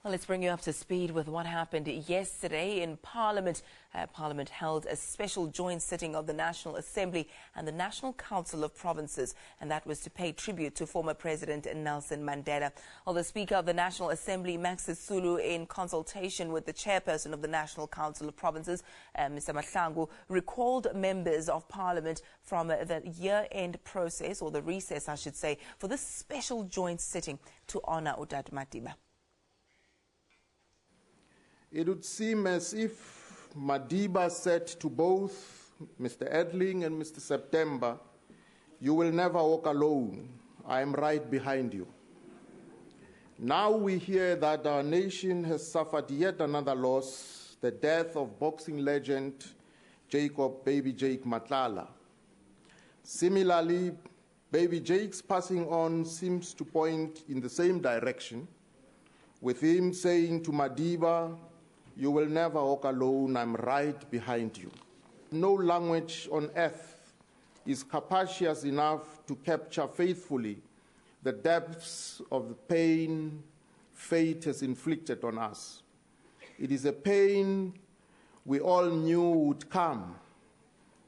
Well, let's bring you up to speed with what happened yesterday in Parliament. Parliament held a special joint sitting of the National Assembly and the National Council of Provinces, and that was to pay tribute to former President Nelson Mandela. Well, the Speaker of the National Assembly, Max Sisulu, in consultation with the Chairperson of the National Council of Provinces, Mr. Mahlangu, recalled members of Parliament from the year-end process, or the recess, I should say, for this special joint sitting to honour Utata Madiba. It would seem as if Madiba said to both Mr. Edling and Mr. September, "You will never walk alone. I am right behind you." Now we hear that our nation has suffered yet another loss, the death of boxing legend Jacob "Baby Jake" Matlala. Similarly, Baby Jake's passing on seems to point in the same direction, with him saying to Madiba, "You will never walk alone, I'm right behind you." No language on earth is capacious enough to capture faithfully the depths of the pain fate has inflicted on us. It is a pain we all knew would come,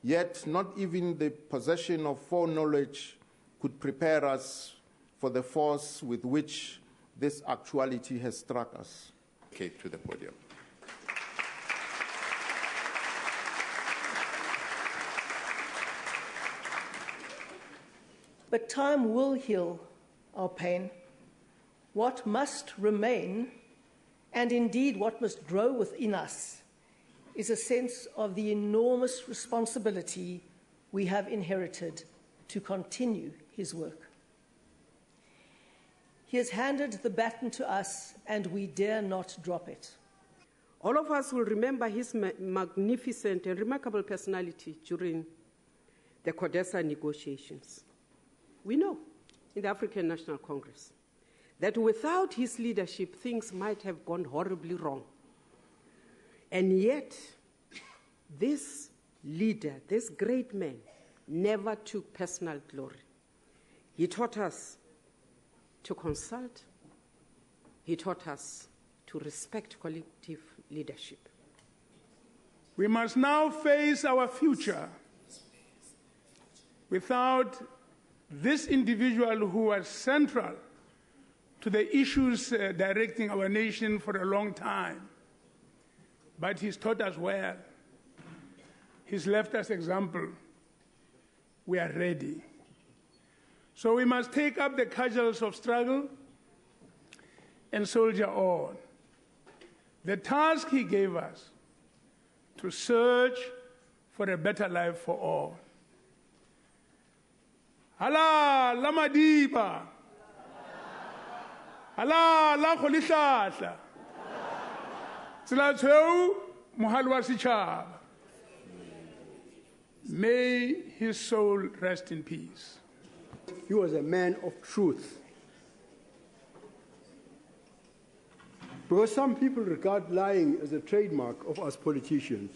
yet not even the possession of foreknowledge could prepare us for the force with which this actuality has struck us. Okay, to the podium. But time will heal our pain. What must remain, and indeed what must grow within us, is a sense of the enormous responsibility we have inherited to continue his work. He has handed the baton to us, and we dare not drop it. All of us will remember his magnificent and remarkable personality during the CODESA negotiations. We know in the African National Congress that without his leadership, things might have gone horribly wrong. And yet, this leader, this great man, never took personal glory. He taught us to consult. He taught us to respect collective leadership. We must now face our future without this individual who was central to the issues directing our nation for a long time. But he's taught us well. He's left us example. We are ready. So we must take up the cudgels of struggle and soldier on. The task he gave us to search for a better life for all. Hala la Madiba. Hala la Kholihlahla. Tsela tshweu mohali wa setjhaba. May his soul rest in peace. He was a man of truth. Because some people regard lying as a trademark of us politicians.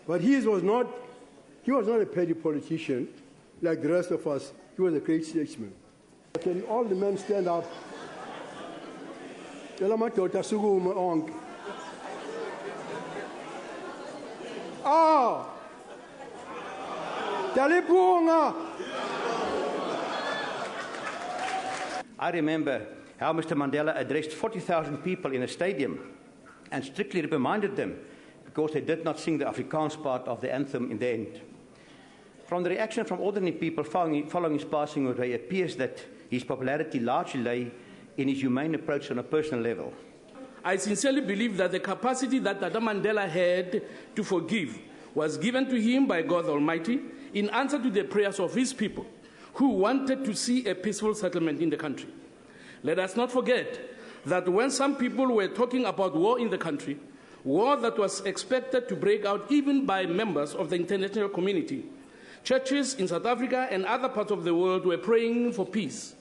But he was not a petty politician like the rest of us. He was a great statesman. Can all the men stand up? Ah! I remember how Mr. Mandela addressed 40,000 people in a stadium and strictly reminded them because they did not sing the Afrikaans part of the anthem in the end. From the reaction from ordinary people following his passing away, it appears that his popularity largely lay in his humane approach on a personal level. I sincerely believe that the capacity that Tata Mandela had to forgive was given to him by God Almighty in answer to the prayers of his people who wanted to see a peaceful settlement in the country. Let us not forget that when some people were talking about war in the country, war that was expected to break out even by members of the international community, churches in South Africa and other parts of the world were praying for peace.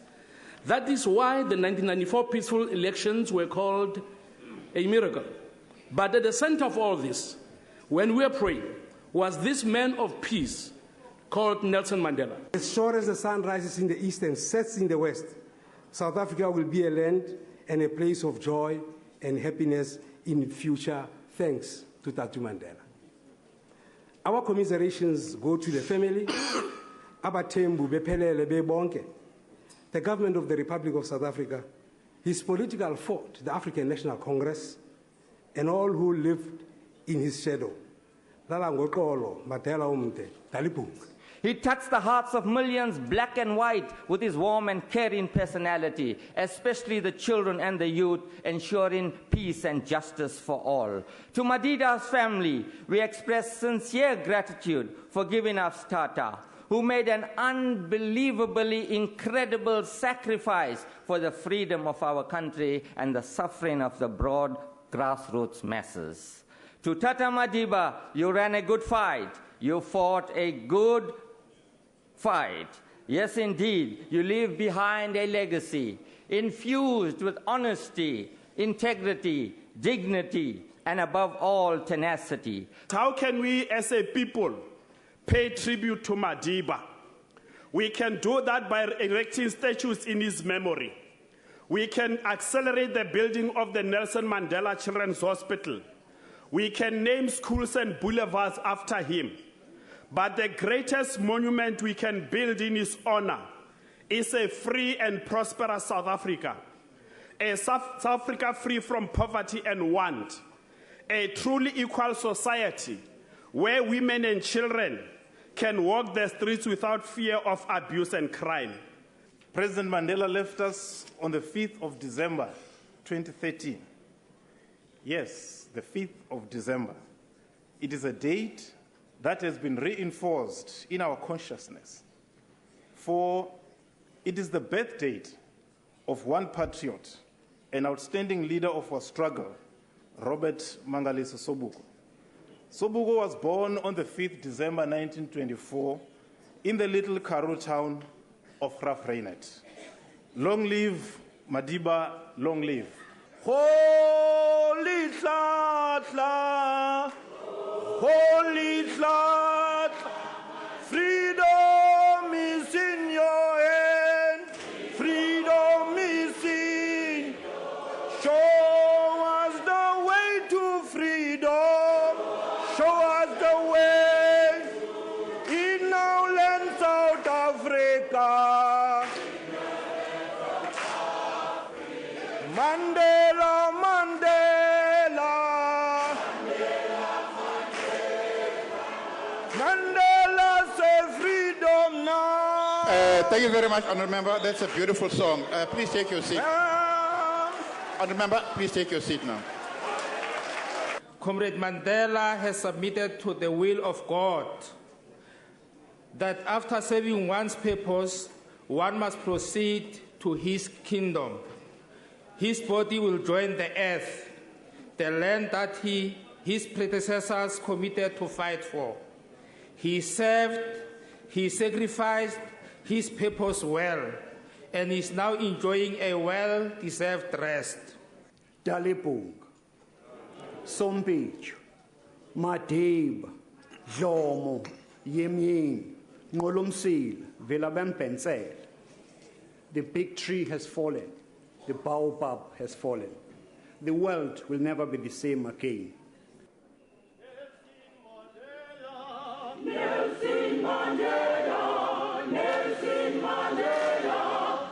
That is why the 1994 peaceful elections were called a miracle. But at the center of all this, when we were praying, was this man of peace called Nelson Mandela. As sure as the sun rises in the east and sets in the west, South Africa will be a land and a place of joy and happiness in future, thanks to Tatu Mandela. Our commiserations go to the family, abathembu bephelele bebonke, the government of the Republic of South Africa, his political fort, the African National Congress, and all who lived in his shadow. He touched the hearts of millions, black and white, with his warm and caring personality, especially the children and the youth, ensuring peace and justice for all. To Madida's family, we express sincere gratitude for giving us Tata, who made an unbelievably incredible sacrifice for the freedom of our country and the suffering of the broad grassroots masses. To Tata Madiba, you ran a good fight. You fought a good fight. Yes, indeed, you leave behind a legacy infused with honesty, integrity, dignity, and above all, tenacity. How can we as a people pay tribute to Madiba? We can do that by erecting statues in his memory. We can accelerate the building of the Nelson Mandela Children's Hospital. We can name schools and boulevards after him. But the greatest monument we can build in his honor is a free and prosperous South Africa. A South Africa free from poverty and want. A truly equal society where women and children can walk the streets without fear of abuse and crime. President Mandela left us on the 5th of December, 2013. Yes, the 5th of December. It is a date that has been reinforced in our consciousness, for it is the birth date of one patriot, an outstanding leader of our struggle, Robert Mangaliso Sobukwe. Sobukwe was born on the 5th December 1924 in the little Karoo town of Graaff-Reinet. Long live Madiba, long live. Holy Tlatla, Holy Tlatla, freedom is in your hand, freedom is in. Show us the way to freedom, show us the way in our land, South Africa. Mandela, Mandela, Mandela, say freedom now. Thank you very much, Honourable Member. That's a beautiful song. Please take your seat. Honourable Member, please take your seat now. Comrade Mandela has submitted to the will of God that after serving one's purpose, one must proceed to his kingdom. His body will join the earth, the land that his predecessors committed to fight for. He served, he sacrificed his purpose well, and is now enjoying a well-deserved rest. Dalipung, Sompich, Madiba, Jomo, Yemyin, Ngolumsil, Vilabempensel. The big tree has fallen. The baobab has fallen. The world will never be the same again. Nelson Mandela, Nelson Mandela,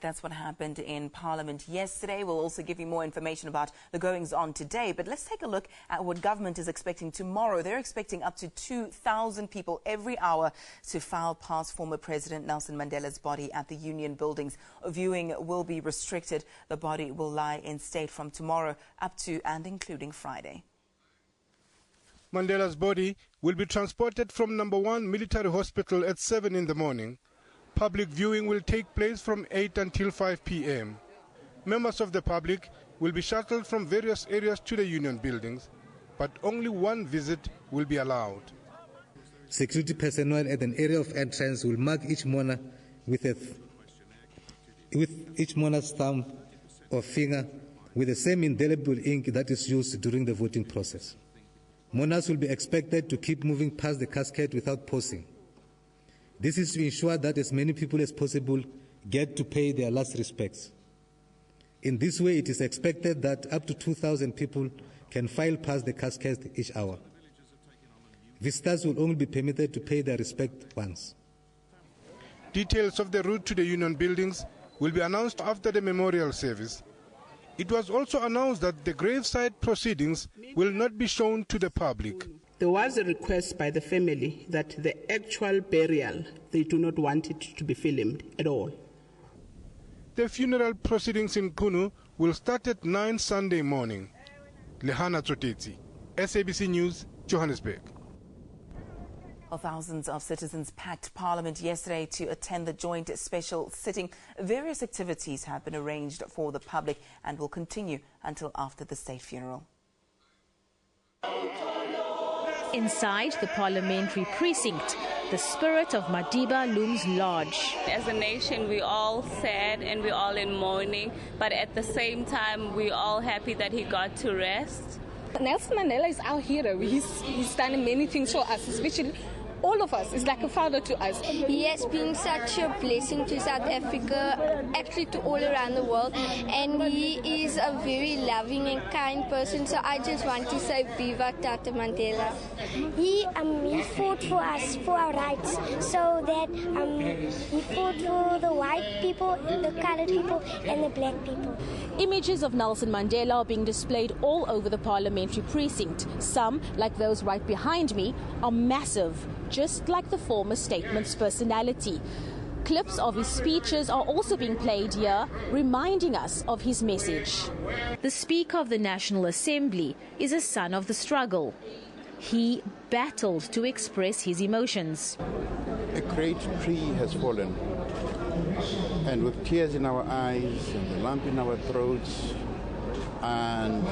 that's what happened in Parliament yesterday. We'll also give you more information about the goings-on today. But let's take a look at what government is expecting tomorrow. They're expecting up to 2,000 people every hour to file past former President Nelson Mandela's body at the Union buildings. Viewing will be restricted. The body will lie in state from tomorrow up to and including Friday. Mandela's body will be transported from number 1 military hospital at 7 in the morning. Public viewing will take place from 8 until 5 p.m. Members of the public will be shuttled from various areas to the Union buildings, but only one visit will be allowed. Security personnel at an area of entrance will mark each mourner with each mourner's thumb or finger with the same indelible ink that is used during the voting process. Mourners will be expected to keep moving past the casket without pausing. This is to ensure that as many people as possible get to pay their last respects. In this way, it is expected that up to 2,000 people can file past the casket each hour. Visitors will only be permitted to pay their respect once. Details of the route to the Union buildings will be announced after the memorial service. It was also announced that the graveside proceedings will not be shown to the public. There was a request by the family that the actual burial, they do not want it to be filmed at all. The funeral proceedings in Kunu will start at 9 Sunday morning. Lehana Tsoteti, SABC News, Johannesburg. Well, thousands of citizens packed Parliament yesterday to attend the joint special sitting. Various activities have been arranged for the public and will continue until after the state funeral. Inside the parliamentary precinct, the spirit of Madiba looms large. As a nation, we're all sad and we're all in mourning, but at the same time, we're all happy that he got to rest. Nelson Mandela is our hero. He's done many things for us, especially all of us. He's like a father to us. He has been such a blessing to South Africa, actually to all around the world, and he is a very loving and kind person, so I just want to say Viva Tata Mandela. He fought for us, for our rights, so that he fought for the white people, the colored people and the black people. Images of Nelson Mandela are being displayed all over the parliamentary precinct. Some, like those right behind me, are massive, just like the former statement's personality. Clips of his speeches are also being played here, reminding us of his message. The Speaker of the National Assembly is a son of the struggle. He battled to express his emotions. A great tree has fallen, and with tears in our eyes and a lump in our throats, and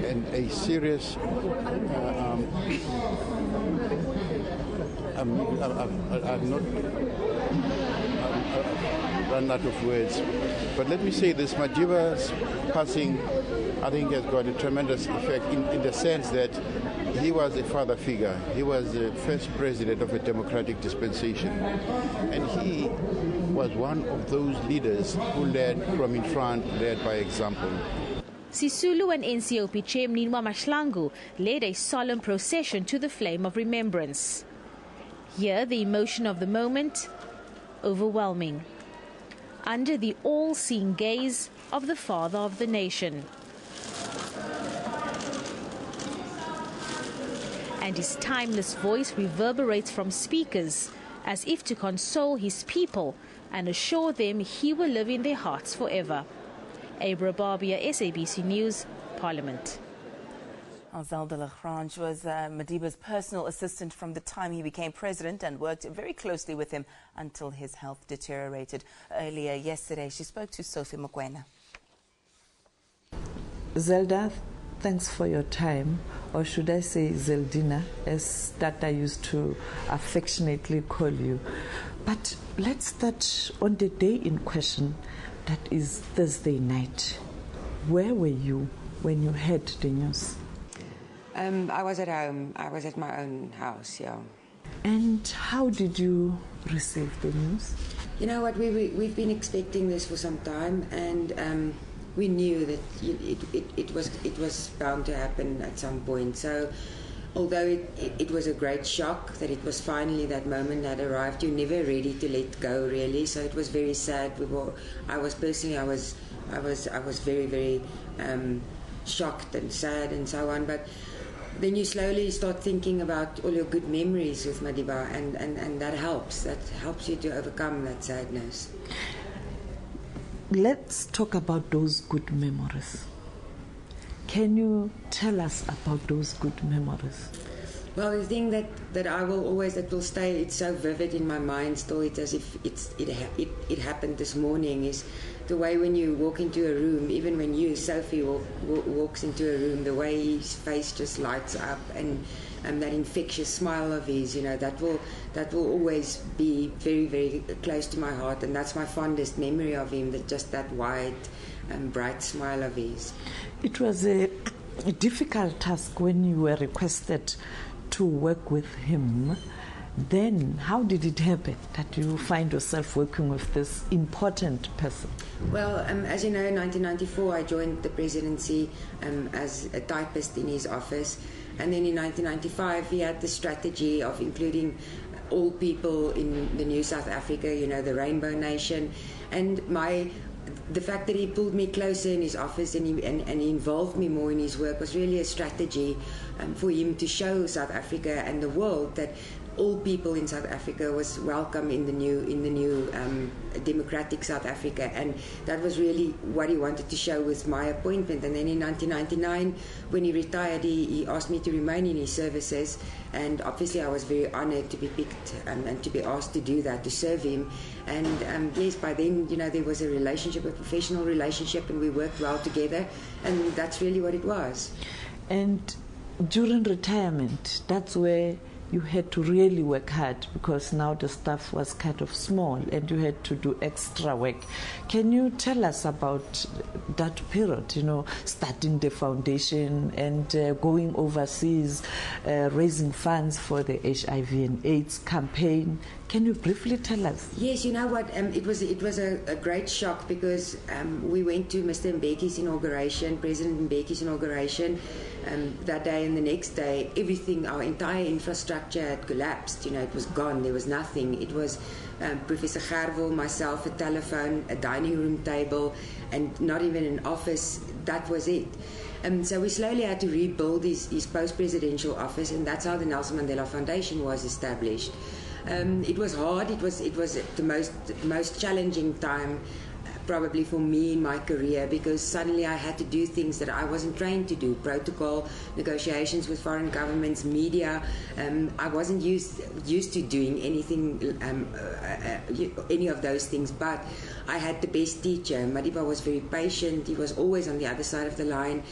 and a serious I'm not run out of words, but let me say this: Madiba's passing, I think, has got a tremendous effect in the sense that he was a father figure. He was the first president of a democratic dispensation, and he was one of those leaders who led from in front, led by example. Sisulu and NCOP Chair Mninwa Mahlangu led a solemn procession to the flame of remembrance. Here, the emotion of the moment, overwhelming, under the all-seeing gaze of the father of the nation. And his timeless voice reverberates from speakers as if to console his people and assure them he will live in their hearts forever. Abra Barbia, SABC News, Parliament. Zelda Lagrange was Madiba's personal assistant from the time he became president and worked very closely with him until his health deteriorated. Earlier yesterday, she spoke to Sophie Mokwena. Zelda, thanks for your time, or should I say Zeldina, as Tata used to affectionately call you. But let's start on the day in question, that is Thursday night. Where were you when you heard the news? I was at home. I was at my own house, yeah. And how did you receive the news? You know what, we've been expecting this for some time, and we knew that it was bound to happen at some point. So although it was a great shock that it was finally that moment that arrived, you're never ready to let go, really. So it was very sad. I was very, very shocked and sad and so on. But then you slowly start thinking about all your good memories with Madiba, and that helps. That helps you to overcome that sadness. Let's talk about those good memories. Can you tell us about those good memories? Well, the thing that I will always, that will stay, it's so vivid in my mind still, it's as if it happened this morning, is the way when you walk into a room, even when Sophie walks into a room, the way his face just lights up, and that infectious smile of his, that will always be very, very close to my heart, and that's my fondest memory of him, that wide and bright smile of his. It was a difficult task when you were requested to work with him. Then how did it happen that you find yourself working with this important person? Well, as you know, in 1994 I joined the presidency as a typist in his office, and then in 1995 he had the strategy of including all people in the new South Africa, the Rainbow Nation, and the fact that he pulled me closer in his office and he involved me more in his work was really a strategy for him to show South Africa and the world that all people in South Africa was welcome in the new democratic South Africa, and that was really what he wanted to show with my appointment. And then in 1999, when he retired, he asked me to remain in his services, and obviously I was very honoured to be picked and to be asked to do that, to serve him. And yes, by then, there was a relationship, a professional relationship, and we worked well together, and that's really what it was. And during retirement, that's where you had to really work hard, because now the staff was kind of small and you had to do extra work. Can you tell us about that period, starting the foundation and going overseas, raising funds for the HIV and AIDS campaign? Can you briefly tell us? Yes, you know what, it was a great shock, because we went to Mr. Mbeki's inauguration, President Mbeki's inauguration, that day, and the next day everything, our entire infrastructure had collapsed. It was gone, there was nothing. It was Professor Gerwel, myself, a telephone, a dining room table, and not even an office. That was it. So we slowly had to rebuild his post-presidential office, and that's how the Nelson Mandela Foundation was established. It was hard. It was the most challenging time probably for me in my career, because suddenly I had to do things that I wasn't trained to do: protocol, negotiations with foreign governments, media. I wasn't used to doing anything, any of those things, but I had the best teacher. Madiba was very patient. He was always on the other side of the line.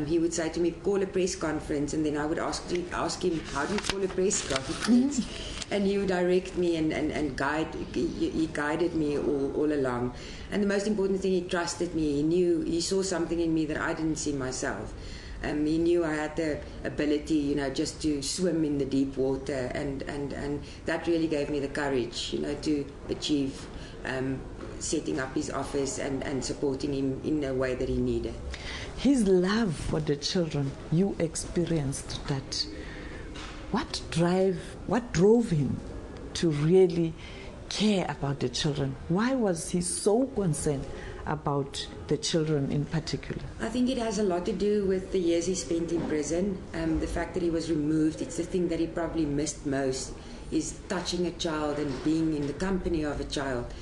He would say to me, call a press conference, and then I would ask him, how do you call a press conference? And he would direct me and guide. He guided me all along. And the most important thing, he trusted me. He saw something in me that I didn't see myself. He knew I had the ability, just to swim in the deep water, and that really gave me the courage, to achieve setting up his office and supporting him in the way that he needed. His love for the children, you experienced that. What drove him to really care about the children? Why was he so concerned about the children in particular? I think it has a lot to do with the years he spent in prison, the fact that he was removed. It's the thing that he probably missed most, is touching a child and being in the company of a child.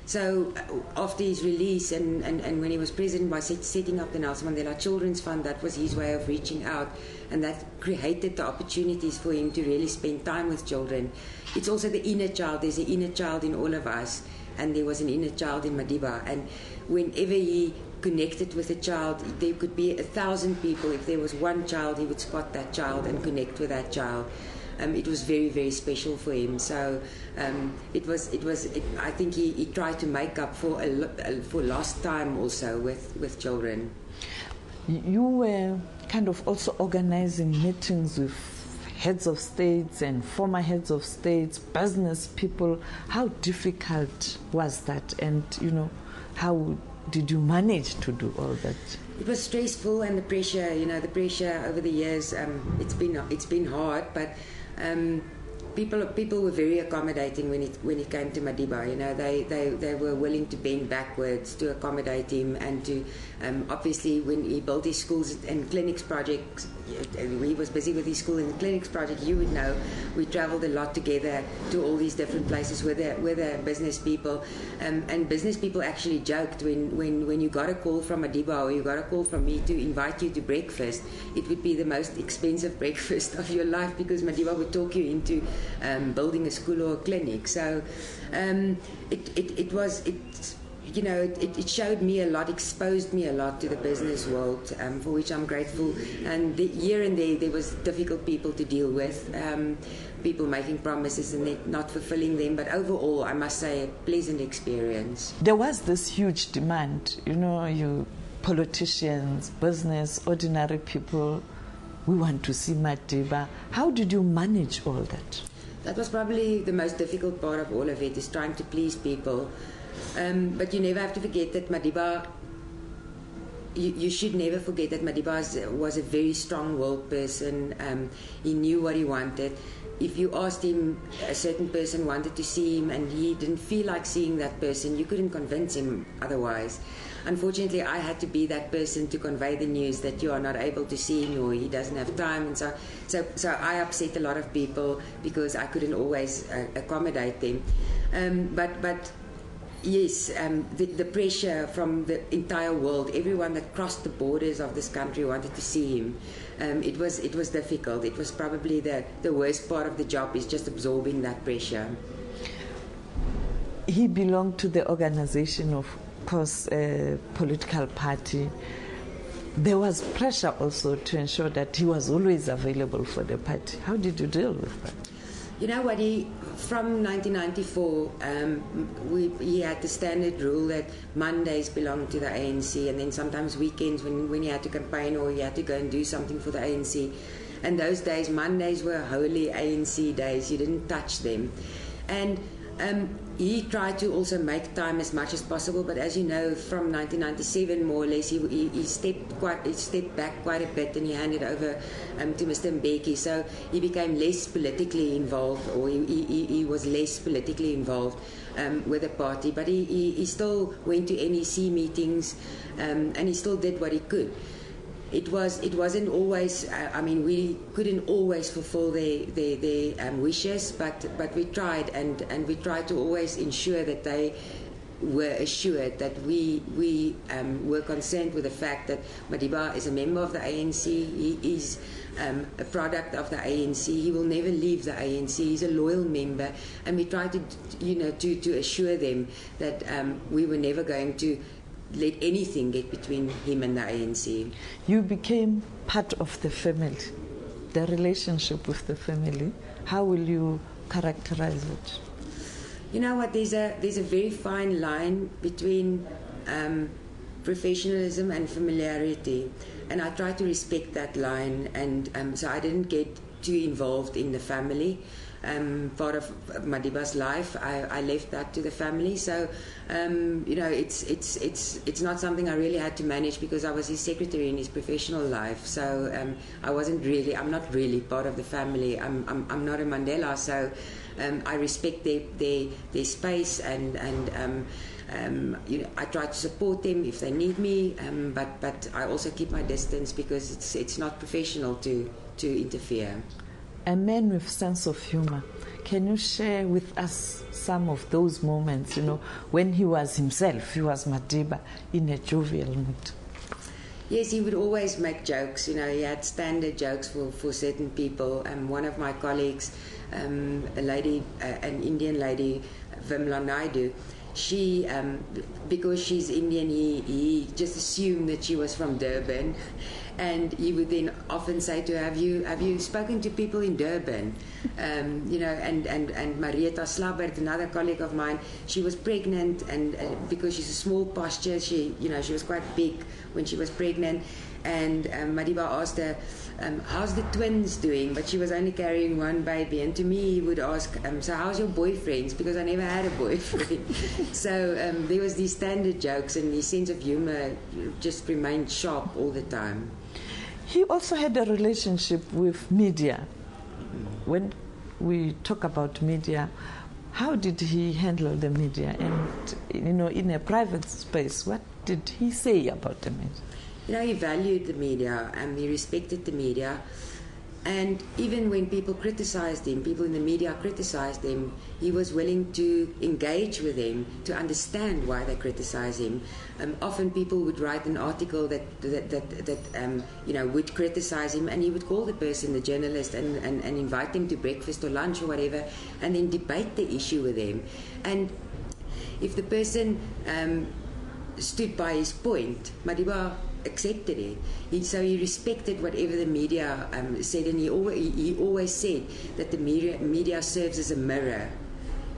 So after his release and when he was president, by setting up the Nelson Mandela Children's Fund, that was his way of reaching out, and that created the opportunities for him to really spend time with children. It's also the inner child. There's an inner child in all of us, and there was an inner child in Madiba. And whenever he connected with a child, there could be 1,000 people. If there was one child, he would spot that child and connect with that child. It was very, very special for him. So I think he tried to make up for lost time also with children. You were kind of also organizing meetings with heads of states and former heads of states, business people. How difficult was that? And, how did you manage to do all that? It was stressful, and the pressure, the pressure over the years, it's been hard, but people were very accommodating when it came to Madiba. They were willing to bend backwards to accommodate him, and to obviously when he built his schools and clinics projects, he was busy with his school and clinics project. You would know we travelled a lot together to all these different places with the business people, and business people actually joked when you got a call from Madiba or you got a call from me to invite you to breakfast, it would be the most expensive breakfast of your life, because Madiba would talk you into building a school or a clinic. So it showed me a lot, exposed me a lot to the business world, for which I'm grateful. And here and there was difficult people to deal with, people making promises and not fulfilling them. But overall, I must say, a pleasant experience. There was this huge demand, you politicians, business, ordinary people, we want to see Madiba. How did you manage all that? That was probably the most difficult part of all of it, is trying to please people. But you never have to forget that Madiba, you should never forget that Madiba was a very strong-willed person. He knew what he wanted. If you asked him, a certain person wanted to see him and he didn't feel like seeing that person, you couldn't convince him otherwise. Unfortunately, I had to be that person to convey the news that you are not able to see him or he doesn't have time. And so I upset a lot of people because I couldn't always accommodate them. But yes, the pressure from the entire world, everyone that crossed the borders of this country wanted to see him. It was difficult. It was probably the worst part of the job, is just absorbing that pressure. He belonged to the organization of course, a political party. There was pressure also to ensure that he was always available for the party. How did you deal with that? You know what, from 1994, he had the standard rule that Mondays belonged to the ANC, and then sometimes weekends when he had to campaign or he had to go and do something for the ANC. And those days, Mondays were holy ANC days. You didn't touch them. And he tried to also make time as much as possible, but as you know, from 1997 more or less, he stepped back quite a bit, and he handed over to Mr. Mbeki. So he became less politically involved, or he was less politically involved with the party. But he still went to NEC meetings, and he still did what he could. It wasn't always, we couldn't always fulfill their wishes, but we tried, and we tried to always ensure that they were assured that we were concerned with the fact that Madiba is a member of the ANC. He is a product of the ANC. He will never leave the ANC. He's a loyal member, and we tried to assure them that we were never going to let anything get between him and the ANC. You became part of the family, the relationship with the family. How will you characterize it? You know what, there's a very fine line between professionalism and familiarity, and I try to respect that line, and so I didn't get too involved in the family. Part of Madiba's life, I left that to the family. So, it's not something I really had to manage, because I was his secretary in his professional life. So I'm not really part of the family. I'm not a Mandela. So I respect their space, and I try to support them if they need me. But I also keep my distance, because it's not professional to interfere. A man with sense of humor. Can you share with us some of those moments, when he was himself, he was Madiba, in a jovial mood? Yes, he would always make jokes. He had standard jokes for certain people. One of my colleagues, an Indian lady, Vimla Naidu, she, because she's Indian, he just assumed that she was from Durban. And he would then often say to her, have you spoken to people in Durban? And Marietta Slabbert, another colleague of mine, she was pregnant, and because she's a small posture, she was quite big when she was pregnant. And Madiba asked her, how's the twins doing? But she was only carrying one baby. And to me, he would ask, so how's your boyfriends? Because I never had a boyfriend. So there was these standard jokes, and his sense of humor just remained sharp all the time. He also had a relationship with media. When we talk about media, how did he handle the media? And, you know, in a private space, what did he say about the media? You know, he valued the media and he respected the media. And even when people criticized him, people in the media criticized him, he was willing to engage with them to understand why they criticize him. Often people would write an article that you know, would criticize him, and he would call the person, the journalist, and invite them to breakfast or lunch or whatever, and then debate the issue with them. And if the person stood by his point, Madiba accepted it. So he respected whatever the media said, and he always said that the media serves as a mirror,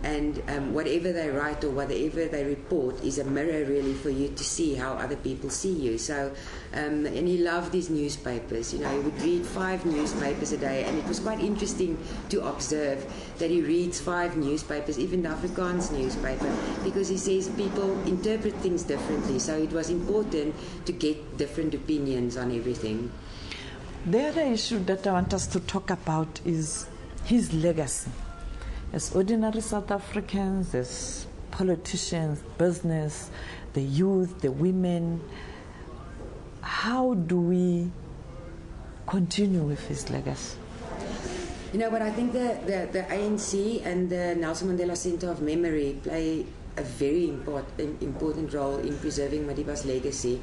and whatever they write or whatever they report is a mirror really for you to see how other people see you. So and he loved his newspapers. You know, he would read 5 newspapers a day, and it was quite interesting to observe that he reads 5 newspapers, even the Afrikaans newspaper, because he says people interpret things differently. So it was important to get different opinions on everything. The other issue that I want us to talk about is his legacy. As ordinary South Africans, as politicians, business, the youth, the women, how do we continue with his legacy? You know, but I think the ANC and the Nelson Mandela Centre of Memory play a very important role in preserving Madiba's legacy.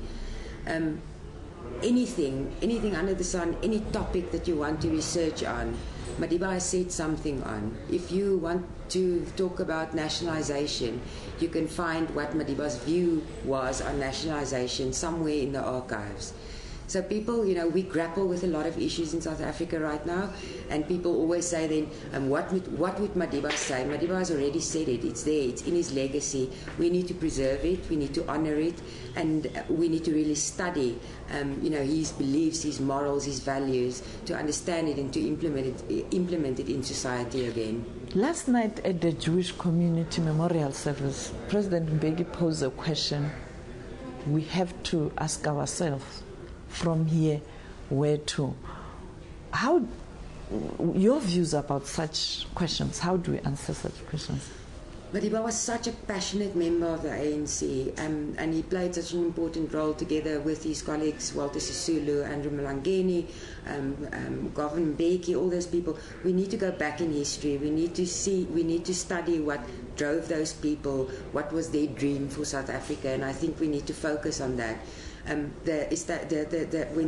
Anything under the sun, any topic that you want to research on, Madiba has said something on. If you want to talk about nationalization, you can find what Madiba's view was on nationalization somewhere in the archives. So people, you know, we grapple with a lot of issues in South Africa right now, and people always say then, what would Madiba say? Madiba has already said it. It's there. It's in his legacy. We need to preserve it. We need to honor it, and we need to really study, you know, his beliefs, his morals, his values, to understand it and to implement it in society again. Last night at the Jewish Community Memorial Service, President Mbeki posed a question we have to ask ourselves. From here, where to? How, your views about such questions, how do we answer such questions? Madiba was such a passionate member of the ANC, and he played such an important role together with his colleagues, Walter Sisulu, Andrew Mlangeni, Govan Mbeki, all those people. We need to go back in history. We need to study what drove those people, what was their dream for South Africa, and I think we need to focus on that. When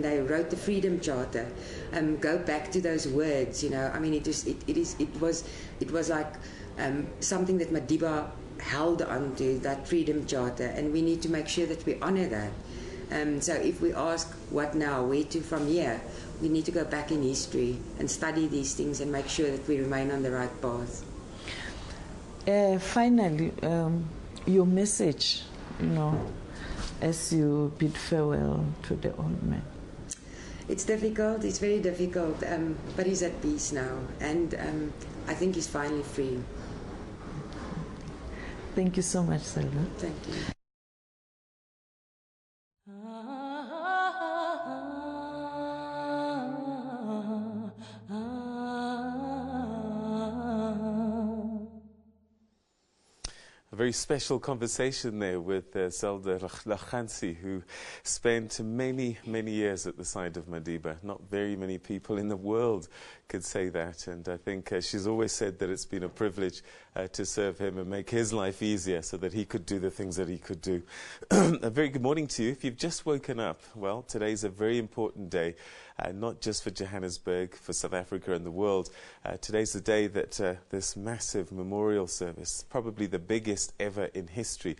they wrote the Freedom Charter, go back to those words. You know, I mean, it was like something that Madiba held on to, that Freedom Charter, and we need to make sure that we honor that. So if we ask what now, where to from here, we need to go back in history and study these things and make sure that we remain on the right path. Finally, your message, you know, as you bid farewell to the old man. It's difficult, it's very difficult, but he's at peace now, and I think he's finally free. Thank you so much, Selva. Thank you. A very special conversation there with Zelda Lachansi, who spent many, many years at the side of Madiba. Not very many people in the world could say that, and I think she's always said that it's been a privilege to serve him and make his life easier so that he could do the things that he could do. A very good morning to you. If you've just woken up, well, today's a very important day, not just for Johannesburg, for South Africa and the world. Today's the day that this massive memorial service, probably the biggest first ever in history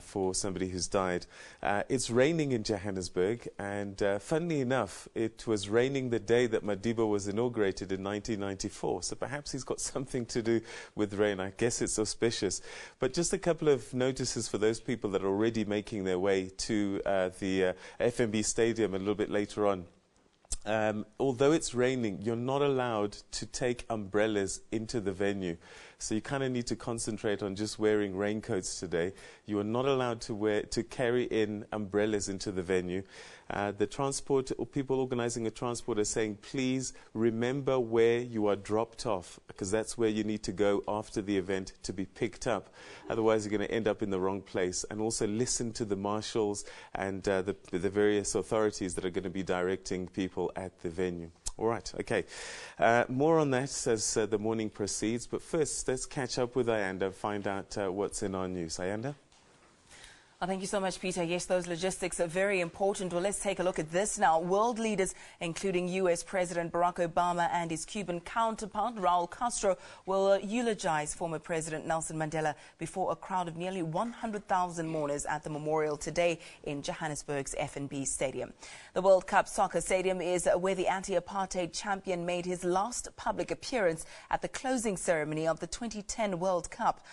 for somebody who's died. It's raining in Johannesburg, and funnily enough, it was raining the day that Madiba was inaugurated in 1994, so perhaps he's got something to do with rain. I guess it's auspicious. But just a couple of notices for those people that are already making their way to the FNB Stadium a little bit later on. Although it's raining, you're not allowed to take umbrellas into the venue. So you kind of need to concentrate on just wearing raincoats today. You are not allowed to carry in umbrellas into the venue. The transport, or people organizing a transport, are saying, please remember where you are dropped off, because that's where you need to go after the event to be picked up. Otherwise, you're going to end up in the wrong place. And also listen to the marshals and the various authorities that are going to be directing people at the venue. All right, okay. More on that as the morning proceeds. But first, let's catch up with Ayanda, find out what's in our news. Ayanda? Thank you so much, Peter. Yes, those logistics are very important. Well, let's take a look at this now. World leaders, including U.S. President Barack Obama and his Cuban counterpart, Raul Castro, will eulogize former President Nelson Mandela before a crowd of nearly 100,000 mourners at the memorial today in Johannesburg's FNB Stadium. The World Cup Soccer Stadium is where the anti-apartheid champion made his last public appearance at the closing ceremony of the 2010 World Cup.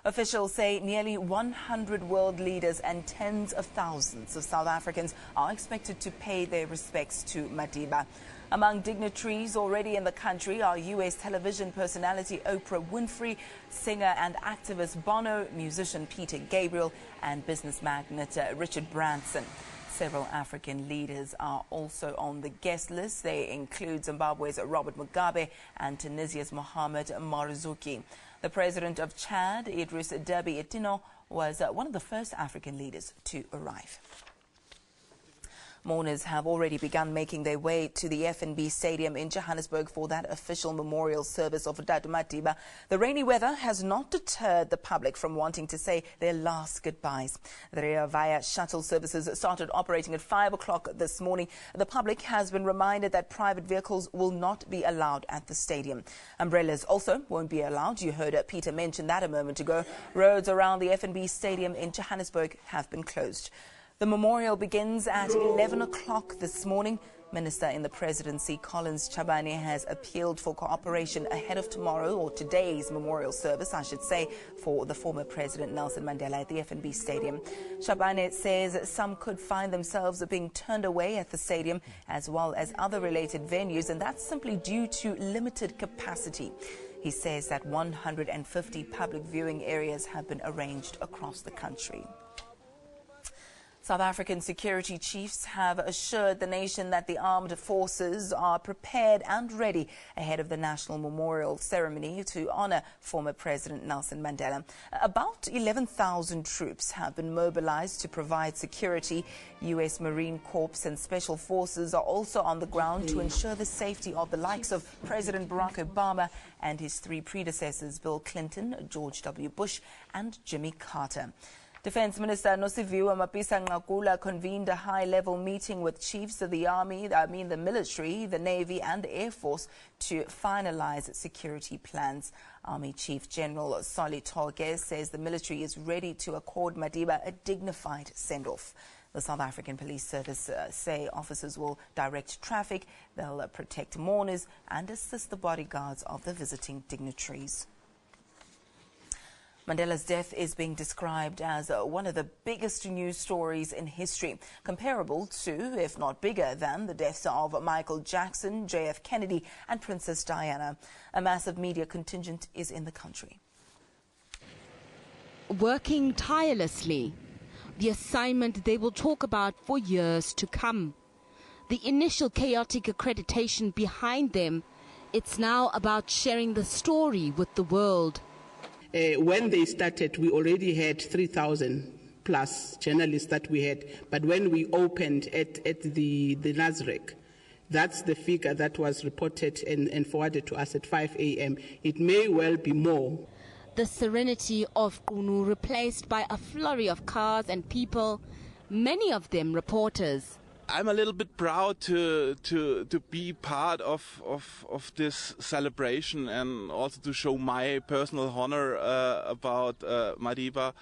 Officials say nearly 100 world leaders and tens of thousands of South Africans are expected to pay their respects to Madiba. Among dignitaries already in the country are U.S. television personality Oprah Winfrey, singer and activist Bono, musician Peter Gabriel, and business magnate Richard Branson. Several African leaders are also on the guest list. They include Zimbabwe's Robert Mugabe and Tunisia's Mohamed Marzuki. The president of Chad, Idris Deby Itno, was one of the first African leaders to arrive. Mourners have already begun making their way to the FNB Stadium in Johannesburg for that official memorial service of Dadu Madiba. The rainy weather has not deterred the public from wanting to say their last goodbyes. The Rea Vaya shuttle services started operating at 5 o'clock this morning. The public has been reminded that private vehicles will not be allowed at the stadium. Umbrellas also won't be allowed. You heard Peter mention that a moment ago. Roads around the FNB Stadium in Johannesburg have been closed. The memorial begins at 11 o'clock this morning. Minister in the Presidency, Collins Chabane, has appealed for cooperation ahead of tomorrow, or today's memorial service, I should say, for the former President Nelson Mandela at the FNB Stadium. Chabane says some could find themselves being turned away at the stadium, as well as other related venues, and that's simply due to limited capacity. He says that 150 public viewing areas have been arranged across the country. South African security chiefs have assured the nation that the armed forces are prepared and ready ahead of the national memorial ceremony to honor former President Nelson Mandela. About 11,000 troops have been mobilized to provide security. U.S. Marine Corps and Special Forces are also on the ground to ensure the safety of the likes of President Barack Obama and his three predecessors, Bill Clinton, George W. Bush and Jimmy Carter. Defense Minister Nosiviwe Mapisa-Nqakula convened a high-level meeting with chiefs of the army, the military, the Navy and the Air Force to finalize security plans. Army Chief General Solly Torge says the military is ready to accord Madiba a dignified send-off. The South African Police Service say officers will direct traffic, they'll protect mourners and assist the bodyguards of the visiting dignitaries. Mandela's death is being described as one of the biggest news stories in history, comparable to, if not bigger than, the deaths of Michael Jackson, JF Kennedy and Princess Diana. A massive media contingent is in the country. Working tirelessly, the assignment they will talk about for years to come. The initial chaotic accreditation behind them, it's now about sharing the story with the world. When they started, we already had 3,000 plus journalists that we had. But when we opened at the Nasrec, that's the figure that was reported and forwarded to us at 5 a.m. It may well be more. The serenity of Qunu replaced by a flurry of cars and people, many of them reporters. I'm a little bit proud to be part of this celebration, and also to show my personal honor about Madiba,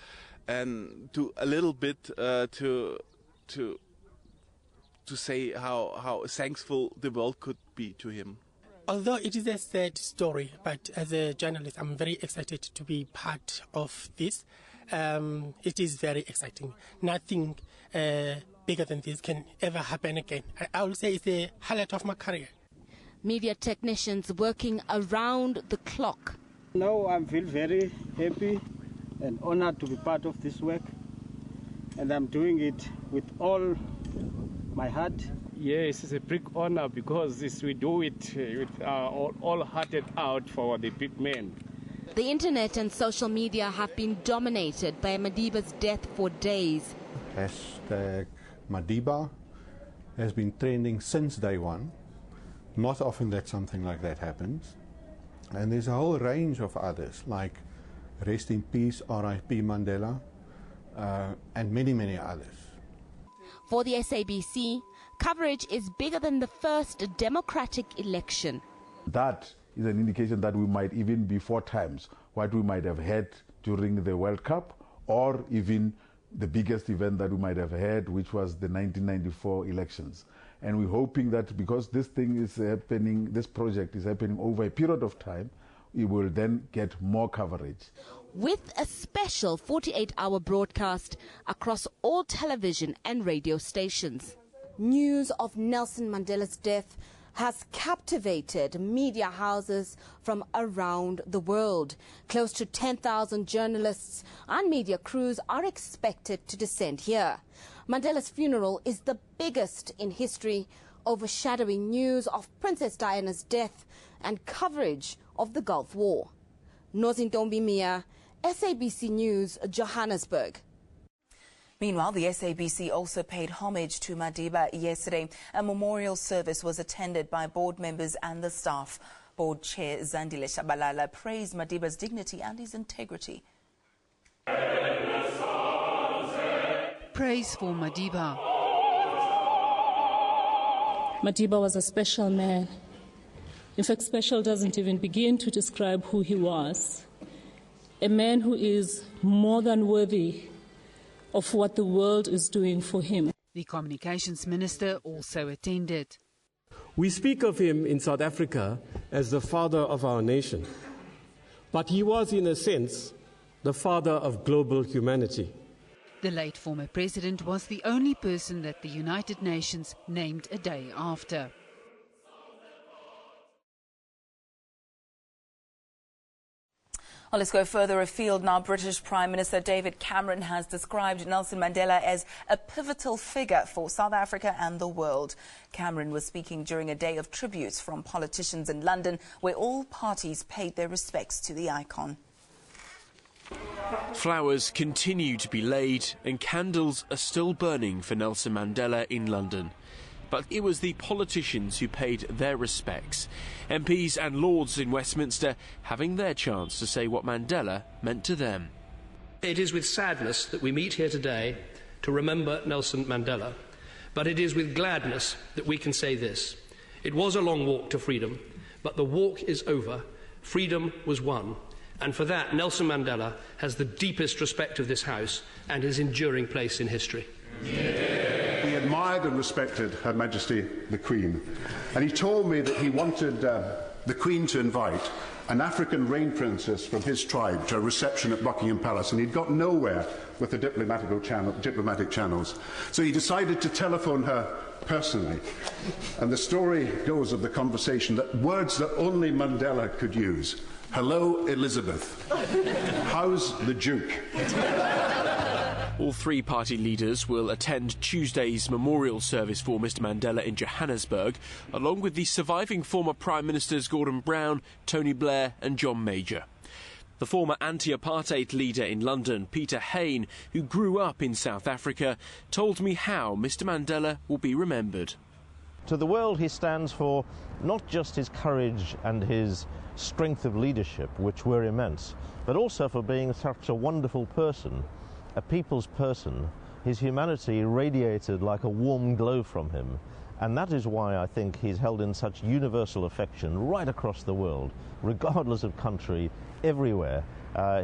and to a little bit to say how thankful the world could be to him. Although it is a sad story, but as a journalist, I'm very excited to be part of this. It is very exciting. Nothing bigger than this can ever happen again. I would say it's a highlight of my career. Media technicians working around the clock. Now I feel very happy and honored to be part of this work, and I'm doing it with all my heart. Yes, it's a big honor because we do it with all-hearted out for the big men. The internet and social media have been dominated by Madiba's death for days. Hashtag Madiba has been trending since day one. Not often that something like that happens. And there's a whole range of others, like Rest in Peace, R.I.P. Mandela, and many, many others. For the SABC, coverage is bigger than the first democratic election. That is an indication that we might even be 4 times what we might have had during the World Cup, or even the biggest event that we might have had, which was the 1994 elections. And we're hoping that because this thing is happening, this project is happening over a period of time, we will then get more coverage. With a special 48-hour broadcast across all television and radio stations. News of Nelson Mandela's death has captivated media houses from around the world. Close to 10,000 journalists and media crews are expected to descend here. Mandela's funeral is the biggest in history, overshadowing news of Princess Diana's death and coverage of the Gulf War. Nozintombi Mia, SABC News, Johannesburg. Meanwhile, the SABC also paid homage to Madiba yesterday. A memorial service was attended by board members and the staff. Board Chair Zandile Shabalala praised Madiba's dignity and his integrity. Praise for Madiba. Madiba was a special man. In fact, special doesn't even begin to describe who he was. A man who is more than worthy of what the world is doing for him. The Communications Minister also attended. We speak of him in South Africa as the father of our nation, but he was, in a sense, the father of global humanity. The late former president was the only person that the United Nations named a day after. Well, let's go further afield now. British Prime Minister David Cameron has described Nelson Mandela as a pivotal figure for South Africa and the world. Cameron was speaking during a day of tributes from politicians in London, where all parties paid their respects to the icon. Flowers continue to be laid and candles are still burning for Nelson Mandela in London. But it was the politicians who paid their respects. MPs and Lords in Westminster having their chance to say what Mandela meant to them. It is with sadness that we meet here today to remember Nelson Mandela. But it is with gladness that we can say this. It was a long walk to freedom, but the walk is over. Freedom was won. And for that, Nelson Mandela has the deepest respect of this House and his enduring place in history. He admired and respected Her Majesty the Queen, and he told me that he wanted the Queen to invite an African rain princess from his tribe to a reception at Buckingham Palace, and he'd got nowhere with the diplomatic channels. So he decided to telephone her personally. And the story goes of the conversation that words that only Mandela could use. Hello, Elizabeth. How's the Duke? All 3 party leaders will attend Tuesday's memorial service for Mr Mandela in Johannesburg, along with the surviving former Prime Ministers Gordon Brown, Tony Blair and John Major. The former anti-apartheid leader in London, Peter Hain, who grew up in South Africa, told me how Mr Mandela will be remembered. To the world, he stands for not just his courage and his strength of leadership, which were immense, but also for being such a wonderful person, a people's person. his humanity radiated like a warm glow from him. And that is why I think he's held in such universal affection right across the world, regardless of country, everywhere.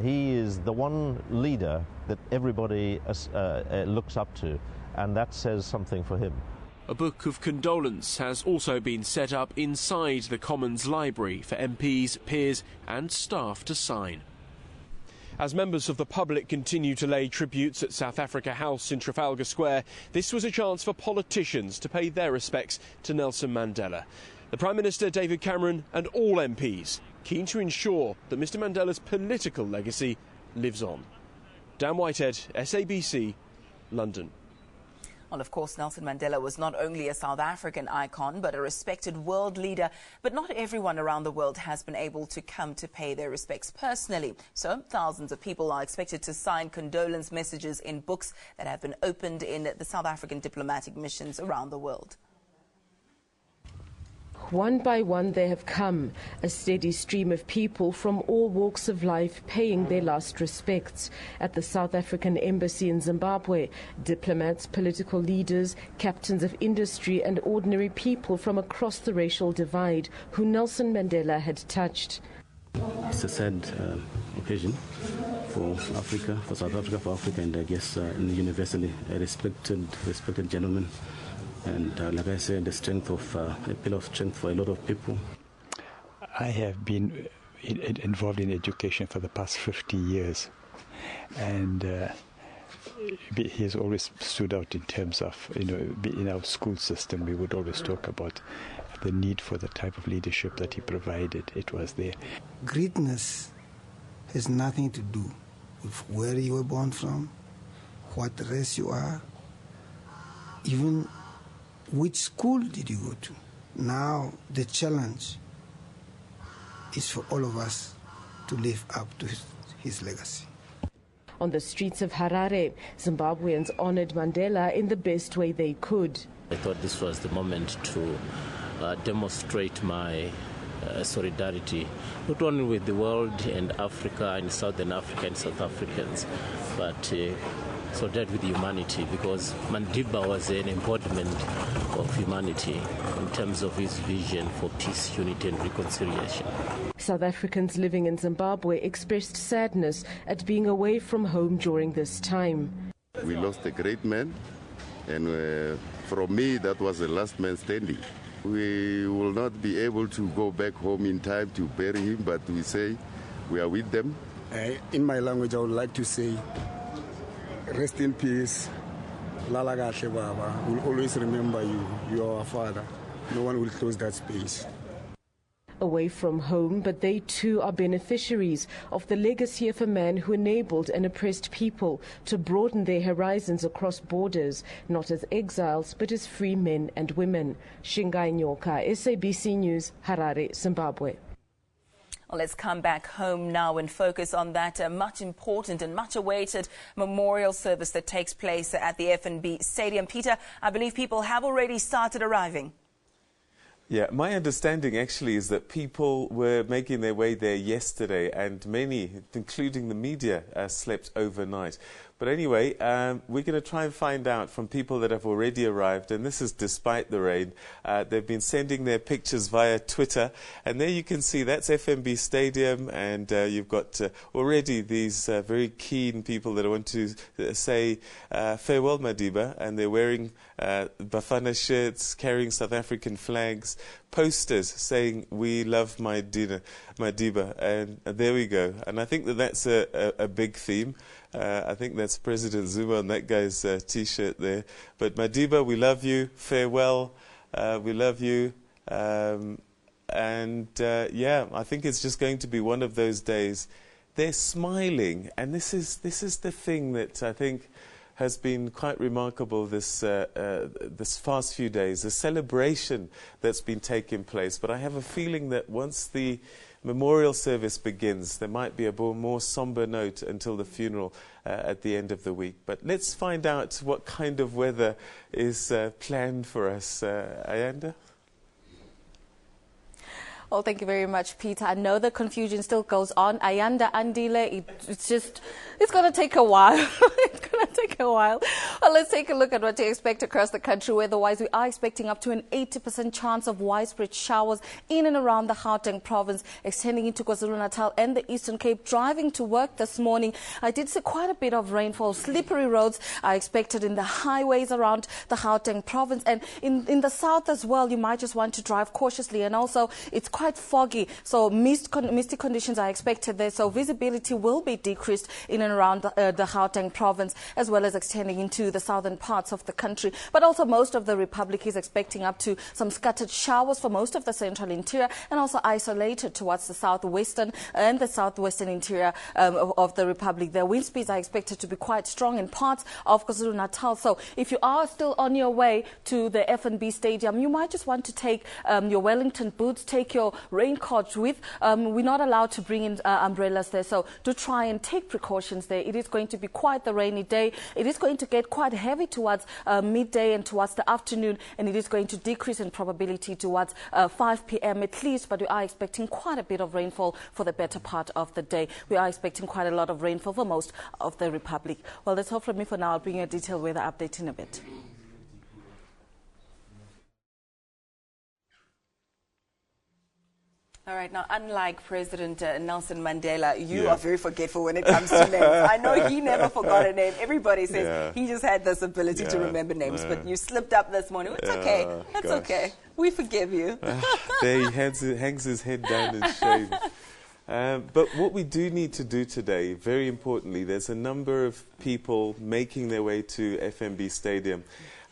He is the one leader that everybody looks up to, and that says something for him. A book of condolence has also been set up inside the Commons Library for MPs, peers and staff to sign. As members of the public continue to lay tributes at South Africa House in Trafalgar Square, this was a chance for politicians to pay their respects to Nelson Mandela. The Prime Minister, David Cameron, and all MPs keen to ensure that Mr Mandela's political legacy lives on. Dan Whitehead, SABC, London. Well, of course, Nelson Mandela was not only a South African icon, but a respected world leader. But not everyone around the world has been able to come to pay their respects personally. So thousands of people are expected to sign condolence messages in books that have been opened in the South African diplomatic missions around the world. One by one they have come, a steady stream of people from all walks of life paying their last respects. At the South African Embassy in Zimbabwe, diplomats, political leaders, captains of industry and ordinary people from across the racial divide who Nelson Mandela had touched. It's a sad occasion for Africa, for South Africa, for Africa, and I guess universally a respected gentleman. And like I said, the strength of a pillar of strength for a lot of people. I have been involved in education for the past 50 years, and he has always stood out in terms of, in our school system, we would always talk about the need for the type of leadership that he provided. It was there. Greatness has nothing to do with where you were born from, what race you are, even which school did you go to? Now the challenge is for all of us to live up to his legacy. On the streets of Harare, Zimbabweans honored Mandela in the best way they could. I thought this was the moment to demonstrate my solidarity, not only with the world and Africa and Southern Africa and South Africans, but solidarity with humanity, because Mandela was an embodiment of humanity in terms of his vision for peace, unity and reconciliation. South Africans living in Zimbabwe expressed sadness at being away from home during this time. We lost a great man, and from me that was the last man standing. We will not be able to go back home in time to bury him, but we say we are with them. In my language, I would like to say, rest in peace. Lala Gahle Baba. We'll always remember you. You are our father. No one will close that space. Away from home, but they too are beneficiaries of the legacy of a man who enabled an oppressed people to broaden their horizons across borders, not as exiles, but as free men and women. Shingai Nyoka, SABC News, Harare, Zimbabwe. Well, let's come back home now and focus on that much important and much awaited memorial service that takes place at the FNB Stadium. Peter, I believe people have already started arriving. Yeah, my understanding actually is that people were making their way there yesterday, and many, including the media, slept overnight. But anyway, we're going to try and find out from people that have already arrived, and this is despite the rain. They've been sending their pictures via Twitter, and there you can see that's FNB Stadium, and you've got already these very keen people that want to say farewell Madiba, and they're wearing Bafana shirts, carrying South African flags, posters saying we love Madiba, and there we go. And I think that that's a big theme. I think that's President Zuma on that guy's T-shirt there. But Madiba, we love you. Farewell. We love you. Yeah, I think it's just going to be one of those days. They're smiling, and this is the thing that I think has been quite remarkable this past few days, the celebration that's been taking place. But I have a feeling that once the memorial service begins, there might be a more somber note until the funeral at the end of the week. But let's find out what kind of weather is planned for us. Ayanda? Well, thank you very much, Peter. I know the confusion still goes on. Ayanda Andile, it's going to take a while. It's going to take a while. Well, let's take a look at what to expect across the country. Weather-wise, we are expecting up to an 80% chance of widespread showers in and around the Gauteng province, extending into KwaZulu-Natal and the Eastern Cape. Driving to work this morning, I did see quite a bit of rainfall. Slippery roads are expected in the highways around the Gauteng province, and in the south as well. You might just want to drive cautiously, and also it's quite foggy, so misty conditions are expected there, so visibility will be decreased in and around the Gauteng province, as well as extending into the southern parts of the country. But also most of the Republic is expecting up to some scattered showers for most of the central interior, and also isolated towards the southwestern and the southwestern interior of the Republic. The wind speeds are expected to be quite strong in parts of KwaZulu-Natal, so if you are still on your way to the FNB Stadium, you might just want to take your Wellington boots, take your raincoats with. We're not allowed to bring in umbrellas there, so do try and take precautions there. It is going to be quite the rainy day. It is going to get quite heavy towards midday and towards the afternoon, and it is going to decrease in probability towards 5 p.m. at least, but we are expecting quite a bit of rainfall for the better part of the day. We are expecting quite a lot of rainfall for most of the Republic. Well, that's all from me for now. I'll bring you a detailed weather update in a bit. All right, now, unlike President Nelson Mandela, you are very forgetful when it comes to names. I know he never forgot a name. Everybody says he just had this ability to remember names, but you slipped up this morning. It's okay. It's okay. We forgive you. There he hangs his head down in shame. But what we do need to do today, very importantly, there's a number of people making their way to FNB Stadium.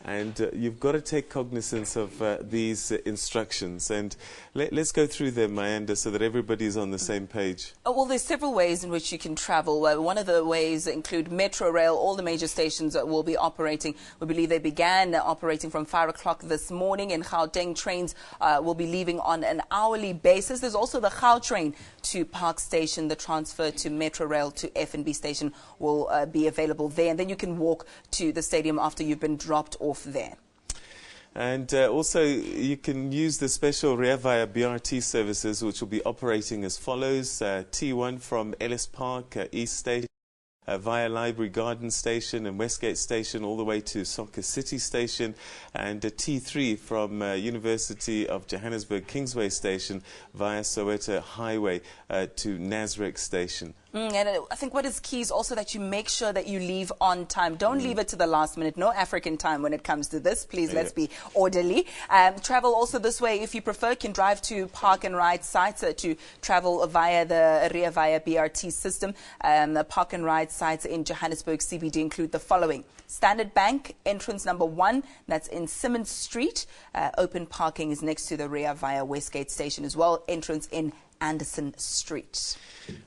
And you've got to take cognizance of these instructions. And let's go through them, Mayanda, so that everybody's on the same page. Well, there's several ways in which you can travel. One of the ways include Metro Rail. All the major stations will be operating. We believe they began operating from 5 o'clock this morning. And Gauteng trains will be leaving on an hourly basis. There's also the Gautrain to Park Station. The transfer to Metro Rail to FNB Station will be available there. And then you can walk to the stadium after you've been dropped off there. And also you can use the special Rea Vaya BRT services, which will be operating as follows. T1 from Ellis Park, East Station, via Library Garden Station and Westgate Station all the way to Soccer City Station, and T3 from University of Johannesburg Kingsway Station via Soweto Highway to Nasrec Station. And I think what is key is also that you make sure that you leave on time. Don't leave it to the last minute. No African time when it comes to this. Please, let's be orderly. Travel also this way, if you prefer, can drive to park and ride sites to travel via the Rea Vaya BRT system. The park and ride sites in Johannesburg CBD include the following. Standard Bank, entrance number 1, that's in Simmons Street. Open parking is next to the Rea Vaya Westgate Station as well. Entrance in Anderson Street.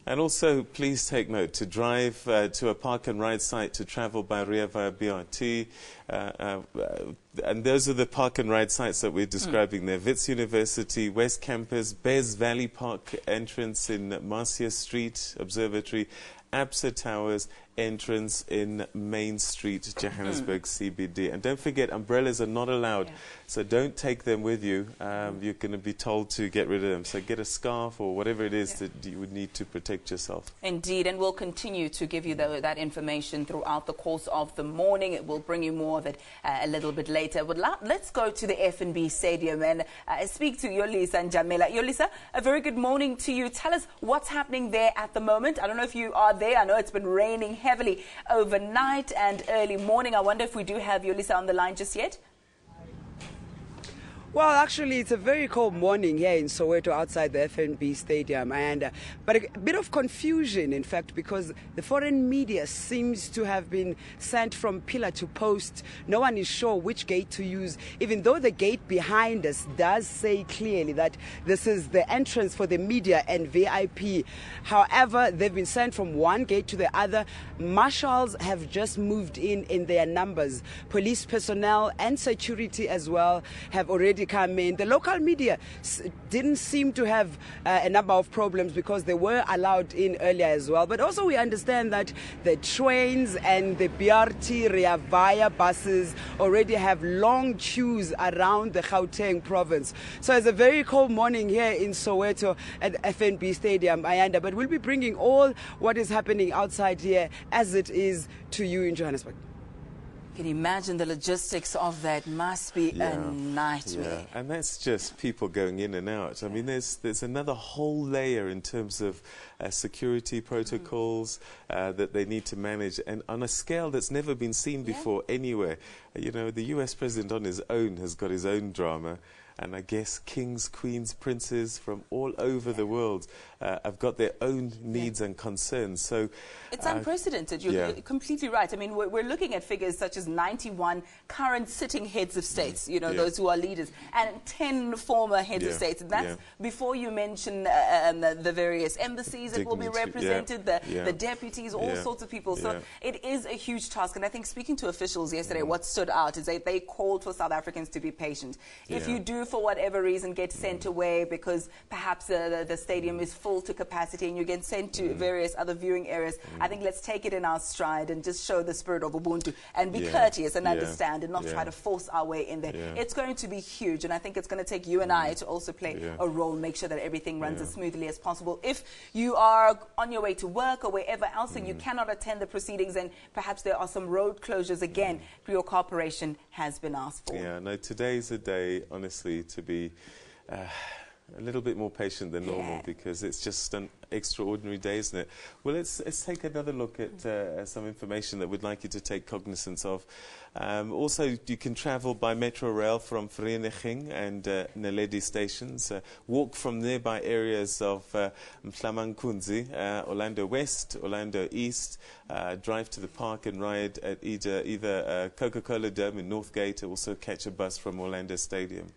And also, please take note, to drive to a park and ride site to travel by Rea Vaya BRT, and those are the park and ride sites that we're describing there. Wits University, West Campus, Bez Valley Park entrance in Marcia Street, Observatory, ABSA Towers, entrance in Main Street, Johannesburg CBD. And don't forget, umbrellas are not allowed, so don't take them with you. You're going to be told to get rid of them. So get a scarf or whatever it is that you would need to protect yourself. Indeed, and we'll continue to give you that information throughout the course of the morning. It will bring you more of it a little bit later. But let's go to the FNB Stadium and speak to Yolisa and Jamela. Yolisa, a very good morning to you. Tell us what's happening there at the moment. I don't know if you are there. I know it's been raining heavily overnight and early morning. I wonder if we do have Yolisa on the line just yet. Well, actually, it's a very cold morning here in Soweto outside the FNB Stadium, but a bit of confusion, in fact, because the foreign media seems to have been sent from pillar to post. No one is sure which gate to use, even though the gate behind us does say clearly that this is the entrance for the media and VIP. However, they've been sent from one gate to the other. Marshals have just moved in their numbers. Police personnel and security as well have already already come in. The local media didn't seem to have a number of problems because they were allowed in earlier as well. But also we understand that the trains and the BRT Rea Vaya buses already have long queues around the Gauteng province. So it's a very cold morning here in Soweto at FNB Stadium, Ayanda. But we'll be bringing all what is happening outside here as it is to you in Johannesburg. Can you imagine the logistics of that? Must be a nightmare. Yeah. And that's just people going in and out. I mean, there's another whole layer in terms of security protocols that they need to manage, and on a scale that's never been seen before anywhere. You know, the US president on his own has got his own drama. And I guess kings, queens, princes from all over the world have got their own needs and concerns. So it's unprecedented. You're completely right. I mean, we're looking at figures such as 91 current sitting heads of states, you know, those who are leaders, and 10 former heads of states. And that's before you mention the various embassies that will be represented, the deputies, all sorts of people. So it is a huge task. And I think speaking to officials yesterday, what stood out is that they called for South Africans to be patient. If you do, for whatever reason, get sent away because perhaps the stadium is full to capacity and you get sent to various other viewing areas, I think let's take it in our stride and just show the spirit of Ubuntu and be courteous and understand and not try to force our way in there. It's going to be huge, and I think it's going to take you and I to also play a role, make sure that everything runs as smoothly as possible. If you are on your way to work or wherever else and you cannot attend the proceedings and perhaps there are some road closures, again, your cooperation has been asked for. Yeah, no, today's a day, honestly, to be a little bit more patient than normal because it's just an extraordinary day, isn't it? Well, let's take another look at some information that we'd like you to take cognizance of. Also, you can travel by Metro Rail from Vereeniging and Naledi stations, walk from nearby areas of Mhlamankunzi, Orlando West, Orlando East, drive to the park and ride at either Coca-Cola Dome in Northgate, or also catch a bus from Orlando Stadium.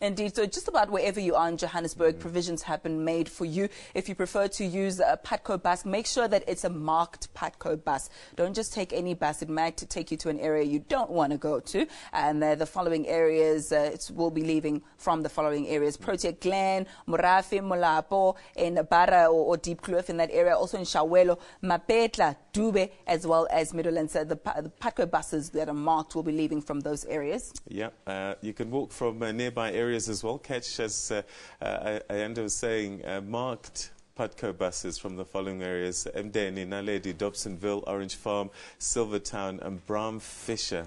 Indeed. So just about wherever you are in Johannesburg, provisions have been made for you. If you prefer to use a Patco bus, make sure that it's a marked Patco bus. Don't just take any bus. It might take you to an area you don't want to go to. And the following areas, will be leaving from the following areas: Protea Glen, Morafe, Molapo, in Barra or Deep Kloof in that area. Also in Shawelo, Mapetla, Dube, as well as Middleland. So the Patco buses that are marked will be leaving from those areas. Yeah, you can walk from nearby areas as well. Catch, as Ayanda was saying, marked Patco buses from the following areas: Mdeni, Naledi, Dobsonville, Orange Farm, Silvertown and Bram Fisher.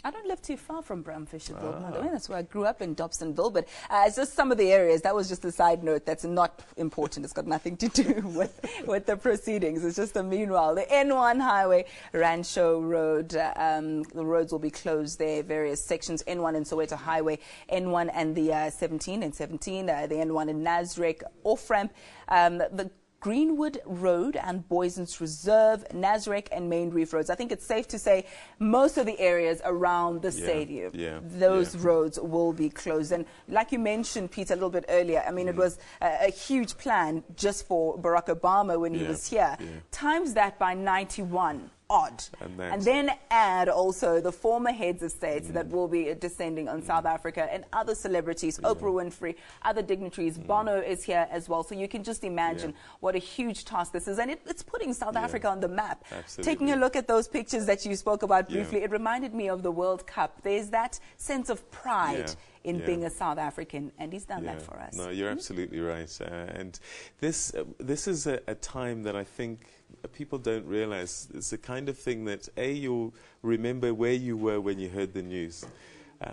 I don't live too far from Bram Fisher, though. I mean, that's where I grew up, in Dobsonville. But it's just some of the areas. That was just a side note that's not important. It's got nothing to do with the proceedings. It's just a meanwhile. The N1 highway, Rancho Road, the roads will be closed there. Various sections, N1 and Soweto Highway, N1 and the 17 and 17, the N1 in Nasrec, off-ramp, the Greenwood Road and Boyson's Reserve, Nasrec and Main Reef Roads. I think it's safe to say most of the areas around the stadium, those roads will be closed. And like you mentioned, Peter, a little bit earlier, I mean, it was a huge plan just for Barack Obama when he was here. Times that by 91. Odd. And then add also the former heads of states that will be descending on South Africa and other celebrities, Oprah Winfrey, other dignitaries. Bono is here as well. So you can just imagine what a huge task this is. And it's putting South Africa on the map. Taking a look at those pictures that you spoke about briefly, it reminded me of the World Cup. There's that sense of pride in being a South African, and he's done that for us. No, you're absolutely right. And this is a time that I think people don't realize. It's the kind of thing that, you'll remember where you were when you heard the news.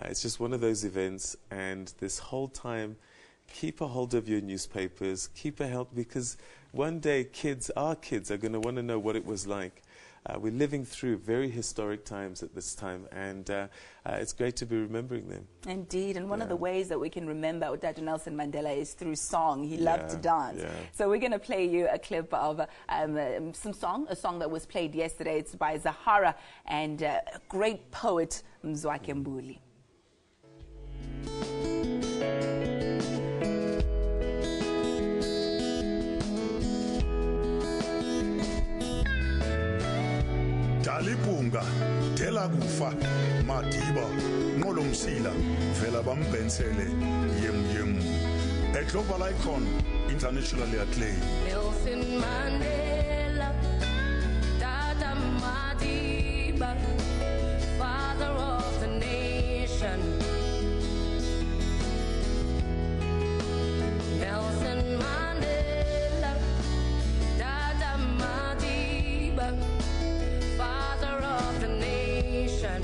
It's just one of those events, and this whole time, keep a hold of your newspapers, keep a help, because one day our kids are going to want to know what it was like. We're living through very historic times at this time, and it's great to be remembering them. Indeed, and one of the ways that we can remember Dr. Nelson Mandela is through song. He loved to dance. So we're going to play you a clip of a song that was played yesterday. It's by Zahara and a great poet, Mzwakhe Mbuli. Dalipunga, Tela Gufa, Madiba, Nolomsila, Vela Bambensele, Yem. A global icon, internationally acclaimed. Nelson Mandela, Tata Madiba, father of the nation. Nelson Mandela, Tata Madiba, father of the nation.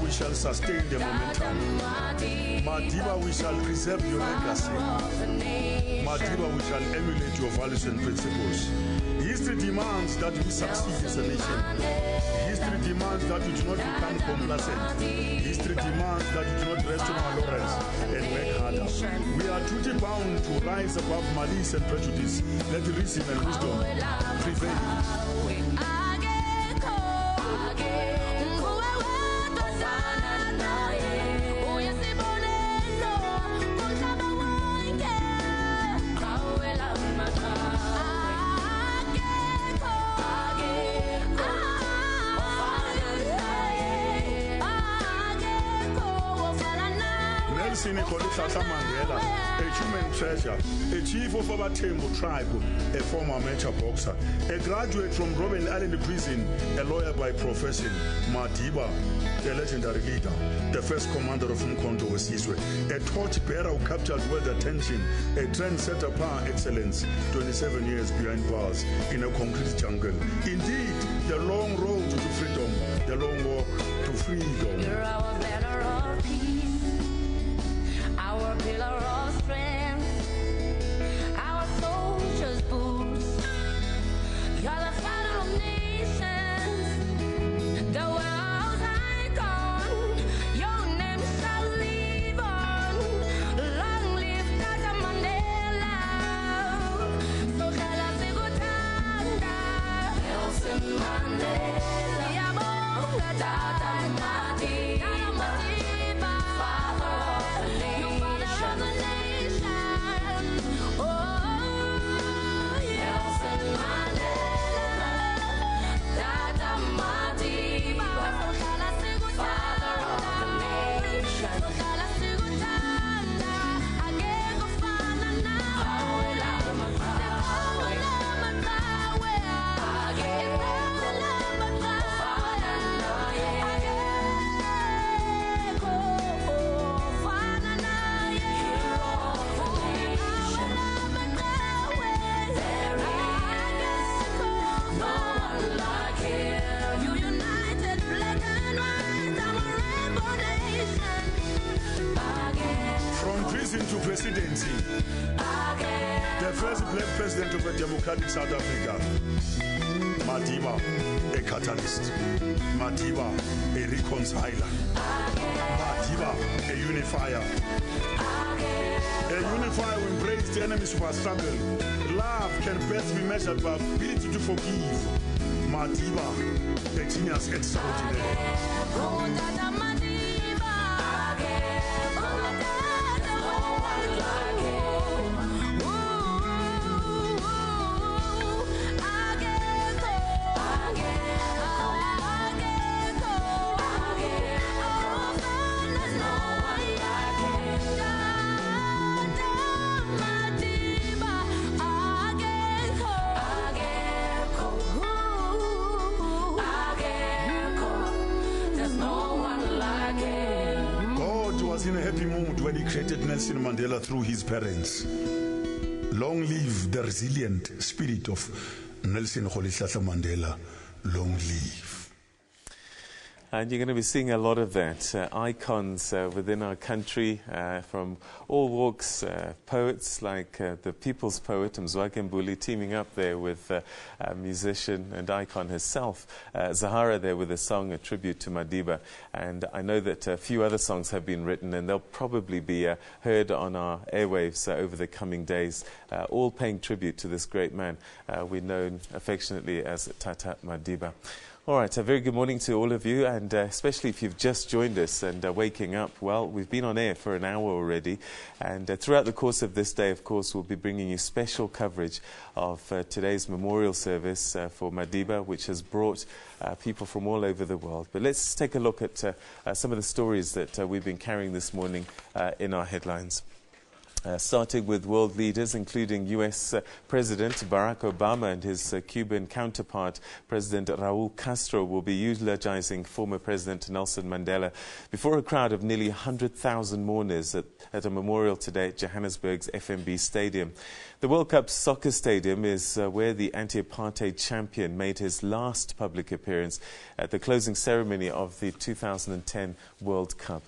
We shall sustain the momentum. Madiba, we shall preserve your legacy. Madiba, we shall emulate your values and principles. History demands that we succeed as a nation. History demands that we do not become complacent. History demands that we do not rest on our laurels and work harder. We are duty bound to rise above malice and prejudice. Let reason and wisdom prevail. Mandela, a human treasure, a chief of our Tembo tribe, a former amateur boxer, a graduate from Robben Island Prison, a lawyer by profession, Madiba, a legendary leader, the first commander of Mkondo Wesizwe, a torchbearer who captured world attention, a trendsetter par excellence, 27 years behind bars in a concrete jungle. Indeed, the long road to freedom, the long walk to freedom. You're our banner of peace, our pillar of strength, our soldiers' boots. You're the father of nations, the world's icon. Your name shall live on. Long live Tata Mandela. So khala sikutanda Nelson Mandela. Siyabonga Tata Madiba. To presidency, the first black president of a democratic South Africa, Madiba, a catalyst, Madiba, a reconciler, Madiba, a unifier. A unifier who embraced the enemies of our struggle. Love can best be measured by ability to forgive. Madiba, a genius extraordinary. There's no one like celebrated Nelson Mandela through his parents. Long live the resilient spirit of Nelson Mandela. Long live. And you're going to be seeing a lot of that. Icons within our country from all walks, poets like the people's poet Mzwake Mbuli teaming up there with a musician and icon herself, Zahara there with a song, a tribute to Madiba. And I know that a few other songs have been written and they'll probably be heard on our airwaves over the coming days, all paying tribute to this great man we're known affectionately as Tata Madiba. All right, a very good morning to all of you, and especially if you've just joined us and waking up. Well, we've been on air for an hour already, and throughout the course of this day, of course, we'll be bringing you special coverage of today's memorial service for Madiba, which has brought people from all over the world. But let's take a look at some of the stories that we've been carrying this morning in our headlines. Starting with world leaders, including U.S. President Barack Obama and his Cuban counterpart, President Raul Castro, will be eulogizing former President Nelson Mandela before a crowd of nearly 100,000 mourners at a memorial today at Johannesburg's FNB Stadium. The World Cup soccer stadium is where the anti-apartheid champion made his last public appearance at the closing ceremony of the 2010 World Cup.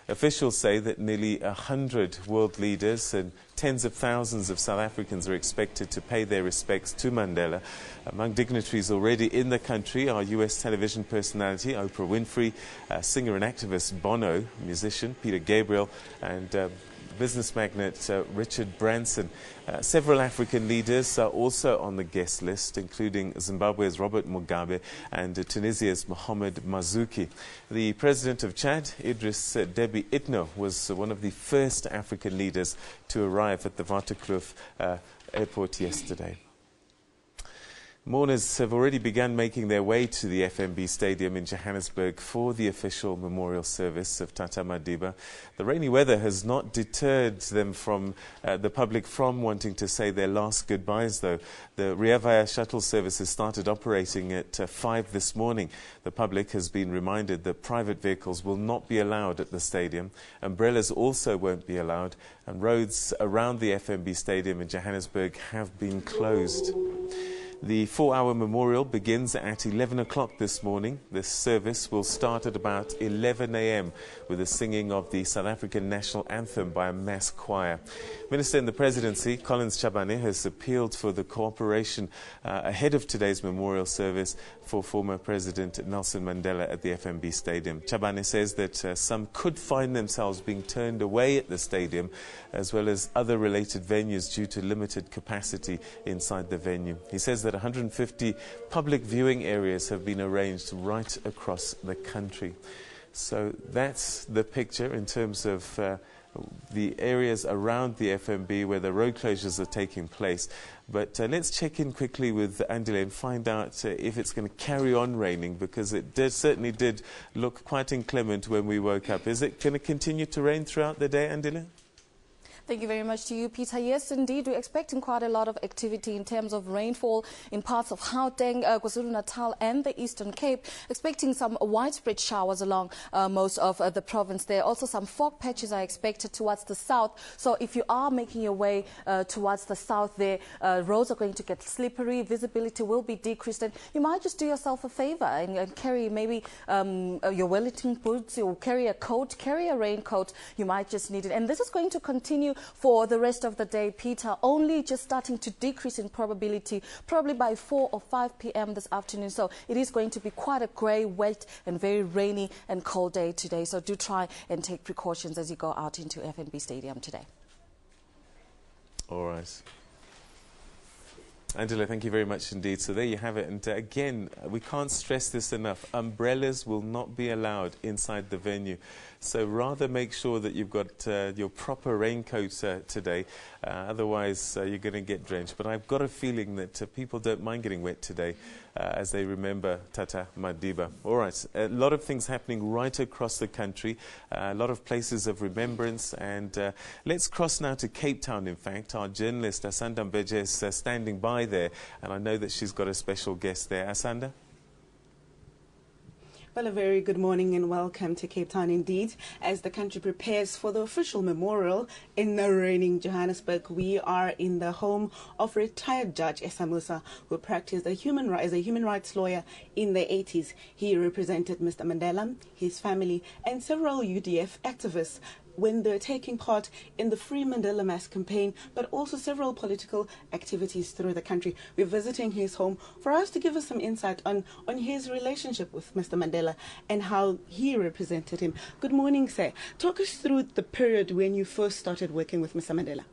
Officials say that nearly 100 world leaders and tens of thousands of South Africans are expected to pay their respects to Mandela. Among dignitaries already in the country are U.S. television personality Oprah Winfrey, singer and activist Bono, musician Peter Gabriel, and business magnate Richard Branson. Several African leaders are also on the guest list, including Zimbabwe's Robert Mugabe and Tunisia's Mohamed Marzouki. The president of Chad, Idriss Déby Itno, was one of the first African leaders to arrive at the Waterkloof airport yesterday. Mourners have already begun making their way to the FNB Stadium in Johannesburg for the official memorial service of Tata Madiba. The rainy weather has not deterred them from the public from wanting to say their last goodbyes, though. The Rea Vaya shuttle service has started operating at 5 this morning. The public has been reminded that private vehicles will not be allowed at the stadium. Umbrellas also won't be allowed, and roads around the FNB Stadium in Johannesburg have been closed. The 4-hour memorial begins at 11 o'clock this morning. This service will start at about 11 a.m. with the singing of the South African national anthem by a mass choir. Minister in the Presidency, Collins Chabane, has appealed for the cooperation ahead of today's memorial service for former President Nelson Mandela at the FNB Stadium. Chabane says that some could find themselves being turned away at the stadium, as well as other related venues due to limited capacity inside the venue. He says that 150 public viewing areas have been arranged right across the country. So that's the picture in terms of the areas around the FNB where the road closures are taking place. But let's check in quickly with Andile and find out if it's going to carry on raining, because it certainly did look quite inclement when we woke up. Is it going to continue to rain throughout the day, Andile? Thank you very much to you, Peter. Yes, indeed, we're expecting quite a lot of activity in terms of rainfall in parts of Gauteng, KwaZulu-Natal and the Eastern Cape. Expecting some widespread showers along most of the province there. Also, some fog patches are expected towards the south. So if you are making your way towards the south there, roads are going to get slippery, visibility will be decreased, and you might just do yourself a favor and carry maybe your Wellington boots, you'll carry a coat, carry a raincoat. You might just need it. And this is going to continue for the rest of the day, Peter, only just starting to decrease in probability, probably by 4 or 5 p.m. this afternoon. So it is going to be quite a grey, wet and very rainy and cold day today. So do try and take precautions as you go out into FNB Stadium today. All right. Angela, thank you very much indeed. So there you have it. And again, we can't stress this enough. Umbrellas will not be allowed inside the venue. So rather make sure that you've got your proper raincoat today. Otherwise, you're going to get drenched. But I've got a feeling that people don't mind getting wet today as they remember Tata Madiba. All right, a lot of things happening right across the country, a lot of places of remembrance. And let's cross now to Cape Town, in fact. Our journalist, Asanda Mbeje, is standing by there. And I know that she's got a special guest there. Asanda? Well, a very good morning and welcome to Cape Town indeed. As the country prepares for the official memorial in the reigning Johannesburg, we are in the home of retired Judge Essa Musa, who practiced as a human rights lawyer in the 80s. He represented Mr. Mandela, his family, and several UDF activists when they're taking part in the Free Mandela Mass campaign, but also several political activities through the country. We're visiting his home for us to give us some insight on his relationship with Mr. Mandela and how he represented him. Good morning, sir. Talk us through the period when you first started working with Mr. Mandela.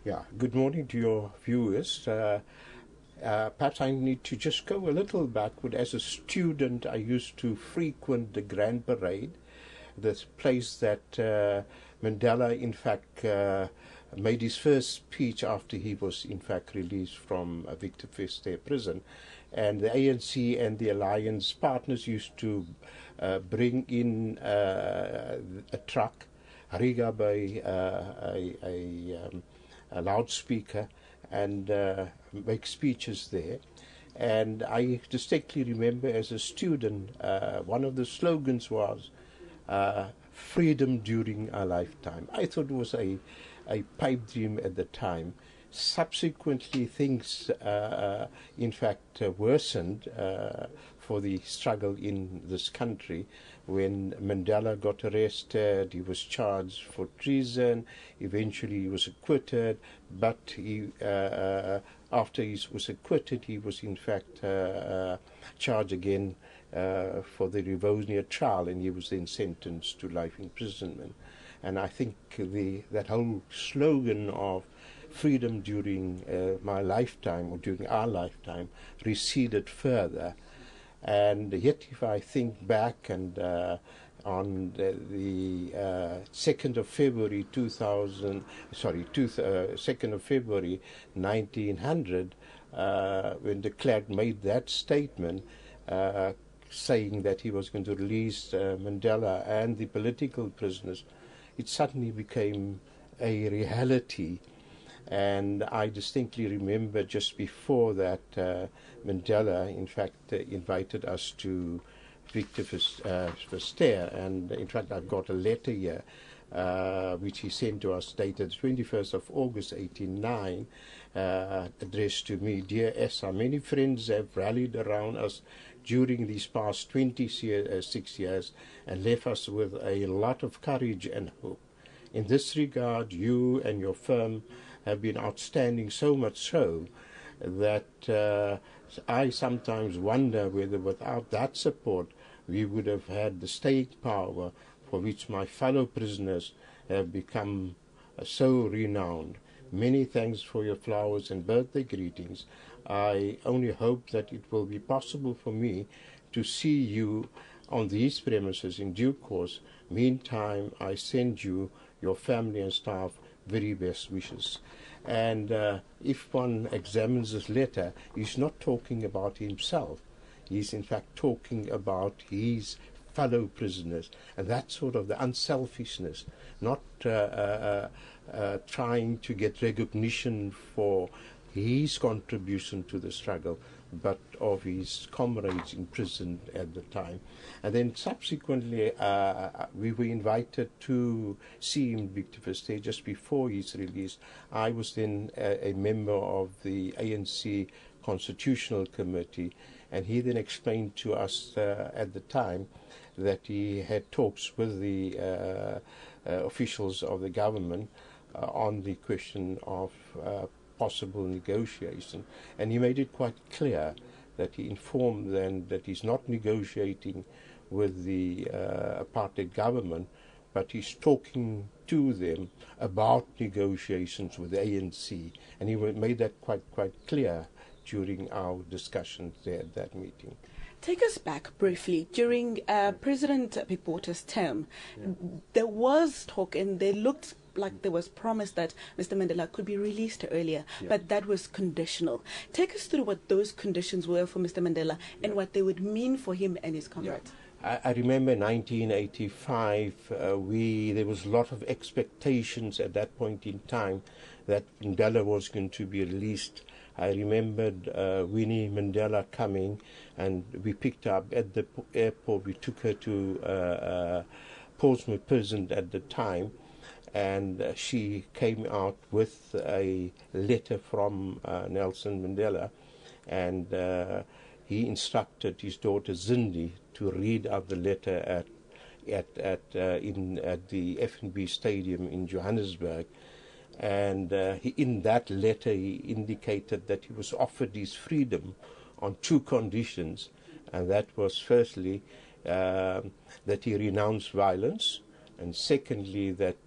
Yeah, good morning to your viewers. Perhaps I need to just go a little backward. As a student, I used to frequent the Grand Parade, this place that Mandela, in fact, made his first speech after he was, in fact, released from Victor Verster prison. And the ANC and the Alliance partners used to bring in a truck, riga by a loudspeaker, and make speeches there. And I distinctly remember as a student, one of the slogans was, freedom during our lifetime. I thought it was a pipe dream at the time. Subsequently, things, in fact, worsened for the struggle in this country. When Mandela got arrested, he was charged for treason. Eventually, he was acquitted. But he, after he was acquitted, he was, in fact, charged again for the Rivonia trial, and he was then sentenced to life imprisonment. And I think that whole slogan of freedom during my lifetime, or during our lifetime, receded further. And yet, if I think back, and on the 2nd of February 2nd of February 1900, when de Klerk made that statement, saying that he was going to release Mandela and the political prisoners, it suddenly became a reality. And I distinctly remember just before that, Mandela, in fact, invited us to Victor Verster, and in fact, I've got a letter here which he sent to us, dated 21st of August 1989, addressed to me. Dear Essa, many friends have rallied around us during these past 26 years and left us with a lot of courage and hope. In this regard, you and your firm have been outstanding, so much so that I sometimes wonder whether without that support we would have had the staying power for which my fellow prisoners have become so renowned. Many thanks for your flowers and birthday greetings. I only hope that it will be possible for me to see you on these premises in due course. Meantime, I send you, your family and staff, very best wishes. And if one examines this letter, he's not talking about himself. He's in fact talking about his fellow prisoners, and that's sort of the unselfishness, not trying to get recognition for his contribution to the struggle, but of his comrades in prison at the time. And then subsequently, we were invited to see him, Victor Verster, just before his release. I was then a member of the ANC Constitutional Committee, and he then explained to us at the time that he had talks with the officials of the government on the question of possible negotiation, and he made it quite clear that he informed them that he's not negotiating with the apartheid government, but he's talking to them about negotiations with the ANC, and he made that quite clear during our discussions there at that meeting. Take us back briefly. During President Pipota's term, there was talk, and they looked like there was promise that Mr. Mandela could be released earlier, but that was conditional. Take us through what those conditions were for Mr. Mandela and what they would mean for him and his comrades. I remember 1985, there was a lot of expectations at that point in time that Mandela was going to be released. I remembered Winnie Mandela coming, and we picked her up at the airport. We took her to Portsmouth prison at the time, and she came out with a letter from Nelson Mandela, and he instructed his daughter Zindi to read out the letter at the FNB Stadium in Johannesburg. And in that letter he indicated that he was offered his freedom on two conditions, and that was firstly that he renounce violence, and secondly that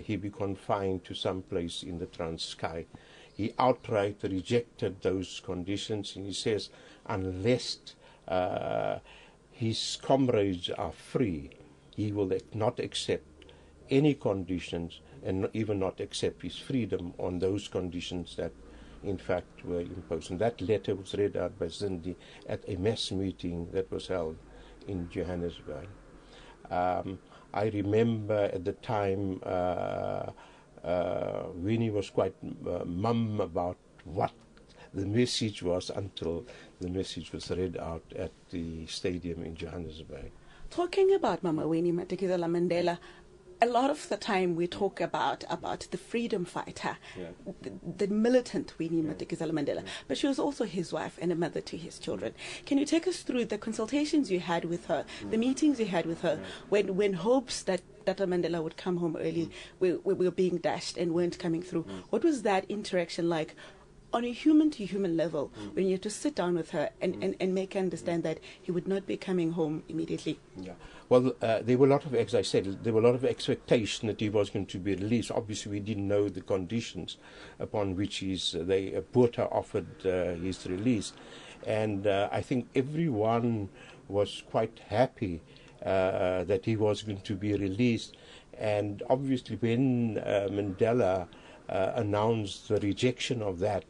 he be confined to some place in the Transkei. He outright rejected those conditions, and he says unless his comrades are free, he will not accept any conditions, and even not accept his freedom on those conditions that in fact were imposed. And that letter was read out by Zindi at a mass meeting that was held in Johannesburg. I remember at the time Winnie was quite mum about what the message was until the message was read out at the stadium in Johannesburg. Talking about Mama Winnie Madikizela Mandela, a lot of the time we talk about the freedom fighter, the militant Winnie Madikizela Mandela, but she was also his wife and a mother to his children. Can you take us through the consultations you had with her, the meetings you had with her, when hopes that Dr. Mandela would come home early were being dashed and weren't coming through? What was that interaction like on a human-to-human level when you had to sit down with her and make her understand that he would not be coming home immediately? Yeah. Well, there were a lot of, as I said, there were a lot of expectation that he was going to be released. Obviously, we didn't know the conditions upon which Botha offered his release. And I think everyone was quite happy that he was going to be released. And obviously, when Mandela announced the rejection of that,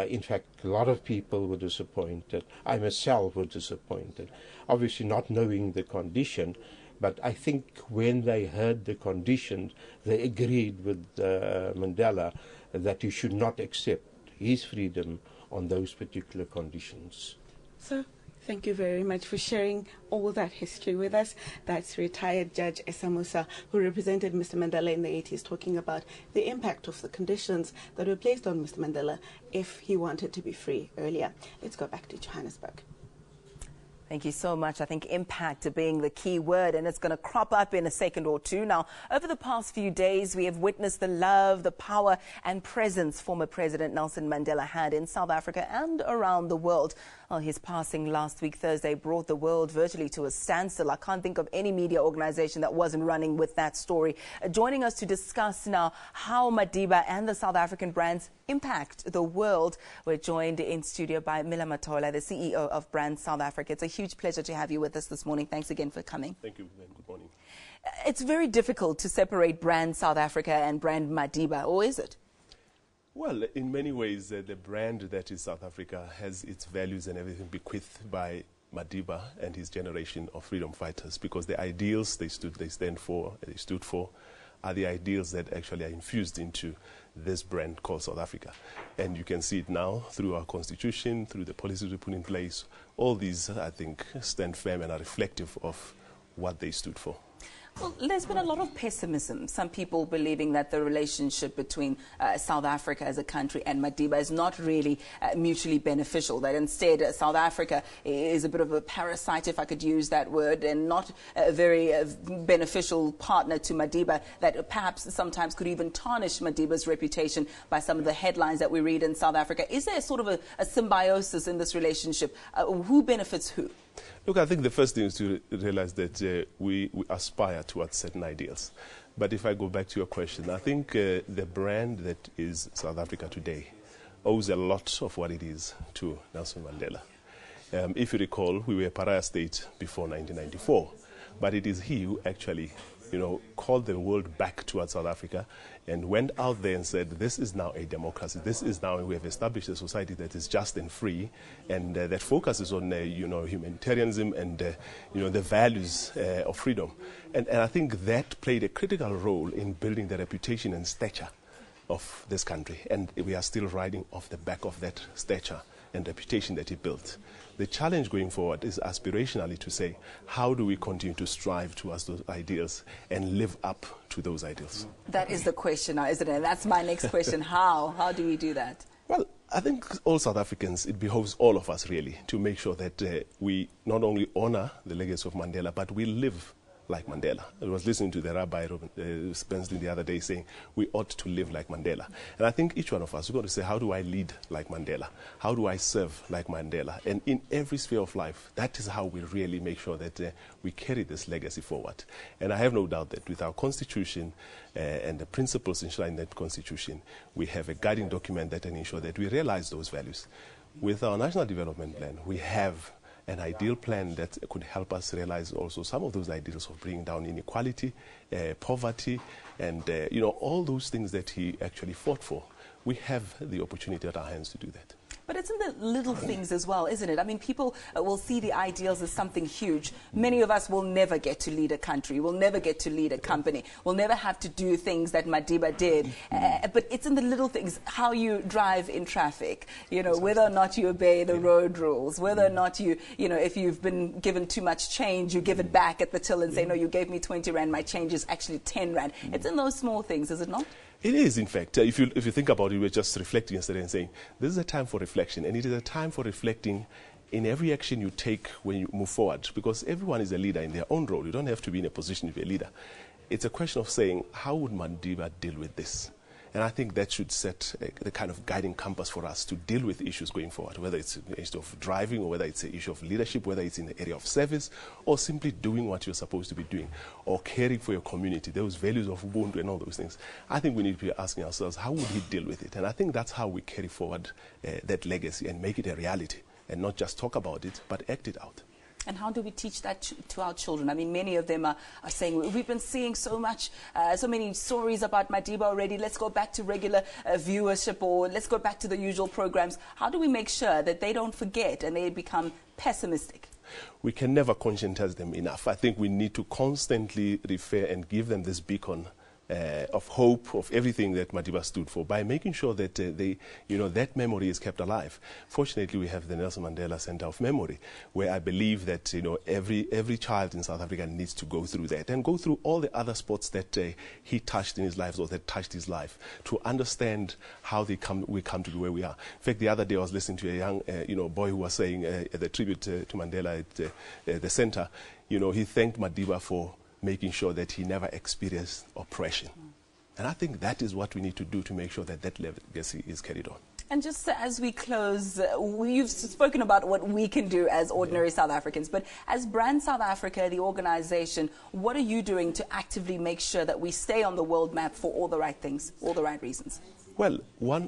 in fact, a lot of people were disappointed. I myself was disappointed. Obviously not knowing the condition, but I think when they heard the conditions, they agreed with Mandela that he should not accept his freedom on those particular conditions. So, thank you very much for sharing all that history with us. That's retired Judge Esamusa, who represented Mr. Mandela in the 80s, talking about the impact of the conditions that were placed on Mr. Mandela if he wanted to be free earlier. Let's go back to Johannesburg. Thank you so much. I think impact being the key word, and it's going to crop up in a second or two. Now, over the past few days, we have witnessed the love, the power and presence former President Nelson Mandela had in South Africa and around the world. Well, his passing last week, Thursday, brought the world virtually to a standstill. I can't think of any media organization that wasn't running with that story. Joining us to discuss now how Madiba and the South African brands impact the world, we're joined in studio by Mila Matola, the CEO of Brand South Africa. It's a huge pleasure to have you with us this morning. Thanks again for coming. Thank you, and good morning. It's very difficult to separate Brand South Africa and Brand Madiba, or is it? Well, in many ways, the brand that is South Africa has its values and everything bequeathed by Madiba and his generation of freedom fighters, because the ideals they stood for are the ideals that actually are infused into this brand called South Africa. And you can see it now through our constitution, through the policies we put in place. All these, I think, stand firm and are reflective of what they stood for. Well, there's been a lot of pessimism. Some people believing that the relationship between South Africa as a country and Madiba is not really mutually beneficial, that instead South Africa is a bit of a parasite, if I could use that word, and not a very beneficial partner to Madiba, that perhaps sometimes could even tarnish Madiba's reputation by some of the headlines that we read in South Africa. Is there sort of a symbiosis in this relationship? Who benefits who? Look, I think the first thing is to realize that we aspire towards certain ideals. But if I go back to your question, I think the brand that is South Africa today owes a lot of what it is to Nelson Mandela. If you recall, we were a pariah state before 1994, but it is he who actually called the world back towards South Africa and went out there and said, this is now a democracy. This is now, we have established a society that is just and free and that focuses on, humanitarianism and, the values of freedom. And I think that played a critical role in building the reputation and stature of this country. And we are still riding off the back of that stature and reputation that he built. The challenge going forward is aspirationally to say, how do we continue to strive towards those ideals and live up to those ideals? That is the question now, isn't it? That's my next question. How? How do we do that? Well, I think all South Africans, it behoves all of us really to make sure that we not only honor the legacy of Mandela, but we live like Mandela. I was listening to the Rabbi Spencer the other day saying we ought to live like Mandela. And I think each one of us, we've got to say, how do I lead like Mandela? How do I serve like Mandela? And in every sphere of life, that is how we really make sure that we carry this legacy forward. And I have no doubt that with our constitution and the principles enshrined in that constitution, we have a guiding document that can ensure that we realize those values. With our national development plan, we have an ideal plan that could help us realize also some of those ideals of bringing down inequality, poverty, and all those things that he actually fought for. We have the opportunity at our hands to do that. But it's in the little things as well, isn't it? I mean, people will see the ideals as something huge. Many of us will never get to lead a country, will never get to lead a company, will never have to do things that Madiba did. But it's in the little things, how you drive in traffic, whether or not you obey the road rules, whether or not if you've been given too much change, you give it back at the till and say, no, you gave me 20 Rand, my change is actually 10 Rand. It's in those small things, is it not? It is, in fact. If you think about it, we were just reflecting yesterday and saying, this is a time for reflection, and it is a time for reflecting in every action you take when you move forward, because everyone is a leader in their own role. You don't have to be in a position to be a leader. It's a question of saying, how would Madiba deal with this? And I think that should set the kind of guiding compass for us to deal with issues going forward, whether it's an issue of driving or whether it's an issue of leadership, whether it's in the area of service or simply doing what you're supposed to be doing or caring for your community, those values of Ubuntu and all those things. I think we need to be asking ourselves, how would he deal with it? And I think that's how we carry forward that legacy and make it a reality and not just talk about it, but act it out. And how do we teach that to our children? I mean, many of them are saying, we've been seeing so many stories about Madiba already. Let's go back to regular viewership, or let's go back to the usual programs. How do we make sure that they don't forget and they become pessimistic? We can never conscientize them enough. I think we need to constantly refer and give them this beacon of hope, of everything that Madiba stood for, by making sure that that memory is kept alive. Fortunately, we have the Nelson Mandela Center of Memory, where I believe that every child in South Africa needs to go through that and go through all the other sports that he touched in his life or that touched his life to understand how we come to be where we are. In fact, the other day I was listening to a young boy who was saying at the tribute to Mandela at the center, he thanked Madiba for making sure that he never experienced oppression. And I think that is what we need to do to make sure that that legacy is carried on. And just as we close, you've spoken about what we can do as ordinary South Africans, but as Brand South Africa, the organization, what are you doing to actively make sure that we stay on the world map for all the right things, all the right reasons? Well,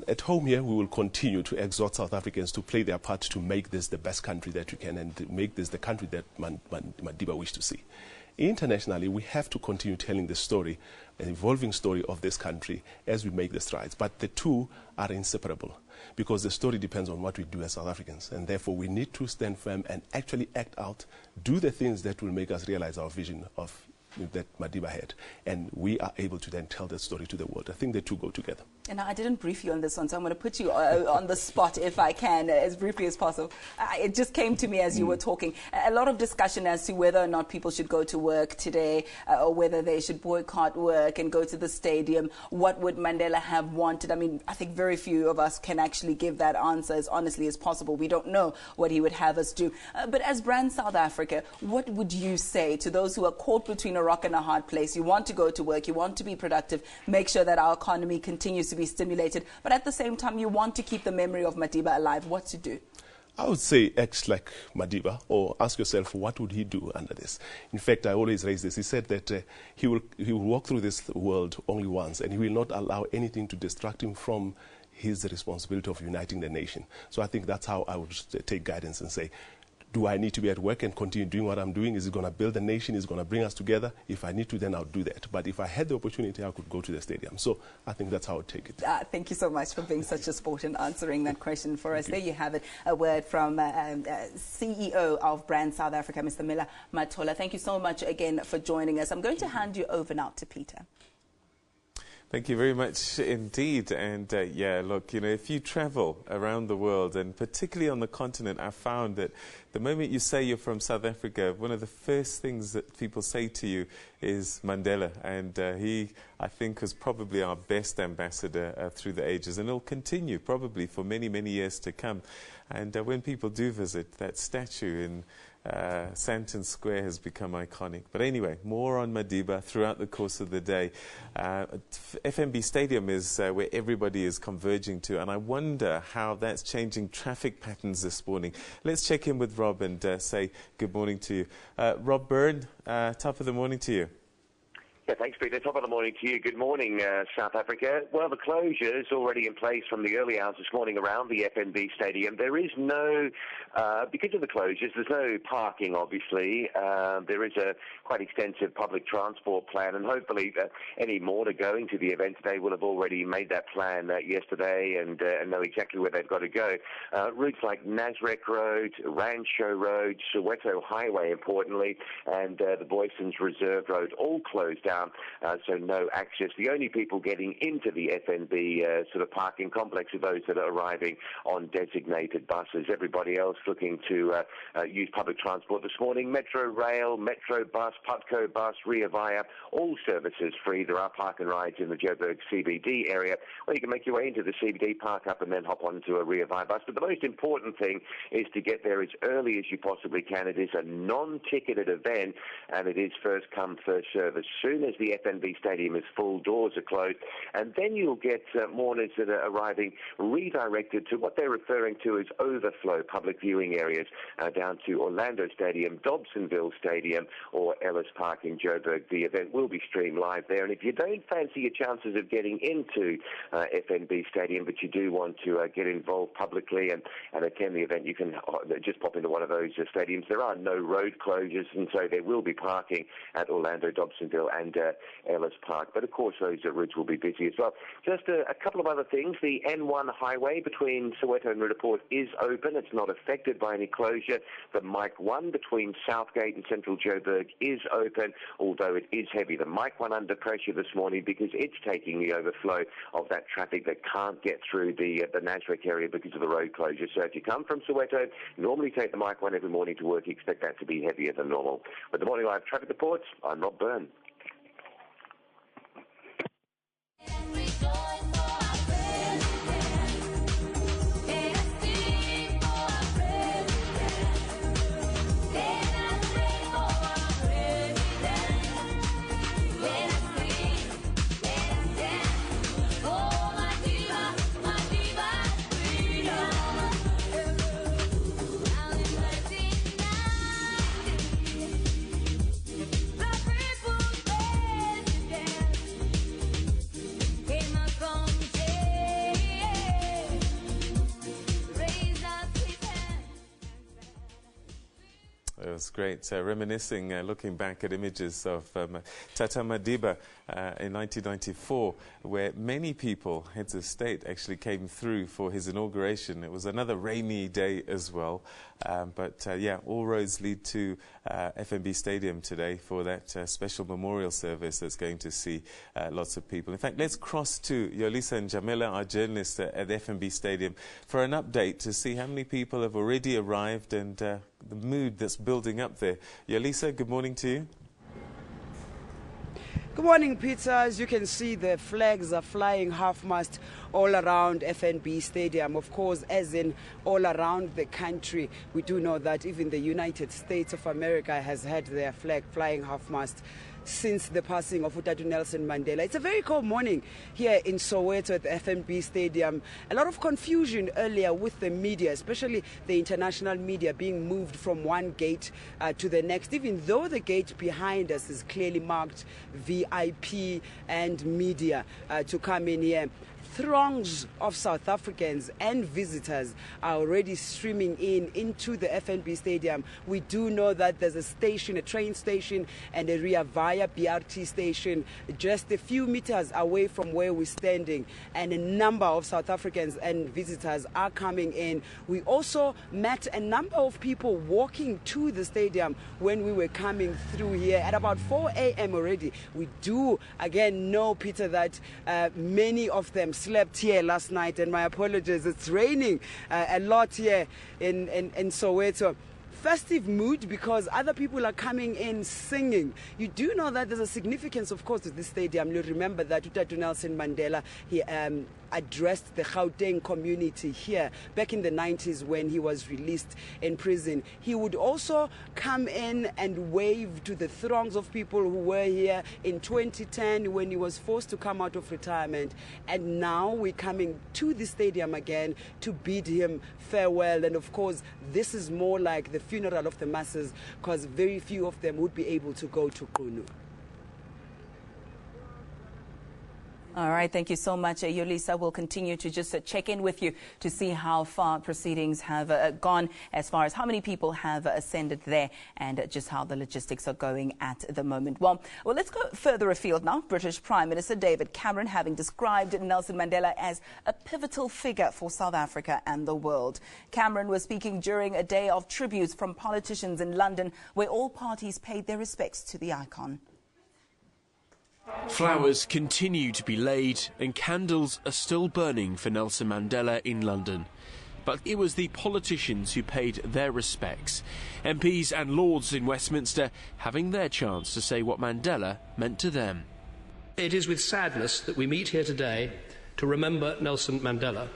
at home here, we will continue to exhort South Africans to play their part to make this the best country that we can and to make this the country that Madiba wished to see. Internationally, we have to continue telling the story, an evolving story of this country as we make the strides. But the two are inseparable because the story depends on what we do as South Africans. And therefore, we need to stand firm and actually act out, do the things that will make us realize our vision of that Madiba had. And we are able to then tell that story to the world. I think the two go together. And I didn't brief you on this one, so I'm going to put you on the spot if I can, as briefly as possible. It just came to me as you were talking. A lot of discussion as to whether or not people should go to work today, or whether they should boycott work and go to the stadium. What would Mandela have wanted? I mean, I think very few of us can actually give that answer as honestly as possible. We don't know what he would have us do. But as Brand South Africa, what would you say to those who are caught between a rock and a hard place? You want to go to work, you want to be productive, make sure that our economy continues to be stimulated, but at the same time you want to keep the memory of Madiba alive. What to do? I would say act like Madiba, or ask yourself, what would he do under this? In fact, I always raise this. He said that he will walk through this world only once, and he will not allow anything to distract him from his responsibility of uniting the nation. So I think that's how I would take guidance and say, Do I need to be at work and continue doing what I'm doing? Is it going to build a nation? Is it going to bring us together? If I need to, then I'll do that. But if I had the opportunity, I could go to the stadium. So I think that's how I would take it. Thank you so much for being such a sport and answering that question for us. There you have it, a word from CEO of Brand South Africa, Mr. Mila Matola. Thank you so much again for joining us. I'm going to hand you over now to Peter. Thank you very much indeed. And yeah, look, if you travel around the world, and particularly on the continent, I've found that the moment you say you're from South Africa, one of the first things that people say to you is Mandela. And he, I think, was probably our best ambassador through the ages. And it'll continue probably for many, many years to come. And when people do visit, that statue in Sandton Square has become iconic. But anyway, more on Madiba throughout the course of the day. FNB Stadium is where everybody is converging to, and I wonder how that's changing traffic patterns this morning. Let's check in with Rob and say good morning to you. Rob Byrne, top of the morning to you. Yeah, thanks, Peter. Top of the morning to you. Good morning, South Africa. Well, the closure is already in place from the early hours this morning around the FNB Stadium. There is no, because of the closures, there's no parking, obviously. There is a quite extensive public transport plan, and hopefully any mourner going to the event today will have already made that plan yesterday and know exactly where they've got to go. Routes like Nasrec Road, Rancho Road, Soweto Highway, importantly, and the Boysons Reserve Road all closed down. So no access. The only people getting into the FNB sort of parking complex are those that are arriving on designated buses. Everybody else looking to use public transport this morning. Metro Rail, Metro Bus, Putco Bus, Ria Vaya, all services free. There are park and rides in the Joburg CBD area where you can make your way into the CBD, park up and then hop onto a Ria Vaya bus. But the most important thing is to get there as early as you possibly can. It is a non-ticketed event and it is first come, first serve. As soon as the FNB Stadium is full, doors are closed, and then you'll get mourners that are arriving redirected to what they're referring to as overflow public viewing areas down to Orlando Stadium, Dobsonville Stadium, or Ellis Park in Joburg. The event will be streamed live there, and if you don't fancy your chances of getting into FNB Stadium, but you do want to get involved publicly and attend the event, you can just pop into one of those stadiums. There are no road closures, and so there will be parking at Orlando, Dobsonville, and Ellis Park. But of course, those routes will be busy as well. Just a couple of other things. The N1 highway between Soweto and Rudaport is open. It's not affected by any closure. The Mike 1 between Southgate and Central Joburg is open, although it is heavy. The Mike 1 under pressure this morning because it's taking the overflow of that traffic that can't get through the Nasrec area because of the road closure. So if you come from Soweto, normally take the Mike 1 every morning to work, you expect that to be heavier than normal. With the Morning Live Traffic Reports, I'm Rob Byrne. It was great, reminiscing, looking back at images of Tata Madiba in 1994, where many people, heads of state, actually came through for his inauguration. It was another rainy day as well, but yeah, all roads lead to FNB Stadium today for that special memorial service that's going to see lots of people. In fact, let's cross to Yolisa and Jamila, our journalists at FNB Stadium, for an update to see how many people have already arrived and the mood that's building up there. Yolisa, good morning to you. Good morning, Peter. As you can see, the flags are flying half-mast all around FNB Stadium. Of course, as in all around the country, we do know that even the United States of America has had their flag flying half-mast since the passing of Utatu Nelson Mandela. It's a very cold morning here in Soweto at the FNB Stadium. A lot of confusion earlier with the media, especially the international media being moved from one gate to the next, even though the gate behind us is clearly marked VIP and media to come in here. throngs of South Africans and visitors are already streaming into the FNB Stadium. We do know that there's a station, a train station, and a Ria Vaya BRT station just a few meters away from where we're standing, and a number of South Africans and visitors are coming in. We also met a number of people walking to the stadium when we were coming through here at about 4 a.m. already. We do again know, Peter, that many of them slept here last night, and my apologies, it's raining a lot here in Soweto. Festive mood because other people are coming in singing. You do know that there's a significance, of course, to this stadium. You remember that Utatu Nelson Mandela, he addressed the Gauteng community here back in the 90s when he was released in prison. He would also come in and wave to the throngs of people who were here in 2010 when he was forced to come out of retirement. And now we're coming to the stadium again to bid him farewell. And of course, this is more like the funeral of the masses because very few of them would be able to go to Qunu. All right, thank you so much, Yolisa. We'll continue to just check in with you to see how far proceedings have gone as far as how many people have ascended there and just how the logistics are going at the moment. Well, let's go further afield now. British Prime Minister David Cameron having described Nelson Mandela as a pivotal figure for South Africa and the world. Cameron was speaking during a day of tributes from politicians in London where all parties paid their respects to the icon. Flowers continue to be laid and candles are still burning for Nelson Mandela in London. But it was the politicians who paid their respects. MPs and Lords in Westminster having their chance to say what Mandela meant to them. It is with sadness that we meet here today to remember Nelson Mandela.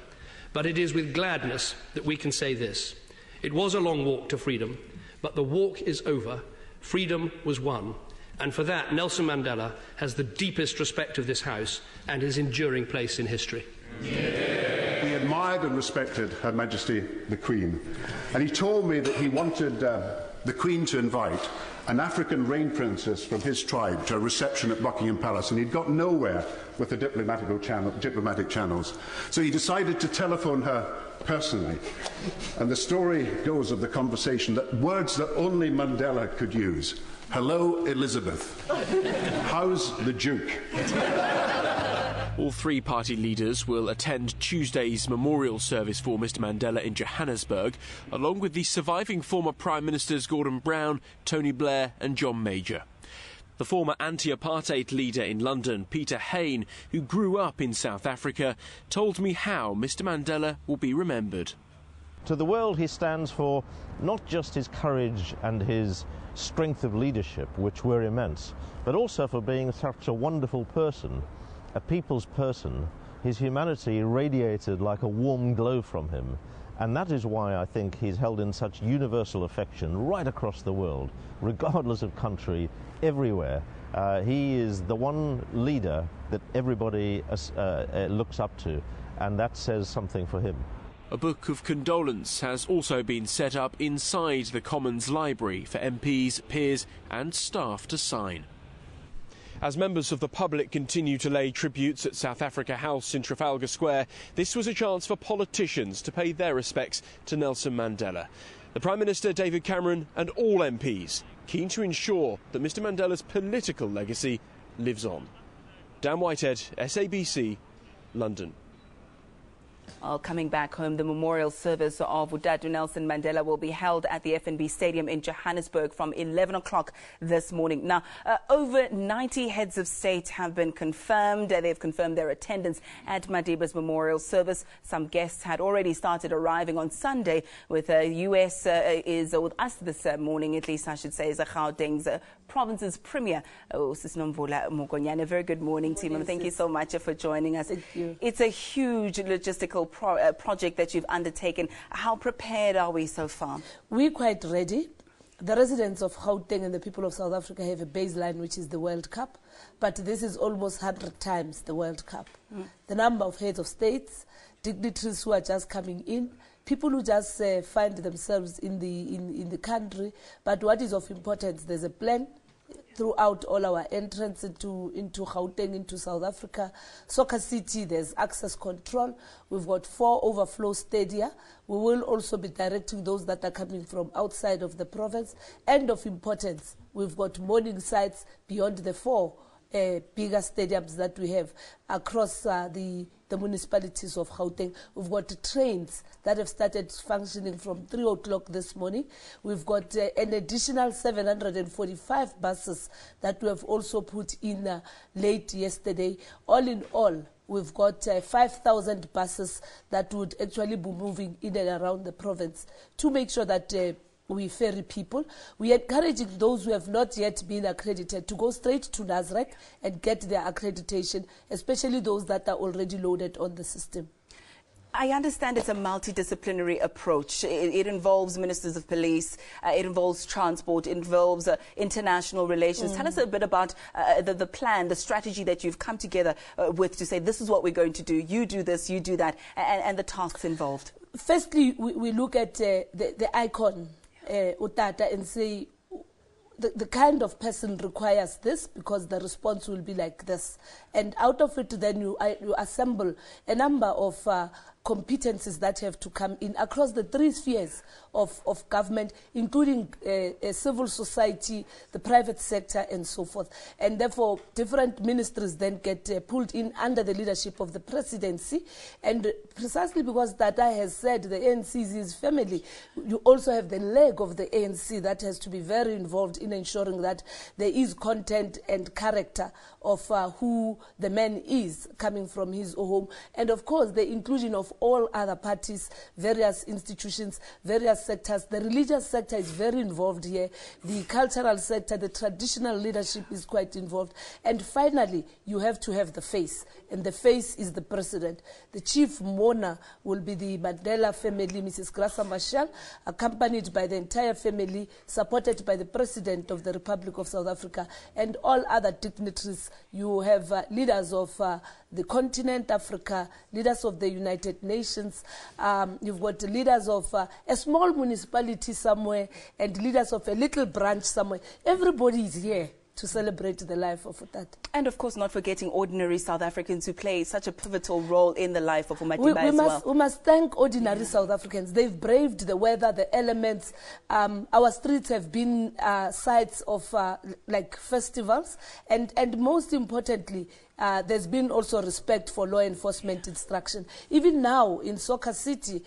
But it is with gladness that we can say this. It was a long walk to freedom, but the walk is over. Freedom was won. And for that, Nelson Mandela has the deepest respect of this House and his enduring place in history. We admired and respected Her Majesty the Queen, and he told me that he wanted the Queen to invite an African rain princess from his tribe to a reception at Buckingham Palace, and he'd got nowhere with the diplomatic channels. So he decided to telephone her personally. And the story goes of the conversation that words that only Mandela could use. Hello, Elizabeth. How's the Duke? All three party leaders will attend Tuesday's memorial service for Mr Mandela in Johannesburg, along with the surviving former Prime Ministers Gordon Brown, Tony Blair and John Major. The former anti-apartheid leader in London, Peter Hain, who grew up in South Africa, told me how Mr Mandela will be remembered. To the world, he stands for not just his courage and his strength of leadership, which were immense, but also for being such a wonderful person, a people's person. His humanity radiated like a warm glow from him, and that is why I think he's held in such universal affection right across the world, regardless of country, everywhere. He is the one leader that everybody looks up to, and that says something for him. A book of condolence has also been set up inside the Commons Library for MPs, peers and staff to sign. As members of the public continue to lay tributes at South Africa House in Trafalgar Square, this was a chance for politicians to pay their respects to Nelson Mandela. The Prime Minister, David Cameron, and all MPs keen to ensure that Mr Mandela's political legacy lives on. Dan Whitehead, SABC, London. Coming back home, the memorial service of Utatu Nelson Mandela will be held at the FNB Stadium in Johannesburg from 11 o'clock this morning. Now, over 90 heads of state have been confirmed. They've confirmed their attendance at Madiba's memorial service. Some guests had already started arriving on Sunday, with US is with us this morning, at least I should say, is Gauteng's province's premier, Sisinomvula Mokonyane. Very good morning, team, and thank you so much for joining us. Thank you. It's a huge logistical project that you've undertaken. How prepared are we so far? We're quite ready. The residents of Gauteng and the people of South Africa have a baseline, which is the World Cup, but this is almost 100 times the World Cup. The number of heads of states, dignitaries who are just coming in, people who just find themselves in the country. But what is of importance, there's a plan, throughout all our entrance into Gauteng, into South Africa. Soccer City, there's access control. We've got 4 overflow stadia. We will also be directing those that are coming from outside of the province. And of importance, we've got morning sites beyond the 4 bigger stadiums that we have across the municipalities of Gauteng. We've got trains that have started functioning from 3 o'clock this morning. We've got an additional 745 buses that we have also put in late yesterday. All in all, we've got 5,000 buses that would actually be moving in and around the province to make sure that we ferry people. We are encouraging those who have not yet been accredited to go straight to NASREC and get their accreditation, especially those that are already loaded on the system. I understand it's a multidisciplinary approach. It involves ministers of police, it involves transport, it involves international relations. Tell us a bit about the plan, the strategy that you've come together with to say this is what we're going to do, you do this, you do that, and the tasks involved. Firstly, we look at the icon, Utata, and say the kind of person requires this because the response will be like this. And out of it, then you assemble a number of competencies that have to come in across the 3 spheres of government, including civil society, the private sector, and so forth. And therefore, different ministries then get pulled in under the leadership of the presidency. And precisely because Tata has said the ANC is his family, you also have the leg of the ANC that has to be very involved in ensuring that there is content and character of who the man is coming from his home. And of course, the inclusion of all other parties, various institutions, various sectors. The religious sector is very involved here. The cultural sector, the traditional leadership is quite involved. And finally, you have to have the face. And the face is the president. The chief mourner will be the Mandela family, Mrs. Graça Machel, accompanied by the entire family, supported by the president of the Republic of South Africa, and all other dignitaries. You have leaders of the continent, Africa, leaders of the United Nations. You've got leaders of a small municipality somewhere and leaders of a little branch somewhere. Everybody is here to celebrate the life of that. And of course, not forgetting ordinary South Africans who play such a pivotal role in the life of Madiba as well. We must thank ordinary South Africans. They've braved the weather, the elements. Our streets have been sites of like festivals, and most importantly, there's been also respect for law enforcement instruction. Even now in Soccer City,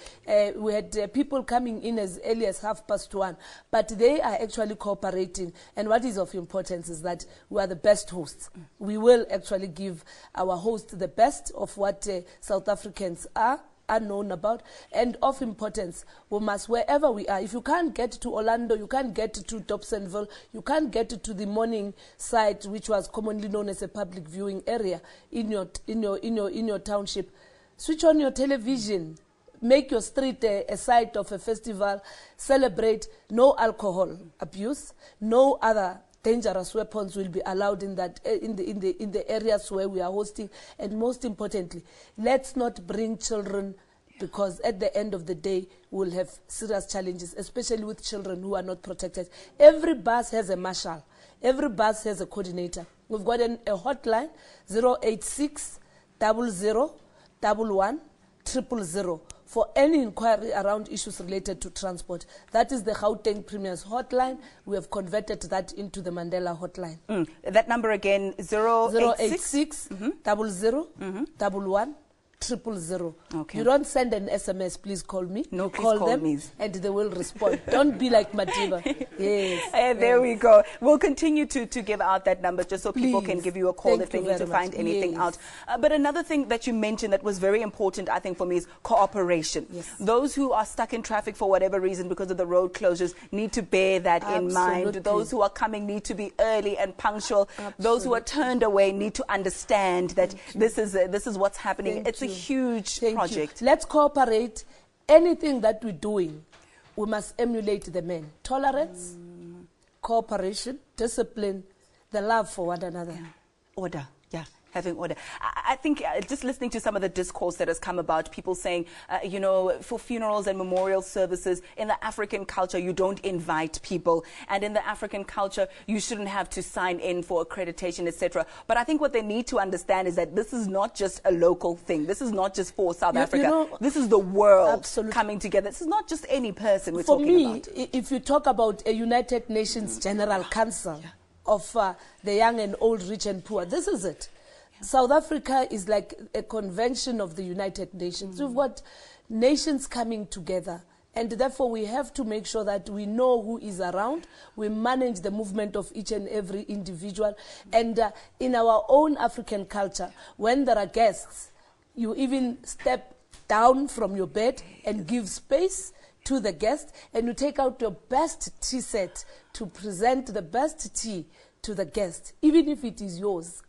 we had people coming in as early as 1:30, but they are actually cooperating. And what is of importance is that we are the best hosts. We will actually give our hosts the best of what South Africans are known about, and of importance, we must, wherever we are, if you can't get to Orlando, you can't get to Dobsonville, you can't get to the morning site, which was commonly known as a public viewing area in your township, switch on your television, make your street a site of a festival, celebrate. No alcohol abuse, no other dangerous weapons will be allowed in that in the areas where we are hosting. And most importantly, let's not bring children, because at the end of the day we'll have serious challenges, especially with children who are not protected. Every bus has a marshal, every bus has a coordinator. We've got a hotline, 086 00 11 000, for any inquiry around issues related to transport. That is the Gauteng Premier's hotline. We have converted that into the Mandela hotline. That number again, 086 00 11 000. Okay. You don't send an SMS, please call me. No, please call them me. and they will respond. Don't be like Madiba. Yes. There we go. We'll continue to give out that number just so people Please. can give you a call Thank if they you need to very find much. anything Yes. out. But another thing that you mentioned that was very important, I think, for me is cooperation. Yes. Those who are stuck in traffic for whatever reason because of the road closures need to bear that in mind. Absolutely. Those who are coming need to be early and punctual. Those who are turned away need to understand that this is what's happening. Thank It's you. a huge Thank project. you. Let's cooperate. Anything that we're doing, we must emulate the men. Tolerance, cooperation, discipline, the love for one another. Order, yeah. having order. I think just listening to some of the discourse that has come about, people saying, you know, for funerals and memorial services, in the African culture, you don't invite people. And in the African culture, you shouldn't have to sign in for accreditation, etc. But I think what they need to understand is that this is not just a local thing. This is not just for South Africa. You know, this is the world absolutely coming together. This is not just any person we're For talking me, about. if you talk about a United Nations General Council of the young and old, rich and poor, this is it. South Africa is like a convention of the United Nations. We've got nations coming together, and therefore we have to make sure that we know who is around, we manage the movement of each and every individual, and in our own African culture, when there are guests, you even step down from your bed and give space to the guest, and you take out your best tea set to present the best tea to the guest, even if it is yours.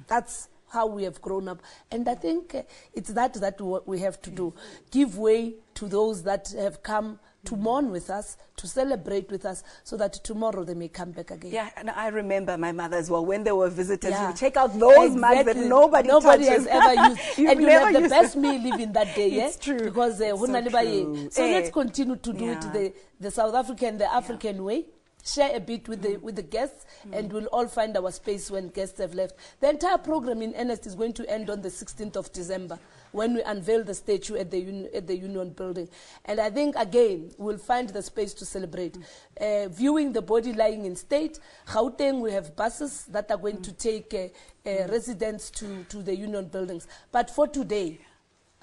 That's how we have grown up. And I think it's that we have to do. Give way to those that have come to mourn with us, to celebrate with us, so that tomorrow they may come back again. Yeah, and I remember my mother as well. When there were visitors, Yeah. you take out those mugs that nobody has touches. ever used. You've And you never have the used best them. meal even that day, It's true. Because So true. So Eh. let's continue to do it the South African, the African way. Share a bit with the guests, and we'll all find our space when guests have left. The entire program in earnest is going to end on the 16th of December, when we unveil the statue at the Union Building. And I think, again, we'll find the space to celebrate. Viewing the body lying in state, Gauteng, we have buses that are going to take residents to the Union Buildings. But for today,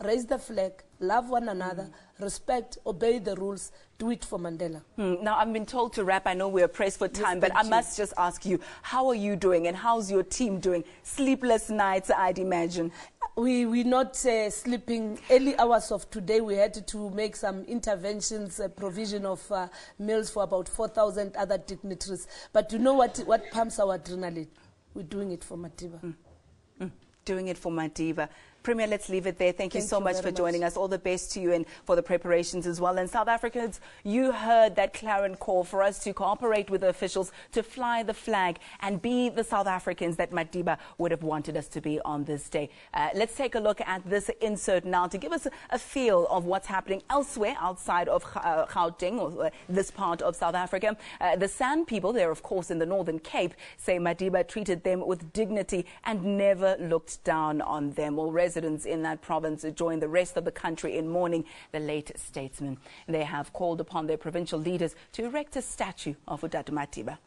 raise the flag, love one another, respect, obey the rules, do it for Mandela. Now, I've been told to wrap. I know we're pressed for time, but I must just ask you, how are you doing and how's your team doing? Sleepless nights, I'd imagine. We're not sleeping. Early hours of today, we had to make some interventions, provision of meals for about 4,000 other dignitaries. But you know what pumps our adrenaline? We're doing it for Madiba. Doing it for Madiba. Premier, let's leave it there. Thank you so much for very joining us. All the best to you and for the preparations as well. And South Africans, you heard that clarion call for us to cooperate with the officials to fly the flag and be the South Africans that Madiba would have wanted us to be on this day. Let's take a look at this insert now to give us a feel of what's happening elsewhere outside of Gauteng, or this part of South Africa. The San people, they're of course in the Northern Cape, say Madiba treated them with dignity and never looked down on them. All residents in that province joined the rest of the country in mourning the late statesman. They have called upon their provincial leaders to erect a statue of Udatu Madiba.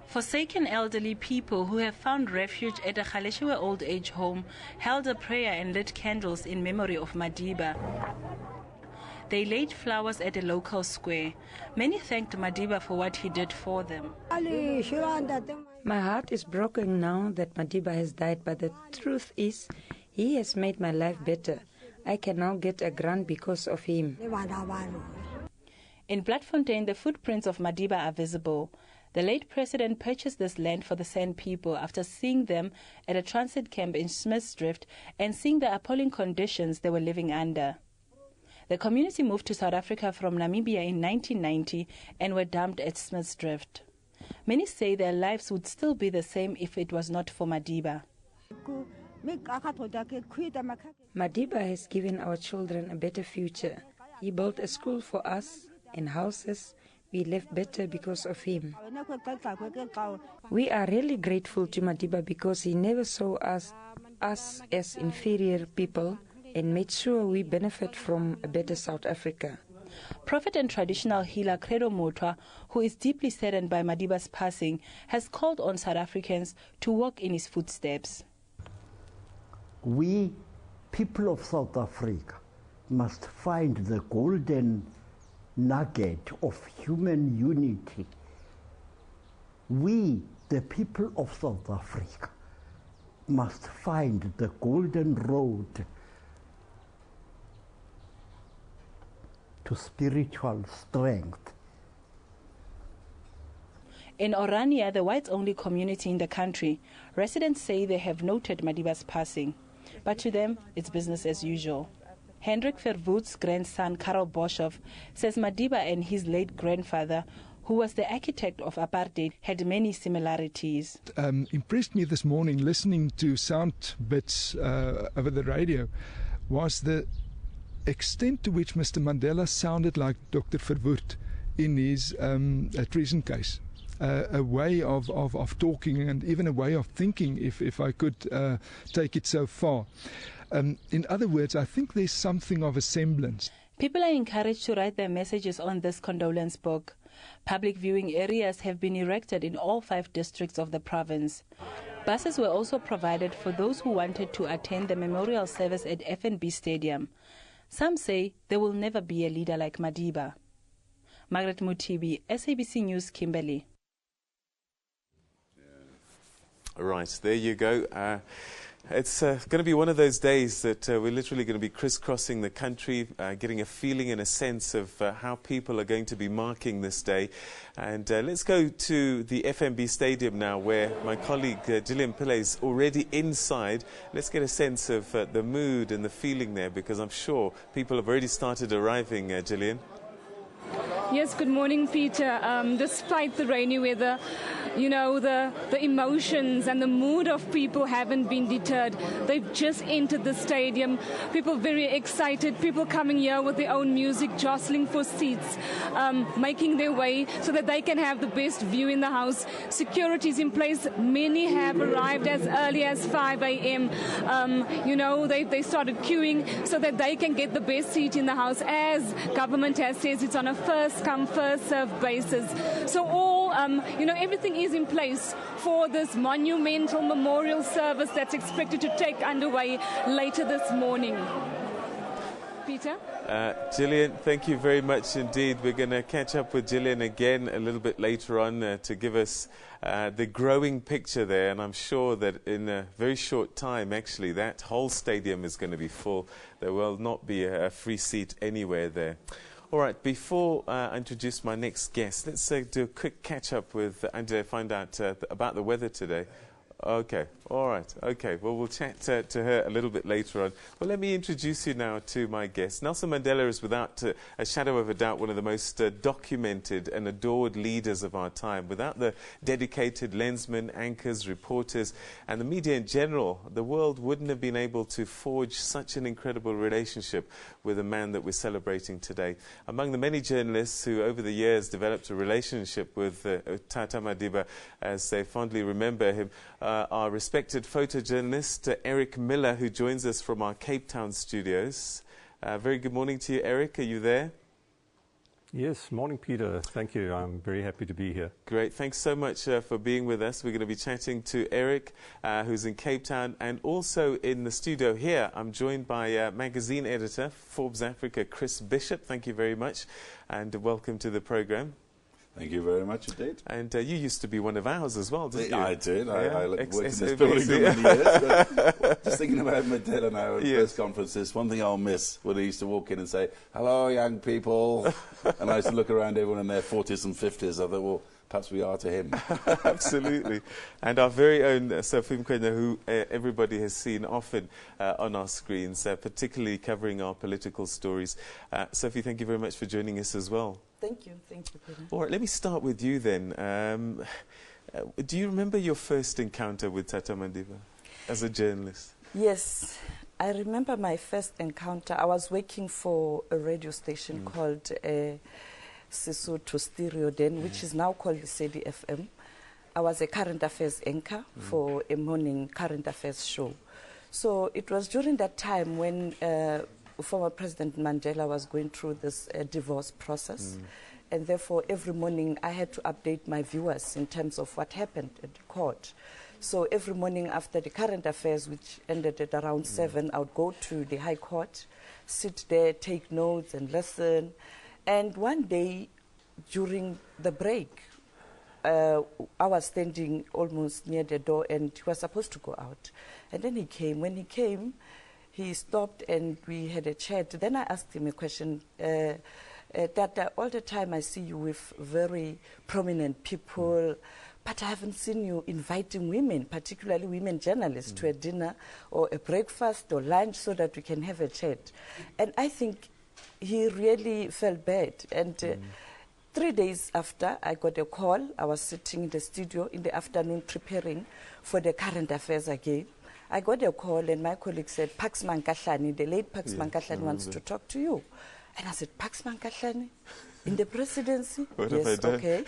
Forsaken elderly people who have found refuge at the Galeshewe Old Age Home held a prayer and lit candles in memory of Madiba. They laid flowers at a local square. Many thanked Madiba for what he did for them. My heart is broken now that Madiba has died, but the truth is, he has made my life better. I can now get a grant because of him. In Bloemfontein, the footprints of Madiba are visible. The late president purchased this land for the San people after seeing them at a transit camp in Smithsdrift and seeing the appalling conditions they were living under. The community moved to South Africa from Namibia in 1990 and were dumped at Smithsdrift. Many say their lives would still be the same if it was not for Madiba. Madiba has given our children a better future. He built a school for us and houses. We live better because of him. We are really grateful to Madiba because he never saw us as inferior people and made sure we benefit from a better South Africa. Prophet and traditional healer Credo Motwa, who is deeply saddened by Madiba's passing, has called on South Africans to walk in his footsteps. We, people of South Africa, must find the golden nugget of human unity. We, the people of South Africa, must find the golden road to spiritual strength. In Orania, the whites-only community in the country, residents say they have noted Madiba's passing, but to them, it's business as usual. Hendrik Verwoerd's grandson, Karel Boshoff, says Madiba and his late grandfather who was the architect of apartheid, had many similarities. Impressed me this morning listening to sound bits over the radio was the extent to which Mr. Mandela sounded like Dr. Verwoerd in his treason case. A way of talking and even a way of thinking, if I could take it so far. In other words, I think there's something of a semblance. People are encouraged to write their messages on this condolence book. Public viewing areas have been erected in all 5 districts of the province. Buses were also provided for those who wanted to attend the memorial service at FNB Stadium. Some say there will never be a leader like Madiba. Margaret Mutibi, SABC News, Kimberley. Right, there you go. It's going to be one of those days that we're literally going to be crisscrossing the country, getting a feeling and a sense of how people are going to be marking this day. And let's go to the FNB Stadium now, where my colleague Gillian Pillay is already inside. Let's get a sense of the mood and the feeling there, because I'm sure people have already started arriving, Gillian. Yes, good morning, Peter. Despite the rainy weather, you know, the emotions and the mood of people haven't been deterred. They've just entered the stadium. People very excited, people coming here with their own music, jostling for seats, making their way so that they can have the best view in the house. Security is in place. Many have arrived as early as 5 a.m. You know, they started queuing so that they can get the best seat in the house. As government has said, it's on a first-come, first-served basis. So all, you know, everything is in place for this monumental memorial service that's expected to take underway later this morning. Peter? Gillian, thank you very much indeed. We're going to catch up with Gillian again a little bit later on to give us the growing picture there, and I'm sure that in a very short time, actually, that whole stadium is going to be full. There will not be a free seat anywhere there. All right, before I introduce my next guest, let's do a quick catch-up with Angela, find out about the weather today. Okay, all right, okay. Well, we'll chat to her a little bit later on. Well, let me introduce you now to my guest. Nelson Mandela is without a shadow of a doubt one of the most documented and adored leaders of our time. Without the dedicated lensmen, anchors, reporters, and the media in general, the world wouldn't have been able to forge such an incredible relationship with the man that we're celebrating today. Among the many journalists who over the years developed a relationship with Tata Madiba, as they fondly remember him, our respected photojournalist Eric Miller, who joins us from our Cape Town studios. Very good morning to you, Eric. Are you there? Yes, morning, Peter. Thank you. I'm very happy to be here. Great. Thanks so much for being with us. We're going to be chatting to Eric, who's in Cape Town, and also in the studio here, I'm joined by magazine editor, Forbes Africa, Chris Bishop. Thank you very much, and welcome to the program. Thank you very much indeed. And you used to be one of ours as well, didn't you? I did. Yeah. I worked in this building for many years. But just thinking about Mandela now at press conferences, one thing I'll miss when I used to walk in and say, "Hello, young people." And I used to look around everyone in their 40s and 50s. I thought, well, perhaps we are to him. Absolutely. And our very own Sophie Mkwenya, who everybody has seen often on our screens, particularly covering our political stories. Sophie, thank you very much for joining us as well. Thank you, Peter. All right, let me start with you then. Do you remember your first encounter with Tata Madiba as a journalist? Yes, I remember my first encounter. I was working for a radio station called Sesotho Stereo then, which is now called the SABC FM. I was a current affairs anchor for a morning current affairs show. So it was during that time when former President Mandela was going through this divorce process. And therefore, every morning I had to update my viewers in terms of what happened at the court. So every morning after the current affairs, which ended at around 7, I would go to the High Court, sit there, take notes and listen. And one day during the break, I was standing almost near the door and he was supposed to go out. And then he came. When he came, he stopped and we had a chat. Then I asked him a question, that all the time I see you with very prominent people, but I haven't seen you inviting women, particularly women journalists, to a dinner or a breakfast or lunch so that we can have a chat. And I think he really felt bad. And 3 days after, I got a call. I was sitting in the studio in the afternoon preparing for the current affairs again. I got a call and my colleague said, Pax Mankahlani, the late Pax Mankahlani wants to talk to you. And I said, Pax Mankahlani? In the presidency? What yes, have I done? okay.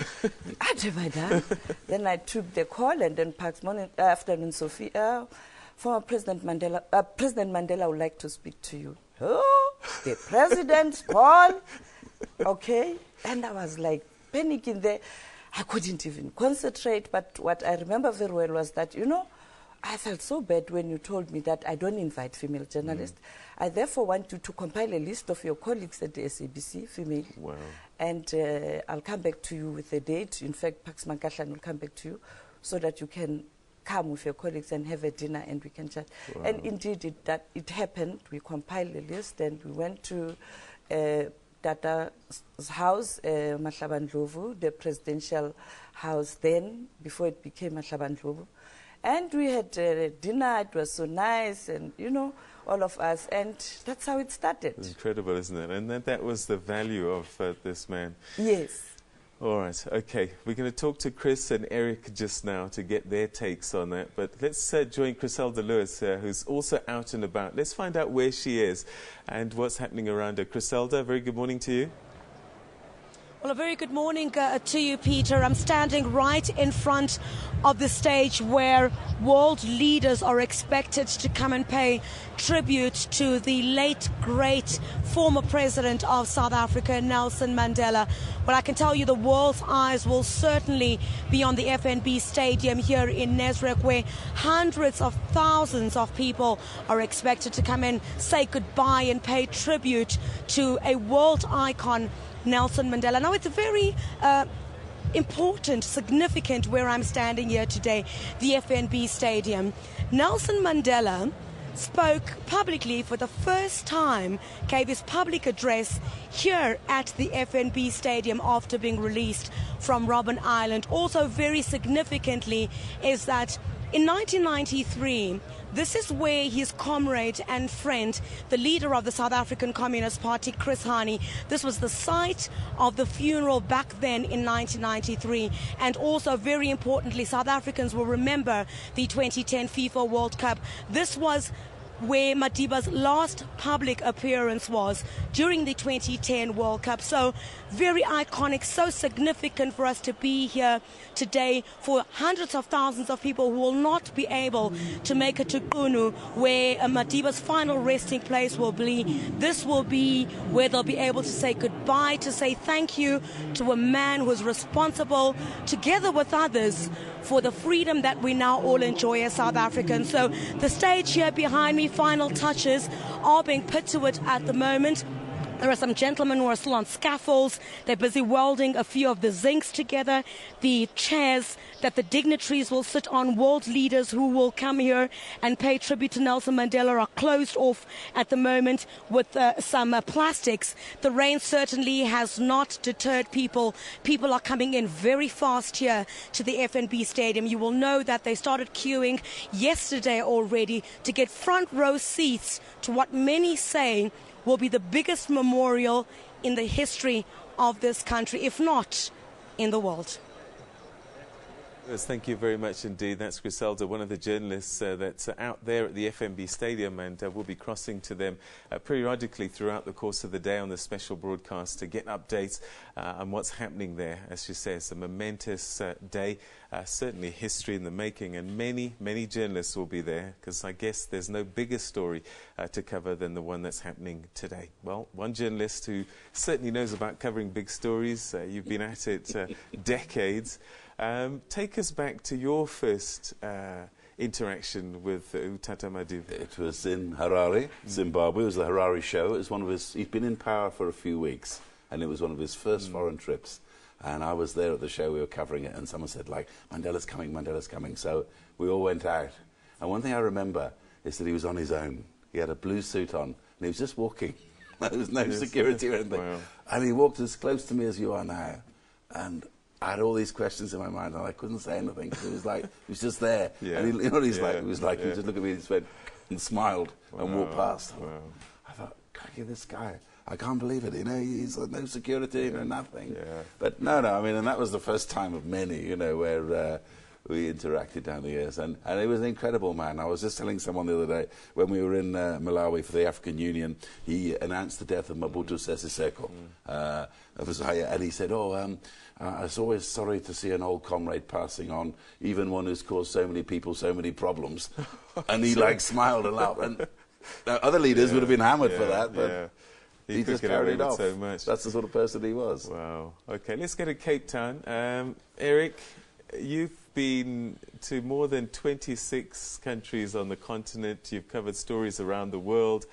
What have I done? Then I took the call and then Pax afternoon, Sophia, former President Mandela would like to speak to you. Oh, the president's call? Okay. And I was like panicking there. I couldn't even concentrate. But what I remember very well was that, you know, I felt so bad when you told me that I don't invite female journalists. I therefore want you to compile a list of your colleagues at the SABC, female. Wow. And I'll come back to you with a date. In fact, Pax Mankahlani will come back to you so that you can come with your colleagues and have a dinner and we can chat. Wow. And indeed, it happened. We compiled a list and we went to Tata's house, Mahlabandlovu, the presidential house then, before it became Mahlabandlovu. And we had dinner. It was so nice, and, you know, all of us. And that's how it started. It's incredible, isn't it? And that was the value of this man. Yes. All right, okay. We're going to talk to Chris and Eric just now to get their takes on that. But let's join Griselda Lewis, who's also out and about. Let's find out where she is and what's happening around her. Griselda, very good morning to you. Well, a very good morning to you, Peter. I'm standing right in front of the stage where world leaders are expected to come and pay tribute to the late, great former president of South Africa, Nelson Mandela. Well, I can tell you the world's eyes will certainly be on the FNB Stadium here in Nasrec, where hundreds of thousands of people are expected to come and say goodbye and pay tribute to a world icon, Nelson Mandela. Now, it's a very important, significant where I'm standing here today, the FNB Stadium. Nelson Mandela spoke publicly for the first time, gave his public address here at the FNB Stadium after being released from Robben Island. Also very significantly is that in 1993, this is where his comrade and friend, the leader of the South African Communist Party, Chris Hani, this was the site of the funeral back then in 1993. And also, very importantly, South Africans will remember the 2010 FIFA World Cup. This was where Madiba's last public appearance was during the 2010 World Cup. So very iconic, so significant for us to be here today, for hundreds of thousands of people who will not be able to make it to Qunu, where Madiba's final resting place will be. This will be where they'll be able to say goodbye, to say thank you to a man who is responsible, together with others, for the freedom that we now all enjoy as South Africans. So the stage here behind me, final touches are being put to it at the moment. There are some gentlemen who are still on scaffolds. They're busy welding a few of the zincs together. The chairs that the dignitaries will sit on, world leaders who will come here and pay tribute to Nelson Mandela, are closed off at the moment with some plastics. The rain certainly has not deterred people. People are coming in very fast here to the FNB Stadium. You will know that they started queuing yesterday already to get front row seats to what many say will be the biggest memorial in the history of this country, if not in the world. Yes, thank you very much indeed. That's Griselda, one of the journalists that's out there at the FNB Stadium, and we'll be crossing to them periodically throughout the course of the day on the special broadcast to get updates on what's happening there. As she says, a momentous day, certainly history in the making, and many journalists will be there, because I guess there's no bigger story to cover than the one that's happening today. Well, one journalist who certainly knows about covering big stories, you've been at it decades. Take us back to your first interaction with Tata Madiba. It was in Harare, Zimbabwe. It was the Harare show. It was one of his. He'd been in power for a few weeks, and it was one of his first foreign trips. And I was there at the show. We were covering it, and someone said, like, Mandela's coming, Mandela's coming. So we all went out. And one thing I remember is that he was on his own. He had a blue suit on, and he was just walking. There was no security or anything. Wow. And he walked as close to me as you are now. And I had all these questions in my mind, and I couldn't say anything, because it was like, he was just there. Yeah. And he, you know what he's like? It was like, he just looked at me and smiled and walked past. Wow. I thought, this guy, I can't believe it, he's no security, nothing. Yeah. But no, I mean, and that was the first time of many, where we interacted down the years, and he was an incredible man. I was just telling someone the other day, when we were in Malawi for the African Union, he announced the death of Mobutu Sese Seko. And he said, I was always sorry to see an old comrade passing on, even one who's caused so many people so many problems. And he smiled and laughed. And other leaders would have been hammered for that, but he just carried it off. So much. That's the sort of person he was. Wow. Okay, let's go to Cape Town. Eric, you've been to more than 26 countries on the continent. You've covered stories around the world.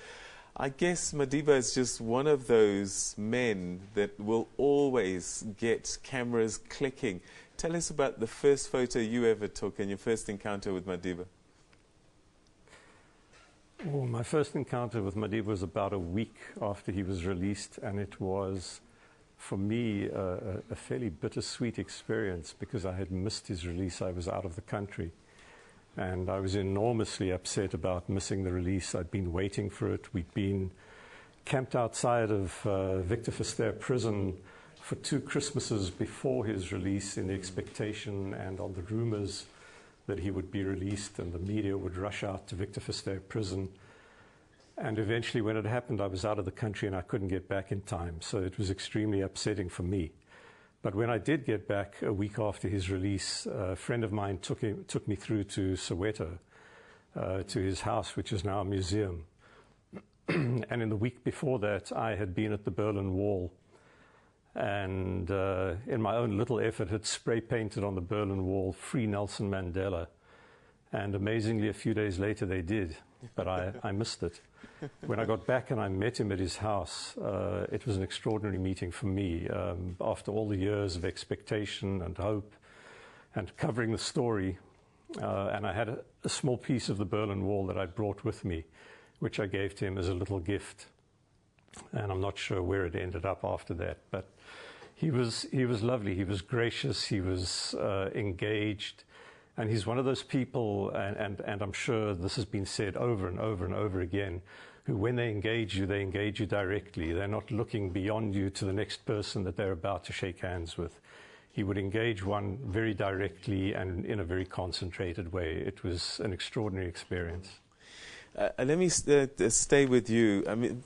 I guess Madiba is just one of those men that will always get cameras clicking. Tell us about the first photo you ever took and your first encounter with Madiba. Well, my first encounter with Madiba was about a week after he was released, and it was, for me, a fairly bittersweet experience because I had missed his release. I was out of the country, and I was enormously upset about missing the release. I'd been waiting for it. We'd been camped outside of Victor Verster prison for 2 Christmases before his release in the expectation and on the rumors that he would be released, and the media would rush out to Victor Verster prison. And eventually, when it happened, I was out of the country and I couldn't get back in time. So it was extremely upsetting for me. But when I did get back a week after his release, a friend of mine took me through to Soweto, to his house, which is now a museum. And in the week before that, I had been at the Berlin Wall, and in my own little effort had spray painted on the Berlin Wall, "Free Nelson Mandela." And amazingly, a few days later they did, but I missed it. When I got back and I met him at his house, it was an extraordinary meeting for me. After all the years of expectation and hope and covering the story, and I had a small piece of the Berlin Wall that I brought with me, which I gave to him as a little gift. And I'm not sure where it ended up after that, but he was lovely. He was gracious. He was engaged. And he's one of those people, and I'm sure this has been said over and over and over again, who when they engage you directly. They're not looking beyond you to the next person that they're about to shake hands with. He would engage one very directly and in a very concentrated way. It was an extraordinary experience. Let me stay with you. I mean,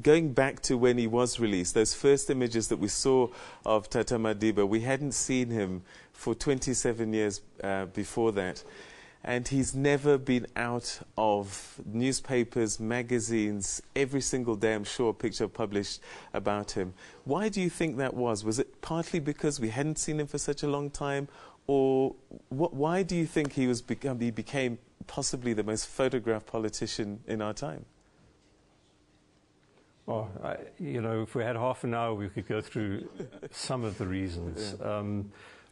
going back to when he was released, those first images that we saw of Tata Madiba, we hadn't seen him for 27 years before that. And he's never been out of newspapers, magazines, every single day, I'm sure, a picture published about him. Why do you think that was? Was it partly because we hadn't seen him for such a long time? Or why do you think he became possibly the most photographed politician in our time? Well, if we had half an hour, we could go through some of the reasons. Yeah.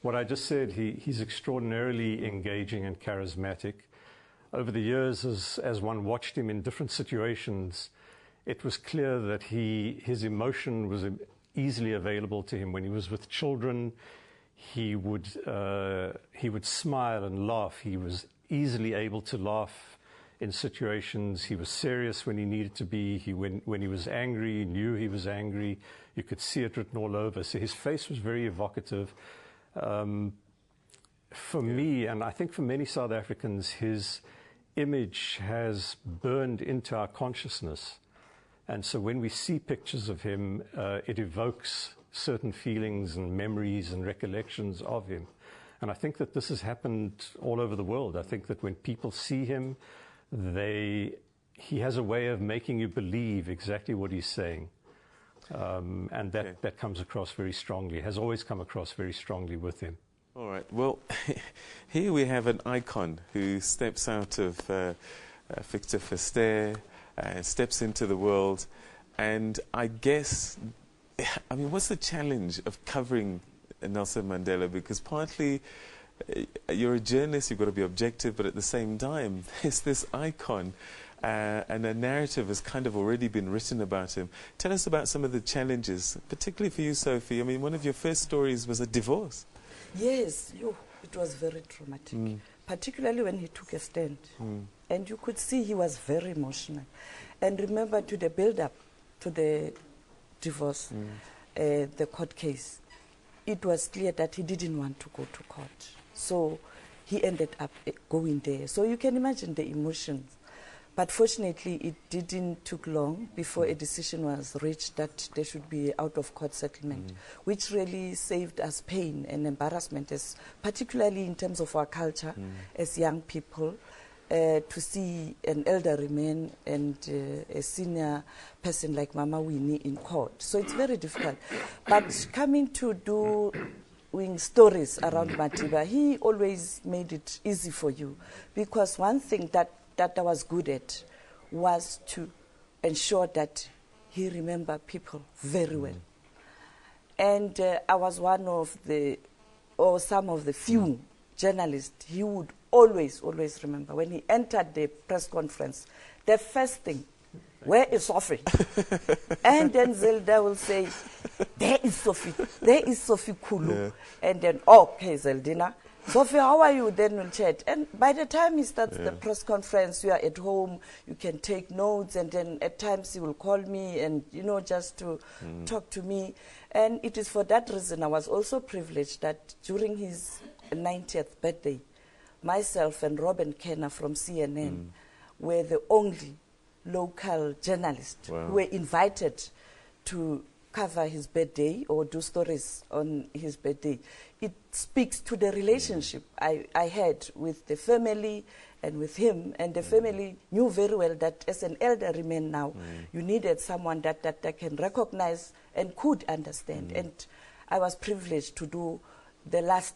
What I just said, he's extraordinarily engaging and charismatic. Over the years, as one watched him in different situations, it was clear that his emotion was easily available to him. When he was with children, he would smile and laugh. He was easily able to laugh in situations. He was serious when he needed to be. When he was angry, he knew he was angry. You could see it written all over. So his face was very evocative. For me, and I think for many South Africans, his image has burned into our consciousness. And so when we see pictures of him, it evokes certain feelings and memories and recollections of him. And I think that this has happened all over the world. I think that when people see him, he has a way of making you believe exactly what he's saying. And that comes across very strongly, has always come across very strongly with him. All right. Well, here we have an icon who steps out of Victor Verster, steps into the world. And I guess, what's the challenge of covering Nelson Mandela? Because partly you're a journalist, you've got to be objective, but at the same time, there's this icon. And a narrative has kind of already been written about him. Tell us about some of the challenges, particularly for you, Sophie. I mean, one of your first stories was a divorce. Yes, it was very traumatic, particularly when he took a stand. And you could see he was very emotional. And remember, to the build-up to the divorce, the court case, it was clear that he didn't want to go to court. So he ended up going there. So you can imagine the emotions. But fortunately, it didn't take long before a decision was reached that there should be out-of-court settlement, which really saved us pain and embarrassment, particularly in terms of our culture as young people, to see an elderly man and a senior person like Mama Winnie in court. So it's very difficult. But coming to doing stories around Madiba, he always made it easy for you, because one thing that I was good at was to ensure that he remembered people very well. And I was one of some of the few journalists he would always remember. When he entered the press conference, the first thing, where is Sophie? And then Zelda will say, there is Sophie Kulu. Yeah. And then, okay, Zeldina. Sophie, how are you? Then we'll chat. And by the time he starts the press conference, you are at home, you can take notes, and then at times he will call me and, just to talk to me. And it is for that reason I was also privileged that during his 90th birthday, myself and Robin Kenner from CNN were the only local journalists who were invited to cover his birthday or do stories on his birthday. It speaks to the relationship I had with the family and with him, and the family knew very well that as an elderly man now, you needed someone that can recognize and could understand. And I was privileged to do the last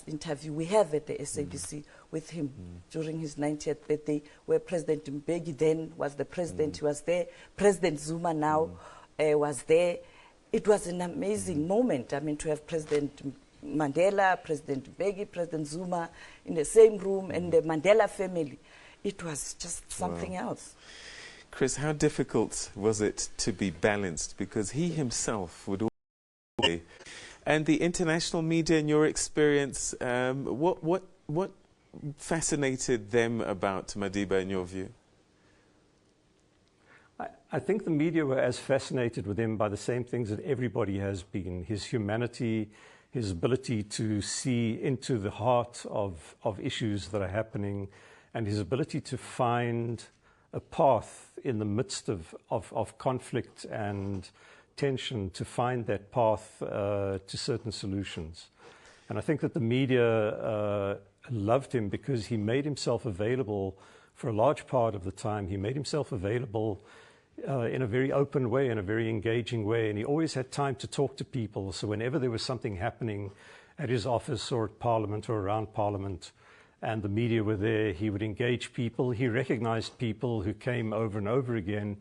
interview we have at the SABC with him during his 90th birthday, where President Mbeki then was the president. He was there. President Zuma now was there. It was an amazing moment. I mean, to have President Mandela, President Mbeki, President Zuma in the same room, and the Mandela family. It was just something else. Chris, how difficult was it to be balanced? Because he himself would always... And the international media, in your experience, what fascinated them about Madiba, in your view? I think the media were as fascinated with him by the same things that everybody has been. His humanity, his ability to see into the heart of issues that are happening, and his ability to find a path in the midst of conflict and tension, to find that path to certain solutions. And I think that the media loved him because he made himself available for a large part of the time. He made himself available in a very open way, in a very engaging way, and he always had time to talk to people. So whenever there was something happening at his office or at Parliament or around Parliament and the media were there, he would engage people. He recognized people who came over and over again.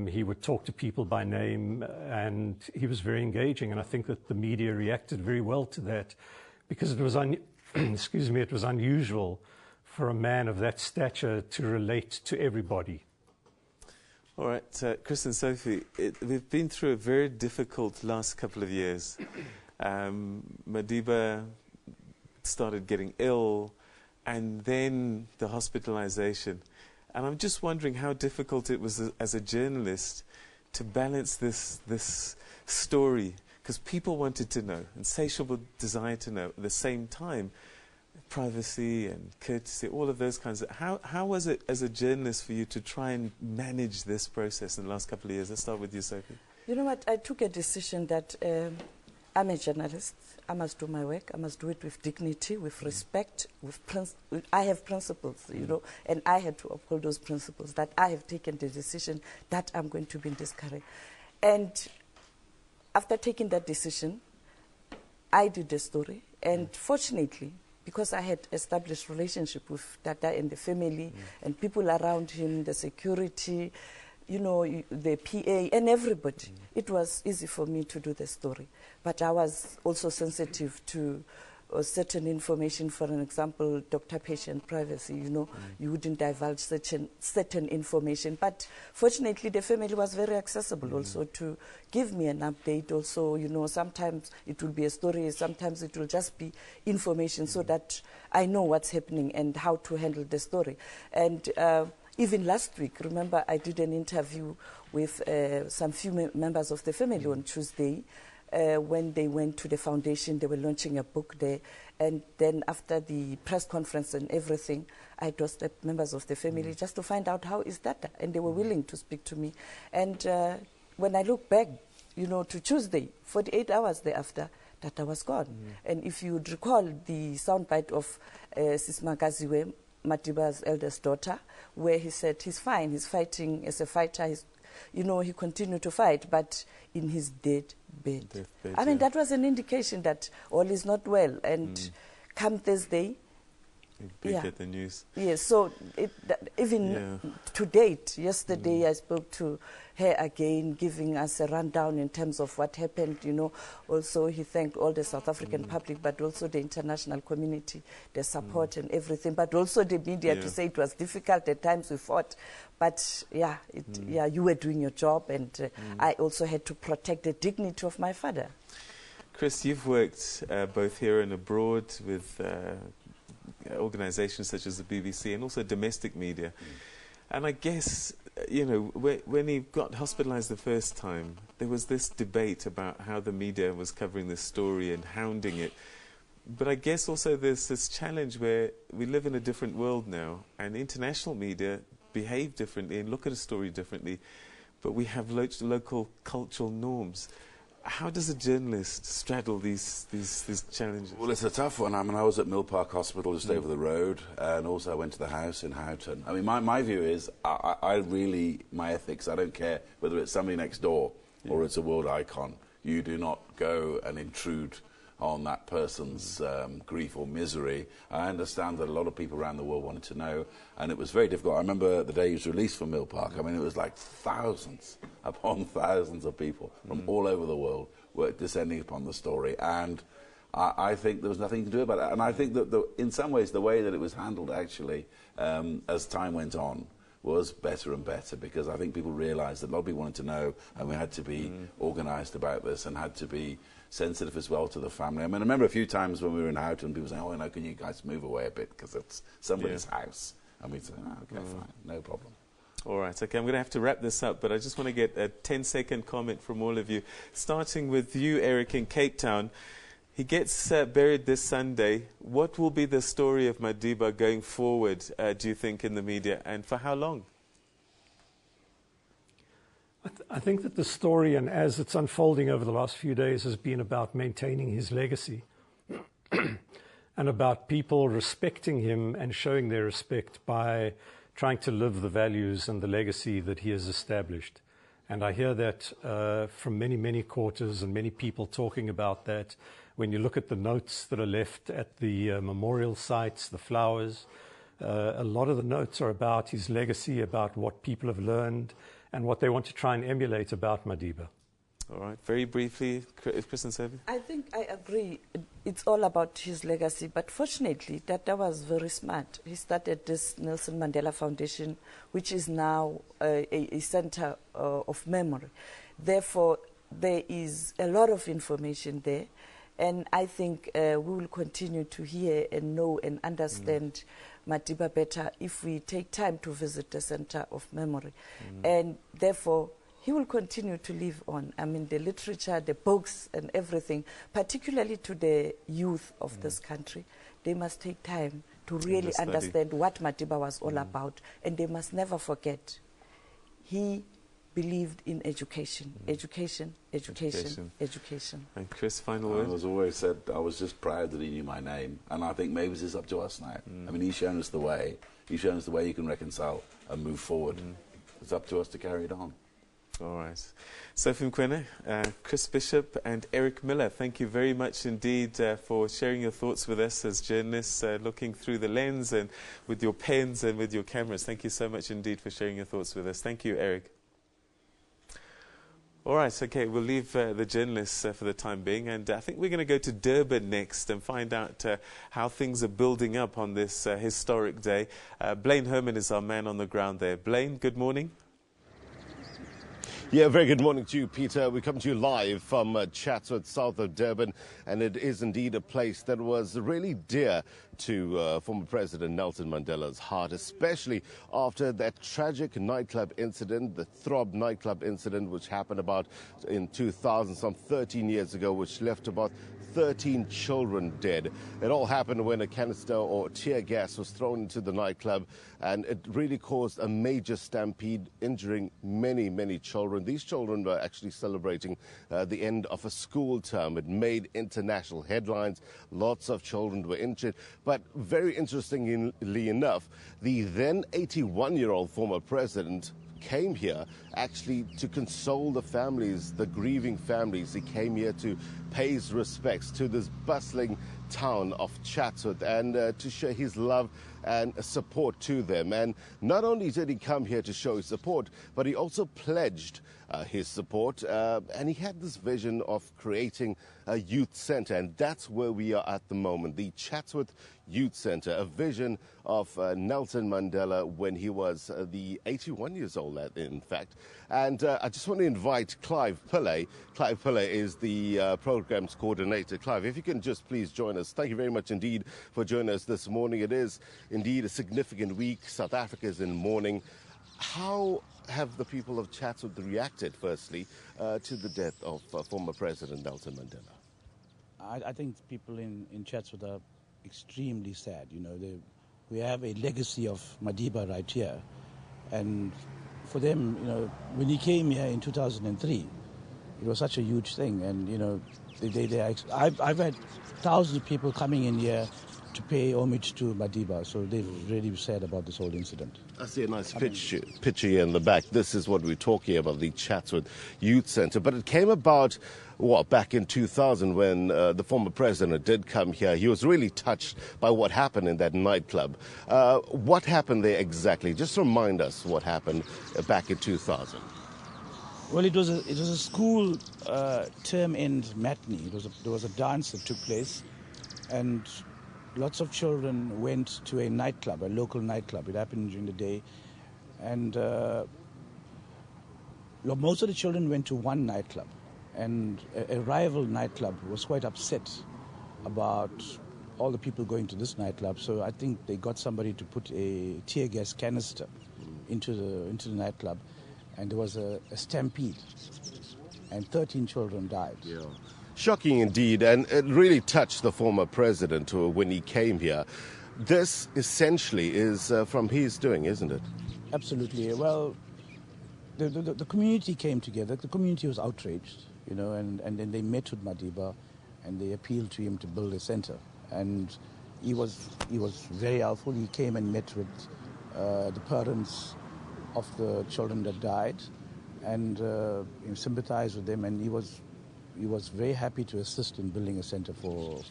He would talk to people by name, and he was very engaging. And I think that the media reacted very well to that, because it was it was unusual for a man of that stature to relate to everybody. All right, Chris and Sophie, we've been through a very difficult last couple of years. Madiba started getting ill, and then the hospitalization. And I'm just wondering how difficult it was as a journalist to balance this story, because people wanted to know, insatiable desire to know. At the same time, privacy and courtesy, all of those kinds of... How was it as a journalist for you to try and manage this process in the last couple of years? Let's start with you, Sophie. You know what? I took a decision that I'm a journalist. I must do my work. I must do it with dignity, with respect, I have principles, and I had to uphold those principles, that I have taken the decision that I'm going to be in this career. And after taking that decision, I did the story, and fortunately, because I had established relationship with Tata and the family and people around him, the security, the PA and everybody, it was easy for me to do the story. But I was also sensitive to certain information. For an example, doctor-patient privacy, you wouldn't divulge certain information. But fortunately, the family was very accessible also to give me an update. Also, sometimes it will be a story, sometimes it will just be information so that I know what's happening and how to handle the story. And Even last week, remember, I did an interview with some few members of the family on Tuesday. When they went to the foundation, they were launching a book there. And then after the press conference and everything, I doorstepped members of the family just to find out how is that. And they were willing to speak to me. And when I look back, you know, to Tuesday, 48 hours thereafter, Tata was gone. And if you would recall the soundbite of Sis Magaziwe, Madiba's eldest daughter, where he said he's fine, he's fighting as a fighter, you know, he continued to fight, but in his dead bed. I mean, that was an indication that all is not well. And come Thursday, we get the news. Yes, so even to date, yesterday I spoke to her again, giving us a rundown in terms of what happened, you know. Also, he thanked all the South African public, but also the international community, the support and everything, but also the media to say it was difficult, at times we fought. But, yeah, you were doing your job, and I also had to protect the dignity of my father. Chris, you've worked both here and abroad with organizations such as the BBC and also domestic media. And I guess, you know, when he got hospitalized the first time, there was this debate about how the media was covering this story and hounding it. But I guess also there's this challenge where we live in a different world now, and international media behave differently and look at a story differently, but we have local cultural norms. How does a journalist straddle these challenges? Well, it's a tough one. I mean, I was at Mill Park Hospital just over the road, and also I went to the house in Houghton. I mean, my view is, I really, my ethics, I don't care whether it's somebody next door or it's a world icon. You do not go and intrude on that person's grief or misery. I understand that a lot of people around the world wanted to know, and it was very difficult. I remember the day he was released from Mill Park. I mean, it was like thousands upon thousands of people from all over the world were descending upon the story, and I think there was nothing to do about it. And I think that in some ways the way that it was handled actually, as time went on, was better and better, because I think people realised that a lot of people wanted to know, and we had to be organised about this and had to be sensitive as well to the family. I mean, I remember a few times when we were in Houghton, people saying, oh, no, can you guys move away a bit, because it's somebody's house. And we'd say, oh, okay, fine, no problem. All right, okay, I'm going to have to wrap this up, but I just want to get a 10-second comment from all of you. Starting with you, Eric, in Cape Town. He gets buried this Sunday. What will be the story of Madiba going forward, do you think, in the media, and for how long? I think that the story, and as it's unfolding over the last few days, has been about maintaining his legacy and about people respecting him and showing their respect by trying to live the values and the legacy that he has established. And I hear that from many, many quarters and many people talking about that. When you look at the notes that are left at the memorial sites, the flowers, a lot of the notes are about his legacy, about what people have learned, and what they want to try and emulate about Madiba. All right, very briefly, Chris and Sophie. I think I agree. It's all about his legacy, but fortunately, Tata was very smart. He started this Nelson Mandela Foundation, which is now a center of memory. Therefore, there is a lot of information there, and I think we will continue to hear and know and understand Madiba better if we take time to visit the Center of Memory. And therefore, he will continue to live on. I mean, the literature, the books and everything, particularly to the youth of this country, they must take time to really understand what Madiba was all about. And they must never forget, he believed in education, education. And Chris, final word? I was always said, I was just proud that he knew my name, and I think maybe it's up to us now. I mean, he's shown us the way. He's shown us the way you can reconcile and move forward. It's up to us to carry it on. All right. Sophie Mkwene, Chris Bishop and Eric Miller, thank you very much indeed for sharing your thoughts with us as journalists, looking through the lens and with your pens and with your cameras. Thank you so much indeed for sharing your thoughts with us. Thank you, Eric. All right, okay, we'll leave the journalists for the time being, and I think we're going to go to Durban next and find out how things are building up on this historic day. Blaine Herman is our man on the ground there. Blaine, good morning. Yeah, very good morning to you, Peter. We come to you live from Chatsworth, south of Durban, and it is indeed a place that was really dear to former President Nelson Mandela's heart, especially after that tragic nightclub incident, the Throb nightclub incident, which happened about in 2000, some 13 years ago, which left about 13 children dead. It all happened when a canister or tear gas was thrown into the nightclub, and it really caused a major stampede, injuring many, many children. These children were actually celebrating the end of a school term. It made international headlines. Lots of children were injured. But very interestingly enough, the then 81-year-old former president came here actually to console the families, the grieving families. He came here to pay his respects to this bustling town of Chatsworth and to show his love and support to them. And not only did he come here to show his support, but he also pledged his support, and he had this vision of creating a youth centre, and that's where we are at the moment, the Chatsworth Youth Centre, a vision of Nelson Mandela when he was the 81 years old, in fact. And I just want to invite Clive Pillay. Clive Pillay is the program's coordinator. Clive, if you can just please join us. Thank you very much indeed for joining us this morning. It is indeed a significant week. South Africa is in mourning. How have the people of Chatsworth reacted, firstly, to the death of former President Nelson Mandela? I think people in Chatsworth are extremely sad. You know, we have a legacy of Madiba right here, and for them, you know, when he came here in 2003, it was such a huge thing, and you know, I've had thousands of people coming in here to pay homage to Madiba, so they're really sad about this whole incident. I see a nice picture here in the back. This is what we're talking about, the Chatsworth Youth Centre. But it came about, back in 2000 when the former president did come here. He was really touched by what happened in that nightclub. What happened there exactly? Just remind us what happened back in 2000. Well, it was a school term end matinee. There was a dance that took place, and lots of children went to a nightclub, a local nightclub. It happened during the day. And most of the children went to one nightclub. And a rival nightclub was quite upset about all the people going to this nightclub. So I think they got somebody to put a tear gas canister into the nightclub. And there was a stampede. And 13 children died. Yeah. Shocking indeed, and it really touched the former president when he came here. This essentially is from his doing, isn't it? Absolutely. Well, the community came together. The community was outraged, you know, and then they met with Madiba and they appealed to him to build a centre. And he was very helpful. He came and met with the parents of the children that died and sympathized with them, and he was very happy to assist in building a centre for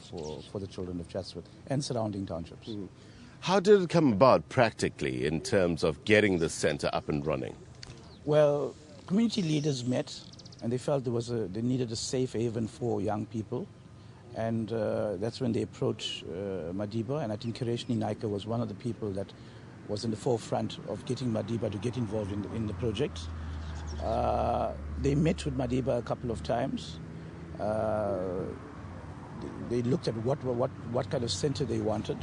the children of Chatsworth and surrounding townships. How did it come about practically in terms of getting the centre up and running? Well, community leaders met and they felt they needed a safe haven for young people, and that's when they approached Madiba, and I think Kireshni Naika was one of the people that was in the forefront of getting Madiba to get involved in the project. They met with Madiba a couple of times. They looked at what kind of centre they wanted,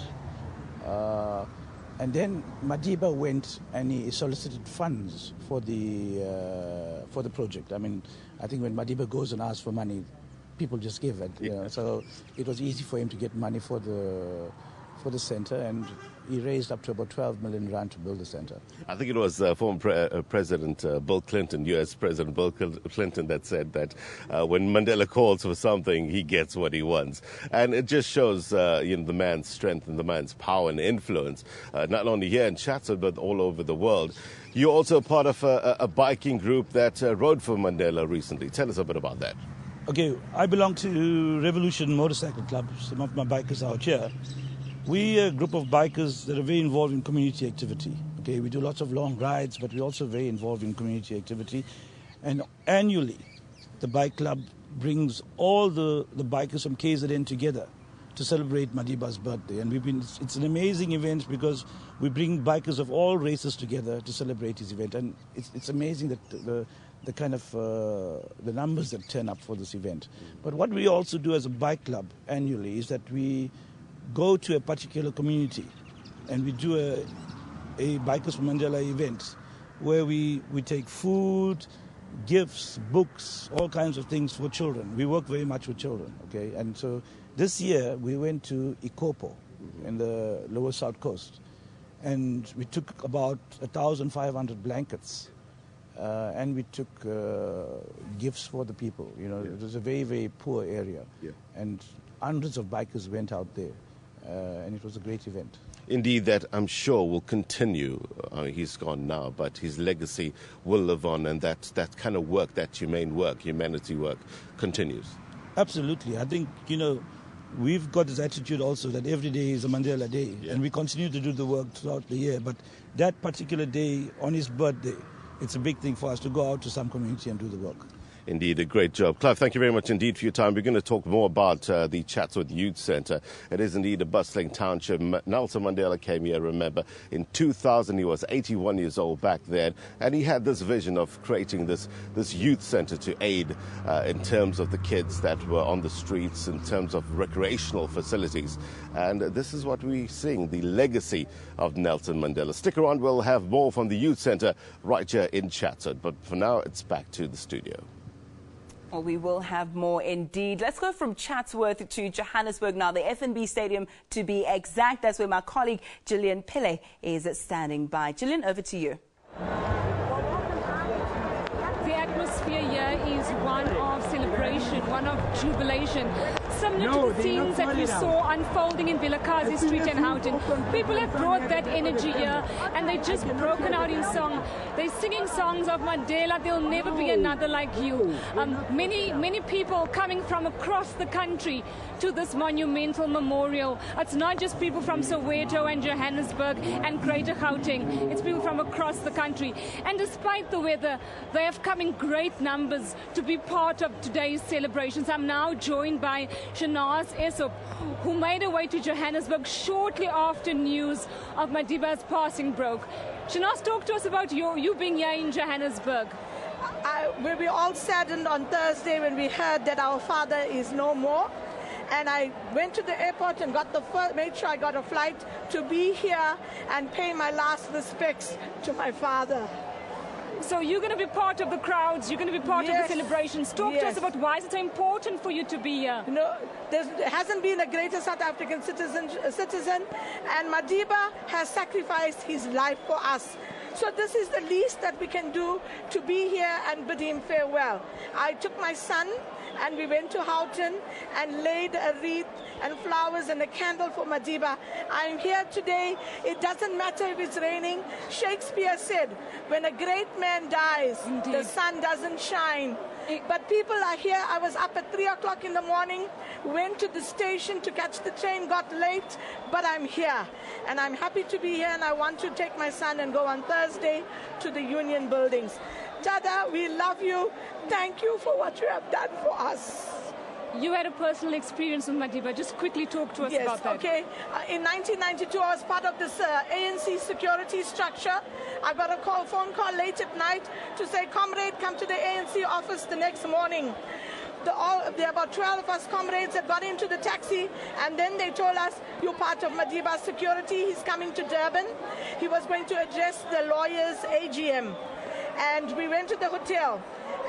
and then Madiba went and he solicited funds for the project. I mean, I think when Madiba goes and asks for money, people just give it. You know? So it was easy for him to get money for the centre, and he raised up to about 12 million rand to build the centre. I think it was former President Bill Clinton, U.S. President Bill Clinton, that said that when Mandela calls for something, he gets what he wants. And it just shows the man's strength and the man's power and influence, not only here in Chatsworth, but all over the world. You're also part of a biking group that rode for Mandela recently. Tell us a bit about that. Okay, I belong to Revolution Motorcycle Club. Some of my bikers are out here. We're a group of bikers that are very involved in community activity. Okay, we do lots of long rides, but we're also very involved in community activity. And annually, the bike club brings all the bikers from KZN together to celebrate Madiba's birthday. And it's an amazing event because we bring bikers of all races together to celebrate his event. And it's amazing that the kind of the numbers that turn up for this event. But what we also do as a bike club annually is that we go to a particular community and we do a Bikers for Mandela event where we take food, gifts, books, all kinds of things for children. We work very much with children, okay? And so this year we went to Ikopo in the lower south coast, and we took about 1,500 blankets, and we took gifts for the people. You know, it was a very, very poor area, and hundreds of bikers went out there, and it was a great event. Indeed, that I'm sure will continue. He's gone now, but his legacy will live on, and that kind of work, that humane work, humanity work, continues. Absolutely. I think, you know, we've got this attitude also that every day is a Mandela Day, and we continue to do the work throughout the year. But that particular day, on his birthday, it's a big thing for us to go out to some community and do the work. Indeed, a great job. Clive, thank you very much indeed for your time. We're going to talk more about the Chatsworth Youth Centre. It is indeed a bustling township. Nelson Mandela came here, remember, in 2000. He was 81 years old back then, and he had this vision of creating this youth centre to aid in terms of the kids that were on the streets, in terms of recreational facilities. And this is what we're seeing, the legacy of Nelson Mandela. Stick around, we'll have more from the Youth Centre right here in Chatsworth. But for now, it's back to the studio. Well, we will have more indeed. Let's go from Chatsworth to Johannesburg now, the FNB Stadium to be exact. That's where my colleague Gillian Pillay is standing by. Gillian, over to you. The atmosphere here is one of celebration, one of jubilation, similar to the scenes that we saw unfolding in Vilakazi Street and Houghton. People have brought that energy here, and they've just broken out in song. They're singing songs of Mandela, there'll never be another like you. Many people coming from across the country to this monumental memorial. It's not just people from Soweto and Johannesburg and Greater Gauteng. It's people from across the country. And despite the weather, they have come in great numbers to be part of today's celebrations. I'm now joined by Shanaz Esop, who made her way to Johannesburg shortly after news of Madiba's passing broke. Shanaz, talk to us about you being here in Johannesburg. We were all saddened on Thursday when we heard that our father is no more. And I went to the airport and made sure I got a flight to be here and pay my last respects to my father. So you're going to be part of the crowds, you're going to be part of the celebrations. Talk to us about why is it so important for you to be here? You know, there hasn't been a greater South African citizen, and Madiba has sacrificed his life for us. So this is the least that we can do to be here and bid him farewell. I took my son and we went to Houghton and laid a wreath and flowers and a candle for Madiba. I'm here today. It doesn't matter if it's raining. Shakespeare said, when a great man dies, the sun doesn't shine. But people are here. I was up at 3 o'clock in the morning, went to the station to catch the train, got late, but I'm here. And I'm happy to be here, and I want to take my son and go on Thursday to the Union buildings. Dada, we love you. Thank you for what you have done for us. You had a personal experience with Madiba. Just quickly talk to us about that. Okay. In 1992, I was part of this ANC security structure. I got a phone call late at night to say, comrade, come to the ANC office the next morning. There are about 12 of us comrades that got into the taxi, and then they told us, you're part of Madiba's security. He's coming to Durban. He was going to address the lawyers' AGM. And we went to the hotel.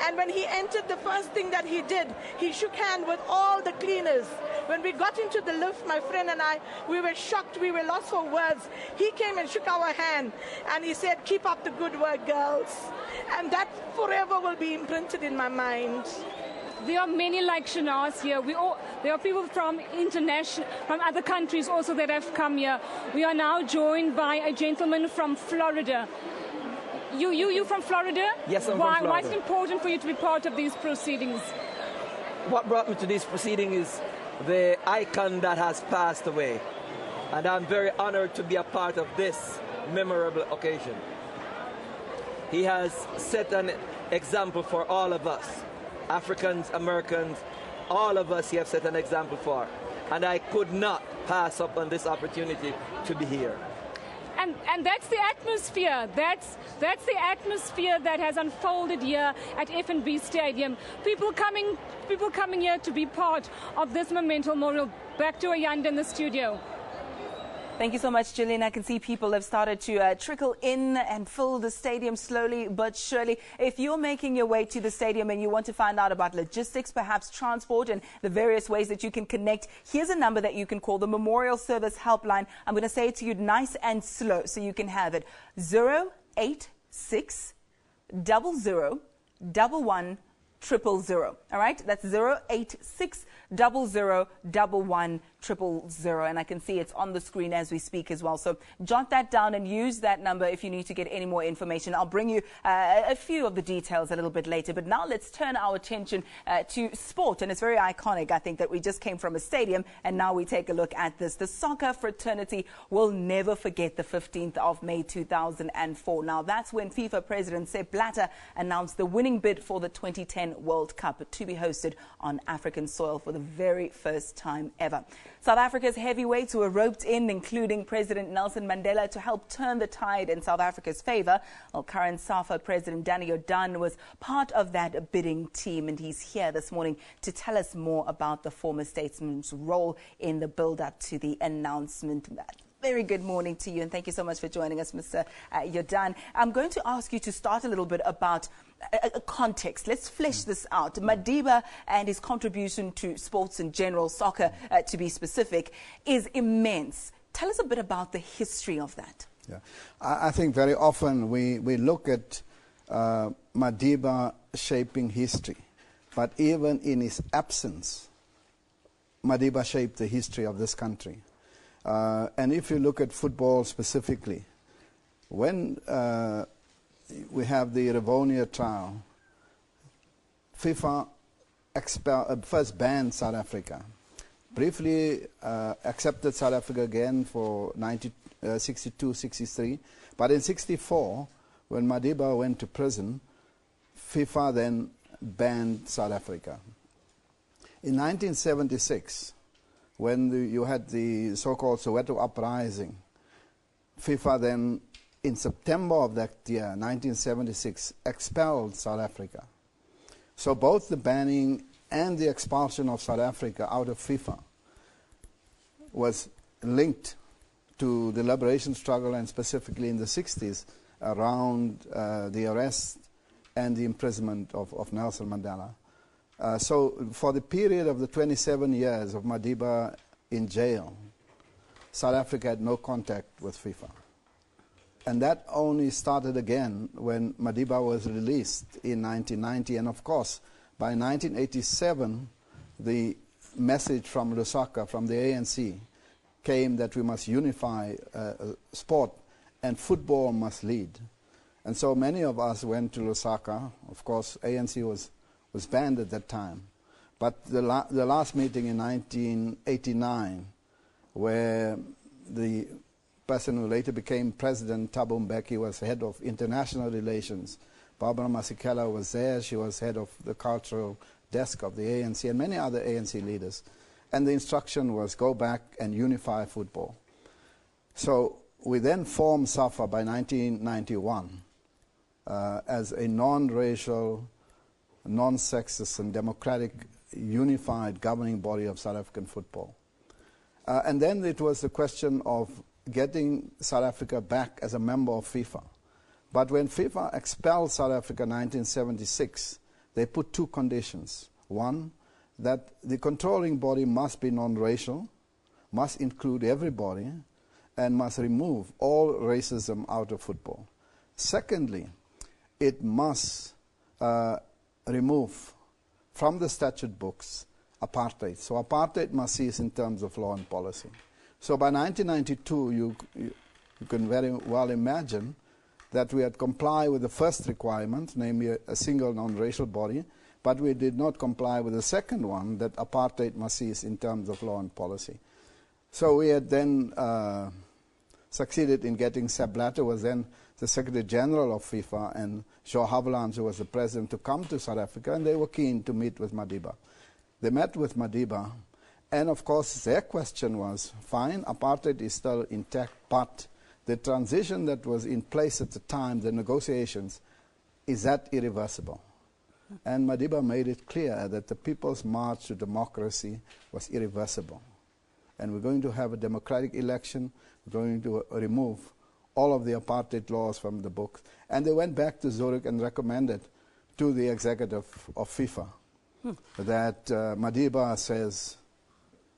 And when he entered, the first thing that he did, he shook hands with all the cleaners. When we got into the lift, my friend and I, we were shocked, we were lost for words. He came and shook our hand, and he said, keep up the good work, girls. And that forever will be imprinted in my mind. There are many like Shanaz here. There are people from other countries also that have come here. We are now joined by a gentleman from Florida. You from Florida? Yes, I'm from Florida. Why is it important for you to be part of these proceedings? What brought me to this proceeding is the icon that has passed away. And I'm very honored to be a part of this memorable occasion. He has set an example for all of us, Africans, Americans, all of us he has set an example for. And I could not pass up on this opportunity to be here. And that's the atmosphere. That's the atmosphere that has unfolded here at FNB Stadium. People coming here to be part of this monumental memorial. Back to Ayanda in the studio. Thank you so much, Gillian. I can see people have started to trickle in and fill the stadium slowly but surely. If you're making your way to the stadium and you want to find out about logistics, perhaps transport and the various ways that you can connect, here's a number that you can call, the Memorial Service Helpline. I'm going to say it to you nice and slow so you can have it. 086 00 11 000. All right, that's 086 00 11 000, and I can see it's on the screen as we speak as well. So jot that down and use that number if you need to get any more information. I'll bring you a few of the details a little bit later. But now let's turn our attention to sport, and it's very iconic, I think, that we just came from a stadium and now we take a look at this. The soccer fraternity will never forget the 15th of May 2004. Now that's when FIFA President Sepp Blatter announced the winning bid for the 2010 World Cup to be hosted on African soil for the very first time ever. South Africa's heavyweights were roped in, including President Nelson Mandela, to help turn the tide in South Africa's favour. Well, current SAFA President Danny Jordan was part of that bidding team, and he's here this morning to tell us more about the former statesman's role in the build-up to the announcement. Very good morning to you, and thank you so much for joining us, Mr. Jordan. I'm going to ask you to start a little bit about a context. Let's flesh this out. Madiba and his contribution to sports in general, soccer to be specific, is immense. Tell us a bit about the history of that. Yeah, I think very often we look at Madiba shaping history, but even in his absence, Madiba shaped the history of this country. And if you look at football specifically, when we have the Rivonia trial, FIFA first banned South Africa, briefly accepted South Africa again for 62, 63, but in 64, when Madiba went to prison, FIFA then banned South Africa. In 1976, when you had the so-called Soweto uprising, FIFA then, in September of that year, 1976, expelled South Africa. So both the banning and the expulsion of South Africa out of FIFA was linked to the liberation struggle, and specifically in the 60s, around the arrest and the imprisonment of Nelson Mandela. So for the period of the 27 years of Madiba in jail, South Africa had no contact with FIFA. And that only started again when Madiba was released in 1990. And of course, by 1987, the message from Lusaka, from the ANC, came that we must unify sport and football must lead. And so many of us went to Lusaka. Of course, ANC was banned at that time. But the last meeting in 1989, where the person who later became president, Thabo Mbeki, was head of international relations. Barbara Masekela was there. She was head of the cultural desk of the ANC, and many other ANC leaders. And the instruction was go back and unify football. So we then formed SAFA by 1991 as a non-racial, non-sexist and democratic unified governing body of South African football. And then it was the question of getting South Africa back as a member of FIFA. But when FIFA expelled South Africa in 1976, they put two conditions. One, that the controlling body must be non-racial, must include everybody, and must remove all racism out of football. Secondly, it must remove from the statute books apartheid. So apartheid must cease in terms of law and policy. So by 1992, you can very well imagine that we had complied with the first requirement, namely a single non-racial body, but we did not comply with the second one, that apartheid must cease in terms of law and policy. So we had then succeeded in getting Sepp Blatter, was then the Secretary General of FIFA, and Joe Haviland, who was the president, to come to South Africa, and they were keen to meet with Madiba. They met with Madiba, and of course their question was, fine, apartheid is still intact, but the transition that was in place at the time, the negotiations, is that irreversible? And Madiba made it clear that the people's march to democracy was irreversible. And we're going to have a democratic election. We're going to remove all of the apartheid laws from the book. And they went back to Zurich and recommended to the executive of FIFA that Madiba says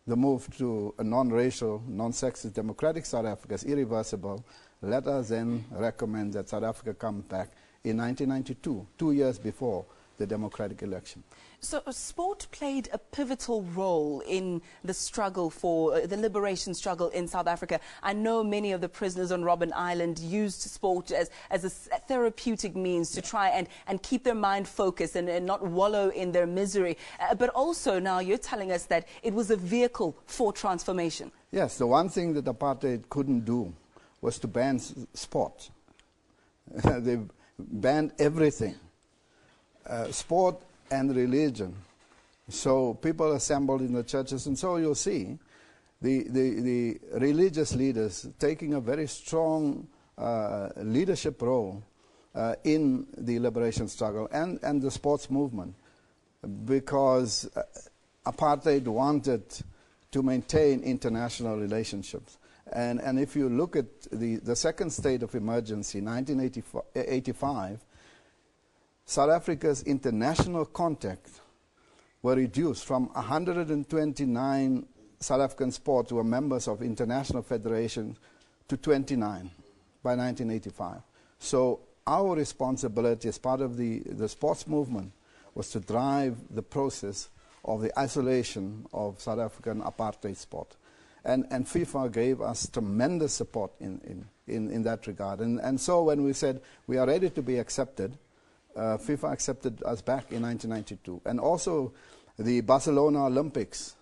the move to a non-racial, non-sexist, democratic South Africa is irreversible. Let us then recommend that South Africa come back in 1992, 2 years before the democratic election. So sport played a pivotal role in the struggle for the liberation struggle in South Africa. I know many of the prisoners on Robben Island used sport as a therapeutic means to try and keep their mind focused and not wallow in their misery. But also now you're telling us that it was a vehicle for transformation. Yes, the one thing that apartheid couldn't do was to ban sport. They banned everything. Sport and religion. So people assembled in the churches, and so you'll see the religious leaders taking a very strong leadership role in the liberation struggle and the sports movement, because apartheid wanted to maintain international relationships. And if you look at the second state of emergency, 1985, South Africa's international contacts were reduced from 129 South African sports who were members of international federations to 29 by 1985. So our responsibility as part of the sports movement was to drive the process of the isolation of South African apartheid sport. And FIFA gave us tremendous support in that regard. And so when we said we are ready to be accepted, FIFA accepted us back in 1992. And also the Barcelona Olympics.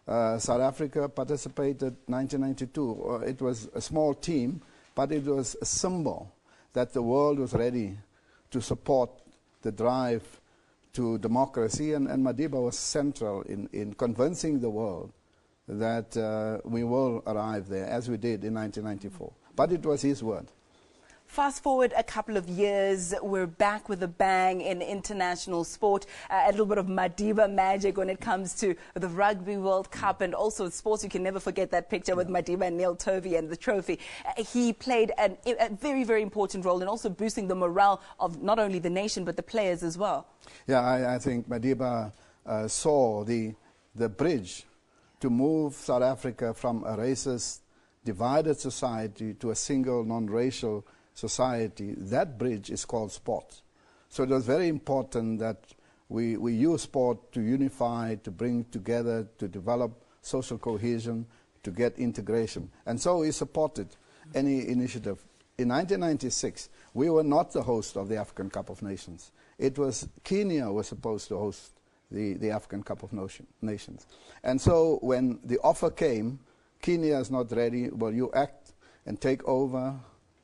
South Africa participated in 1992. It was a small team, but it was a symbol that the world was ready to support the drive to democracy. And Madiba was central in convincing the world that we will arrive there, as we did in 1994. But it was his word. Fast forward a couple of years, we're back with a bang in international sport. A little bit of Madiba magic when it comes to the Rugby World Cup and also sports. You can never forget that picture with Madiba and Neil Tovey and the trophy. He played a very, very important role in also boosting the morale of not only the nation but the players as well. Yeah, I think Madiba saw the bridge to move South Africa from a racist, divided society to a single, non-racial society. That bridge is called sport. So it was very important that we use sport to unify, to bring together, to develop social cohesion, to get integration. And so we supported any initiative. In 1996, we were not the host of the African Cup of Nations. It was Kenya was supposed to host the African Cup of Nations. And so when the offer came, Kenya is not ready, well, you act and take over.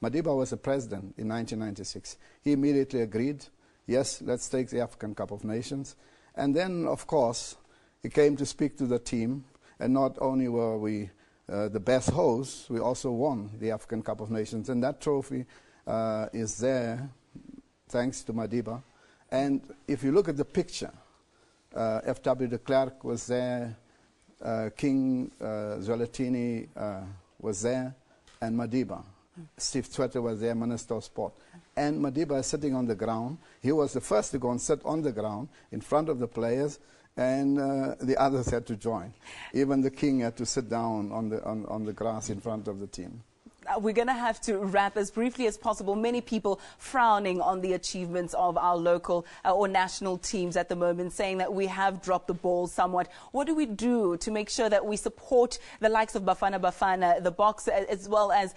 Madiba was the president in 1996. He immediately agreed, yes, let's take the African Cup of Nations. And then, of course, he came to speak to the team, and not only were we the best hosts, we also won the African Cup of Nations. And that trophy is there, thanks to Madiba. And if you look at the picture, F.W. de Klerk was there, King Zwelithini was there, and Madiba. Steve Twitter was there, Minister of Sport. And Madiba is sitting on the ground. He was the first to go and sit on the ground in front of the players, and the others had to join. Even the king had to sit down on the grass in front of the team. We're going to have to wrap as briefly as possible. Many people frowning on the achievements of our local or national teams at the moment, saying that we have dropped the ball somewhat. What do we do to make sure that we support the likes of Bafana Bafana, the box, as well as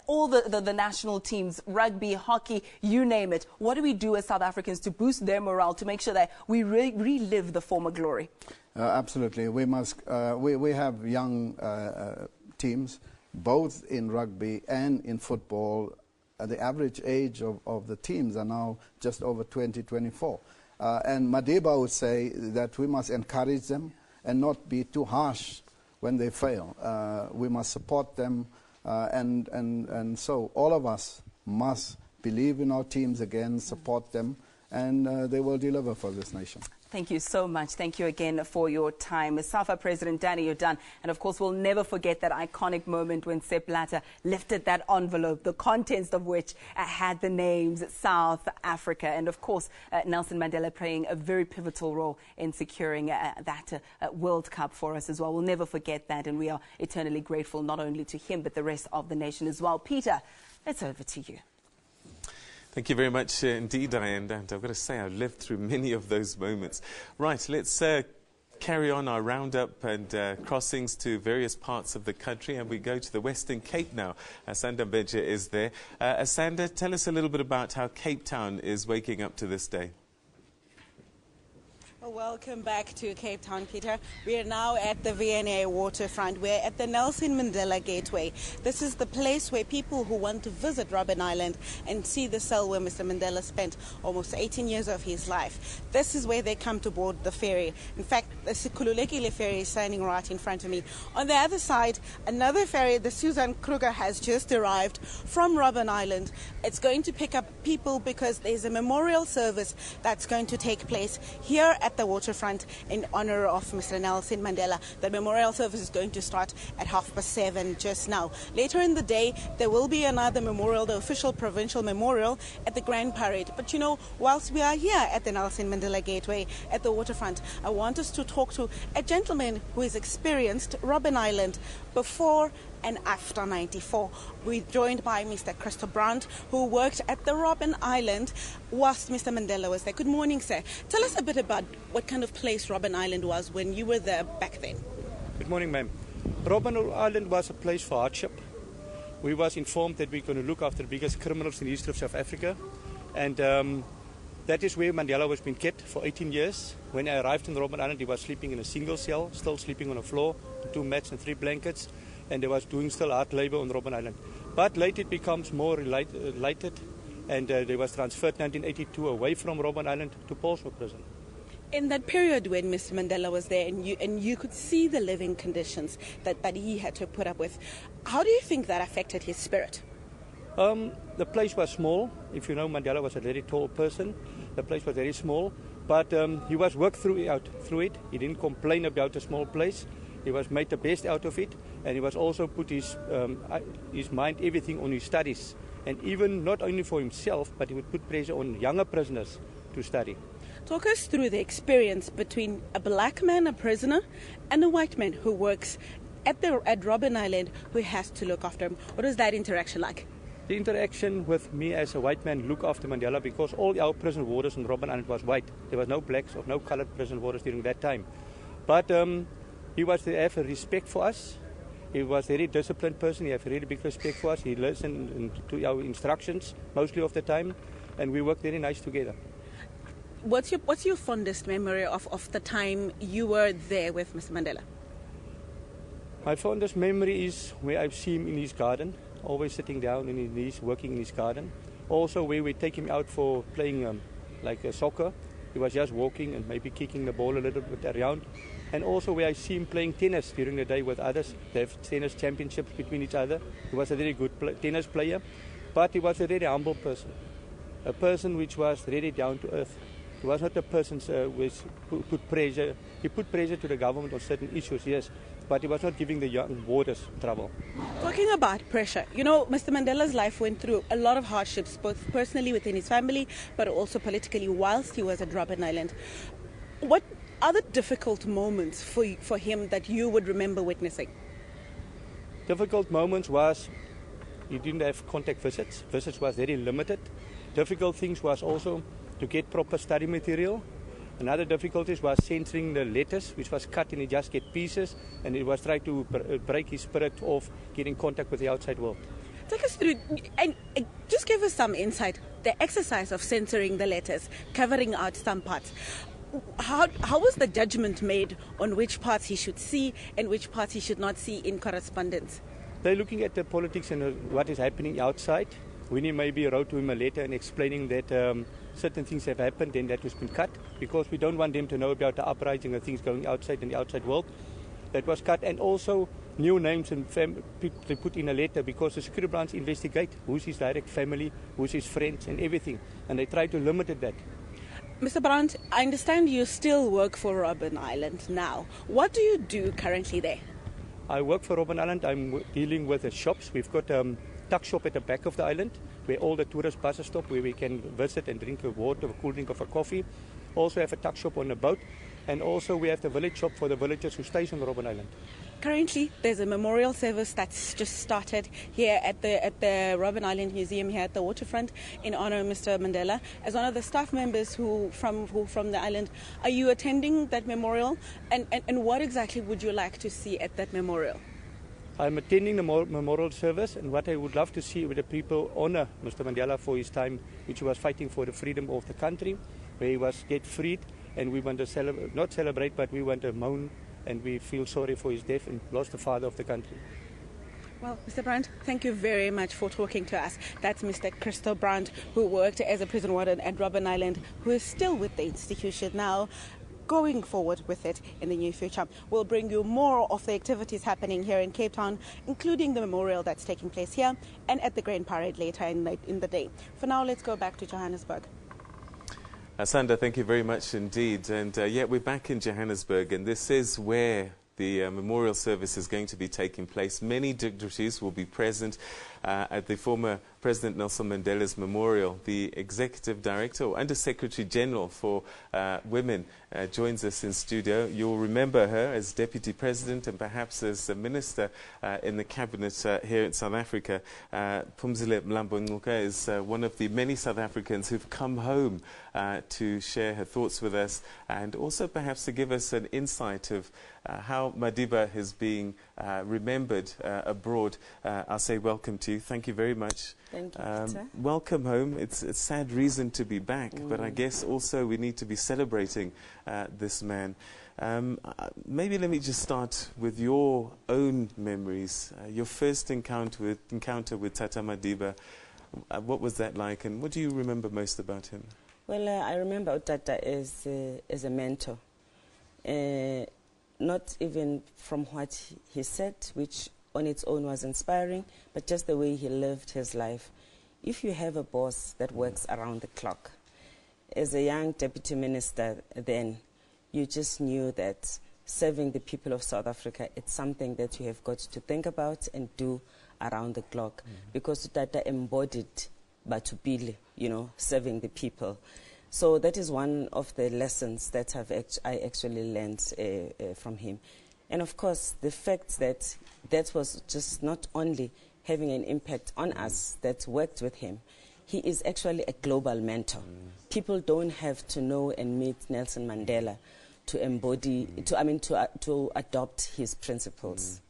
all the national teams, rugby, hockey, you name it? What do we do as South Africans to boost their morale, to make sure that we relive the former glory? Absolutely. We must. We have young teams, both in rugby and in football. The average age of the teams are now just over 20, 24. And Madiba would say that we must encourage them and not be too harsh when they fail. We must support them And so all of us must believe in our teams again, support them, and they will deliver for this nation. Thank you so much. Thank you again for your time. SAFA President Danny, you're done. And of course, we'll never forget that iconic moment when Sepp Blatter lifted that envelope, the contents of which had the names South Africa. And of course, Nelson Mandela playing a very pivotal role in securing that World Cup for us as well. We'll never forget that. And we are eternally grateful not only to him, but the rest of the nation as well. Peter, it's over to you. Thank you very much indeed, Diane. And I've got to say, I've lived through many of those moments. Right, let's carry on our roundup and crossings to various parts of the country. And we go to the Western Cape now. Asanda Beja is there. Asanda, tell us a little bit about how Cape Town is waking up to this day. Welcome back to Cape Town, Peter. We are now at the V&A waterfront. We're at the Nelson Mandela Gateway. This is the place where people who want to visit Robben Island and see the cell where Mr. Mandela spent almost 18 years of his life. This is where they come to board the ferry. In fact, the Sikhululekile ferry is standing right in front of me. On the other side, another ferry, the Susan Kruger, has just arrived from Robben Island. It's going to pick up people because there's a memorial service that's going to take place here at the waterfront in honor of Mr. Nelson Mandela. The memorial service is going to start at 7:30 just now. Later in the day, there will be another memorial, the official provincial memorial at the Grand Parade. But you know, whilst we are here at the Nelson Mandela Gateway at the waterfront, I want us to talk to a gentleman who has experienced Robben Island before and after 94. We're joined by Mr. Christo Brandt, who worked at the Robben Island whilst Mr. Mandela was there. Good morning, sir. Tell us a bit about what kind of place Robben Island was when you were there back then. Good morning, ma'am. Robben Island was a place for hardship. We was informed that we're going to look after the biggest criminals in the history of South Africa. And that is where Mandela was being kept for 18 years. When I arrived in Robben Island, he was sleeping in a single cell, still sleeping on the floor, 2 mats and 3 blankets. And they was doing still hard labor on Robben Island. But later it becomes more lighted, and they was transferred in 1982 away from Robben Island to Paulshoek Prison. In that period when Mr. Mandela was there and you could see the living conditions that he had to put up with, how do you think that affected his spirit? The place was small. If you know, Mandela was a very tall person. The place was very small, but he was worked through it. He didn't complain about a small place. He was made the best out of it, and he was also put his mind, everything on his studies. And even not only for himself, but he would put pressure on younger prisoners to study. Talk us through the experience between a black man, a prisoner, and a white man who works at Robben Island, who has to look after him. What is that interaction like? The interaction with me as a white man look after Mandela, because all our prison warders on Robben Island was white. There was no blacks or no colored prison warders during that time. But he was to have a respect for us. He was a very disciplined person. He had a really big respect for us. He listened to our instructions mostly of the time, and we worked very nice together. What's your fondest memory of the time you were there with Mr. Mandela? My fondest memory is where I see him in his garden, always sitting down in his knees, working in his garden. Also where we take him out for playing soccer. He was just walking and maybe kicking the ball a little bit around. And also where I see him playing tennis during the day with others. They have tennis championships between each other. He was a very good tennis player, but he was a very humble person. A person which was really down to earth. He was not a person which put pressure. He put pressure to the government on certain issues, yes, but he was not giving the young warders trouble. Talking about pressure, you know, Mr. Mandela's life went through a lot of hardships, both personally within his family, but also politically whilst he was at Robben Island. What other difficult moments for him that you would remember witnessing? Difficult moments was he didn't have contact visits. Visits was very limited. Difficult things was also to get proper study material. Another difficulty was censoring the letters, which was cut and he just get pieces, and it was trying to break his spirit of getting contact with the outside world. Take us through and just give us some insight. The exercise of censoring the letters, covering out some parts. How was the judgment made on which parts he should see and which parts he should not see in correspondence? They're looking at the politics and what is happening outside. Winnie maybe wrote to him a letter and explaining that certain things have happened and that has been cut, because we don't want them to know about the uprising and things going outside in the outside world. that was cut, and also new names and they put in a letter, because the security branch investigate who's his direct family, who's his friends and everything, and they try to limit that. Mr. Brandt, I understand you still work for Robben Island now. What do you do currently there? I work for Robben Island. I'm dealing with the shops. We've got a tuck shop at the back of the island where all the tourist buses stop, where we can visit and drink a water, a cool drink of a coffee. Also have a tuck shop on the boat, and also we have the village shop for the villagers who stay on Robben Island. Currently, there's a memorial service that's just started here at the Robben Island Museum here at the waterfront in honor of Mr. Mandela. As one of the staff members who from the island, are you attending that memorial? And what exactly would you like to see at that memorial? I'm attending the memorial service, and what I would love to see with the people honor Mr. Mandela for his time, which he was fighting for the freedom of the country, where he was get freed, and we want to not celebrate, but we want to mourn, and we feel sorry for his death and lost the father of the country. Well, Mr. Brandt, thank you very much for talking to us. That's Mr. Christo Brandt, who worked as a prison warden at Robben Island, who is still with the institution now, going forward with it in the near future. We'll bring you more of the activities happening here in Cape Town, including the memorial that's taking place here and at the Grand Parade later in the day. For now, let's go back to Johannesburg. Sandra, thank you very much indeed. And yeah, we're back in Johannesburg, and this is where the memorial service is going to be taking place. Many dignitaries will be present at the former President Nelson Mandela's memorial. The Executive Director or Under Secretary General for Women joins us in studio. You'll remember her as Deputy President and perhaps as a Minister in the Cabinet here in South Africa. Phumzile Mlambo-Ngcuka is one of the many South Africans who've come home to share her thoughts with us, and also perhaps to give us an insight of how Madiba is being remembered abroad. I'll say welcome to you. Thank you very much. Thank you, Peter. Welcome home. It's a sad reason to be back, but I guess also we need to be celebrating this man. Maybe let me just start with your own memories. Your first encounter with Tata Madiba. What was that like, and what do you remember most about him? Well, I remember Tata as a mentor. Not even from what he said, which on its own was inspiring, but just the way he lived his life. If you have a boss that works around the clock, as a young deputy minister then, you just knew that serving the people of South Africa, it's something that you have got to think about and do around the clock, because Tata embodied Batupile, serving the people. So that is one of the lessons that I actually learned from him. And of course, the fact that that was just not only having an impact on us that worked with him, he is actually a global mentor. People don't have to know and meet Nelson Mandela to embody, to adopt his principles.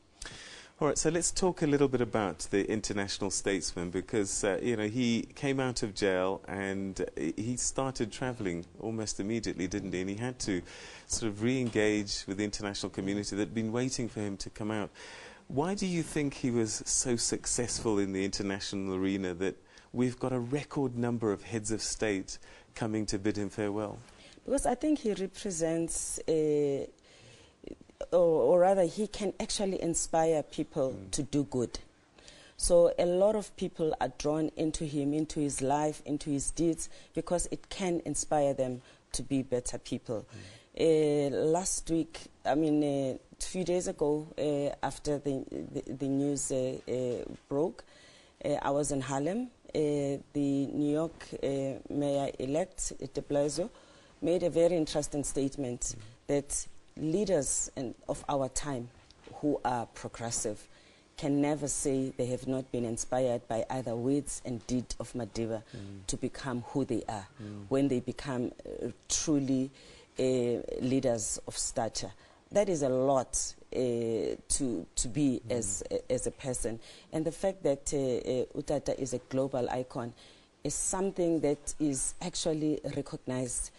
All right, so let's talk a little bit about the international statesman, because he came out of jail and he started traveling almost immediately, didn't he? And he had to sort of re-engage with the international community that had been waiting for him to come out. Why do you think he was so successful in the international arena that we've got a record number of heads of state coming to bid him farewell? Because I think he represents or rather he can actually inspire people to do good. So a lot of people are drawn into him, into his life, into his deeds, because it can inspire them to be better people. Last week, a few days ago, after the news broke, I was in Harlem. The New York mayor-elect, de Blasio, made a very interesting statement that leaders of our time who are progressive can never say they have not been inspired by either words and deed of Madiba to become who they are when they become truly leaders of stature. That is a lot to be as a person. And the fact that Utata is a global icon is something that is actually recognized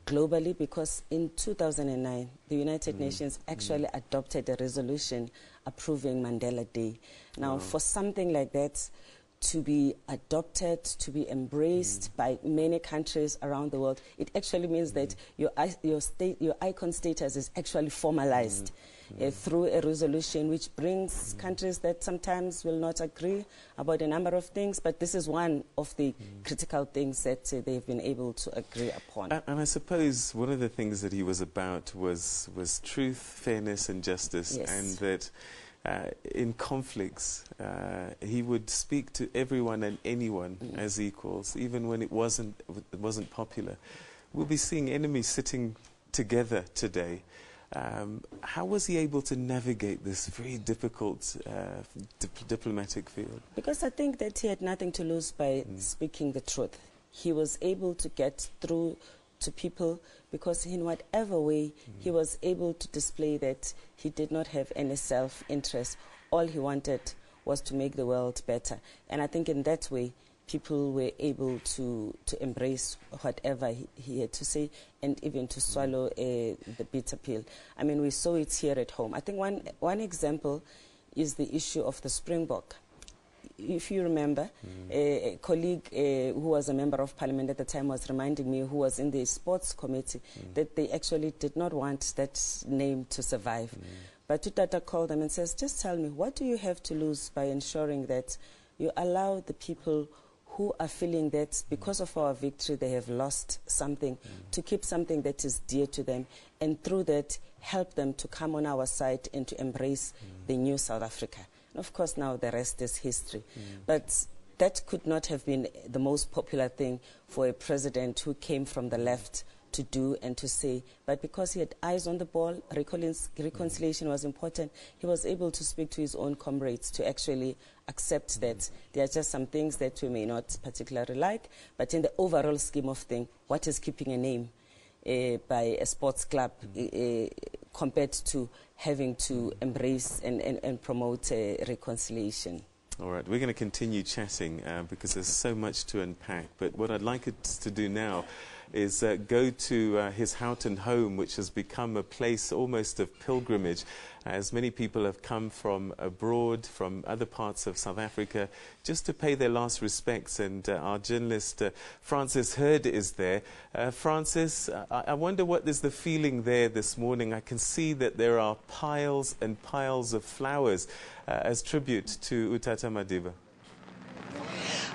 globally, because in 2009, the United Nations actually adopted a resolution approving Mandela Day. Now, for something like that to be adopted, to be embraced by many countries around the world. It actually means that your icon status is actually formalized through a resolution which brings countries that sometimes will not agree about a number of things, but this is one of the critical things that they've been able to agree upon. And I suppose one of the things that he was about was truth, fairness and justice, Yes. and that in conflicts, he would speak to everyone and anyone as equals, even when it wasn't popular. We'll be seeing enemies sitting together today. How was he able to navigate this very difficult diplomatic field? Because I think that he had nothing to lose by speaking the truth. He was able to get through to people because in whatever way he was able to display that he did not have any self-interest. All he wanted was to make the world better. And I think in that way, people were able to embrace whatever he had to say and even to swallow the bitter pill. I mean, we saw it here at home. I think one example is the issue of the Springbok. If you remember, a colleague who was a member of parliament at the time was reminding me, who was in the sports committee, that they actually did not want that name to survive. But Tutata called them and says, just tell me, what do you have to lose by ensuring that you allow the people who are feeling that because of our victory they have lost something, to keep something that is dear to them, and through that help them to come on our side and to embrace the new South Africa. And of course now the rest is history. But that could not have been the most popular thing for a president who came from the left to do and to say, but because he had eyes on the ball, reconciliation was important, he was able to speak to his own comrades to actually accept that there are just some things that we may not particularly like, but in the overall scheme of things, what is keeping a name by a sports club compared to having to embrace and promote reconciliation? All right, we're going to continue chatting because there's so much to unpack, but what I'd like us to do now is go to his Houghton home, which has become a place almost of pilgrimage, as many people have come from abroad, from other parts of South Africa, just to pay their last respects. And our journalist, Francis Hurd, is there. Francis, I wonder what is the feeling there this morning. I can see that there are piles and piles of flowers as tribute to Utata Madiba.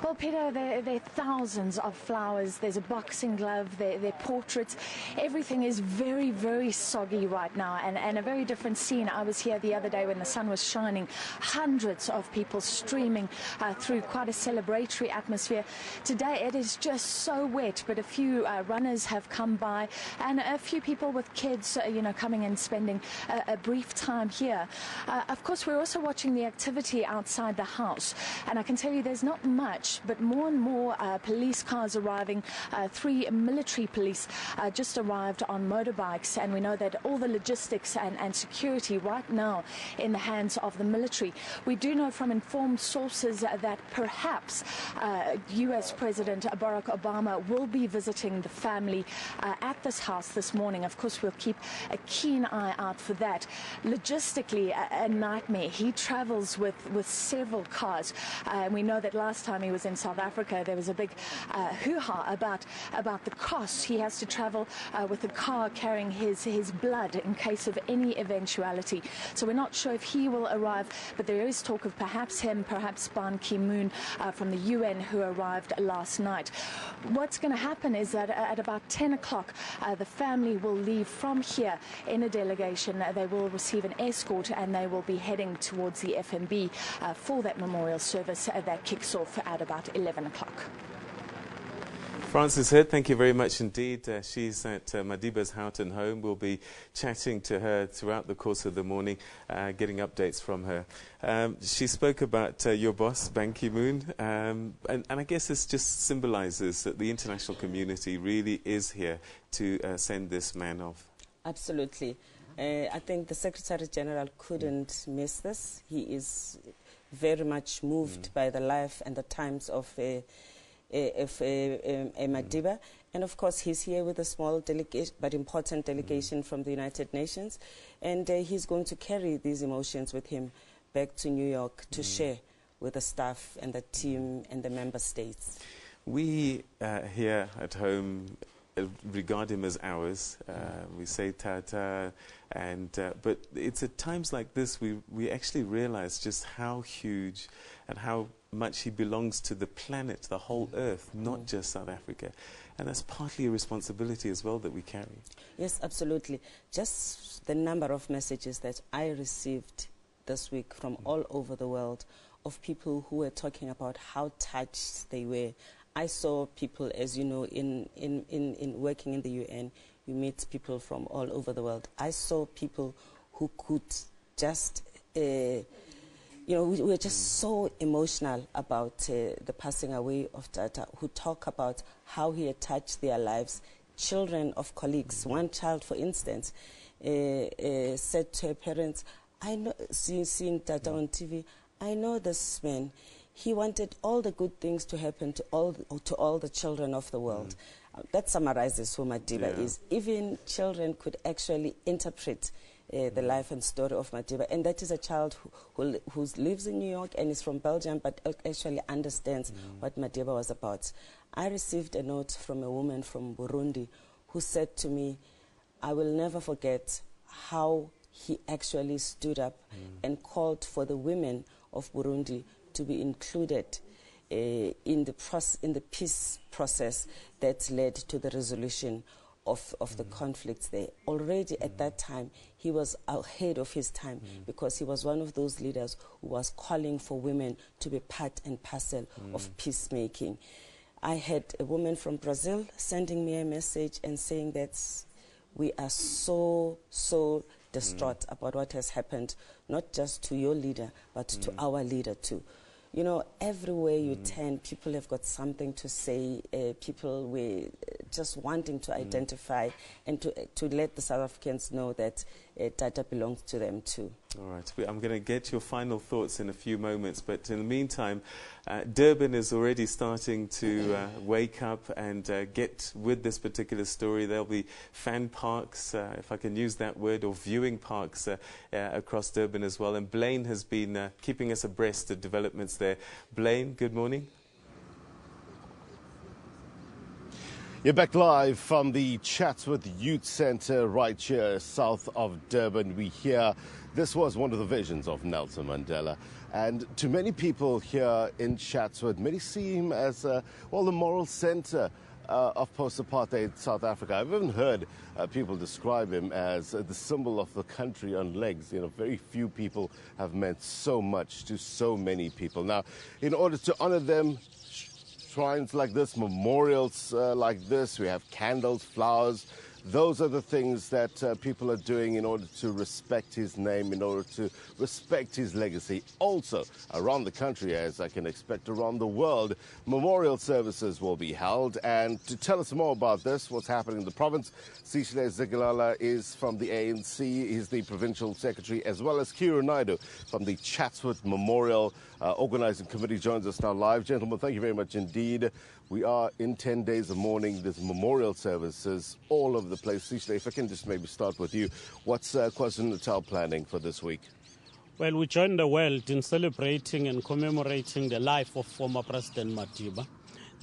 Well, Peter, there are thousands of flowers. There's a boxing glove, there are portraits. Everything is very, very soggy right now, and a very different scene. I was here the other day when the sun was shining. Hundreds of people streaming through, quite a celebratory atmosphere. Today it is just so wet, but a few runners have come by, and a few people with kids, coming and spending a brief time here. Of course, we're also watching the activity outside the house, and I can tell you there's not much, but more and more police cars arriving. 3 military police just arrived on motorbikes, and we know that all the logistics and security right now in the hands of the military. We do know from informed sources that perhaps US President Barack Obama will be visiting the family at this house this morning. Of course, we'll keep a keen eye out for that. Logistically, a nightmare. He travels with several cars. We know that last time he was in South Africa, there was a big hoo-ha about the cost. He has to travel with a car carrying his blood in case of any eventuality. So we're not sure if he will arrive, but there is talk of perhaps him, perhaps Ban Ki-moon from the UN, who arrived last night. What's going to happen is that at about 10 o'clock, the family will leave from here in a delegation. They will receive an escort, and they will be heading towards the FNB for that memorial service that kicks off at about 11 o'clock. Francis Hurd, thank you very much indeed. She's at Madiba's Houghton home. We'll be chatting to her throughout the course of the morning, getting updates from her. She spoke about your boss, Ban Ki-moon, and I guess this just symbolises that the international community really is here to send this man off. Absolutely. I think the Secretary General couldn't miss this. He is very much moved by the life and the times of Madiba. And of course, he's here with a small delegation, but important delegation from the United Nations. And he's going to carry these emotions with him back to New York to share with the staff and the team and the member states. We here at home regard him as ours. We say tata, but it's at times like this we actually realize just how huge and how much he belongs to the planet, the whole earth, not just South Africa. And that's partly a responsibility as well that we carry. Yes, absolutely. Just the number of messages that I received this week from all over the world of people who were talking about how touched they were. I saw people, as you know, in working in the UN, you meet people from all over the world. I saw people who could just, we were just so emotional about the passing away of Tata, who talk about how he had touched their lives. Children of colleagues, one child, for instance, said to her parents, I know, seeing Tata on TV, I know this man. He wanted all the good things to happen to all the children of the world. That summarizes who Madiba is. Even children could actually interpret the life and story of Madiba. And that is a child who lives in New York and is from Belgium, but actually understands what Madiba was about. I received a note from a woman from Burundi who said to me, I will never forget how he actually stood up and called for the women of Burundi to be included in the peace process that led to the resolution of the conflicts there. Already at that time, he was ahead of his time because he was one of those leaders who was calling for women to be part and parcel of peacemaking. I had a woman from Brazil sending me a message and saying that we are so distraught about what has happened, not just to your leader, but to our leader too. You know, everywhere you turn, people have got something to say. People were just wanting to identify and to let the South Africans know that Tata belongs to them too. All right, I'm going to get your final thoughts in a few moments, but in the meantime, Durban is already starting to wake up and get with this particular story. There'll be fan parks, if I can use that word, or viewing parks across Durban as well. And Blaine has been keeping us abreast of developments there. Blaine, good morning. You're back live from the Chatsworth Youth Centre right here south of Durban. We hear this was one of the visions of Nelson Mandela. And to many people here in Chatsworth, many see him as, the moral centre of post-apartheid South Africa. I've even heard people describe him as the symbol of the country on legs. You know, very few people have meant so much to so many people. Now, in order to honor them, shrines like this, memorials like this, we have candles, flowers. Those are the things that people are doing in order to respect his name, in order to respect his legacy. Also, around the country, as I can expect around the world, memorial services will be held. And to tell us more about this, what's happening in the province, Sishle Zigalala is from the ANC. He's the provincial secretary, as well as Kiru Naidu from the Chatsworth Memorial Organizing Committee joins us now live. Gentlemen, thank you very much indeed. We are in 10 days of mourning. There's memorial services all over the place. Sishle, if I can just maybe start with you. What's KwaZulu-Natal planning for this week? Well, we join the world in celebrating and commemorating the life of former President Madiba.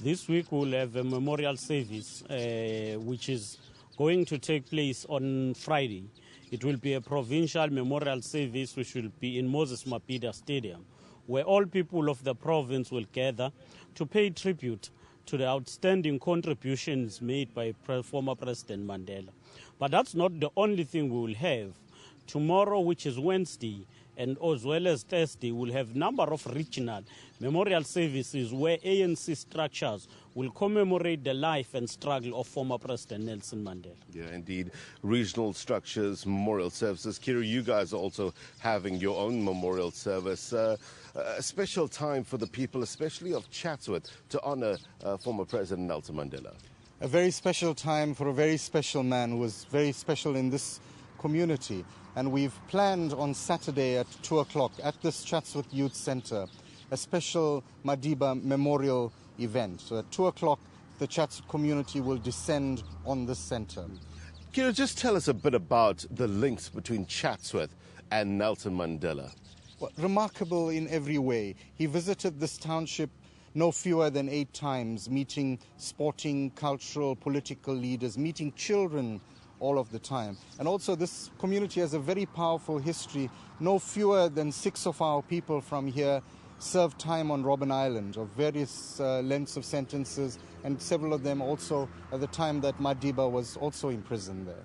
This week we'll have a memorial service which is going to take place on Friday. It will be a provincial memorial service which will be in Moses Mabhida Stadium, where all people of the province will gather to pay tribute to the outstanding contributions made by former President Mandela. But that's not the only thing we will have. Tomorrow, which is Wednesday, and as well as Thursday, we'll have a number of regional memorial services where ANC structures will commemorate the life and struggle of former President Nelson Mandela. Yeah, indeed. Regional structures, memorial services. Kiru, you guys are also having your own memorial service. A special time for the people, especially of Chatsworth, to honor former President Nelson Mandela. A very special time for a very special man who was very special in this community. And we've planned on Saturday at 2 o'clock at this Chatsworth Youth Centre a special Madiba memorial event. So at 2 o'clock, the Chatsworth community will descend on this centre. Kiru, just tell us a bit about the links between Chatsworth and Nelson Mandela. remarkable in every way. He visited this township no fewer than 8 times, meeting sporting, cultural, political leaders, meeting children all of the time. And also this community has a very powerful history. No fewer than 6 of our people from here served time on Robben Island of various lengths of sentences, and several of them also at the time that Madiba was also imprisoned there.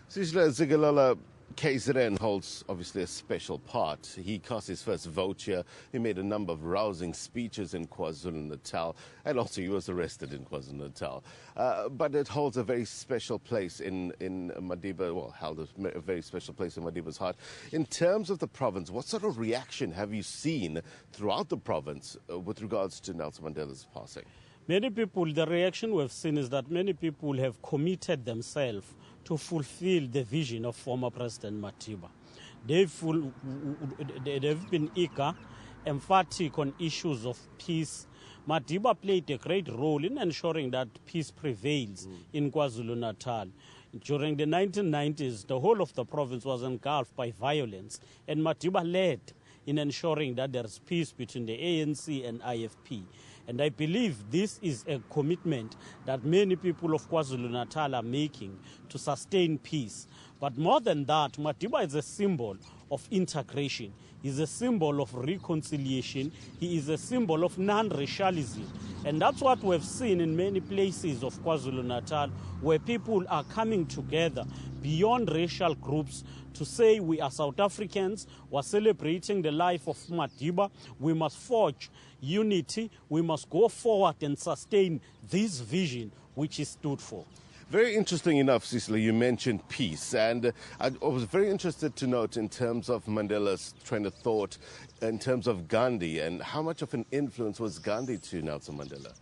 Sisla Zigalala, KZN holds obviously a special part. He cast his first vote here. He made a number of rousing speeches in KwaZulu-Natal, and also he was arrested in KwaZulu-Natal. But it holds a very special place in Madiba, well, held a very special place in Madiba's heart. In terms of the province, what sort of reaction have you seen throughout the province with regards to Nelson Mandela's passing? Many people, the reaction we've seen is that many people have committed themselves to fulfill the vision of former President Madiba. They've been eager, emphatic on issues of peace. Madiba played a great role in ensuring that peace prevails in KwaZulu-Natal. During the 1990s, the whole of the province was engulfed by violence, and Madiba led in ensuring that there's peace between the ANC and IFP. And I believe this is a commitment that many people of KwaZulu-Natal are making to sustain peace. But more than that, Madiba is a symbol of integration. He's a symbol of reconciliation. He is a symbol of non-racialism. And that's what we've seen in many places of KwaZulu-Natal, where people are coming together beyond racial groups to say we are South Africans, we're celebrating the life of Madiba, we must forge unity, we must go forward and sustain this vision which he stood for. Very interesting enough, Cicely, you mentioned peace, and I was very interested to note in terms of Mandela's train of thought, in terms of Gandhi, and how much of an influence was Gandhi to Nelson Mandela?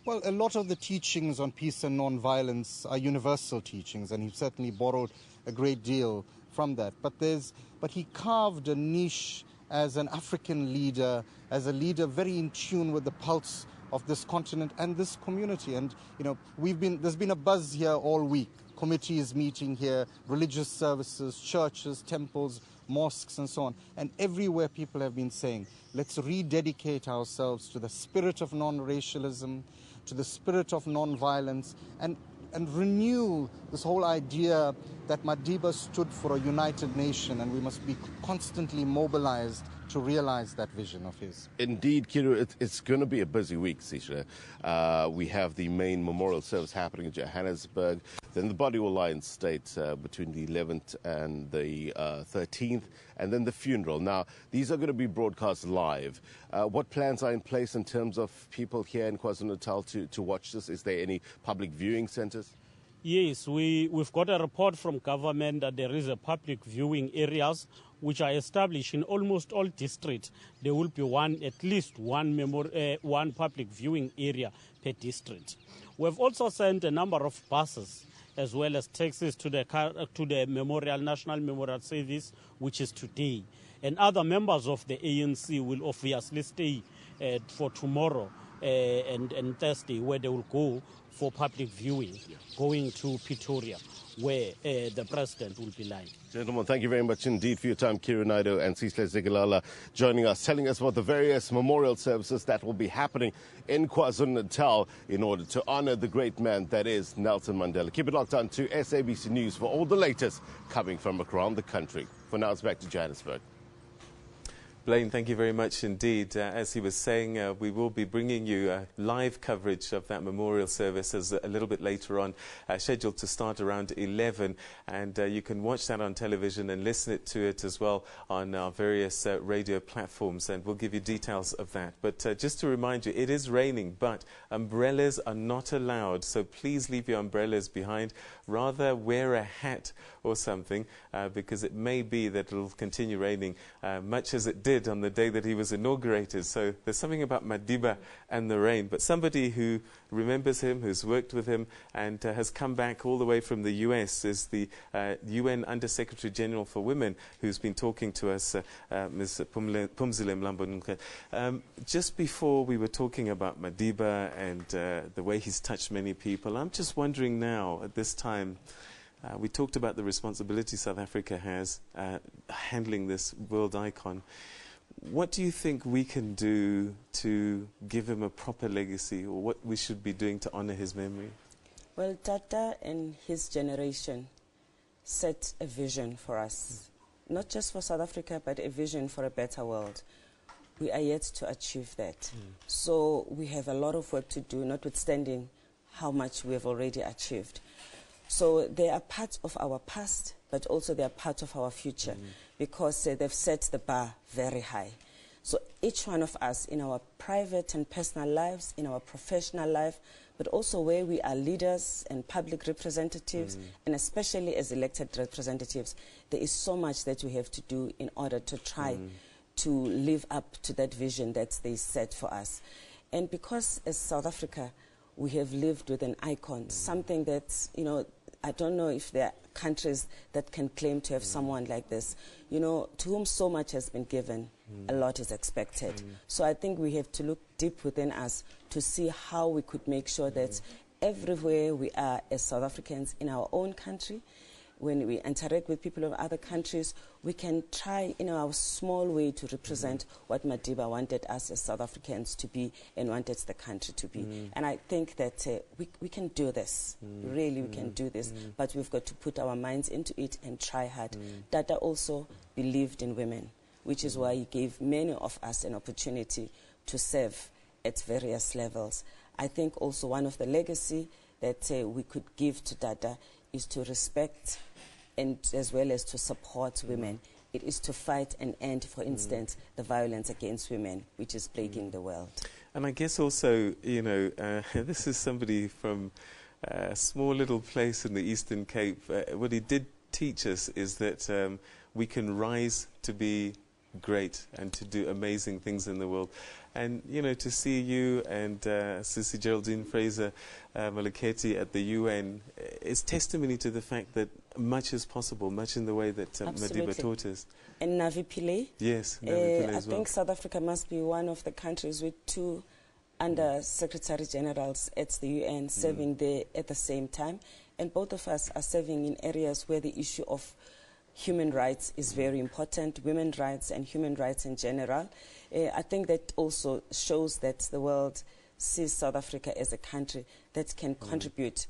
Well, a lot of the teachings on peace and non-violence are universal teachings, and he certainly borrowed a great deal from that. But he carved a niche as an African leader, as a leader very in tune with the pulse of this continent and this community. And, you know, there's been a buzz here all week. Committees meeting here, religious services, churches, temples, mosques and so on. And everywhere people have been saying, let's rededicate ourselves to the spirit of non-racialism, to the spirit of non-violence, and renew this whole idea that Madiba stood for a united nation, and we must be constantly mobilized to realize that vision of his. Indeed, Kiru, it's going to be a busy week, Sisha. We have the main memorial service happening in Johannesburg. Then the body will lie in state between the 11th and the 13th, and then the funeral. Now, these are going to be broadcast live. What plans are in place in terms of people here in KwaZulu-Natal to watch this? Is there any public viewing centres? Yes, we've got a report from government that there is a public viewing areas which are established in almost all districts. There will be at least one public viewing area per district. We've also sent a number of buses as well as taxis to the National Memorial Service, which is today. And other members of the ANC will obviously stay for tomorrow and Thursday, where they will go for public viewing, going to Pretoria, where the president will be lying. Gentlemen, thank you very much indeed for your time. Kiru Naidu and Sisle Zigalala joining us, telling us about the various memorial services that will be happening in KwaZulu-Natal in order to honor the great man that is Nelson Mandela. Keep it locked on to SABC News for all the latest coming from around the country. For now, it's back to Johannesburg. Blaine, thank you very much indeed. As he was saying, we will be bringing you live coverage of that memorial service a little bit later on, scheduled to start around 11. And you can watch that on television and listen to it as well on our various radio platforms. And we'll give you details of that. But just to remind you, it is raining, but umbrellas are not allowed. So please leave your umbrellas behind. Rather wear a hat or something, because it may be that it will continue raining much as it did on the day that he was inaugurated. So there's something about Madiba and the rain. But somebody who remembers him, who's worked with him, and has come back all the way from the US is the UN Under-Secretary General for Women, who's been talking to us, Ms. Phumzile Mlambo-Ngcuka. Just before we were talking about Madiba and the way he's touched many people, I'm just wondering now, at this time, we talked about the responsibility South Africa has handling this world icon. What do you think we can do to give him a proper legacy, or what we should be doing to honour his memory? Well, Tata and his generation set a vision for us, not just for South Africa, but a vision for a better world. We are yet to achieve that. So we have a lot of work to do, notwithstanding how much we have already achieved. So they are part of our past, but also they are part of our future, because they've set the bar very high. So each one of us, in our private and personal lives, in our professional life, but also where we are leaders and public representatives, and especially as elected representatives, there is so much that we have to do in order to try to live up to that vision that they set for us. And because as South Africa, we have lived with an icon, something that, you know, I don't know if there are countries that can claim to have someone like this, you know, to whom so much has been given, a lot is expected. So I think we have to look deep within us to see how we could make sure that everywhere we are as South Africans in our own country, when we interact with people of other countries, we can try in our small way to represent what Madiba wanted us as South Africans to be and wanted the country to be. And I think that we can do this. Really, we can do this. But we've got to put our minds into it and try hard. Tata also believed in women, which is why he gave many of us an opportunity to serve at various levels. I think also one of the legacy that we could give to Tata is to respect and as well as to support women. It is to fight and end, for instance, the violence against women, which is plaguing the world. And I guess also, you know, this is somebody from a small little place in the Eastern Cape. What he did teach us is that we can rise to be great and to do amazing things in the world. And, you know, to see you and Sissy Geraldine Fraser Malaketi at the UN is testimony to the fact that much is possible, much in the way that Madiba taught us. And Navi Pillay. Yes, Navi Pillay as well. I think South Africa must be one of the countries with 2 Under-Secretary Generals at the UN serving there at the same time. And both of us are serving in areas where the issue of human rights is very important, women's rights and human rights in general. I think that also shows that the world sees South Africa as a country that can contribute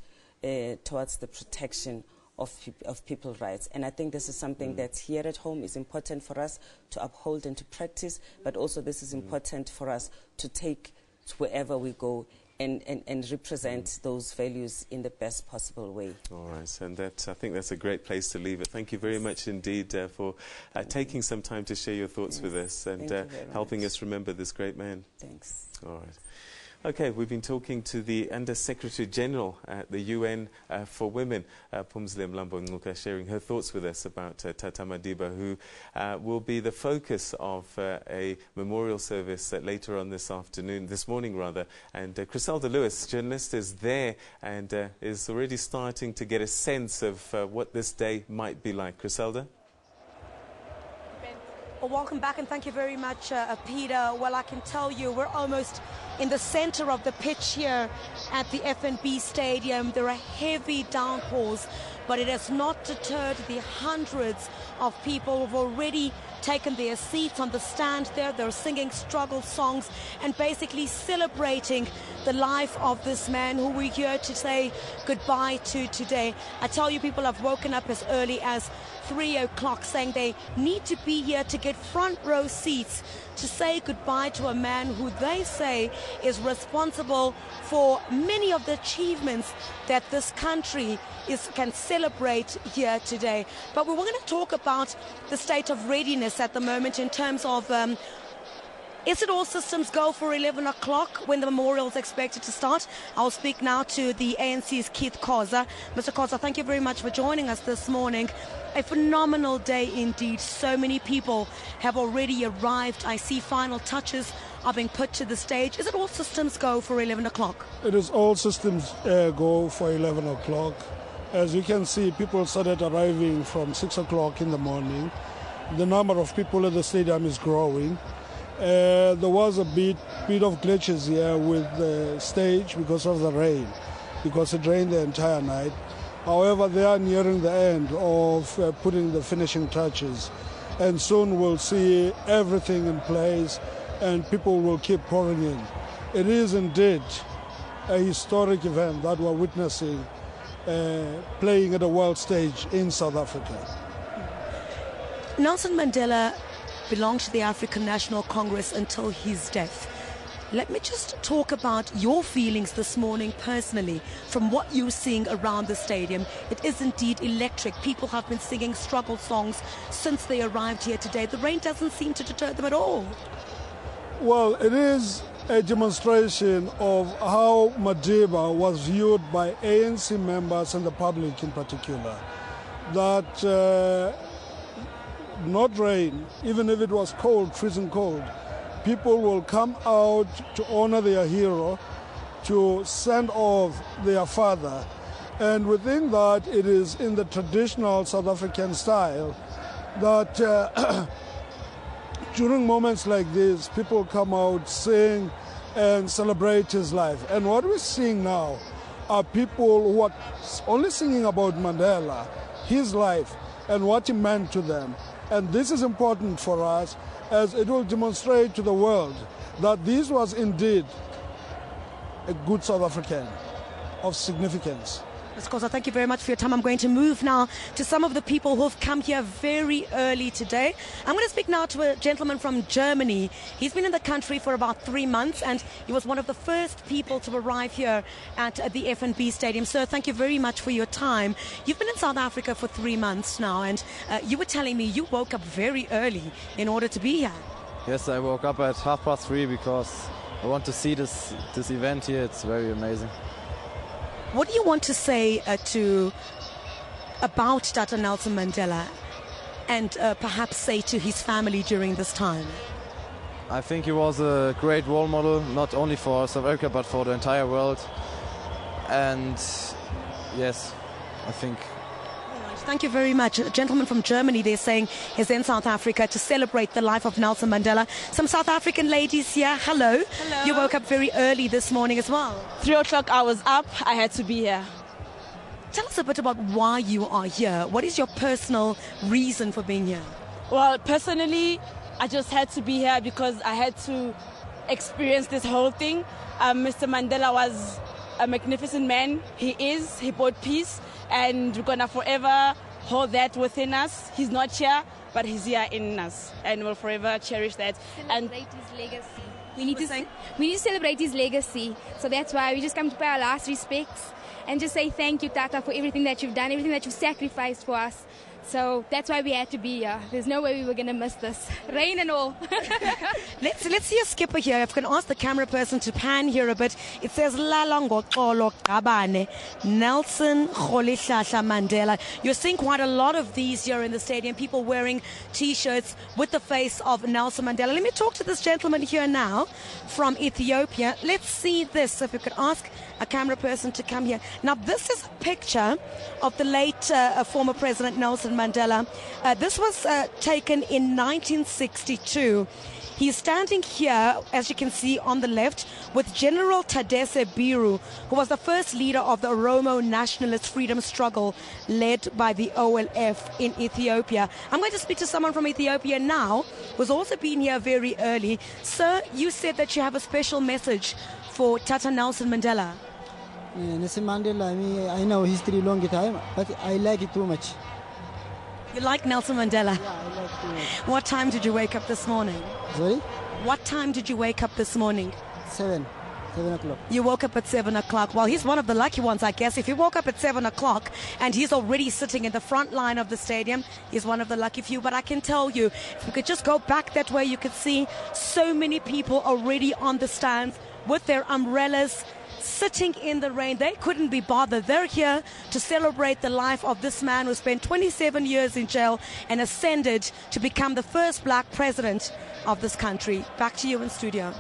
towards the protection of people's rights. And I think this is something that here at home is important for us to uphold and to practice, but also this is important for us to take to wherever we go and represent those values in the best possible way. All right, and that, I think that's a great place to leave it. Thank you very much indeed for taking some time to share your thoughts with us and helping us remember this great man. Thanks. All right. Okay, we've been talking to the Under-Secretary General at the UN for Women, Phumzile Mlambo-Ngcuka, sharing her thoughts with us about Tata Madiba, who will be the focus of a memorial service later on this morning. And Griselda Lewis, journalist, is there and is already starting to get a sense of what this day might be like. Griselda? Well, welcome back and thank you very much, Peter. Well, I can tell you we're almost in the center of the pitch here at the FNB Stadium. There are heavy downpours, but it has not deterred the hundreds of people who've already taken their seats on the stand there. They're singing struggle songs and basically celebrating the life of this man who we're here to say goodbye to today. I tell you, people have woken up as early as 3 o'clock saying they need to be here to get front row seats to say goodbye to a man who they say is responsible for many of the achievements that this country can celebrate here today. But we were going to talk about the state of readiness at the moment in terms of is it all systems go for 11 o'clock when the memorial is expected to start? I'll speak now to the ANC's Keith Khoza. Mr. Khoza, thank you very much for joining us this morning. A phenomenal day indeed. So many people have already arrived. I see final touches are being put to the stage. Is it all systems go for 11 o'clock? It is all systems go for 11 o'clock. As you can see, people started arriving from 6 o'clock in the morning. The number of people at the stadium is growing. There was a bit of glitches here with the stage because of the rain, because it rained the entire night. However, they are nearing the end of putting the finishing touches. and soon we'll see everything in place and people will keep pouring in. It is indeed a historic event that we're witnessing playing at a world stage in South Africa. Nelson Mandela belonged to the African National Congress until his death. Let me just talk about your feelings this morning personally from what you're seeing around the stadium. It is indeed electric. People have been singing struggle songs since they arrived here today. The rain doesn't seem to deter them at all. Well, it is a demonstration of how Madiba was viewed by ANC members and the public in particular. That not rain, even if it was cold, freezing cold, people will come out to honor their hero, to send off their father. And within that, it is in the traditional South African style that during moments like this, people come out, sing, and celebrate his life. And what we're seeing now are people who are only singing about Mandela, his life, and what he meant to them. And this is important for us, as it will demonstrate to the world that this was indeed a good South African of significance. Ms. Khoza, thank you very much for your time. I'm going to move now to some of the people who have come here very early today. I'm going to speak now to a gentleman from Germany. He's been in the country for about 3 months, and he was one of the first people to arrive here at the FNB Stadium. Sir, thank you very much for your time. You've been in South Africa for 3 months now, and you were telling me you woke up very early in order to be here. Yes, I woke up at 3:30 because I want to see this event here. It's very amazing. What do you want to say about Tata Nelson Mandela and perhaps say to his family during this time? I think he was a great role model, not only for South Africa but for the entire world. And yes, I think. Thank you very much. A gentleman from Germany, they're saying, is in South Africa to celebrate the life of Nelson Mandela. Some South African ladies here. Hello. Hello. You woke up very early this morning as well. 3 o'clock I was up. I had to be here. Tell us a bit about why you are here. What is your personal reason for being here? Well, personally, I just had to be here because I had to experience this whole thing. Mr. Mandela was a magnificent man. He brought peace, and we're gonna forever hold that within us. He's not here, but he's here in us, and we'll forever cherish that. Celebrate his legacy. We need to celebrate his legacy. So that's why we just come to pay our last respects and just say thank you, Tata, for everything that you've done, everything that you've sacrificed for us. So that's why we had to be here. There's no way we were going to miss this. Rain and all. Let's see a skipper here. If I can ask the camera person to pan here a bit. It says Lalongo Xolo Qabane, Nelson Rolihlahla Mandela. You're seeing quite a lot of these here in the stadium. People wearing T-shirts with the face of Nelson Mandela. Let me talk to this gentleman here now from Ethiopia. Let's see this. If you could ask a camera person to come here. Now, this is a picture of the late former President Nelson Mandela. This was taken in 1962. He's standing here, as you can see on the left, with General Tadesse Biru, who was the first leader of the Oromo nationalist freedom struggle led by the OLF in Ethiopia. I'm going to speak to someone from Ethiopia now, who's also been here very early. Sir, you said that you have a special message for Tata Nelson Mandela. Nelson Mandela, I know history long time, but I like it too much. You like Nelson Mandela? Yeah, I like too much. What time did you wake up this morning? Sorry? What time did you wake up this morning? 7 o'clock. You woke up at 7 o'clock. Well, he's one of the lucky ones, I guess. If he woke up at 7 o'clock and he's already sitting in the front line of the stadium, he's one of the lucky few. But I can tell you, if we could just go back that way, you could see so many people already on the stands with their umbrellas, sitting in the rain. They couldn't be bothered. They're here to celebrate the life of this man who spent 27 years in jail and ascended to become the first black president of this country. Back to you in studio.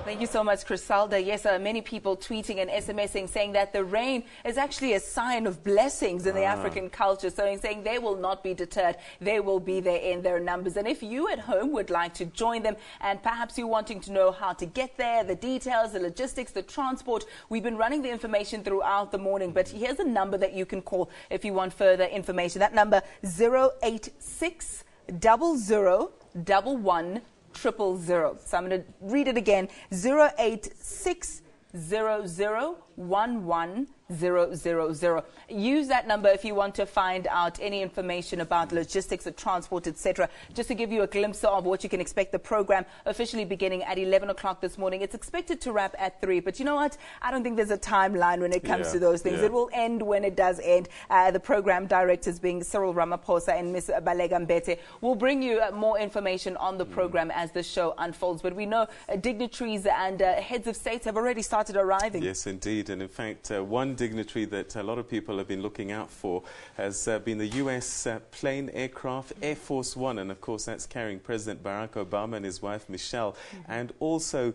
Thank you so much, Crisalda. Yes, many people tweeting and SMSing saying that the rain is actually a sign of blessings in the African culture. So saying they will not be deterred. They will be there in their numbers. And if you at home would like to join them and perhaps you're wanting to know how to get there, the details, the logistics, the transport, we've been running the information throughout the morning. But here's a number that you can call if you want further information. That number 086 00 11 000. So I'm going to read it again, 08600 11 000. Use that number if you want to find out any information about logistics of transport, etc. Just to give you a glimpse of what you can expect. The program officially beginning at 11 o'clock this morning. It's expected to wrap at 3, but you know what? I don't think there's a timeline when it comes to those things. It will end when it does end. The program directors being Cyril Ramaphosa and Ms. Balega Mbete will bring you more information on the program as the show unfolds. But we know dignitaries and heads of states have already started arriving. Yes, indeed. And in fact, one dignitary that a lot of people have been looking out for has been the U.S. plane aircraft Air Force One, and of course that's carrying President Barack Obama and his wife Michelle, and also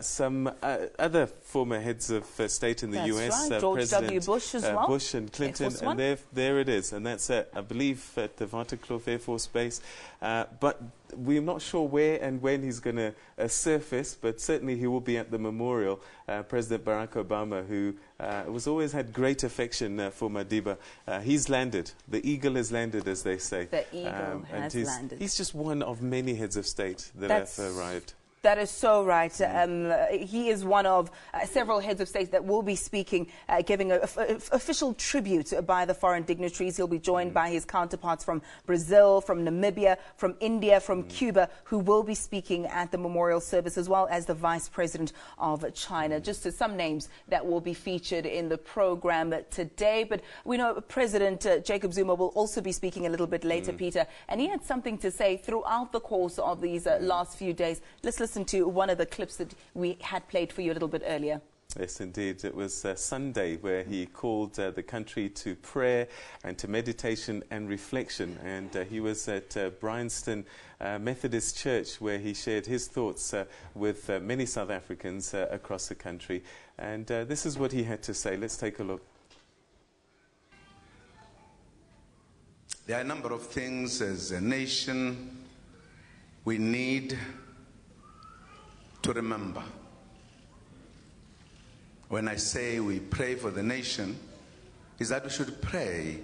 some other former heads of state in the U.S. Right. George President W. Bush as well. Bush and Clinton, and there it is, and that's I believe at the Waterkloof Air Force Base, but we're not sure where and when he's going to surface, but certainly he will be at the memorial. President Barack Obama, who was always had great affection for Madiba, he's landed. The eagle has landed, as they say. The eagle has landed. He's just one of many heads of state that have arrived. That is so right. He is one of several heads of state that will be speaking, giving an official tribute by the foreign dignitaries. He'll be joined by his counterparts from Brazil, from Namibia, from India, from Cuba, who will be speaking at the memorial service, as well as the Vice President of China. Just some names that will be featured in the program today. But we know President Jacob Zuma will also be speaking a little bit later, Peter, and he had something to say throughout the course of these last few days. Let's listen to one of the clips that we had played for you a little bit earlier. Yes, indeed. It was Sunday where he called the country to prayer and to meditation and reflection. And he was at Bryanston Methodist Church, where he shared his thoughts with many South Africans across the country. And this is what he had to say. Let's take a look. There are a number of things as a nation we need to remember. When I say we pray for the nation, is that we should pray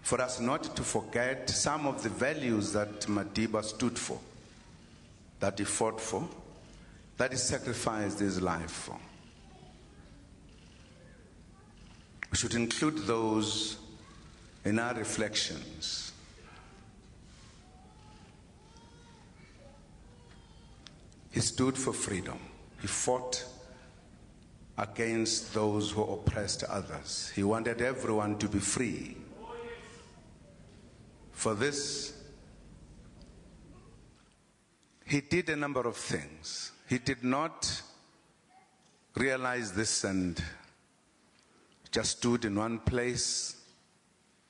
for us not to forget some of the values that Madiba stood for, that he fought for, that he sacrificed his life for. We should include those in our reflections. He stood for freedom. He fought against those who oppressed others. He wanted everyone to be free. For this, he did a number of things. He did not realize this and just stood in one place.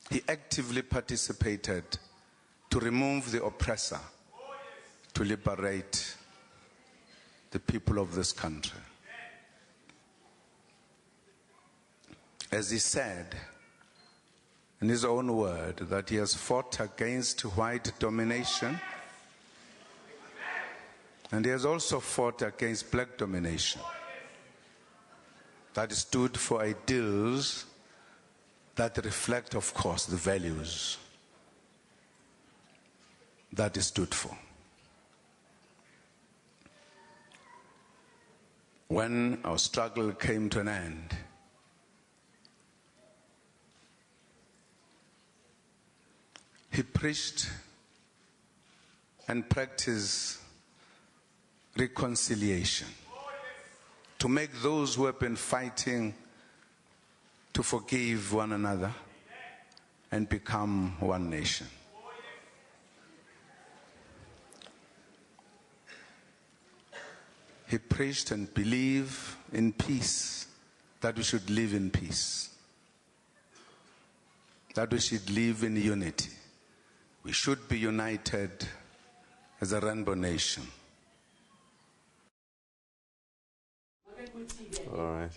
He actively participated to remove the oppressor, to liberate the people of this country. As he said in his own word, that he has fought against white domination, and he has also fought against black domination. That stood for ideals that reflect, of course, the values that he stood for. When our struggle came to an end, he preached and practiced reconciliation to make those who have been fighting to forgive one another and become one nation. He preached and believed in peace, that we should live in peace, that we should live in unity. We should be united as a rainbow nation. All right.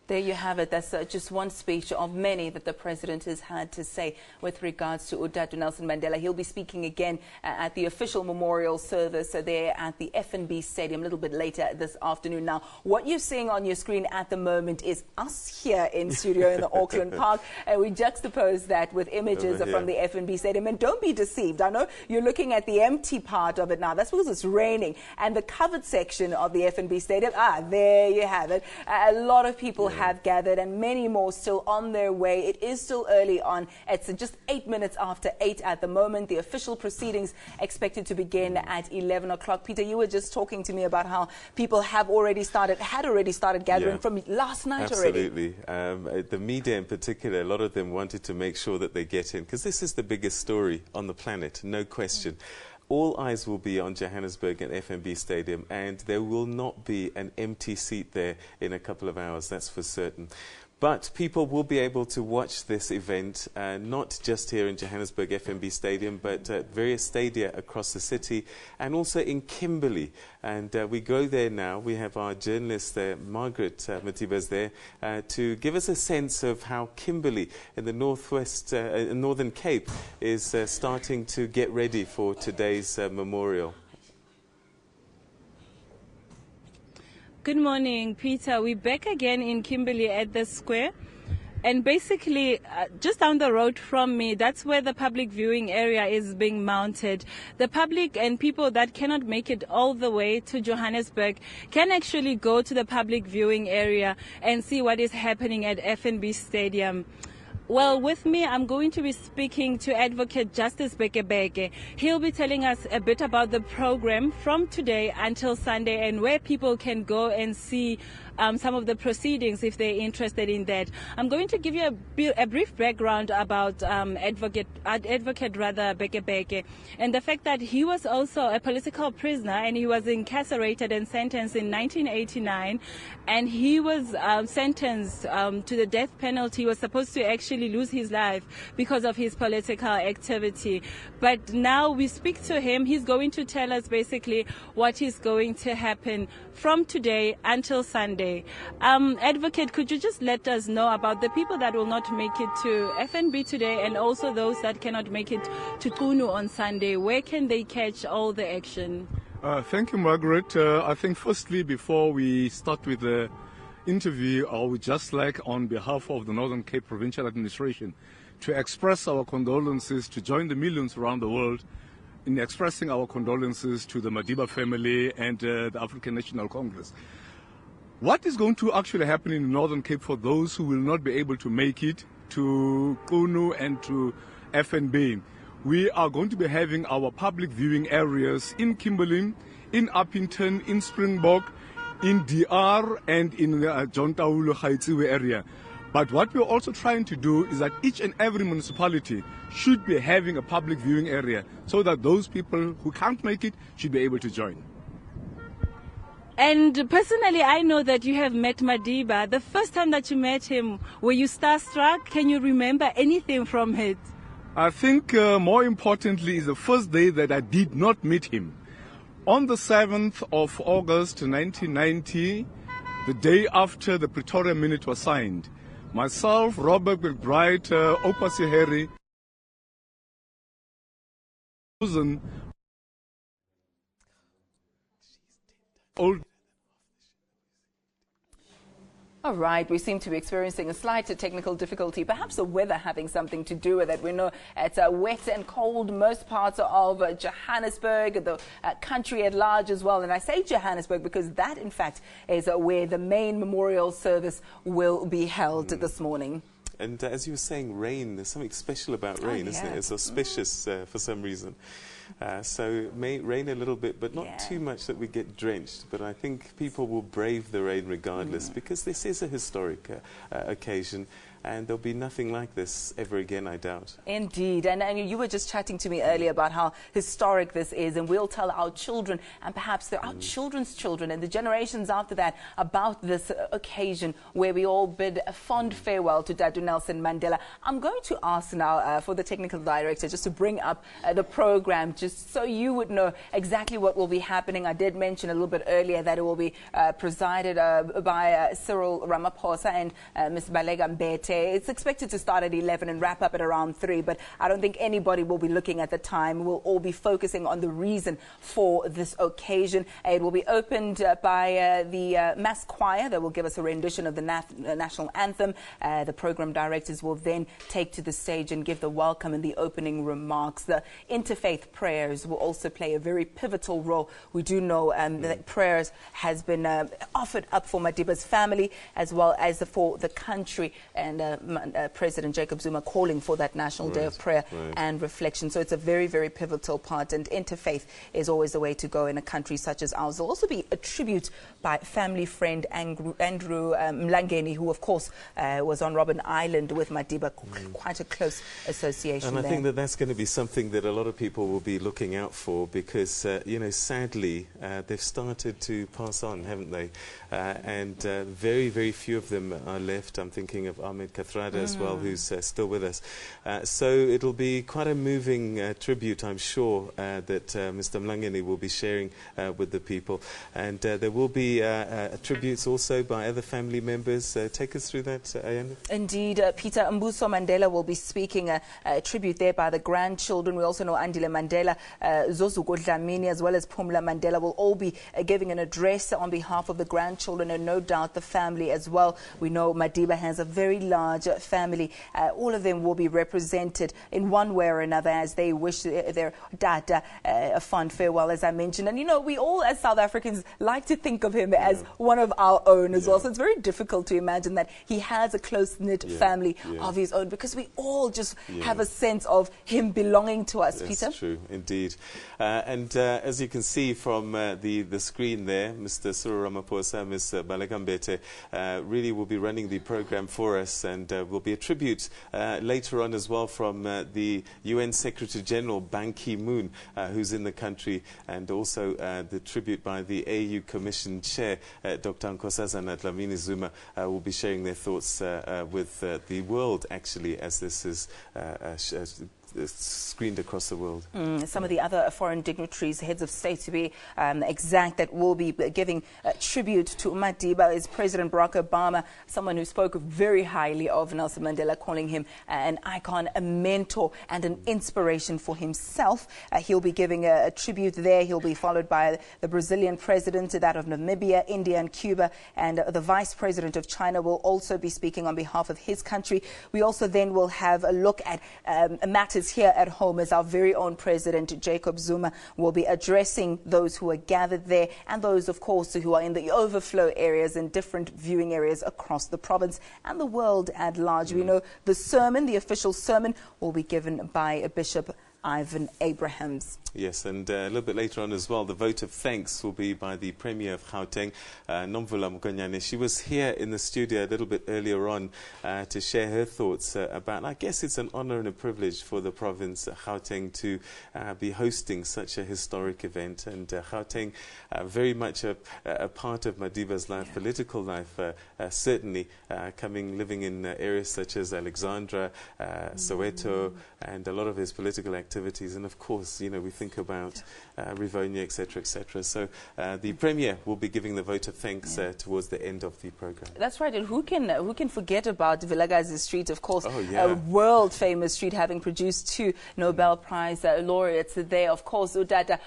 There you have it. That's just one speech of many that the President has had to say with regards to Utatu Nelson Mandela. He'll be speaking again at the official memorial service there at the FNB Stadium a little bit later this afternoon. Now, what you're seeing on your screen at the moment is us here in studio in the Auckland Park. And we juxtapose that with images from the FNB Stadium. And don't be deceived. I know you're looking at the empty part of it now. That's because it's raining. And the covered section of the FNB Stadium, there you have it. A lot of people have gathered and many more still on their way. It is still early on. It's just 8 minutes after 8 at the moment. The official proceedings expected to begin at 11 o'clock. Peter, you were just talking to me about how people had already started gathering from last night already. Absolutely. The media in particular, a lot of them wanted to make sure that they get in because this is the biggest story on the planet, no question. All eyes will be on Johannesburg and FNB Stadium, and there will not be an empty seat there in a couple of hours, that's for certain. But people will be able to watch this event, not just here in Johannesburg FNB Stadium, but various stadia across the city and also in Kimberley. And we go there now. We have our journalist there, Margaret Matiba's there, to give us a sense of how Kimberley in the Northern Cape is starting to get ready for today's memorial. Good morning, Peter. We're back again in Kimberley at the square. And basically, just down the road from me, that's where the public viewing area is being mounted. The public and people that cannot make it all the way to Johannesburg can actually go to the public viewing area and see what is happening at FNB Stadium. Well, with me, I'm going to be speaking to Advocate Justice Bekebeke. He'll be telling us a bit about the program from today until Sunday and where people can go and see some of the proceedings if they're interested in that. I'm going to give you a brief background about Advocate Bekebeke and the fact that he was also a political prisoner and he was incarcerated and sentenced in 1989, and he was sentenced to the death penalty. He was supposed to actually lose his life because of his political activity. But now we speak to him. He's going to tell us basically what is going to happen from today until Sunday. Advocate, could you just let us know about the people that will not make it to FNB today and also those that cannot make it to Kunu on Sunday? Where can they catch all the action? Thank you, Margaret. I think firstly, before we start with the interview, I would just like, on behalf of the Northern Cape Provincial Administration, to express our condolences, to join the millions around the world in expressing our condolences to the Madiba family and the African National Congress. What is going to actually happen in the Northern Cape for those who will not be able to make it to Kunu and to FNB? We are going to be having our public viewing areas in Kimberley, in Uppington, in Springbok, in DR and in the John Taulu Haitziwe area. But what we're also trying to do is that each and every municipality should be having a public viewing area so that those people who can't make it should be able to join. And personally, I know that you have met Madiba. The first time that you met him, were you starstruck? Can you remember anything from it? I think more importantly is the first day that I did not meet him. On the 7th of August 1990, the day after the Pretoria Minute was signed, myself, Robert McBride, Opasi Harry, All right, we seem to be experiencing a slight technical difficulty, perhaps the weather having something to do with it. We know it's wet and cold most parts of Johannesburg, the country at large as well. And I say Johannesburg because that, in fact, is where the main memorial service will be held this morning. And as you were saying, rain, there's something special about rain, isn't it? It's auspicious for some reason. So it may rain a little bit, but not too much that we get drenched. But I think people will brave the rain regardless because this is a historic occasion. and there'll be nothing like this ever again, I doubt. Indeed, and you were just chatting to me earlier about how historic this is, and we'll tell our children and perhaps our children's children and the generations after that about this occasion where we all bid a fond farewell to Dadu Nelson Mandela. I'm going to ask now for the technical director just to bring up the program, just so you would know exactly what will be happening. I did mention a little bit earlier that it will be presided by Cyril Ramaphosa and Ms. Balega Mbete. It's expected to start at 11 and wrap up at around 3, but I don't think anybody will be looking at the time. We'll all be focusing on the reason for this occasion. It will be opened by the mass choir that will give us a rendition of the national anthem. The program directors will then take to the stage and give the welcome and the opening remarks. The interfaith prayers will also play a very pivotal role. We do know that prayers has been offered up for Madiba's family as well as for the country, and President Jacob Zuma calling for that National Day of Prayer and Reflection. So it's a very, very pivotal part, and interfaith is always the way to go in a country such as ours. There'll also be a tribute by family friend Andrew Mlangeni, who of course was on Robben Island with Madiba, quite a close association. And I think that that's going to be something that a lot of people will be looking out for, because you know, sadly they've started to pass on, haven't they? And very, very few of them are left. I'm thinking of Ahmed Kathrada as well, who's still with us. So it'll be quite a moving tribute, I'm sure, that Mr. Mlangeni will be sharing with the people. And there will be tributes also by other family members. Take us through that, Ayana. Indeed, Peter Mbuso Mandela will be speaking a tribute there by the grandchildren. We also know Andile Mandela, Zozuko Dlamini, as well as Phumla Mandela will all be giving an address on behalf of the grandchildren and no doubt the family as well. We know Madiba has a very large family. All of them will be represented in one way or another as they wish their dada a fond farewell, as I mentioned. And you know, we all as South Africans like to think of him as one of our own as well. So it's very difficult to imagine that he has a close-knit family of his own, because we all just have a sense of him belonging to us. Peter? That's true, indeed. And as you can see from the screen there, Mr. Cyril Ramaphosa, Ms. Balega Mbete really will be running the program for us, and will be a tribute later on as well from the UN Secretary General Ban Ki-moon, who's in the country, and also the tribute by the AU Commission Chair, Dr. Nkosazana Dlamini Zuma, will be sharing their thoughts with the world, actually, as this is screened across the world. Some of the other foreign dignitaries, heads of state to be exact, that will be giving tribute to Madiba is President Barack Obama, someone who spoke very highly of Nelson Mandela, calling him an icon, a mentor and an inspiration for himself. He'll be giving a tribute there. He'll be followed by the Brazilian president, that of Namibia, India and Cuba, and the vice president of China will also be speaking on behalf of his country. We also then will have a look at matters here at home, as our very own President Jacob Zuma will be addressing those who are gathered there, and those, of course, who are in the overflow areas and different viewing areas across the province and the world at large. We know the sermon, the official sermon, will be given by Bishop Ivan Abrahams. Yes, and a little bit later on as well, the vote of thanks will be by the Premier of Gauteng, Nomvula Mokonyane. She was here in the studio a little bit earlier on to share her thoughts about, I guess it's an honor and a privilege for the province, Gauteng, to be hosting such a historic event. And Gauteng, very much a part of Madiba's life, political life, certainly, living in areas such as Alexandra, Soweto, and a lot of his political activities. And of course, you know, we think about Rivonia, etc., etc. So the Premier will be giving the vote of thanks towards the end of the program. That's right. And who can forget about Vilakazi Street, of course, a world-famous street, having produced 2 Nobel Prize laureates there. Of course, Udata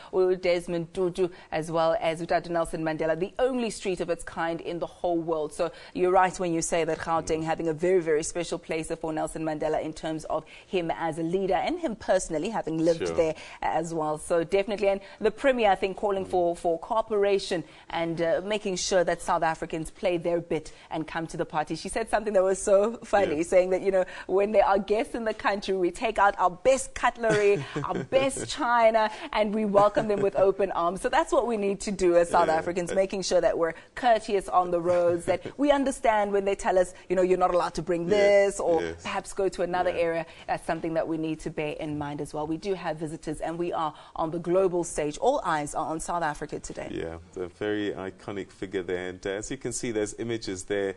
Desmond Tutu, as well as Udata Nelson Mandela, the only street of its kind in the whole world. So you're right when you say that Gauteng having a very, very special place for Nelson Mandela in terms of him as a leader and him personally, having lived there as well. So definitely, and the Premier, I think, calling for cooperation and making sure that South Africans play their bit and come to the party. She said something that was so funny, saying that, you know, when there are guests in the country, we take out our best cutlery, our best china, and we welcome them with open arms. So that's what we need to do as South Africans, making sure that we're courteous on the roads, that we understand when they tell us, you know, you're not allowed to bring this, or perhaps go to another area. That's something that we need to bear in mind as well. We do have visitors, and we are on the global stage. All eyes are on South Africa today. Yeah, a very iconic figure there. And as you can see, there's images there,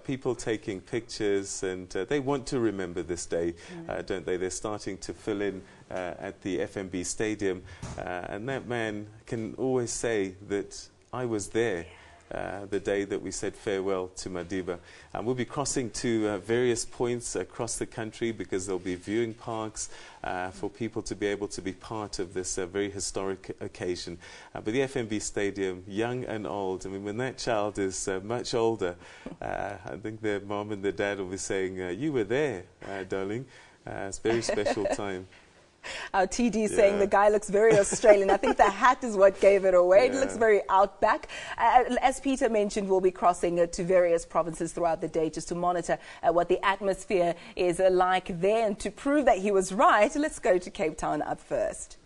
people taking pictures, and they want to remember this day, don't they? They're starting to fill in at the FNB Stadium, and that man can always say that I was there the day that we said farewell to Madiba. And we'll be crossing to various points across the country, because there'll be viewing parks for people to be able to be part of this very historic occasion. But the FNB Stadium, young and old, I mean, when that child is much older, I think their mom and their dad will be saying, you were there, darling. It's a very special time. Our TD saying the guy looks very Australian. I think the hat is what gave it away. It looks very outback. As Peter mentioned, we'll be crossing to various provinces throughout the day just to monitor what the atmosphere is like there. And to prove that he was right, let's go to Cape Town up first.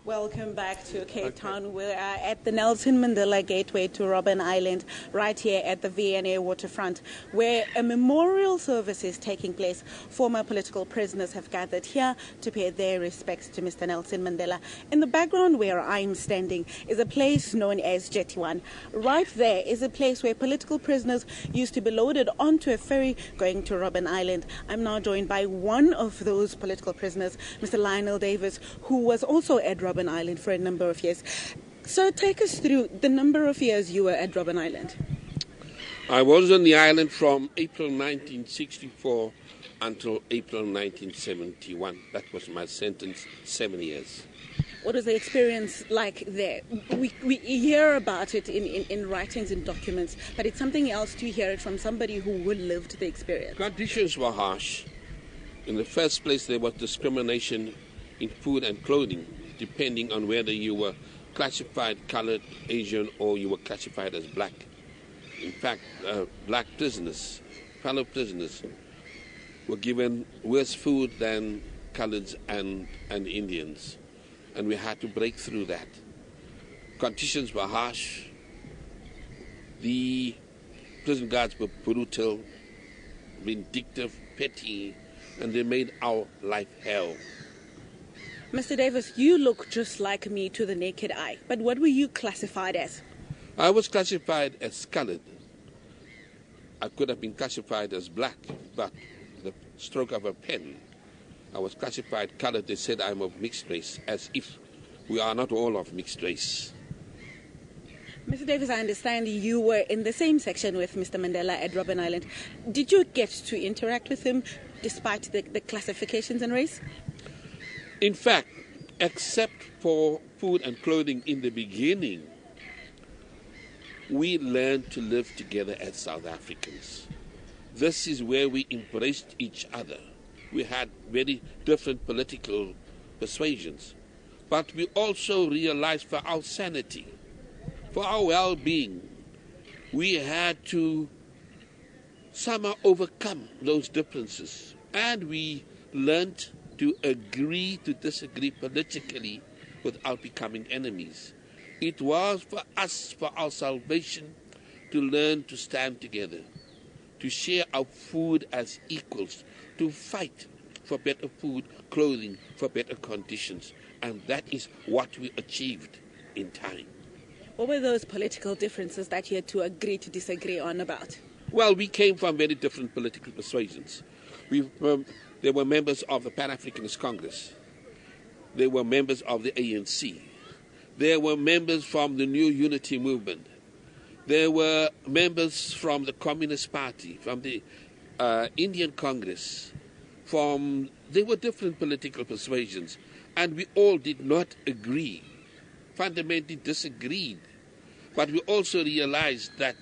Welcome back to Cape Town. We're at the Nelson Mandela Gateway to Robben Island, right here at the V&A waterfront, where a memorial service is taking place. Former political prisoners have gathered here to pay their respects to Mr. Nelson Mandela. In the background where I'm standing is a place known as Jetty One. Right there is a place where political prisoners used to be loaded onto a ferry going to Robben Island. I'm now joined by one of those political prisoners, Mr. Lionel Davis, who was also at Robben Island for a number of years. So take us through the number of years you were at Robben Island. I was on the island from April 1964 until April 1971. That was my sentence, 7 years. What was the experience like there? We hear about it in writings and documents, but it's something else to hear it from somebody who lived the experience. Conditions were harsh. In the first place, there was discrimination in food and clothing, depending on whether you were classified colored, Asian, or you were classified as black. In fact, black prisoners, fellow prisoners, were given worse food than coloreds and Indians. And we had to break through that. Conditions were harsh. The prison guards were brutal, vindictive, petty, and they made our life hell. Mr. Davis, you look just like me to the naked eye, but what were you classified as? I was classified as colored. I could have been classified as black, but the stroke of a pen, I was classified colored. They said I'm of mixed race, as if we are not all of mixed race. Mr. Davis, I understand you were in the same section with Mr. Mandela at Robben Island. Did you get to interact with him despite the classifications and race? In fact, except for food and clothing in the beginning, we learned to live together as South Africans. This is where we embraced each other. We had very different political persuasions, but we also realized for our sanity, for our well-being, we had to somehow overcome those differences, and we learned to agree to disagree politically without becoming enemies. It was for us, for our salvation, to learn to stand together, to share our food as equals, to fight for better food, clothing, for better conditions. And that is what we achieved in time. What were those political differences that you had to agree to disagree on about? Well, we came from very different political persuasions. They were members of the Pan-Africanist Congress. They were members of the ANC. They were members from the New Unity Movement. They were members from the Communist Party, from the Indian Congress. They were different political persuasions, and we all did not agree, fundamentally disagreed. But we also realized that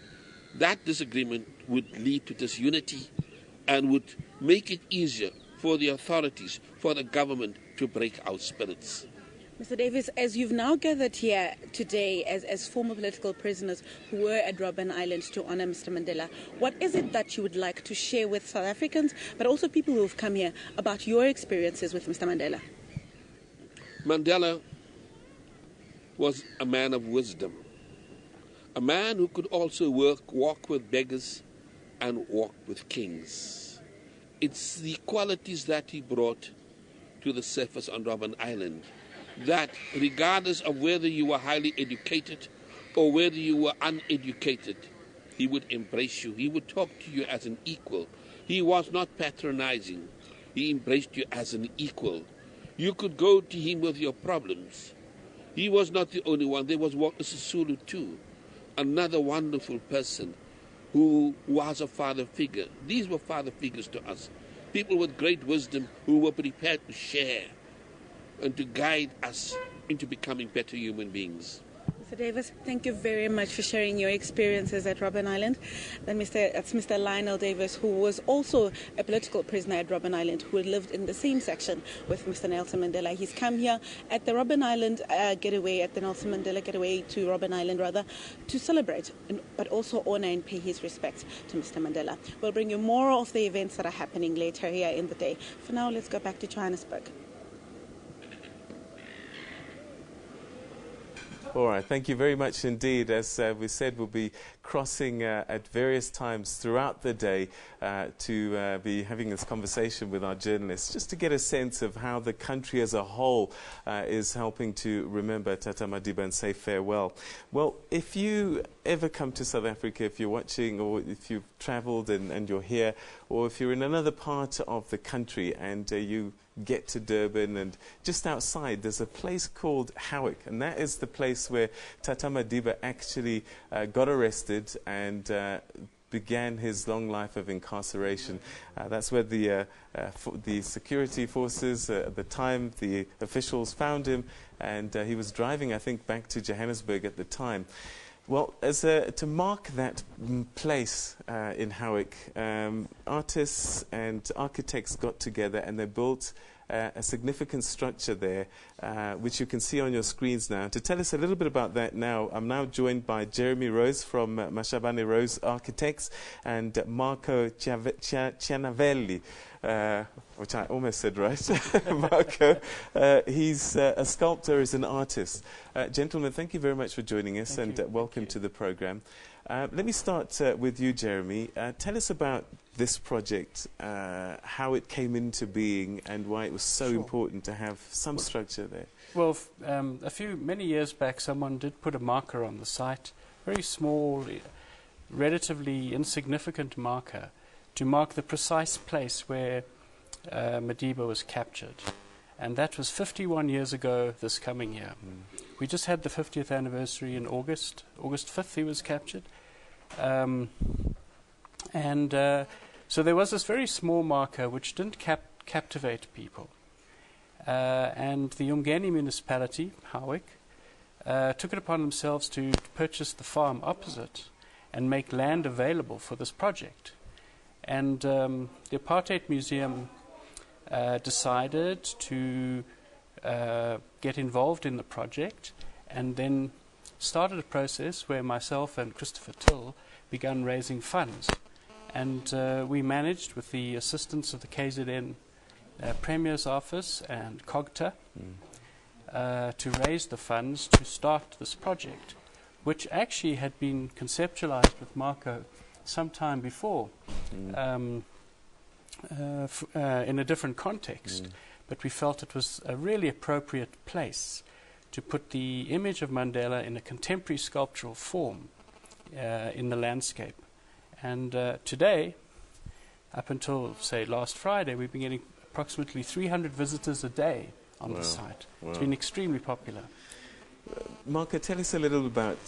that disagreement would lead to disunity and would make it easier for the authorities, for the government to break our spirits. Mr. Davis, as you've now gathered here today as former political prisoners who were at Robben Island to honor Mr. Mandela, what is it that you would like to share with South Africans, but also people who have come here, about your experiences with Mr. Mandela? Mandela was a man of wisdom, a man who could also walk with beggars and walk with kings. It's the qualities that he brought to the surface on Robben Island, that regardless of whether you were highly educated or whether you were uneducated, he would embrace you. He would talk to you as an equal. He was not patronizing. He embraced you as an equal. You could go to him with your problems. He was not the only one. There was Walter Sisulu too, another wonderful person who was a father figure. These were father figures to us, people with great wisdom who were prepared to share and to guide us into becoming better human beings. Mr. Davis, thank you very much for sharing your experiences at Robben Island. Then that's Mr. Lionel Davis, who was also a political prisoner at Robben Island, who lived in the same section with Mr. Nelson Mandela. He's come here at the Robben Island getaway, at the Nelson Mandela getaway to Robben Island, rather, to celebrate, but also honor and pay his respects to Mr. Mandela. We'll bring you more of the events that are happening later here in the day. For now, let's go back to Johannesburg. All right, thank you very much indeed. As we said, we'll be crossing at various times throughout the day to be having this conversation with our journalists, just to get a sense of how the country as a whole is helping to remember Tata Madiba and say farewell. Well, if you ever come to South Africa, if you're watching, or if you've travelled and you're here, or if you're in another part of the country and you get to Durban, and just outside there's a place called Howick, and that is the place where Tata Madiba actually got arrested and began his long life of incarceration. That's where the security forces, at the time, the officials found him, and he was driving, I think, back to Johannesburg at the time. Well, to mark that place in Howick, artists and architects got together and they built a significant structure there, which you can see on your screens now. To tell us a little bit about that now, I'm now joined by Jeremy Rose from Mashabane Rose Architects and Marco Cianavelli, which I almost said right. Marco, he's a sculptor, he's an artist. Gentlemen, thank you very much for joining us, and welcome to the program. Let me start with you, Jeremy. Tell us about this project, how it came into being, and why it was so important to have some structure there. Well, many years back, someone did put a marker on the site, very small, relatively insignificant marker, to mark the precise place where Madiba was captured. And that was 51 years ago this coming year. We just had the 50th anniversary in August. August 5th he was captured. So there was this very small marker which didn't captivate people. And the Umgeni municipality, Howick, took it upon themselves to purchase the farm opposite and make land available for this project. And the Apartheid Museum decided to get involved in the project, and then started a process where myself and Christopher Till began raising funds. And we managed, with the assistance of the KZN Premier's Office and COGTA, to raise the funds to start this project, which actually had been conceptualized with Marco some time before, in a different context. But we felt it was a really appropriate place to put the image of Mandela in a contemporary sculptural form in the landscape. And today, up until, say, last Friday, we've been getting approximately 300 visitors a day on the site. It's been extremely popular. Marco, tell us a little about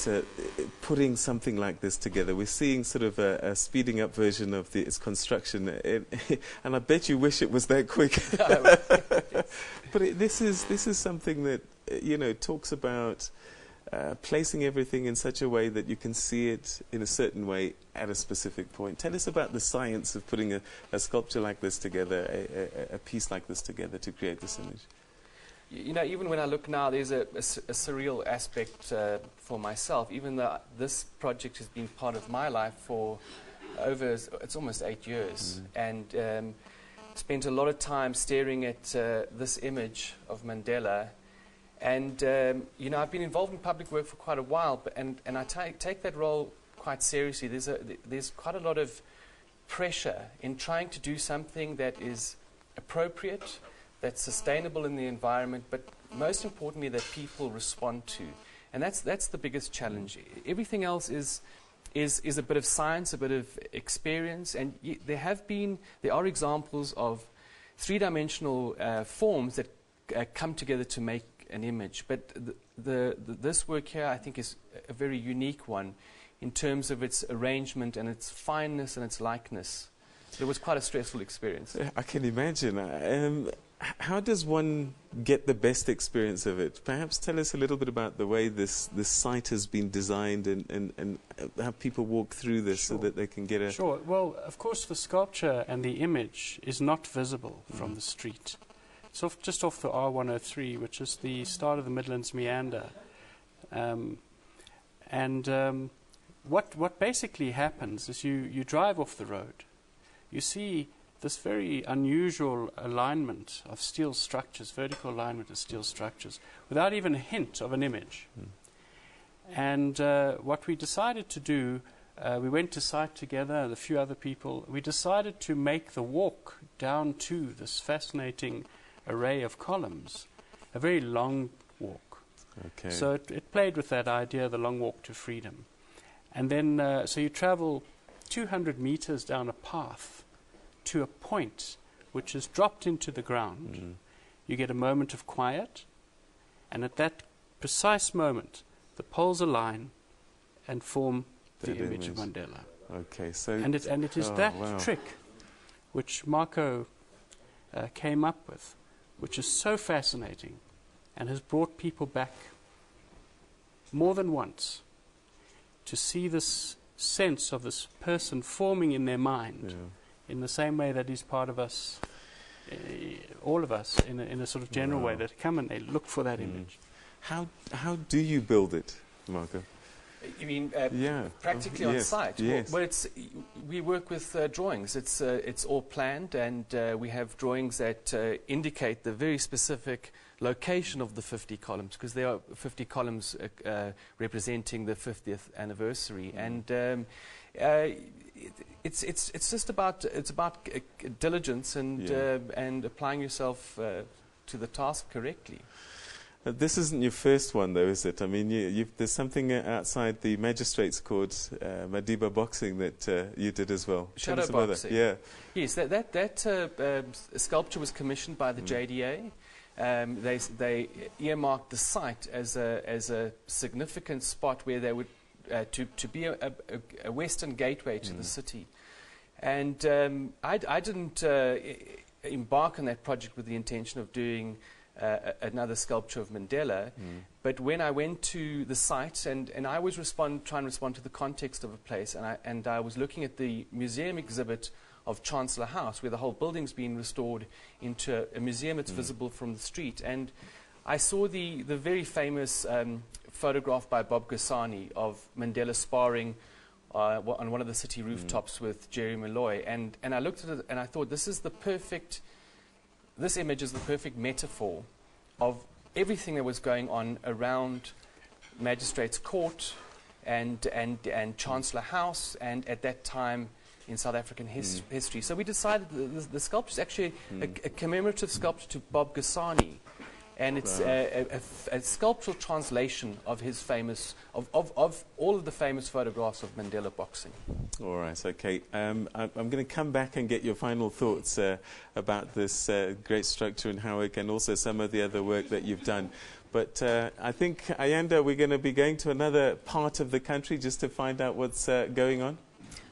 putting something like this together. We're seeing sort of a speeding up version of its construction, and I bet you wish it was that quick. But this is something that talks about placing everything in such a way that you can see it in a certain way at a specific point. Tell us about the science of putting a sculpture like this together, a piece like this together to create this image. You know, even when I look now, there's a surreal aspect for myself, even though this project has been part of my life for it's almost 8 years, and spent a lot of time staring at this image of Mandela. And, you know, I've been involved in public work for quite a while, and I take that role quite seriously. There's quite a lot of pressure in trying to do something that is appropriate, that's sustainable in the environment, but most importantly that people respond to. And that's the biggest challenge. Everything else is a bit of science, a bit of experience, and there are examples of three-dimensional forms that come together to make an image. But this work here, I think, is a very unique one in terms of its arrangement and its fineness and its likeness. It was quite a stressful experience. I can imagine. How does one get the best experience of it? Perhaps tell us a little bit about the way this site has been designed and how people walk through this so that they can get a... Sure. Well, of course, the sculpture and the image is not visible from the street. It's just off the R103, which is the start of the Midlands Meander. What basically happens is you drive off the road. You see this very unusual alignment of steel structures, vertical alignment of steel structures, without even a hint of an image. And what we decided to do, we went to site together and a few other people. We decided to make the walk down to this fascinating array of columns a very long walk. Okay. So it played with that idea, the long walk to freedom. And then, so you travel 200 meters down a path to a point which is dropped into the ground. You get a moment of quiet, and at that precise moment, the poles align and form the image of Mandela. Okay, so and it is that trick which Marco came up with, which is so fascinating, and has brought people back more than once to see this sense of this person forming in their mind. In the same way that he's part of us, all of us, in a sort of general way, that come and they look for that image. How do you build it, Marco? You mean practically on site? Yes. Well, we work with drawings. It's all planned, and we have drawings that indicate the very specific location of the 50 columns, because there are 50 columns representing the 50th anniversary, and it's just about diligence and applying yourself to the task correctly. This isn't your first one, though, is it? I mean, there's something outside the Magistrates Court, Madiba boxing, that you did as well. Shadow boxing. Yeah. Yes, that sculpture was commissioned by the JDA. They earmarked the site as a significant spot where they would to be a western gateway to the city. And I didn't embark on that project with the intention of doing another sculpture of Mandela, but when I went to the site, and I always try and respond to the context of a place, and I was looking at the museum exhibit of Chancellor House, where the whole building's been restored into a museum that's visible from the street, and I saw the very famous photograph by Bob Gasani of Mandela sparring on one of the city rooftops with Jerry Malloy, and I looked at it and I thought, this image is the perfect metaphor of everything that was going on around Magistrates Court and Chancellor House, and at that time in South African history. So we decided the sculpture is actually a commemorative sculpture to Bob Gasani, and it's a sculptural translation of his of all of the famous photographs of Mandela boxing. All right, okay. I'm going to come back and get your final thoughts about this great structure in Howick and also some of the other work that you've done. But I think, Ayanda, we're going to be going to another part of the country just to find out what's going on.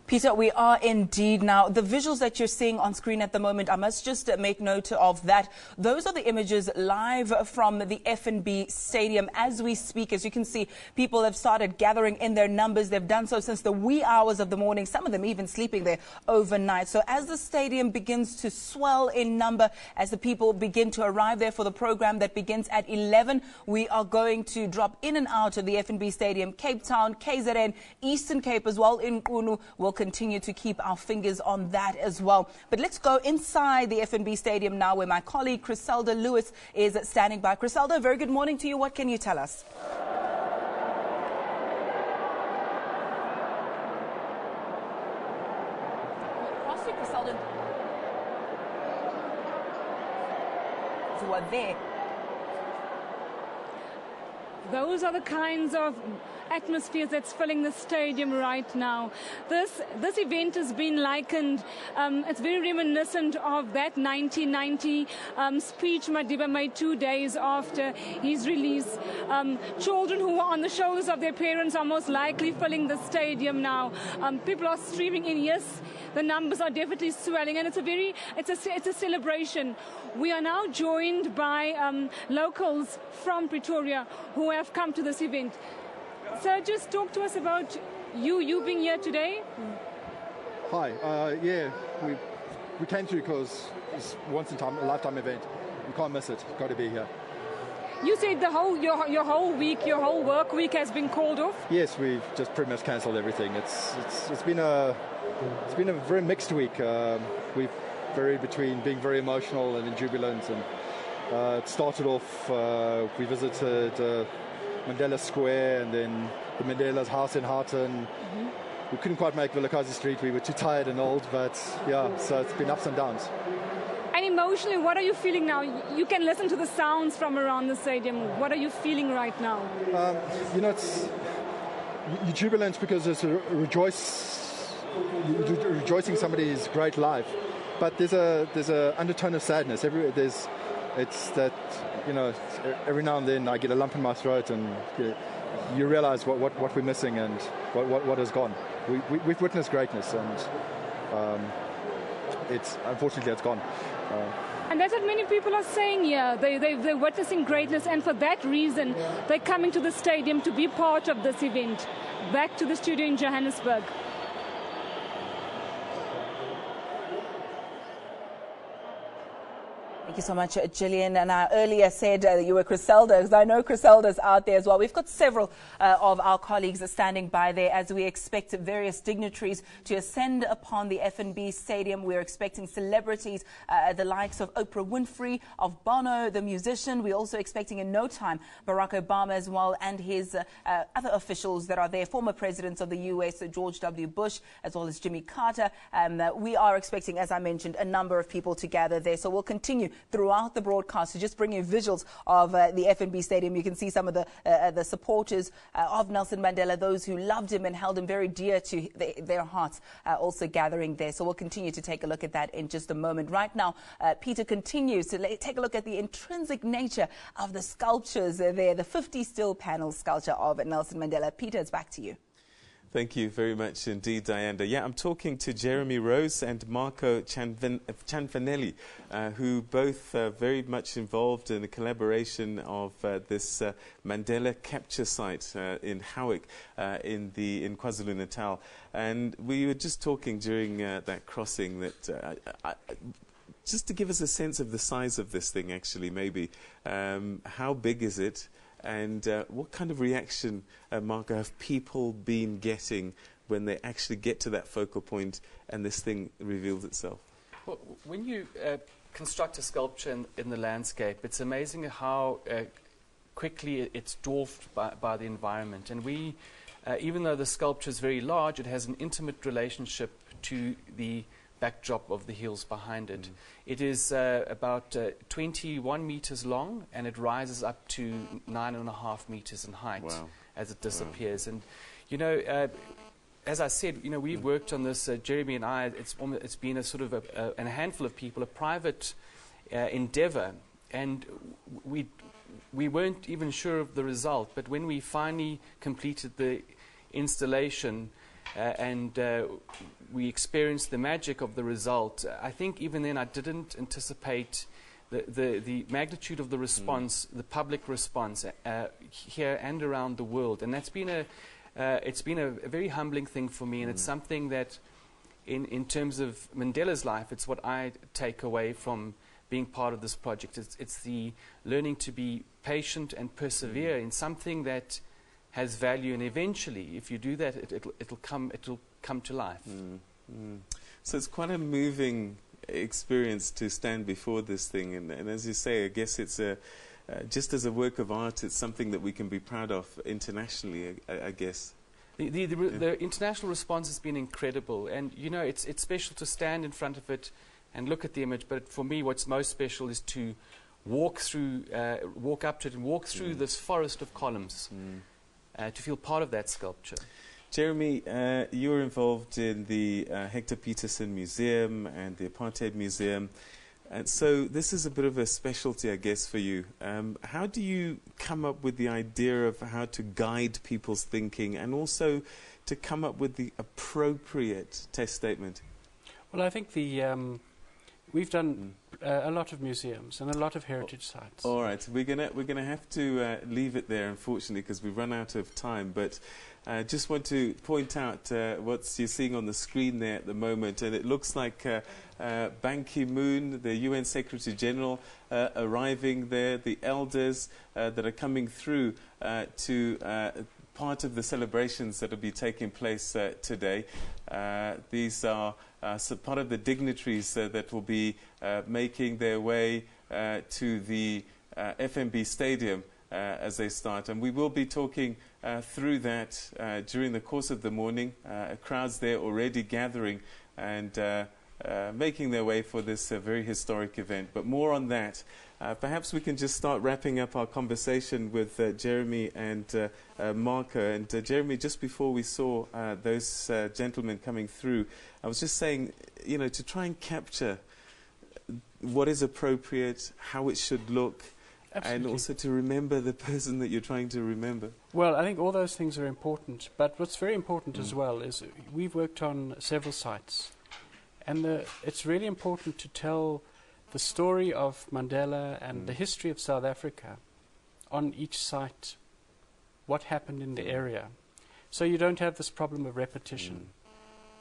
Peter, we are indeed now. The visuals that you're seeing on screen at the moment, I must just make note of that. Those are the images live from the FNB Stadium as we speak. As you can see, people have started gathering in their numbers. They've done so since the wee hours of the morning, some of them even sleeping there overnight. So as the stadium begins to swell in number, as the people begin to arrive there for the program that begins at 11, we are going to drop in and out of the FNB Stadium, Cape Town, KZN, Eastern Cape as well, in Qunu. We'll continue to keep our fingers on that as well. But let's go inside the FNB Stadium now, where my colleague Criselda Lewis is standing by. Criselda, very good morning to you. What can you tell us? Criselda, who are there. Those are the kinds of atmospheres that's filling the stadium right now. This event has been likened, it's very reminiscent of that 1990 speech Madiba made 2 days after his release. Children who are on the shoulders of their parents are most likely filling the stadium now. People are streaming in. Yes, the numbers are definitely swelling, and it's a celebration. We are now joined by locals from Pretoria who have come to this event. So just talk to us about you being here today. Hi, yeah, we came through because it's a lifetime event. We can't miss it. Got to be here. You said your whole work week has been called off. Yes, we've just pretty much cancelled everything. It's been a very mixed week. We've varied between being very emotional and jubilant, and it started off. We visited Mandela Square and then the Mandela's house in Harton. We couldn't quite make Vilakazi Street. We were too tired and old, but yeah, so it's been ups and downs. And emotionally, what are you feeling now? You can listen to the sounds from around the stadium. What are you feeling right now? You're jubilant because it's rejoicing somebody's great life, but there's a undertone of sadness. It's that, every now and then I get a lump in my throat, and you realize what we're missing and what has gone. We've witnessed greatness, and unfortunately it's gone. And that's what many people are saying here. They're witnessing greatness, and for that reason, they're coming to the stadium to be part of this event. Back to the studio in Johannesburg. Thank you so much, Gillian. And I earlier said that you were Criselda, because I know Criselda's out there as well. We've got several of our colleagues standing by there as we expect various dignitaries to ascend upon the FNB Stadium. We're expecting celebrities, the likes of Oprah Winfrey, of Bono, the musician. We're also expecting in no time Barack Obama as well, and his other officials that are there, former presidents of the US, George W. Bush, as well as Jimmy Carter. We are expecting, as I mentioned, a number of people to gather there. So we'll continue throughout the broadcast to just bring you visuals of the FNB Stadium. You can see some of the supporters of Nelson Mandela, those who loved him and held him very dear to their hearts, also gathering there. So we'll continue to take a look at that in just a moment. Right now, Peter continues to take a look at the intrinsic nature of the sculptures there, the 50 steel panel sculpture of Nelson Mandela. Peter, it's back to you. Thank you very much indeed, Diana. Yeah, I'm talking to Jeremy Rose and Marco Cianfanelli, who both very much involved in the collaboration of this Mandela capture site in Howick in KwaZulu-Natal. And we were just talking during that crossing that just to give us a sense of the size of this thing, actually, maybe. How big is it? And what kind of reaction, Marco, have people been getting when they actually get to that focal point and this thing reveals itself? Well, when you construct a sculpture in the landscape, it's amazing how quickly it's dwarfed by the environment. And we, even though the sculpture is very large, it has an intimate relationship to the backdrop of the hills behind it. It is about 21 meters long, and it rises up to 9.5 meters in height as it disappears. Wow. And as I said, we've worked on this, Jeremy and I. It's been a sort of a handful of people, a private endeavor, and we weren't even sure of the result. But when we finally completed the installation, and we experienced the magic of the result. I think even then I didn't anticipate the magnitude of the response, the public response here and around the world, and that's been it's been a very humbling thing for me, and it's something that in terms of Mandela's life, it's what I take away from being part of this project. It's the learning to be patient and persevere in something that has value, and eventually, if you do that, it'll come to life. So it's quite a moving experience to stand before this thing, and as you say, I guess it's just as a work of art, it's something that we can be proud of internationally, I guess. The international response has been incredible, and you know, it's special to stand in front of it and look at the image, but for me what's most special is to walk up to it and walk through this forest of columns, to feel part of that sculpture. Jeremy, you're involved in the Hector Peterson Museum and the Apartheid Museum, and so this is a bit of a specialty, I guess, for you. How do you come up with the idea of how to guide people's thinking and also to come up with the appropriate test statement? Well, I think we've done a lot of museums and a lot of heritage sites. All right, we're gonna have to leave it there, unfortunately, because we've run out of time. But I just want to point out what you're seeing on the screen there at the moment, and it looks like Ban Ki-moon, the UN Secretary General, arriving there, the elders that are coming through to part of the celebrations that will be taking place today. These are part of the dignitaries that will be making their way to the FNB Stadium as they start. And we will be talking through that during the course of the morning. Crowds there already gathering and making their way for this very historic event. But more on that. Perhaps we can just start wrapping up our conversation with Jeremy and Marco. And Jeremy, just before we saw those gentlemen coming through, I was just saying, you know, to try and capture what is appropriate, how it should look, Absolutely. and also to remember the person that you're trying to remember. Well, I think all those things are important. But what's very important as well is we've worked on several sites. And it's really important to tell the story of Mandela and the history of South Africa on each site, what happened in the area. So you don't have this problem of repetition.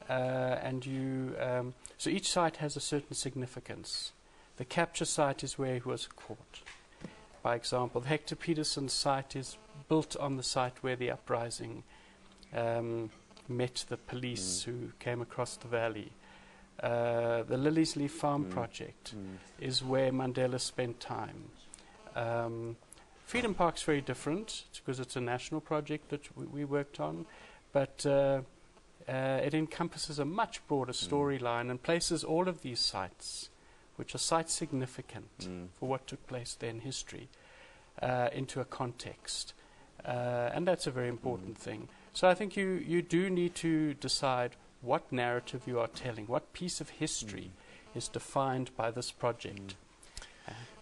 So each site has a certain significance. The capture site is where he was caught. By example, the Hector Peterson site is built on the site where the uprising met the police who came across the valley. The Lilies Leaf Farm project is where Mandela spent time. Freedom Park's very different because it's a national project that we worked on, but it encompasses a much broader storyline and places all of these sites, which are site significant for what took place there in history, into a context. And that's a very important thing. So I think you do need to decide what narrative you are telling, what piece of history is defined by this project.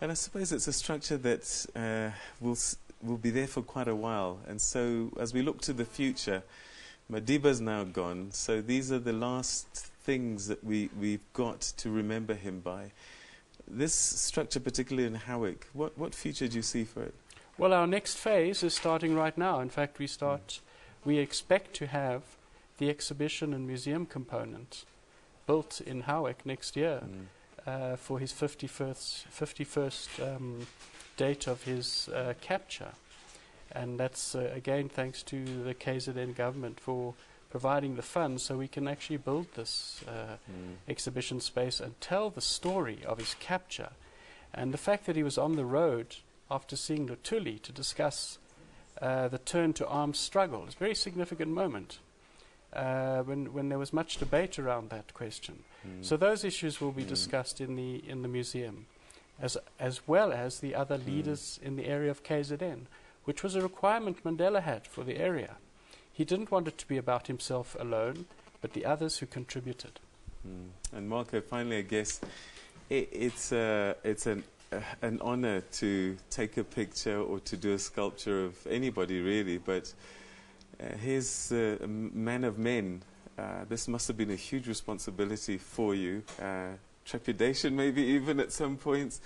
And I suppose it's a structure that will be there for quite a while. And so as we look to the future, Madiba's now gone, so these are the last things that we've got to remember him by. This structure, particularly in Howick, what future do you see for it? Well, our next phase is starting right now. In fact, we expect to have the exhibition and museum component built in Howick next year for his 51st date of his capture. And that's, again, thanks to the KZN government for providing the funds so we can actually build this exhibition space and tell the story of his capture. And the fact that he was on the road after seeing Lutuli to discuss the turn to armed struggle is a very significant moment. When there was much debate around that question. So those issues will be discussed in the museum, as well as the other leaders in the area of KZN, which was a requirement Mandela had for the area. He didn't want it to be about himself alone, but the others who contributed. And Marco, finally, I guess it's an honor to take a picture or to do a sculpture of anybody, really, but He's a man of men. This must have been a huge responsibility for you. Trepidation maybe even at some points.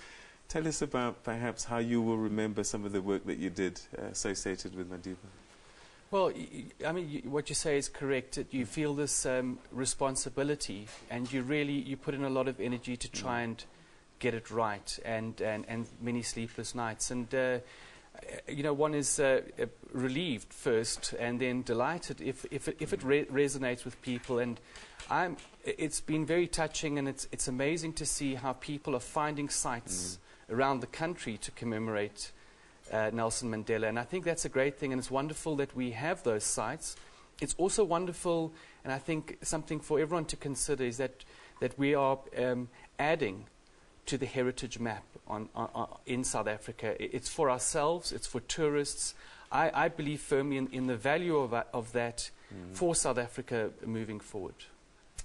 Tell us about perhaps how you will remember some of the work that you did associated with Madiba. Well, I mean, what you say is correct. You feel this responsibility, and you put in a lot of energy to try and get it right, and many sleepless nights. And you know, one is relieved first, and then delighted if it resonates with people. And it's been very touching, and it's amazing to see how people are finding sites around the country to commemorate Nelson Mandela. And I think that's a great thing, and it's wonderful that we have those sites. It's also wonderful, and I think something for everyone to consider is that we are adding to the heritage map in South Africa. It's for ourselves, it's for tourists. I believe firmly in the value of that for South Africa moving forward.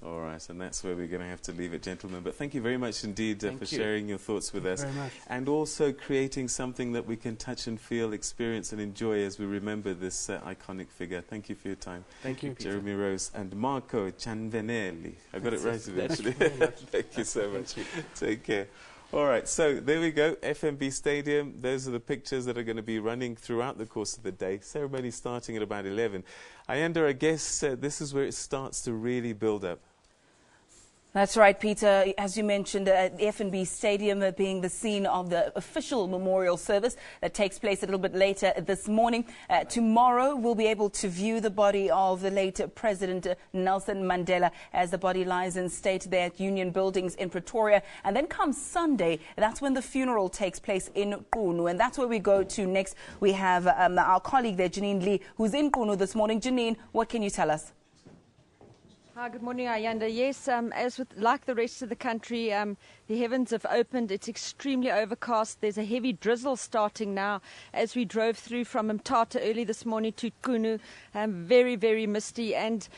All right, and that's where we're going to have to leave it, gentlemen. But thank you very much indeed for sharing your thoughts with us. Very much. And also creating something that we can touch and feel, experience and enjoy as we remember this iconic figure. Thank you for your time. Thank you, Peter. Jeremy Rose and Marco Cianvenelli. I got it right eventually. Thank you so much. Take care. All right, so there we go, FNB Stadium. Those are the pictures that are going to be running throughout the course of the day. Ceremony starting at about 11. Ayanda, I guess this is where it starts to really build up. That's right, Peter. As you mentioned, the FNB Stadium being the scene of the official memorial service that takes place a little bit later this morning. Tomorrow, we'll be able to view the body of the late President Nelson Mandela as the body lies in state there at Union Buildings in Pretoria. And then comes Sunday, that's when the funeral takes place in Qunu. And that's where we go to next. We have our colleague there, Janine Lee, who's in Qunu this morning. Janine, what can you tell us? Hi, good morning, Ayanda. Yes, like the rest of the country, the heavens have opened. It's extremely overcast. There's a heavy drizzle starting now as we drove through from Mthatha early this morning to Qunu. Very, very misty. And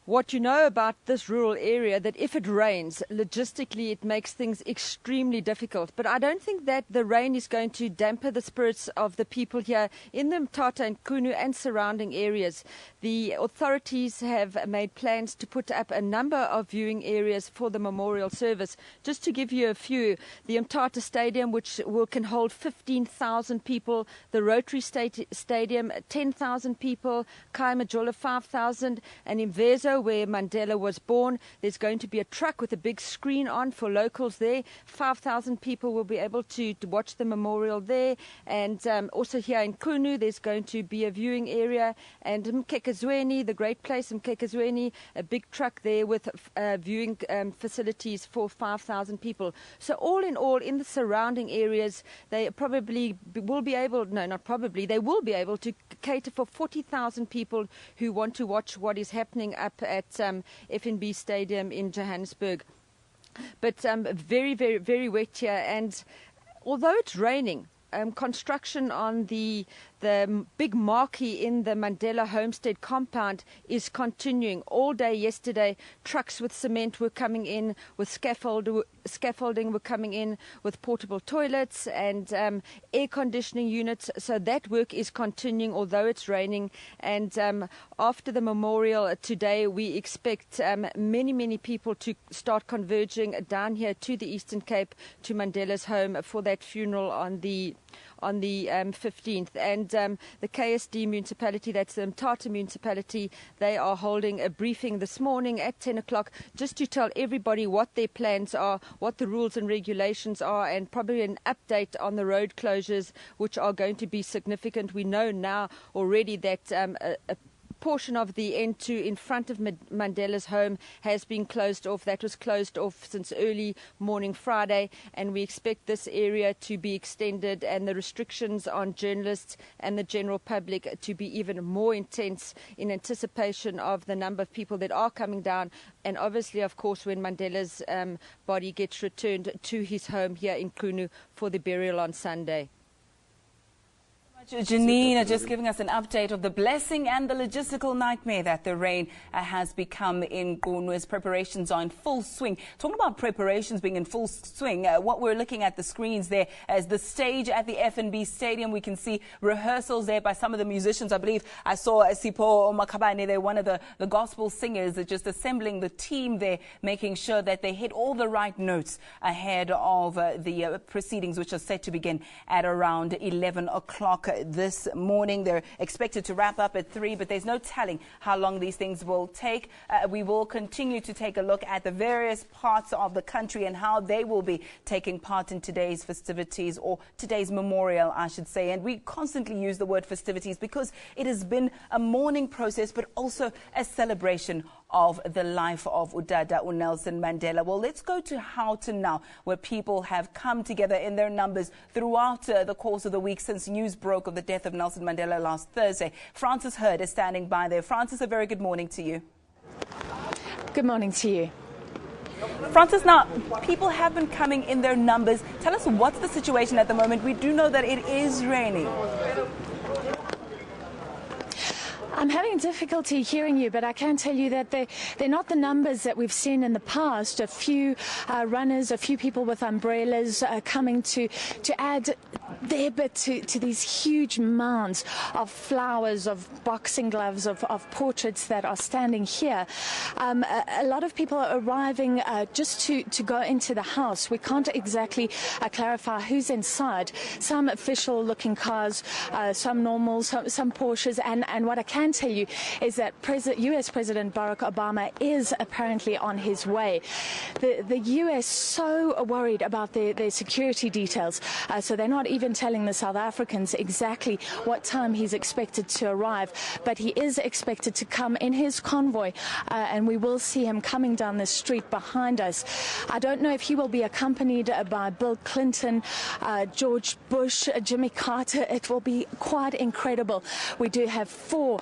what you know about this rural area, that if it rains, logistically it makes things extremely difficult. But I don't think that the rain is going to dampen the spirits of the people here in the Mthatha and Qunu and surrounding areas. The authorities have made plans to put up a number of viewing areas for the memorial service. Just to give you a few, the Mthatha Stadium, which can hold 15,000 people, the Rotary Stadium, 10,000 people, Kaimajola, 5,000, and in Vezo, where Mandela was born, there's going to be a truck with a big screen on for locals there. 5,000 people will be able to watch the memorial there. And also here in Qunu, there's going to be a viewing area. And Mkekazweni, the great place in Mkekazweni, a big truck there with viewing facilities for 5,000 people. So all in all, in the surrounding areas, they probably will be able, no, not probably, they will be able to cater for 40,000 people who want to watch what is happening up at FNB Stadium in Johannesburg. But very, very, very wet here. And although it's raining, construction on the big marquee in the Mandela Homestead compound is continuing. All day yesterday, trucks with cement were coming in, with scaffolding were coming in, with portable toilets and air conditioning units. So that work is continuing, although it's raining. And after the memorial today, we expect many, many people to start converging down here to the Eastern Cape, to Mandela's home for that funeral on the 15th. And the KSD municipality, that's the Mthatha municipality, they are holding a briefing this morning at 10 o'clock just to tell everybody what their plans are, what the rules and regulations are, and probably an update on the road closures, which are going to be significant. We know now already that a portion of the N2 in front of Mandela's home has been closed off. That was closed off since early morning Friday, and we expect this area to be extended and the restrictions on journalists and the general public to be even more intense in anticipation of the number of people that are coming down, and obviously, of course, when Mandela's body gets returned to his home here in Qunu for the burial on Sunday. Janine just giving us an update of the blessing and the logistical nightmare that the rain has become in Qunu as preparations are in full swing. Talking about preparations being in full swing, what we're looking at the screens there as the stage at the FNB Stadium. We can see rehearsals there by some of the musicians. I believe I saw Sipho Makhabane there, one of the gospel singers, just assembling the team there, making sure that they hit all the right notes ahead of the proceedings, which are set to begin at around 11 o'clock this morning. They're expected to wrap up at 3, but there's no telling how long these things will take. We will continue to take a look at the various parts of the country and how they will be taking part in today's festivities, or today's memorial, I should say. And we constantly use the word festivities because it has been a mourning process, but also a celebration of the life of Udada Nelson Mandela. Well, let's go to Houghton now, where people have come together in their numbers throughout the course of the week since news broke of the death of Nelson Mandela last Thursday. Francis Hurd is standing by there. Francis, a very good morning to you. Good morning to you. Francis, now, people have been coming in their numbers. Tell us, what's the situation at the moment? We do know that it is raining. I'm having difficulty hearing you, but I can tell you that they're not the numbers that we've seen in the past. A few runners, a few people with umbrellas coming to add their bit to these huge mounds of flowers, of boxing gloves, of portraits that are standing here. A lot of people are arriving just to go into the house. We can't exactly clarify who's inside. Some official-looking cars, some normals, some Porsches, and what I can tell you is that U.S. President Barack Obama is apparently on his way. The U.S. so worried about their security details, so they're not even telling the South Africans exactly what time he's expected to arrive, but he is expected to come in his convoy, and we will see him coming down the street behind us. I don't know if he will be accompanied by Bill Clinton, George Bush, Jimmy Carter. It will be quite incredible. We do have 4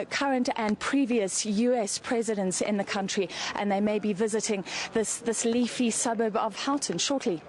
current and previous U.S. presidents in the country, and they may be visiting this leafy suburb of Houghton shortly.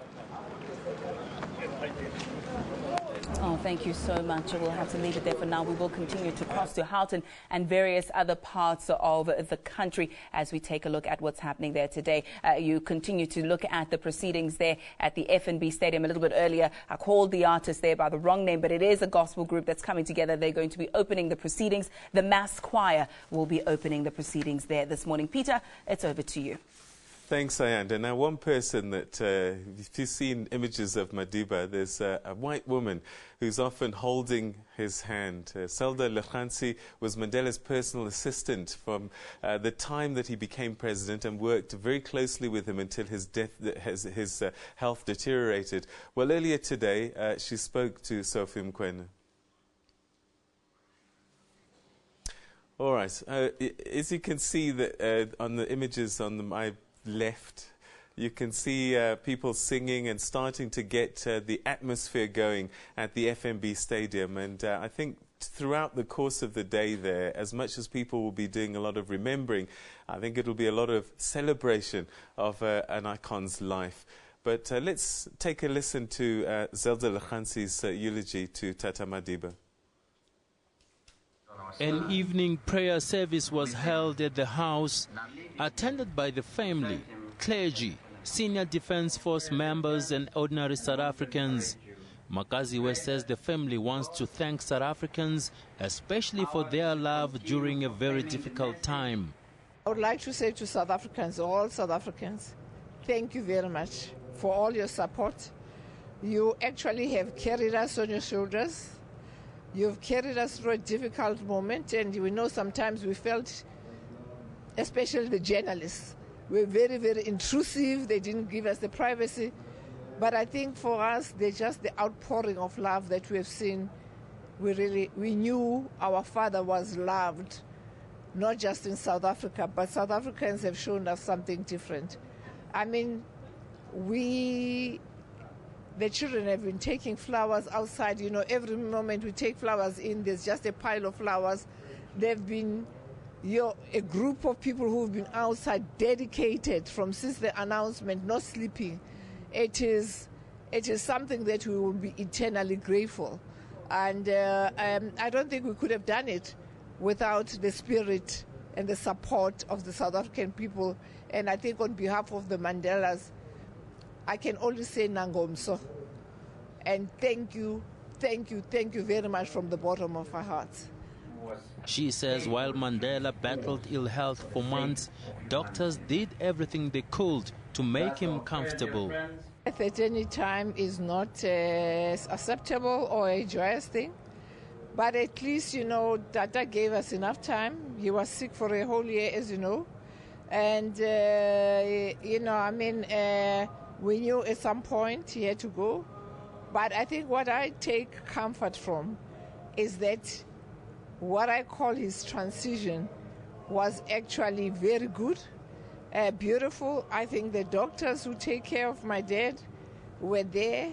Oh, thank you so much. We'll have to leave it there for now. We will continue to cross to Houghton and various other parts of the country as we take a look at what's happening there today. You continue to look at the proceedings there at the FNB Stadium. A little bit earlier, I called the artist there by the wrong name, but it is a gospel group that's coming together. They're going to be opening the proceedings. The mass choir will be opening the proceedings there this morning. Peter, it's over to you. Thanks, Ayanda. Now, one person that, if you've seen images of Madiba, there's a white woman who's often holding his hand. Zelda Lekhansi was Mandela's personal assistant from the time that he became president and worked very closely with him until his death, his health deteriorated. Well, earlier today, she spoke to Sophie Mkwena. All right. As you can see that on the images on my left, you can see people singing and starting to get the atmosphere going at the FNB Stadium. And I think throughout the course of the day there, as much as people will be doing a lot of remembering, I think it'll be a lot of celebration of an icon's life. But let's take a listen to Zelda Lekhansi's eulogy to Tata Madiba. An evening prayer service was held at the house, attended by the family, clergy, senior Defence Force members and ordinary South Africans. Makaziwe says the family wants to thank South Africans, especially for their love during a very difficult time. I would like to say to South Africans, all South Africans, thank you very much for all your support. You actually have carried us on your shoulders. You've carried us through a difficult moment, and we know sometimes we felt, especially the journalists, were very, very intrusive. They didn't give us the privacy. But I think for us, they're just the outpouring of love that we have seen. We knew our father was loved, not just in South Africa, but South Africans have shown us something different. I mean, the children have been taking flowers outside. You know, every moment we take flowers in, there's just a pile of flowers. They've been a group of people who've been outside, dedicated since the announcement, not sleeping. It is something that we will be eternally grateful. And I don't think we could have done it without the spirit and the support of the South African people. And I think on behalf of the Mandelas, I can only say Nangomso. And thank you very much from the bottom of our hearts. She says while Mandela battled ill health for months, doctors did everything they could to make him comfortable. Death at any time is not acceptable or a joyous thing. But at least, Tata gave us enough time. He was sick for a whole year, as you know. And, we knew at some point he had to go. But I think what I take comfort from is that what I call his transition was actually very good, beautiful. I think the doctors who take care of my dad were there.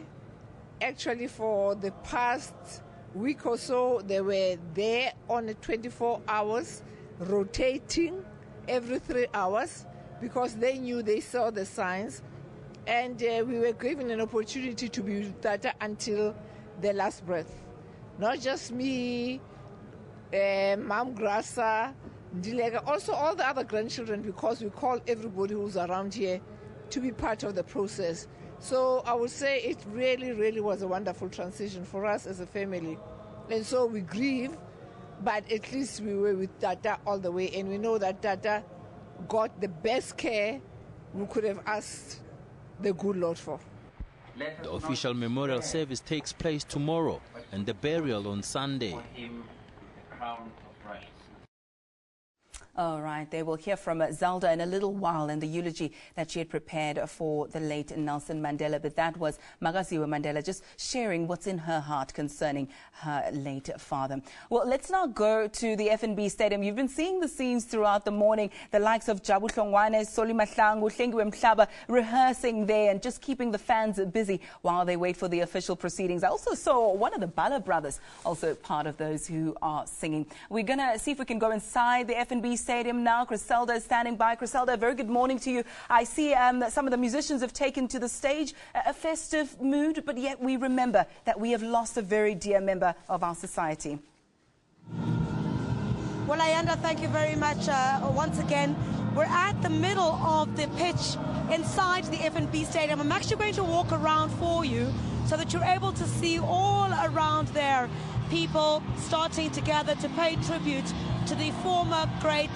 Actually, for the past week or so, they were there on 24 hours, rotating every 3 hours, because they saw the signs. And we were given an opportunity to be with Tata until the last breath. Not just me, Mam Grasa, Ndilega, also all the other grandchildren, because we call everybody who's around here to be part of the process. So I would say it really, really was a wonderful transition for us as a family. And so we grieve, but at least we were with Tata all the way. And we know that Tata got the best care we could have asked the good Lord for. The official memorial service takes place tomorrow and the burial on Sunday. All right, they will hear from Zelda in a little while in the eulogy that she had prepared for the late Nelson Mandela. But that was Magaziwe Mandela just sharing what's in her heart concerning her late father. Well, let's now go to the FNB Stadium. You've been seeing the scenes throughout the morning, the likes of Jabu Hlongwane, Soli Mahlangu, Hlengiwe Mhlaba rehearsing there and just keeping the fans busy while they wait for the official proceedings. I also saw one of the Bala brothers, also part of those who are singing. We're going to see if we can go inside the FNB Stadium now. Griselda is standing by. Griselda, a very good morning to you. I see that some of the musicians have taken to the stage, a festive mood, but yet we remember that we have lost a very dear member of our society. Well, Ayanda, thank you very much once again. We're at the middle of the pitch inside the FNB Stadium. I'm actually going to walk around for you so that you're able to see all around there people starting to gather to pay tribute to the former great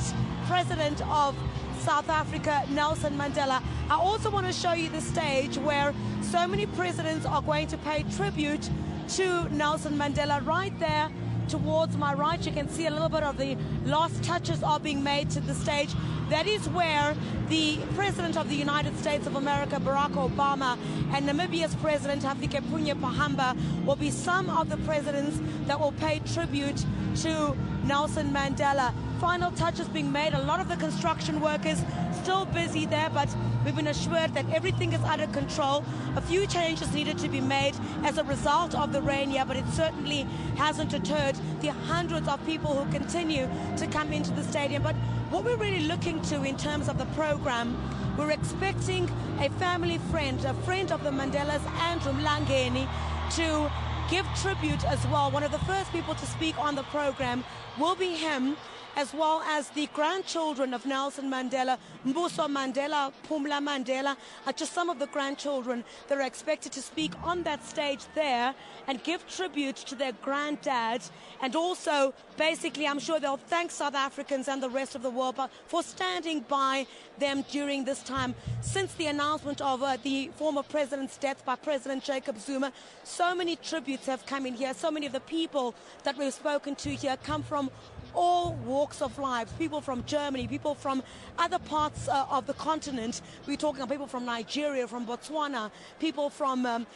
president of South Africa, Nelson Mandela. I also want to show you the stage where so many presidents are going to pay tribute to Nelson Mandela. Right there towards my right, you can see a little bit of the last touches are being made to the stage. That is where the President of the United States of America, Barack Obama, and Namibia's President, Hifikepunye Pohamba, will be some of the presidents that will pay tribute to Nelson Mandela. Final touches being made. A lot of the construction workers still busy there, but we've been assured that everything is under control. A few changes needed to be made as a result of the rain here, but it certainly hasn't deterred the hundreds of people who continue to come into the stadium. But what we're really looking to in terms of the program, we're expecting a family friend, a friend of the Mandelas, Andrew Mlangeni, to give tribute as well. One of the first people to speak on the program will be him, as well as the grandchildren of Nelson Mandela, Mbuso Mandela, Pumla Mandela, are just some of the grandchildren that are expected to speak on that stage there and give tribute to their granddad. And also, basically, I'm sure they'll thank South Africans and the rest of the world for standing by them during this time. Since the announcement of the former president's death by President Jacob Zuma, so many tributes have come in here. So many of the people that we've spoken to here come from all walks of life, people from Germany, people from other parts of the continent. We're talking about people from Nigeria, from Botswana, people from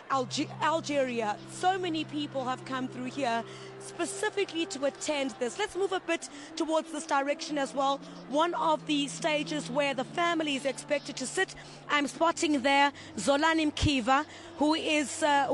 Algeria. So many people have come through here specifically to attend this. Let's move a bit towards this direction as well. One of the stages where the family is expected to sit, I'm spotting there Zolani Mkiva, who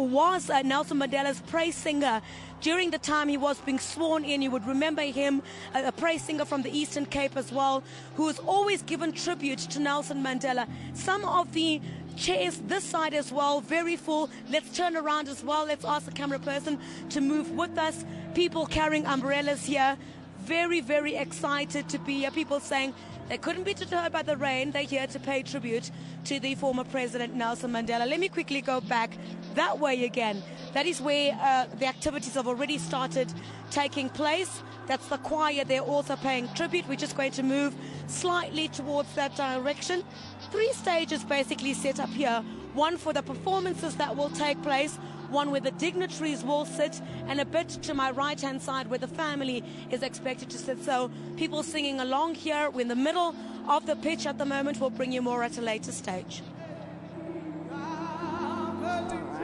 was Nelson Mandela's praise singer. During the time he was being sworn in, you would remember him, a praise singer from the Eastern Cape as well, who has always given tribute to Nelson Mandela. Some of the Chairs this side as well, very full. Let's turn around as well. Let's ask the camera person to move with us. People carrying umbrellas here. Very, very excited to be here. People saying they couldn't be deterred by the rain. They're here to pay tribute to the former President Nelson Mandela. Let me quickly go back that way again. That is where the activities have already started taking place. That's the choir. They're also paying tribute. We're just going to move slightly towards that direction. 3 stages basically set up here. One for the performances that will take place, one where the dignitaries will sit, and a bit to my right-hand side where the family is expected to sit. So people singing along here. We're in the middle of the pitch at the moment. We'll bring you more at a later stage.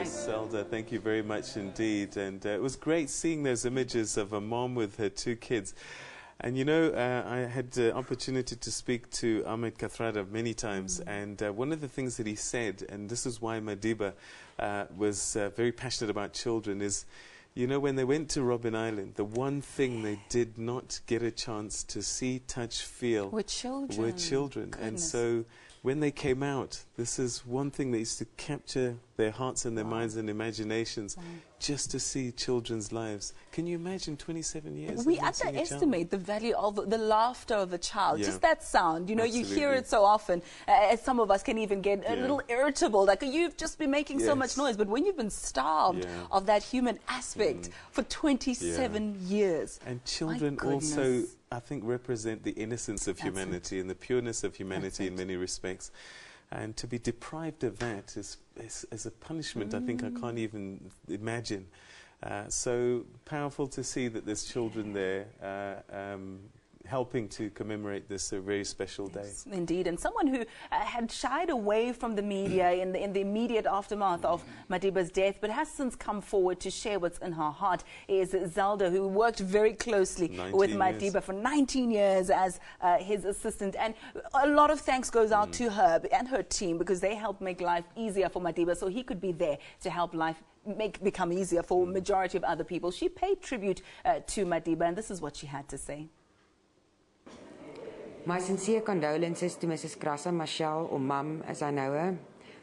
Zelda, thank you very much indeed. And it was great seeing those images of a mom with her 2 kids. And you know, I had the opportunity to speak to Ahmed Kathrada many times, and one of the things that he said, and this is why Madiba was very passionate about children, is, you know, when they went to Robben Island, the one thing they did not get a chance to see, touch, feel were children. And so when they came out, this is one thing that used to capture their hearts and their minds and imaginations, just to see children's lives. Can you imagine 27 years? We underestimate the value of the laughter of a child. Yeah. Just that sound. You know, Absolutely. you hear it so often. Some of us can even get a little irritable. Like, you've just been making so much noise. But when you've been starved of that human aspect for 27 years. And children also, I think, represent the innocence of humanity and the pureness of humanity in many respects. And to be deprived of that is a punishment I think I can't even imagine. So powerful to see that there's children there helping to commemorate this very special day. Yes, indeed. And someone who had shied away from the media in the immediate aftermath of Madiba's death, but has since come forward to share what's in her heart, is Zelda, who worked very closely with Madiba for 19 years as his assistant. And a lot of thanks goes out to her and her team, because they helped make life easier for Madiba, so he could be there to help life become easier for a majority of other people. She paid tribute to Madiba, and this is what she had to say. My sincere condolences to Mrs. Krasa Machel, or Mum as I know her,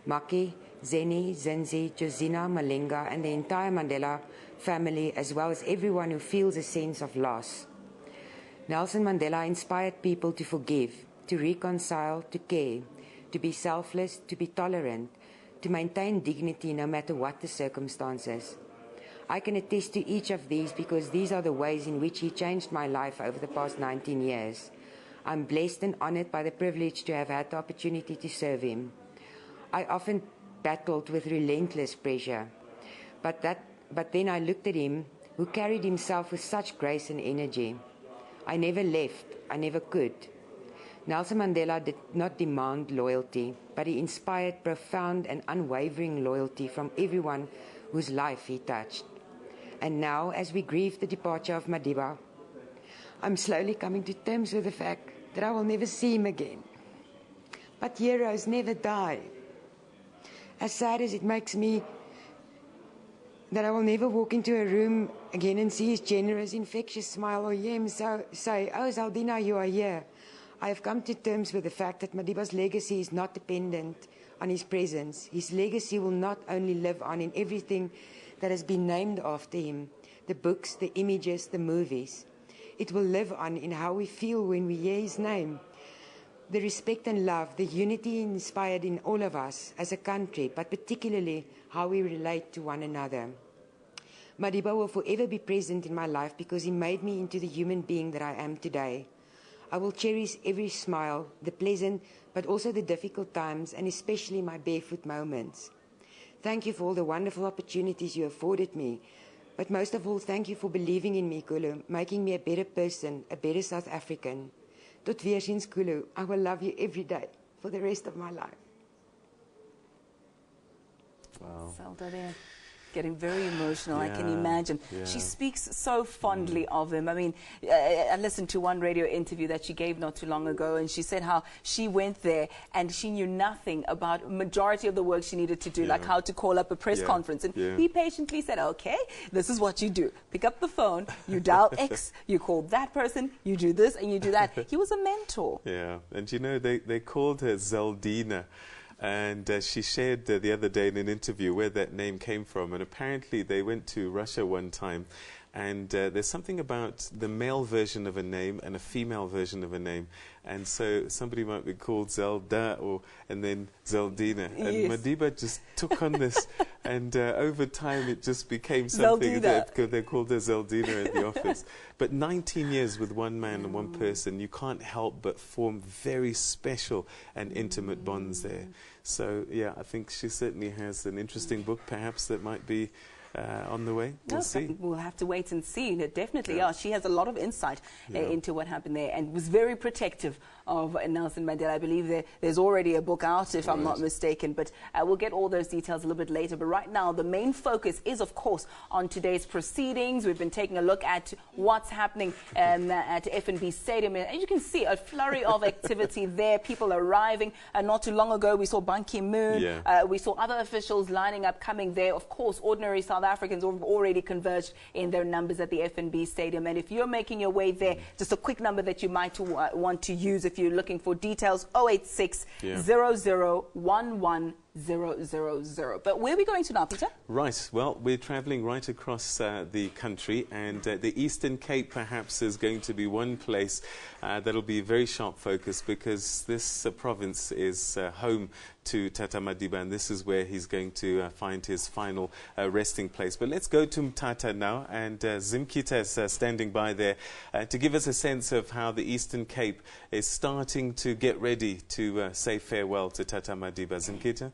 Maki, Zeni, Zinzi, Josina, Malinga, and the entire Mandela family, as well as everyone who feels a sense of loss. Nelson Mandela inspired people to forgive, to reconcile, to care, to be selfless, to be tolerant, to maintain dignity no matter what the circumstances. I can attest to each of these because these are the ways in which he changed my life over the past 19 years. I'm blessed and honored by the privilege to have had the opportunity to serve him. I often battled with relentless pressure, but then I looked at him, who carried himself with such grace and energy. I never left, I never could. Nelson Mandela did not demand loyalty, but he inspired profound and unwavering loyalty from everyone whose life he touched. And now, as we grieve the departure of Madiba, I'm slowly coming to terms with the fact that I will never see him again. But heroes never die. As sad as it makes me that I will never walk into a room again and see his generous, infectious smile, or hear him say, "Oh, Zaldina, you are here." I have come to terms with the fact that Madiba's legacy is not dependent on his presence. His legacy will not only live on in everything that has been named after him, the books, the images, the movies. It will live on in how we feel when we hear his name. The respect and love, the unity inspired in all of us as a country, but particularly how we relate to one another. Madiba will forever be present in my life because he made me into the human being that I am today. I will cherish every smile, the pleasant but also the difficult times, and especially my barefoot moments. Thank you for all the wonderful opportunities you afforded me. But most of all, thank you for believing in me, Kulu, making me a better person, a better South African. Tot weerziens, Kulu. I will love you every day for the rest of my life. Wow. Zelda there, getting very emotional, I can imagine. She speaks so fondly of him. I mean, I listened to one radio interview that she gave not too long ago, and she said how she went there and she knew nothing about majority of the work she needed to do, like how to call up a press conference. And he patiently said, okay, this is what you do. Pick up the phone, you dial X, you call that person, you do this and you do that. He was a mentor. Yeah, and you know, they called her Zaldina. And she shared the other day in an interview where that name came from. And apparently they went to Russia one time. And there's something about the male version of a name and a female version of a name. And so somebody might be called Zelda and then Zeldina. Yes. And Madiba just took on this. And over time it just became something that they called her Zeldina at the office. But 19 years with one man and one person, you can't help but form very special and intimate bonds there. So, yeah, I think she certainly has an interesting book, perhaps, that might be on the way. We'll see. We'll have to wait and see. Definitely, yeah. She has a lot of insight into what happened there, and was very protective of Nelson Mandela. I believe there's already a book out, if I'm not mistaken, but we'll get all those details a little bit later. But right now, the main focus is, of course, on today's proceedings. We've been taking a look at what's happening at FNB Stadium. And as you can see, a flurry of activity there, people arriving. Not too long ago, we saw Ban Ki-moon. We saw other officials lining up, coming there. Of course, ordinary South Africans have already converged in their numbers at the FNB Stadium. And if you're making your way there, just a quick number that you might want to use if you're looking for details, 086 0011 000. But where are we going to now, Peter? Right. Well, we're travelling right across the country, and the Eastern Cape perhaps is going to be one place that'll be very sharp focus, because this province is home to Tata Madiba, and this is where he's going to find his final resting place. But let's go to Mthatha now, and Zimkita is standing by there to give us a sense of how the Eastern Cape is starting to get ready to say farewell to Tata Madiba. Zimkita?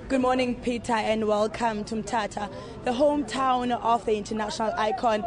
Good morning, Peter, and welcome to Mthatha, the hometown of the international icon.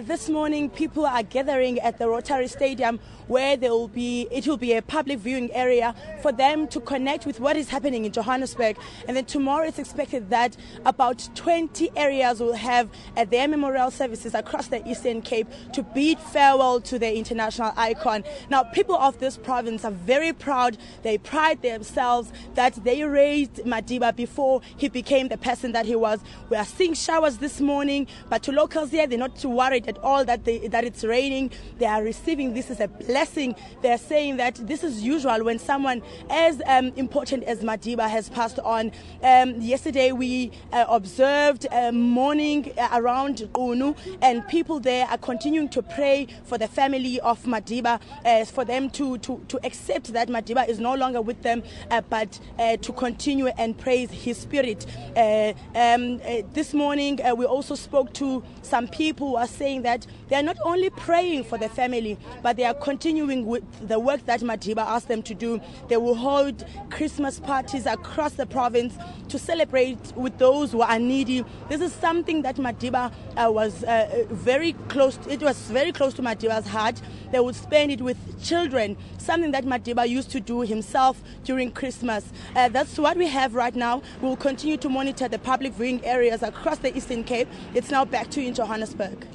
This morning, people are gathering at the Rotary Stadium, where it will be a public viewing area for them to connect with what is happening in Johannesburg. And then tomorrow, it's expected that about 20 areas will have their memorial services across the Eastern Cape to bid farewell to the international icon. Now, people of this province are very proud. They pride themselves that they raised Madiba before he became the person that he was. We are seeing showers this morning, but to locals here, they're not too worried at all that it's raining. They are receiving this as a blessing. They're saying that this is usual when someone as important as Madiba has passed on. Yesterday, we observed mourning around Unu, and people there are continuing to pray for the family of Madiba, for them to accept that Madiba is no longer with them, but to continue and praise his spirit. This morning, we also spoke to some people who are saying that they are not only praying for the family, but they are continuing with the work that Madiba asked them to do. They will hold Christmas parties across the province to celebrate with those who are needy. This is something that Madiba was very close. It was very close to Madiba's heart. They would spend it with children, something that Madiba used to do himself during Christmas. That's what we have right now. We will continue to monitor the public viewing areas across the Eastern Cape. It's now back to you in Johannesburg.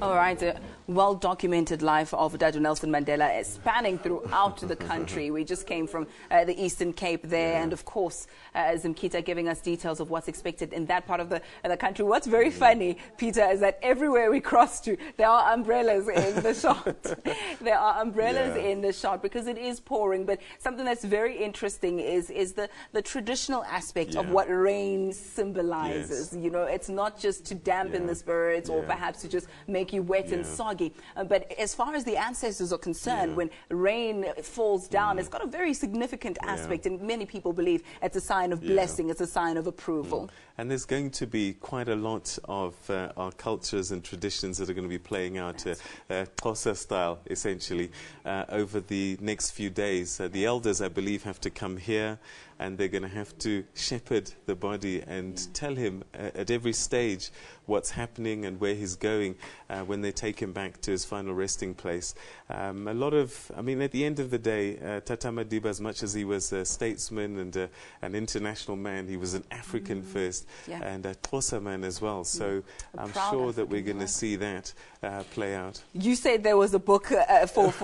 All right. Well-documented life of Dadu Nelson Mandela spanning throughout the country. We just came from the Eastern Cape there, and of course, Zimkita giving us details of what's expected in that part of the country. What's very funny, Peter, is that everywhere we cross to, there are umbrellas in the shot. There are umbrellas in the shot because it is pouring. But something that's very interesting is the traditional aspect of what rain symbolizes. You know, it's not just to dampen the spirits or perhaps to just make you wet and soggy. But as far as the ancestors are concerned, when rain falls down, it's got a very significant aspect, and many people believe it's a sign of blessing, it's a sign of approval. And there's going to be quite a lot of our cultures and traditions that are going to be playing out Xhosa style, essentially, over the next few days. The elders, I believe, have to come here, and they're going to have to shepherd the body and tell him at every stage what's happening and where he's going when they take him back to his final resting place. A lot of, I mean, at the end of the day, Tata Madiba, as much as he was a statesman and an international man, he was an African first and a Xhosa man as well. So I'm sure that we're going to see that play out. You said there was a book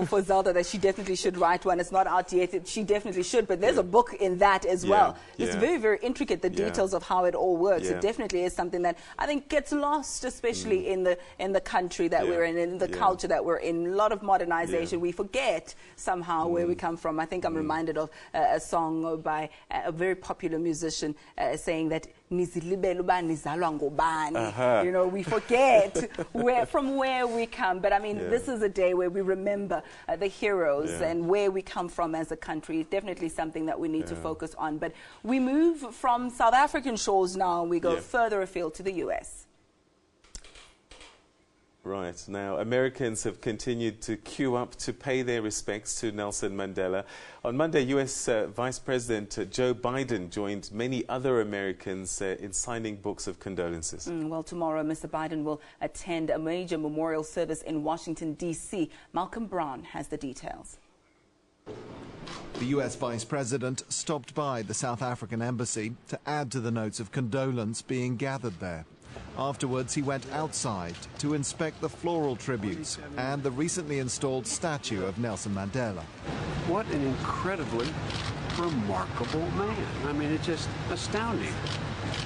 for Zelda that she definitely should write one. It's not out yet. She definitely should, but there's a book in that as well. It's very, very intricate, the details of how it all works. It definitely is something that I think gets lost, especially in the country that we're in. And in the culture that we're in, a lot of modernization. We forget somehow where we come from. I think I'm reminded of a song by a very popular musician saying that you know, we forget from where we come. But I mean, this is a day where we remember the heroes and where we come from as a country. Definitely something that we need to focus on. But we move from South African shores now and we go further afield to the US. Right. Now, Americans have continued to queue up to pay their respects to Nelson Mandela. On Monday, U.S. Vice President Joe Biden joined many other Americans in signing books of condolences. Well, tomorrow, Mr. Biden will attend a major memorial service in Washington, D.C. Malcolm Brown has the details. The U.S. Vice President stopped by the South African embassy to add to the notes of condolence being gathered there. Afterwards, he went outside to inspect the floral tributes and the recently installed statue of Nelson Mandela. What an incredibly remarkable man. I mean, it's just astounding.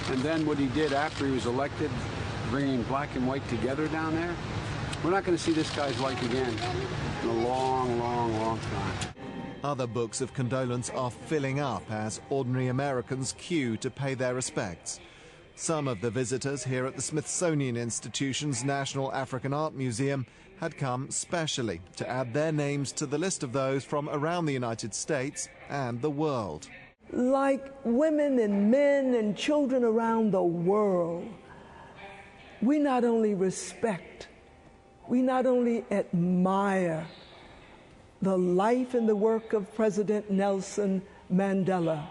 And then what he did after he was elected, bringing black and white together down there, we're not going to see this guy's like again in a long, long, long time. Other books of condolence are filling up as ordinary Americans queue to pay their respects. Some of the visitors here at the Smithsonian Institution's National African Art Museum had come specially to add their names to the list of those from around the United States and the world. Like women and men and children around the world, we not only respect, we not only admire the life and the work of President Nelson Mandela.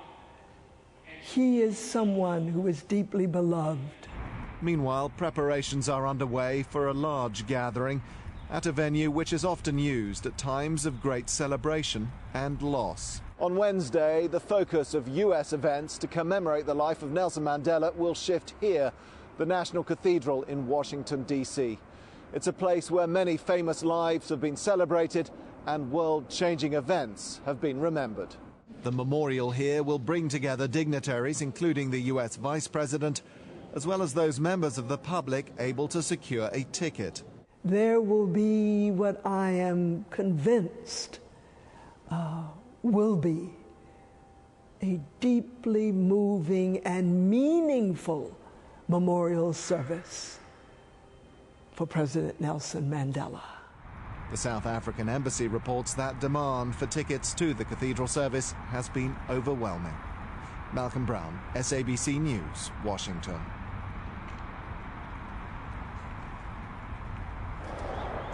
He is someone who is deeply beloved. Meanwhile, preparations are underway for a large gathering at a venue which is often used at times of great celebration and loss. On Wednesday, the focus of US events to commemorate the life of Nelson Mandela will shift here, the National Cathedral in Washington, D.C. It's a place where many famous lives have been celebrated and world-changing events have been remembered. The memorial here will bring together dignitaries, including the US Vice President, as well as those members of the public able to secure a ticket. There will be what I am convinced will be a deeply moving and meaningful memorial service for President Nelson Mandela. The South African embassy reports that demand for tickets to the cathedral service has been overwhelming. Malcolm Brown, SABC News, Washington.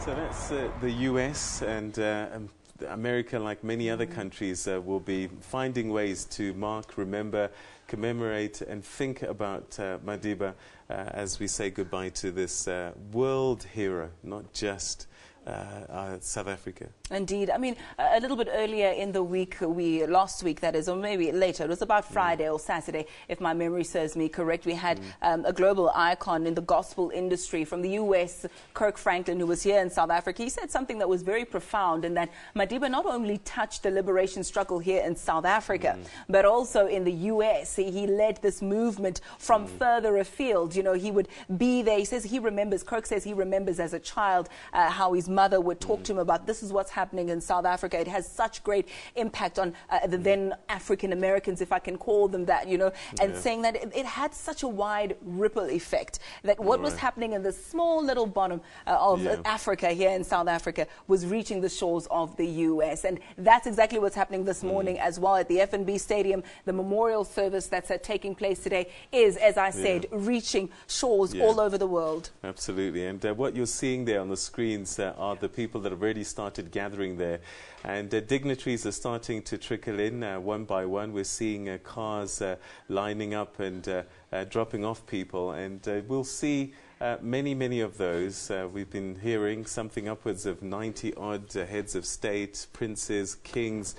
So that's the US and America, like many other countries, will be finding ways to mark, remember, commemorate and think about Madiba as we say goodbye to this world hero, not just South Africa. Indeed. I mean, a little bit earlier in the week, last week that is, or maybe later, it was about Friday or Saturday, if my memory serves me correct, we had a global icon in the gospel industry from the US, Kirk Franklin, who was here in South Africa. He said something that was very profound, in that Madiba not only touched the liberation struggle here in South Africa, but also in the US. He led this movement from further afield. You know, he would be there. He says he remembers, Kirk says he remembers as a child how his mother would talk to him about, this is what's happening in South Africa. It has such great impact on the then African Americans, if I can call them that, you know, and saying that it had such a wide ripple effect, that what was happening in the small little bottom of Africa here in South Africa was reaching the shores of the US. And that's exactly what's happening this morning as well at the FNB Stadium. The memorial service that's taking place today is, as I said, reaching shores all over the world. Absolutely. And what you're seeing there on the screens are the people that have already started gathering there. And dignitaries are starting to trickle in one by one. We're seeing cars lining up and dropping off people. And we'll see many of those. We've been hearing something upwards of 90-odd heads of state, princes, kings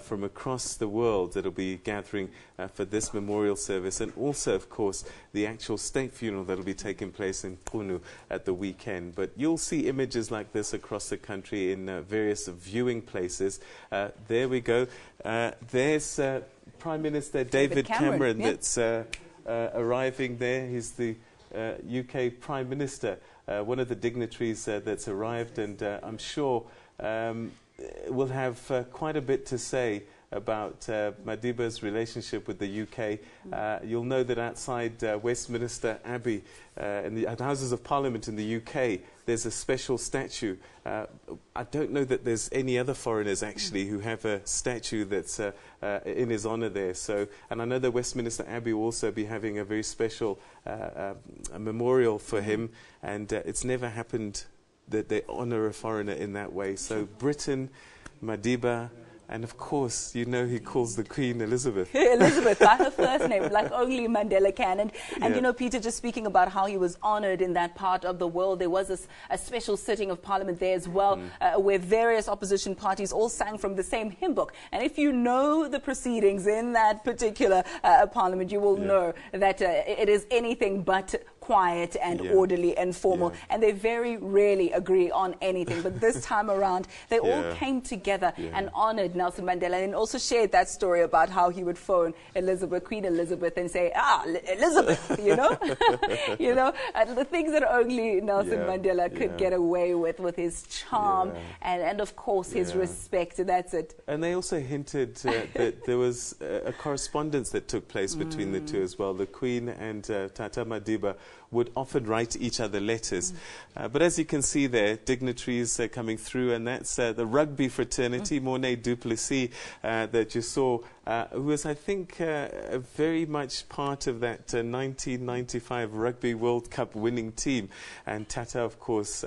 from across the world that will be gathering for this memorial service, and also, of course, the actual state funeral that will be taking place in Qunu at the weekend. But you'll see images like this across the country in various viewing places. There we go. There's Prime Minister David Cameron that's arriving there. He's the UK Prime Minister, one of the dignitaries that's arrived, and I'm sure will have quite a bit to say about Madiba's relationship with the UK. You'll know that outside Westminster Abbey, in the Houses of Parliament in the UK, there's a special statue. I don't know that there's any other foreigners actually who have a statue that's in his honour there. So, and I know that Westminster Abbey will also be having a very special a memorial for him, and it's never happened that they honour a foreigner in that way. So Britain, Madiba, and of course, you know, he calls the Queen Elizabeth. Elizabeth, by her first name, like only Mandela can. And you know, Peter, just speaking about how he was honoured in that part of the world, there was a special sitting of Parliament there as well, where various opposition parties all sang from the same hymn book. And if you know the proceedings in that particular Parliament, you will know that it is anything but quiet and orderly and formal, and they very rarely agree on anything. But this time around, they all came together and honoured Nelson Mandela, and also shared that story about how he would phone Elizabeth, Queen Elizabeth, and say, Elizabeth, you know, you know, the things that only Nelson Mandela could get away with his charm and of course his respect. That's it. And they also hinted that there was a correspondence that took place between the two as well. The Queen and Tata Madiba would often write each other letters. But as you can see there, dignitaries coming through, and that's the rugby fraternity, Mornay Duplessis, that you saw, who was, I think, very much part of that 1995 Rugby World Cup winning team. And Tata, of course,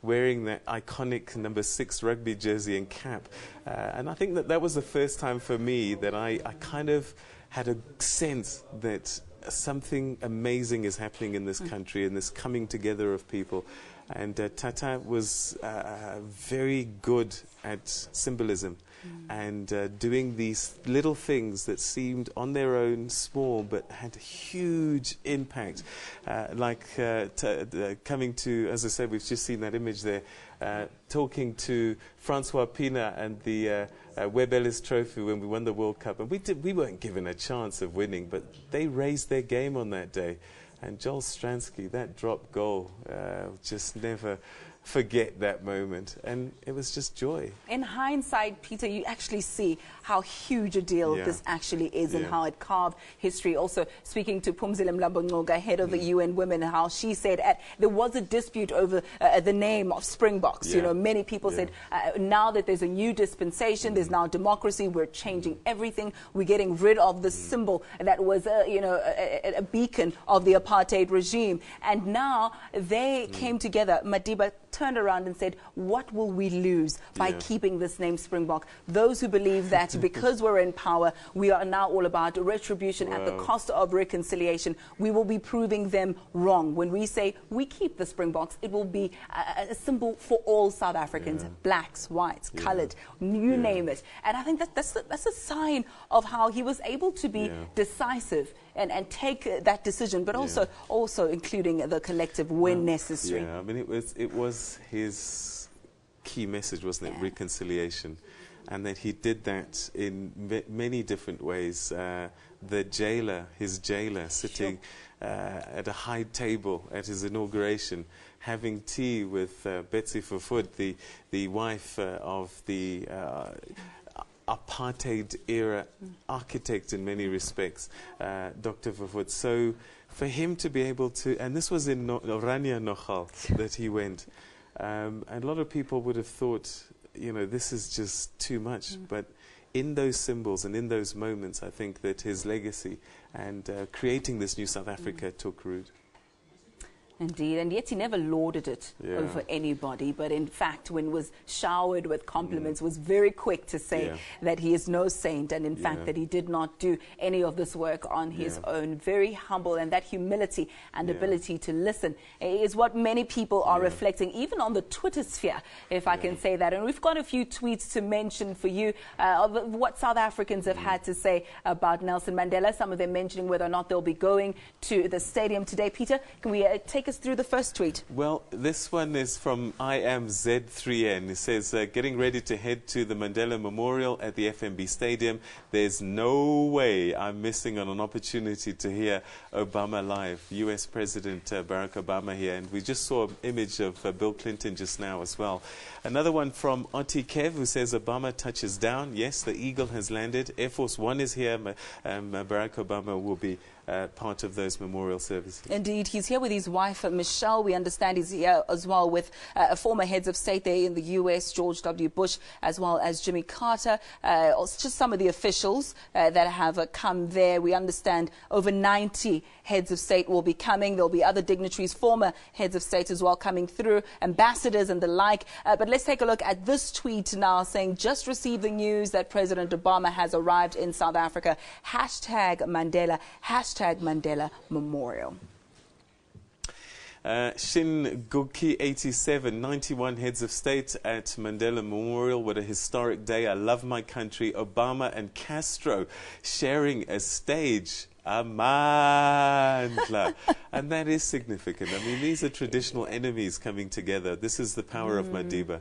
wearing that iconic number 6 rugby jersey and cap. And I think that was the first time for me that I kind of had a sense that something amazing is happening in this country, and this coming together of people. And Tata was very good at symbolism and doing these little things that seemed on their own small but had a huge impact. Like coming to, as I said, we've just seen that image there, talking to Francois Pina and the Webb Ellis Trophy when we won the World Cup. And we weren't given a chance of winning, but they raised their game on that day. And Joel Stransky, that drop goal, just never forget that moment, and it was just joy. In hindsight, Peter, you actually see how huge a deal this actually is and how it carved history. Also, speaking to Phumzile Mlambo-Ngcuka, head of the UN Women, how she said there was a dispute over the name of Springboks. You know, many people said now that there's a new dispensation, there's now democracy, we're changing everything, we're getting rid of the symbol that was you know, a beacon of the apartheid regime. And now they came together. Madiba turned around and said, what will we lose by keeping this name Springbok? Those who believe that because we're in power, we are now all about retribution at the cost of reconciliation, we will be proving them wrong. When we say we keep the Springboks, it will be a symbol for all South Africans, blacks, whites, coloured, you name it. And I think that's a sign of how he was able to be decisive and take that decision, but also including the collective when necessary. Yeah, I mean, it was his key message, wasn't it? Reconciliation. And that he did that in many different ways. The jailer, his jailer, sitting at a high table at his inauguration, having tea with Betsy Fufud, the wife of the apartheid-era architect in many respects, Dr. Fufud. So for him to be able to, and this was in Orania Nochal that he went, and a lot of people would have thought, you know, this is just too much. But in those symbols and in those moments, I think that his legacy and creating this new South Africa took root. Indeed, and yet he never lauded it over anybody, but in fact, when was showered with compliments, was very quick to say that he is no saint, and in fact that he did not do any of this work on his own. Very humble, and that humility and ability to listen is what many people are reflecting, even on the Twitter sphere, if I can say that. And we've got a few tweets to mention for you of what South Africans have had to say about Nelson Mandela, some of them mentioning whether or not they'll be going to the stadium today. Peter, can we take us through the first tweet? Well, this one is from IamZ3N. It says, getting ready to head to the Mandela Memorial at the FNB Stadium. There's no way I'm missing on an opportunity to hear Obama live. US President Barack Obama here. And we just saw an image of Bill Clinton just now as well. Another one from Auntie Kev, who says Obama touches down. Yes, the Eagle has landed. Air Force One is here. Barack Obama will be part of those memorial services. Indeed, he's here with his wife, Michelle. We understand he's here as well with former heads of state there in the U.S., George W. Bush, as well as Jimmy Carter. Just some of the officials that have come there. We understand over 90 heads of state will be coming. There'll be other dignitaries, former heads of state as well coming through, ambassadors and the like. But let's take a look at this tweet now saying, just received the news that President Obama has arrived in South Africa. Hashtag Mandela, hashtag Mandela Memorial. Shin Guki 87, 91 heads of state at Mandela Memorial. What a historic day. I love my country. Obama and Castro sharing a stage. Amandla. And that is significant. I mean, these are traditional enemies coming together. This is the power of Madiba.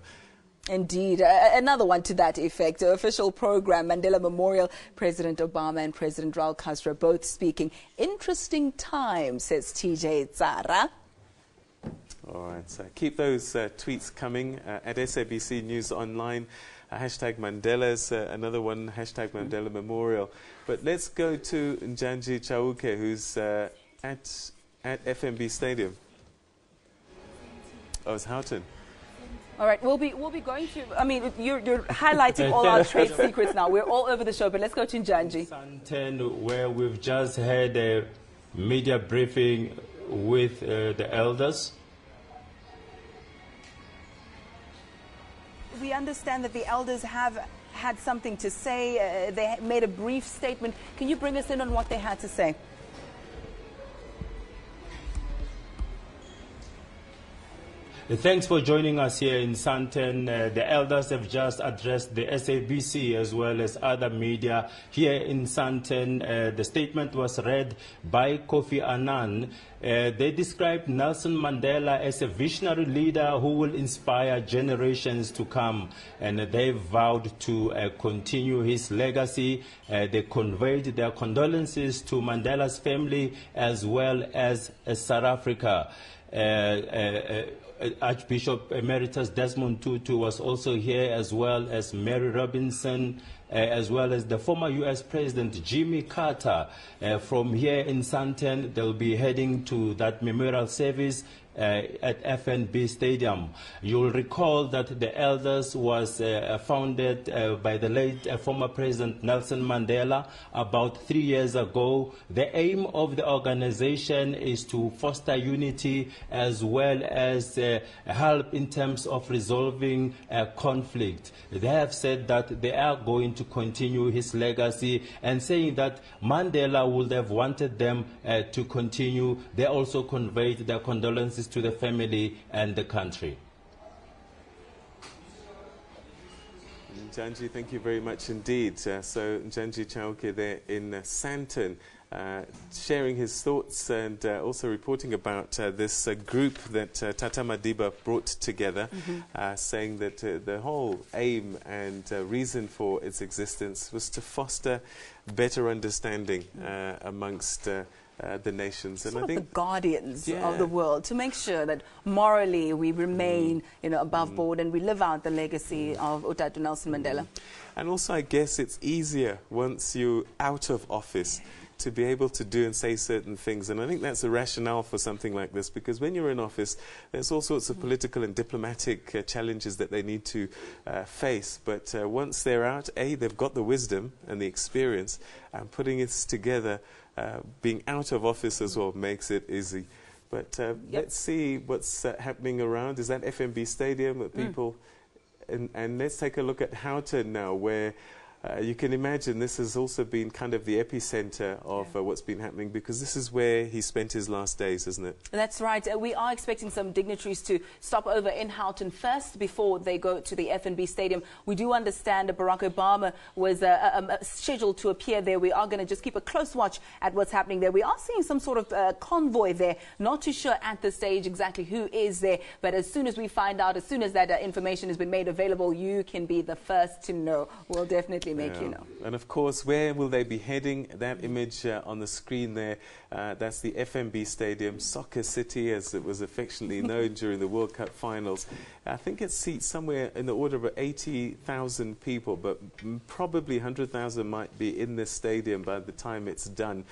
Indeed. Another one to that effect. Official program, Mandela Memorial, President Obama and President Raul Castro both speaking. Interesting time, says TJ Zara. All right, so keep those tweets coming at SABC News Online. Hashtag Mandela's another one, hashtag Mandela Memorial. But let's go to Njanji Chauke, who's at FNB Stadium. Oh, it's Houghton. All right, we'll be going to. I mean, you're highlighting all our trade secrets now. We're all over the show, but let's go to Njanji. Santen, where we've just had a media briefing with the elders. We understand that the elders have had something to say. They made a brief statement. Can you bring us in on what they had to say? Thanks for joining us here in Santen. The elders have just addressed the SABC as well as other media here in Santen. The statement was read by Kofi Annan. They described Nelson Mandela as a visionary leader who will inspire generations to come, and they vowed to continue his legacy. They conveyed their condolences to Mandela's family as well as South Africa. Archbishop Emeritus Desmond Tutu was also here, as well as Mary Robinson, as well as the former U.S. President Jimmy Carter. From here in Santen, they'll be heading to that memorial service at FNB Stadium. You'll recall that the elders was founded by the late former President Nelson Mandela about 3 years ago. The aim of the organization is to foster unity as well as help in terms of resolving conflict. They have said that they are going to continue his legacy, and saying that Mandela would have wanted them to continue. They also conveyed their condolences to the family and the country. Njanji, thank you very much indeed. So Njanji Chauke there in Santen, sharing his thoughts and also reporting about this group that Tata Madiba brought together, saying that the whole aim and reason for its existence was to foster better understanding amongst the nations. And sort I think the guardians of the world, to make sure that morally we remain above board and we live out the legacy of Utatu Nelson Mandela. And also, I guess it's easier once you're out of office to be able to do and say certain things. And I think that's a rationale for something like this, because when you're in office, there's all sorts of political and diplomatic challenges that they need to face. But once they're out, they've got the wisdom and the experience, and putting it together, being out of office as well makes it easy. But let's see what's happening around. Is that FNB Stadium that people... And let's take a look at Houghton now, where you can imagine this has also been kind of the epicenter of what's been happening, because this is where he spent his last days, isn't it? That's right. We are expecting some dignitaries to stop over in Houghton first before they go to the FNB Stadium. We do understand that Barack Obama was scheduled to appear there. We are going to just keep a close watch at what's happening there. We are seeing some sort of convoy there. Not too sure at this stage exactly who is there, but as soon as we find out, as soon as that information has been made available, you can be the first to know. We'll definitely make you know. And of course, where will they be heading? That image on the screen there, that's the FNB Stadium, Soccer City as it was affectionately known during the World Cup finals. I think it seats somewhere in the order of 80,000 people, but probably 100,000 might be in this stadium by the time it's done.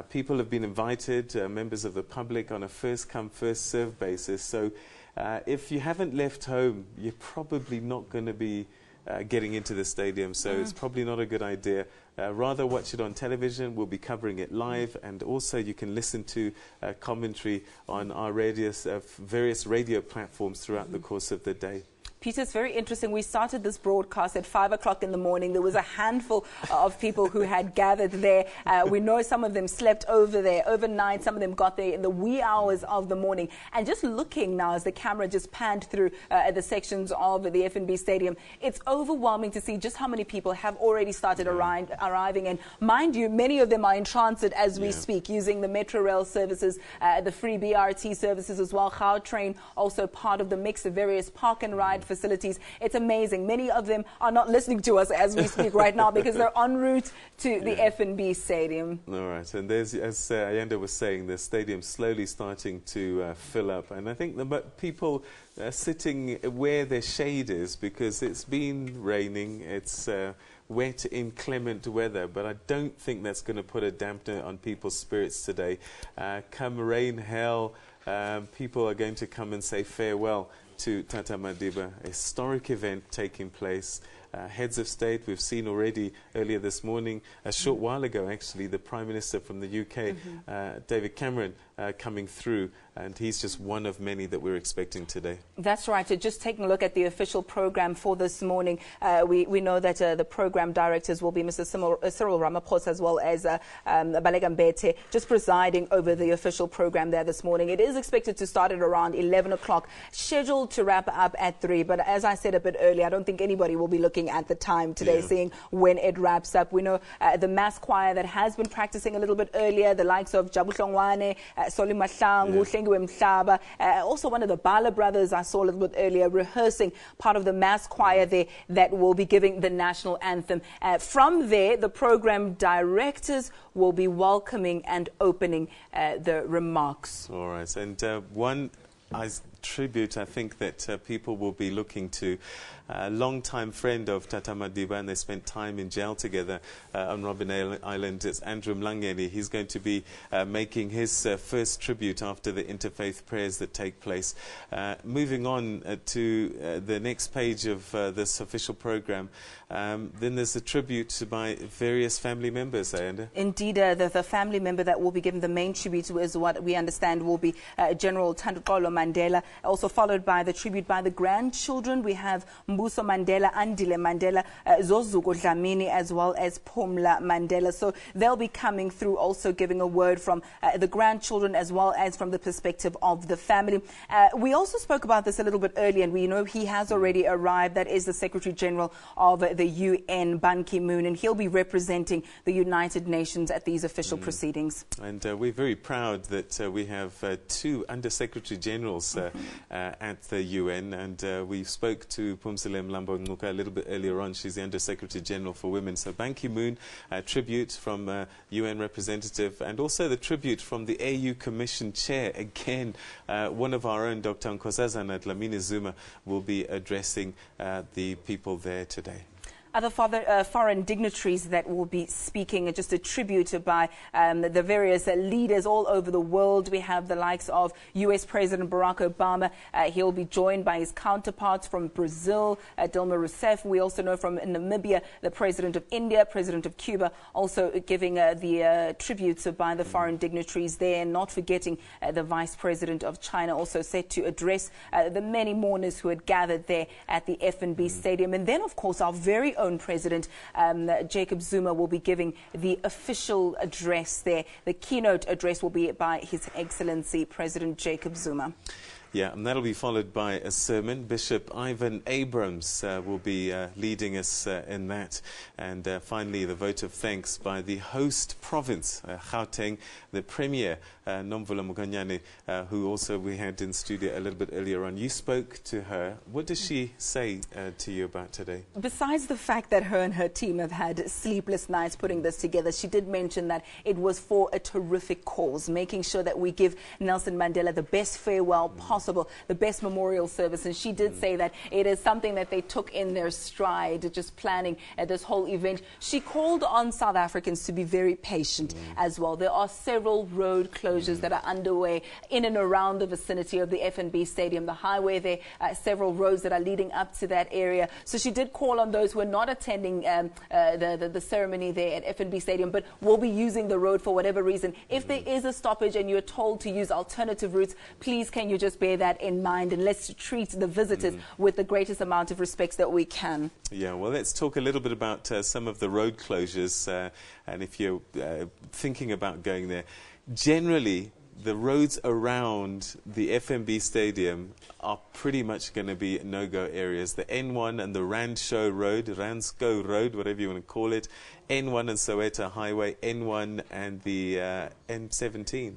People have been invited, members of the public, on a first-come, first-served basis. So if you haven't left home, you're probably not going to be getting into the stadium, so it's probably not a good idea. Rather watch it on television. We'll be covering it live, and also you can listen to commentary on our various radio platforms throughout the course of the day. Peter, it's very interesting. We started this broadcast at 5 o'clock in the morning. There was a handful of people who had gathered there. We know some of them slept over there overnight. Some of them got there in the wee hours of the morning. And just looking now as the camera just panned through the sections of the FNB Stadium, it's overwhelming to see just how many people have already started arriving. And mind you, many of them are in transit as we speak, using the Metro Rail services, the free BRT services as well. Gautrain also part of the mix of various park and ride facilities. It's amazing. Many of them are not listening to us as we speak right now because they're en route to the FNB Stadium. All right, and there's, as Ayanda was saying, the stadium's slowly starting to fill up, and I think the people sitting where their shade is, because it's been raining, it's wet, inclement weather, but I don't think that's going to put a dampener on people's spirits today. Come rain, hail, people are going to come and say farewell to Tata Madiba, a historic event taking place. Heads of state, we've seen already earlier this morning, a short while ago actually, the Prime Minister from the UK, David Cameron, coming through, and he's just one of many that we're expecting today. That's right. So just taking a look at the official program for this morning, we know that the program directors will be Mr. Cyril Ramaphosa as well as Balega Mbete, just presiding over the official program there this morning. It is expected to start at around 11 o'clock, scheduled to wrap up at 3, but as I said a bit earlier, I don't think anybody will be looking at the time today, seeing when it wraps up. We know the mass choir that has been practicing a little bit earlier, the likes of Jabu Hlongwane, Soli Mahlangu, Hlengiwe Mhlaba, also one of the Bala brothers I saw a little bit earlier rehearsing part of the mass choir there that will be giving the national anthem. From there, the program directors will be welcoming and opening the remarks. All right, and one tribute I think that people will be looking to, a long-time friend of Tata Madiba, and they spent time in jail together on Robben Island. It's Andrew Mlangeni. He's going to be making his first tribute after the interfaith prayers that take place. Moving on to the next page of this official program, then there's a tribute by various family members, Ayanda. Indeed, the family member that will be given the main tribute is what we understand will be General Thandukolo Mandela, also followed by the tribute by the grandchildren. We have Mbuso Mandela, Andile Mandela, Zozuko Dlamini, as well as Phumla Mandela. So they'll be coming through, also giving a word from the grandchildren as well as from the perspective of the family. We also spoke about this a little bit earlier, and we know he has already arrived. That is the Secretary General of the UN, Ban Ki-moon, and he'll be representing the United Nations at these official proceedings. And we're very proud that we have 2 Under-Secretary Generals at the UN, and we spoke to Phumzile Mlambo-Ngcuka a little bit earlier on. She's the Under-Secretary General for Women. So Ban Ki-moon, tribute from UN representative, and also the tribute from the AU Commission Chair. Again, one of our own, Dr. Nkosazana Dlamini Zuma, will be addressing the people there today. Other foreign dignitaries that will be speaking, just a tribute by the various leaders all over the world. We have the likes of U.S. President Barack Obama. He'll be joined by his counterparts from Brazil, Dilma Rousseff. We also know from Namibia, the President of India, President of Cuba, also giving the tributes by the foreign dignitaries there. Not forgetting the Vice President of China, also set to address the many mourners who had gathered there at the FNB Stadium. And then, of course, our very own president, Jacob Zuma, will be giving the official address there. The keynote address will be by His Excellency President Jacob Zuma. Yeah, and that'll be followed by a sermon. Bishop Ivan Abrams will be leading us in that. And finally, the vote of thanks by the host province, Gauteng, the Premier, Nomvula Muganyane, who also we had in studio a little bit earlier on. You spoke to her. What does she say to you about today? Besides the fact that her and her team have had sleepless nights putting this together, she did mention that it was for a terrific cause, making sure that we give Nelson Mandela the best farewell possible, the best memorial service. And she did say that it is something that they took in their stride, just planning this whole event. She called on South Africans to be very patient as well. There are several road closures that are underway in and around the vicinity of the FNB Stadium, the highway there, several roads that are leading up to that area. So she did call on those who are not attending the ceremony there at FNB Stadium, but will be using the road for whatever reason. If there is a stoppage and you're told to use alternative routes, please can you just bear that in mind, and let's treat the visitors with the greatest amount of respect that we can. Yeah, well, let's talk a little bit about some of the road closures, and if you're thinking about going there. Generally, the roads around the FNB Stadium are pretty much going to be no-go areas. The N1 and the Randsco Road, whatever you want to call it, N1 and Soweto Highway, N1 and the N17.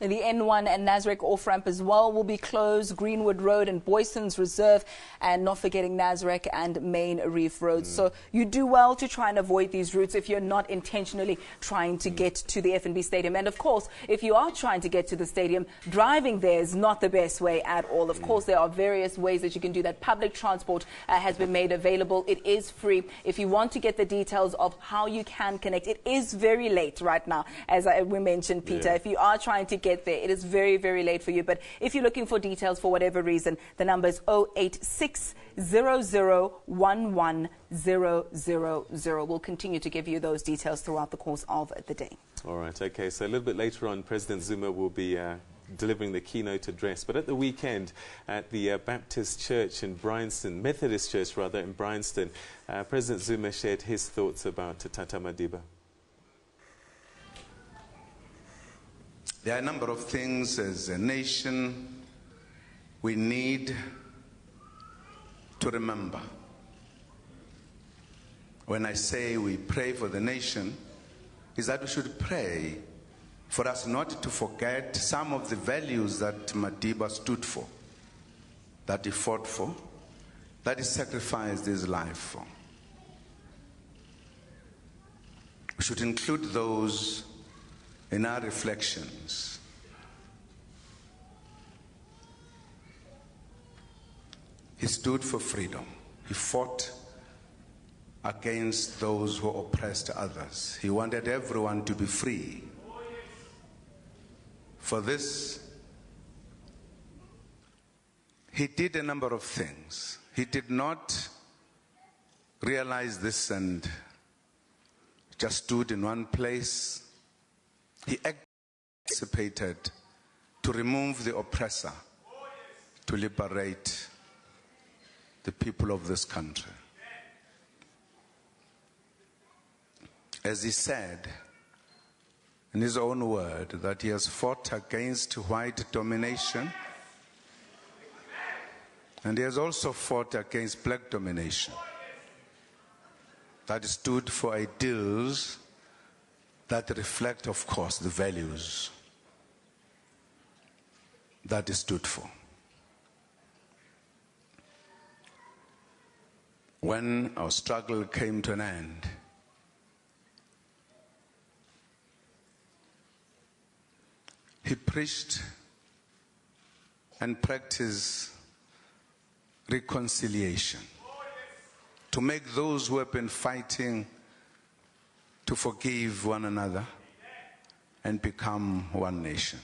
The N1 and Nasrec off-ramp as well will be closed. Greenwood Road and Boyson's Reserve, and not forgetting Nasrec and Main Reef Road. So you do well to try and avoid these routes if you're not intentionally trying to get to the FNB Stadium. And of course, if you are trying to get to the stadium, driving there is not the best way at all. Of course, there are various ways that you can do that. Public transport has been made available. It is free. If you want to get the details of how you can connect, it is very late right now, as we mentioned, Peter. Yeah. If you are trying to get there, it is very, very late for you. But if you're looking for details for whatever reason, the number is 086 0011 000. We'll continue to give you those details throughout the course of the day. All right, okay. So a little bit later on, President Zuma will be delivering the keynote address. But at the weekend, at the Baptist Church in Bryanston, Methodist Church rather, in Bryanston, President Zuma shared his thoughts about Tata Madiba. There are a number of things as a nation we need to remember. When I say we pray for the nation, is that we should pray for us not to forget some of the values that Madiba stood for, that he fought for, that he sacrificed his life for. We should include those in our reflections. He stood for freedom. He fought against those who oppressed others. He wanted everyone to be free. For this, he did a number of things. He did not realize this and just stood in one place. He anticipated to remove the oppressor, to liberate the people of this country. As he said in his own word, that he has fought against white domination, and he has also fought against black domination. That stood for ideals that reflect, of course, the values that he stood for. When our struggle came to an end, he preached and practiced reconciliation to make those who have been fighting to forgive one another and become one nation.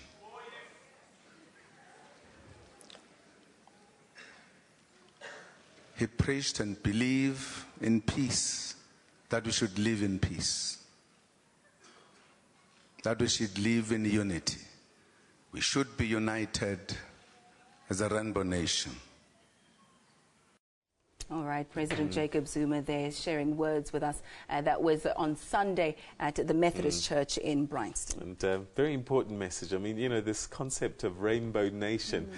He preached and believed in peace, that we should live in peace, that we should live in unity. We should be united as a rainbow nation. All right, President Jacob Zuma there sharing words with us. That was on Sunday at the Methodist Church in Bryanston. And very important message. I mean, you know, this concept of Rainbow Nation,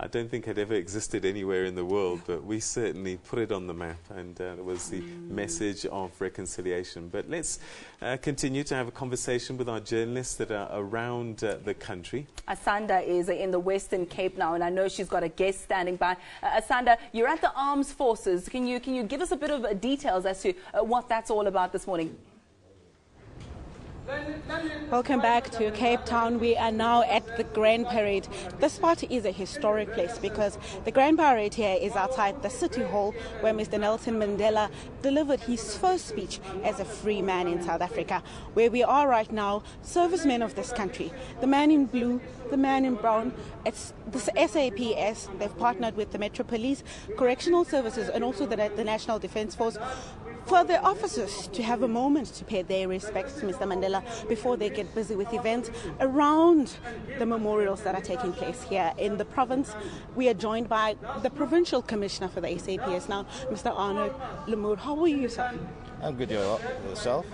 I don't think it ever existed anywhere in the world, but we certainly put it on the map, and it was the message of reconciliation. But let's continue to have a conversation with our journalists that are around the country. Asanda is in the Western Cape now, and I know she's got a guest standing by. Asanda, you're at the Armed Forces. Can you give us a bit of details as to what that's all about this morning? Welcome back to Cape Town. We are now at the Grand Parade. This spot is a historic place because the Grand Parade here is outside the City Hall where Mr. Nelson Mandela delivered his first speech as a free man in South Africa. Where we are right now, servicemen of this country, the man in blue, the man in brown, it's the SAPS, they've partnered with the Metro Police, Correctional Services and also the National Defence Force for the officers to have a moment to pay their respects to Mr. Mandela before they get busy with events around the memorials that are taking place here in the province. We are joined by the Provincial Commissioner for the SAPS now, Mr. Arnold Lemour. How are you, sir? I'm good. Yourself?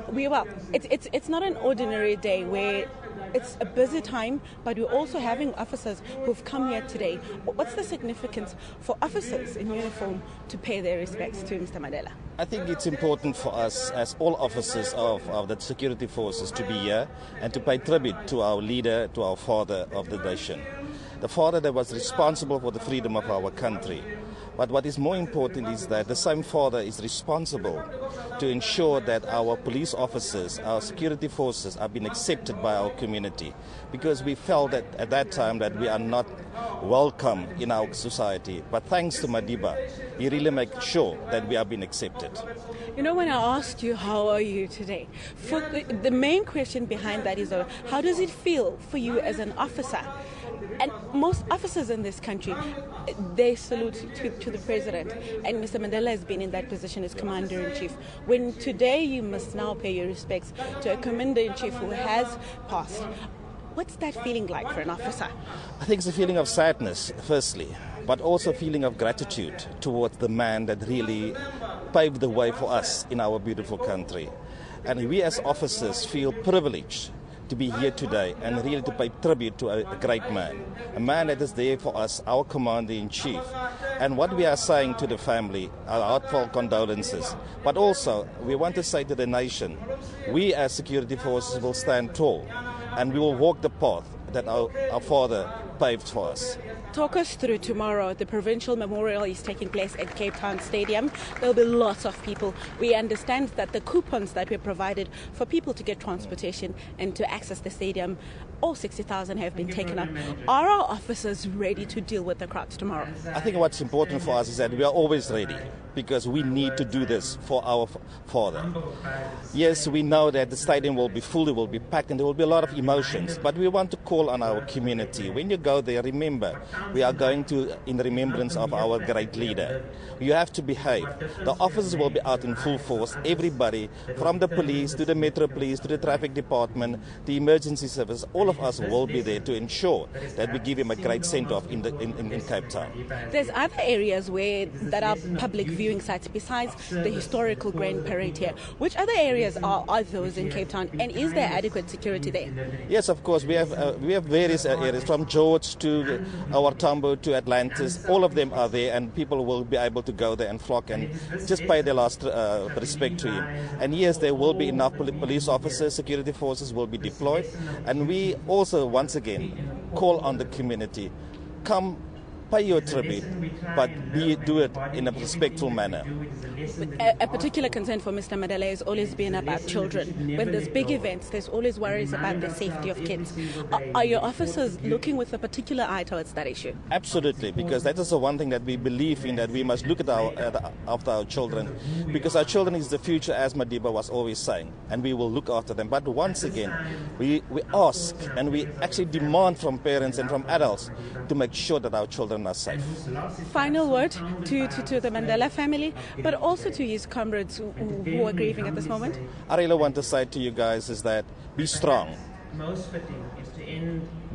We're well. It's not an ordinary day where it's a busy time, but we're also having officers who've come here today. What's the significance for officers in uniform to pay their respects to Mr. Mandela? I think it's important for us as all officers of the security forces to be here and to pay tribute to our leader, to our father of the nation. The father that was responsible for the freedom of our country. But what is more important is that the same father is responsible to ensure that our police officers, our security forces are being accepted by our community. Because we felt that at that time that we are not welcome in our society. But thanks to Madiba, he really makes sure that we are being accepted. You know, when I asked you, how are you today? For the main question behind that is, how does it feel for you as an officer? And most officers in this country, they salute to the president. And Mr. Mandela has been in that position as commander-in-chief. When today you must now pay your respects to a commander-in-chief who has passed, what's that feeling like for an officer? I think it's a feeling of sadness, firstly, but also a feeling of gratitude towards the man that really paved the way for us in our beautiful country. And we as officers feel privileged to be here today and really to pay tribute to a great man, a man that is there for us, our commander-in-chief. And what we are saying to the family, our heartfelt condolences, but also we want to say to the nation, we as security forces will stand tall and we will walk the path that our father paved for us. Talk us through tomorrow. The provincial memorial is taking place at Cape Town Stadium. There'll be lots of people. We understand that the coupons that were provided for people to get transportation and to access the stadium, all 60,000 have been taken up. Are our officers ready to deal with the crowds tomorrow? I think what's important for us is that we are always ready because we need to do this for our father. Yes, we know that the stadium will be full, it will be packed, and there will be a lot of emotions, but we want to call on our community. When you go there, remember, we are going to in remembrance of our great leader. You have to behave. The officers will be out in full force, everybody, from the police to the Metro Police to the traffic department, the emergency service, all of us will be there to ensure that we give him a great send-off in Cape Town. There's other areas that are public viewing sites besides the historical Grand Parade here. Which other areas are those in Cape Town, and is there adequate security there? Yes, of course. We have various areas from George to our Tambo to Atlantis. All of them are there, and people will be able to go there and flock and just pay their last respect to him. And yes, there will be enough police officers, security forces will be deployed, and we also once again call on the community, come pay your tribute, but do it in a respectful manner. A particular concern for Mr. Mandela has always been about children. When there's big events, there's always worries about the safety of kids. Are your officers looking with a particular eye towards that issue? Absolutely, because that is the one thing that we believe in, that we must look after our children, because our children is the future, as Madiba was always saying, and we will look after them. But once again, we ask and we actually demand from parents and from adults to make sure that our children are safe. Final word to the Mandela family, but also to his comrades who are grieving at this moment. I really want to say to you guys is that be strong.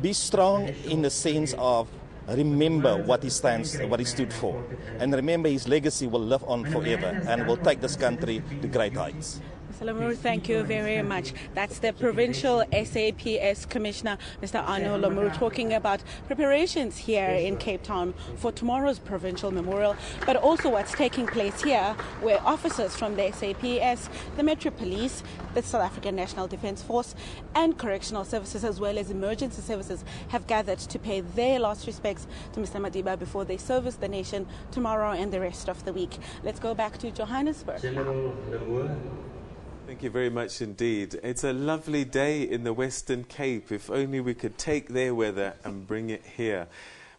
Be strong in the sense of remember what he stood for. And remember his legacy will live on forever and will take this country to great heights. Mr. Lamuru, thank you very much. That's the Provincial SAPS Commissioner, Mr. Arno Lamuru, talking about preparations here in Cape Town for tomorrow's Provincial Memorial, but also what's taking place here, where officers from the SAPS, the Metro Police, the South African National Defence Force, and Correctional Services, as well as Emergency Services, have gathered to pay their last respects to Mr. Madiba before they service the nation tomorrow and the rest of the week. Let's go back to Johannesburg. Thank you very much indeed. It's a lovely day in the Western Cape. If only we could take their weather and bring it here.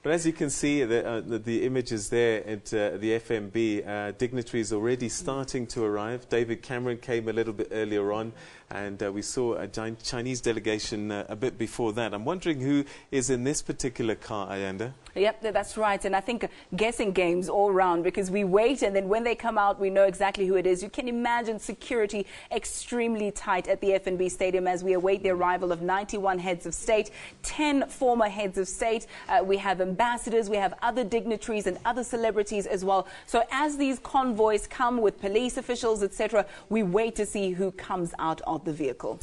But as you can see, the images there at the FNB, dignitaries already starting to arrive. David Cameron came a little bit earlier on, and we saw a Chinese delegation a bit before that. I'm wondering who is in this particular car, Ayanda? Yep, that's right. And I think guessing games all round, because we wait and then when they come out, we know exactly who it is. You can imagine security extremely tight at the FNB Stadium as we await the arrival of 91 heads of state, 10 former heads of state. We have ambassadors, we have other dignitaries and other celebrities as well. So as these convoys come with police officials, etc., we wait to see who comes out of the vehicle.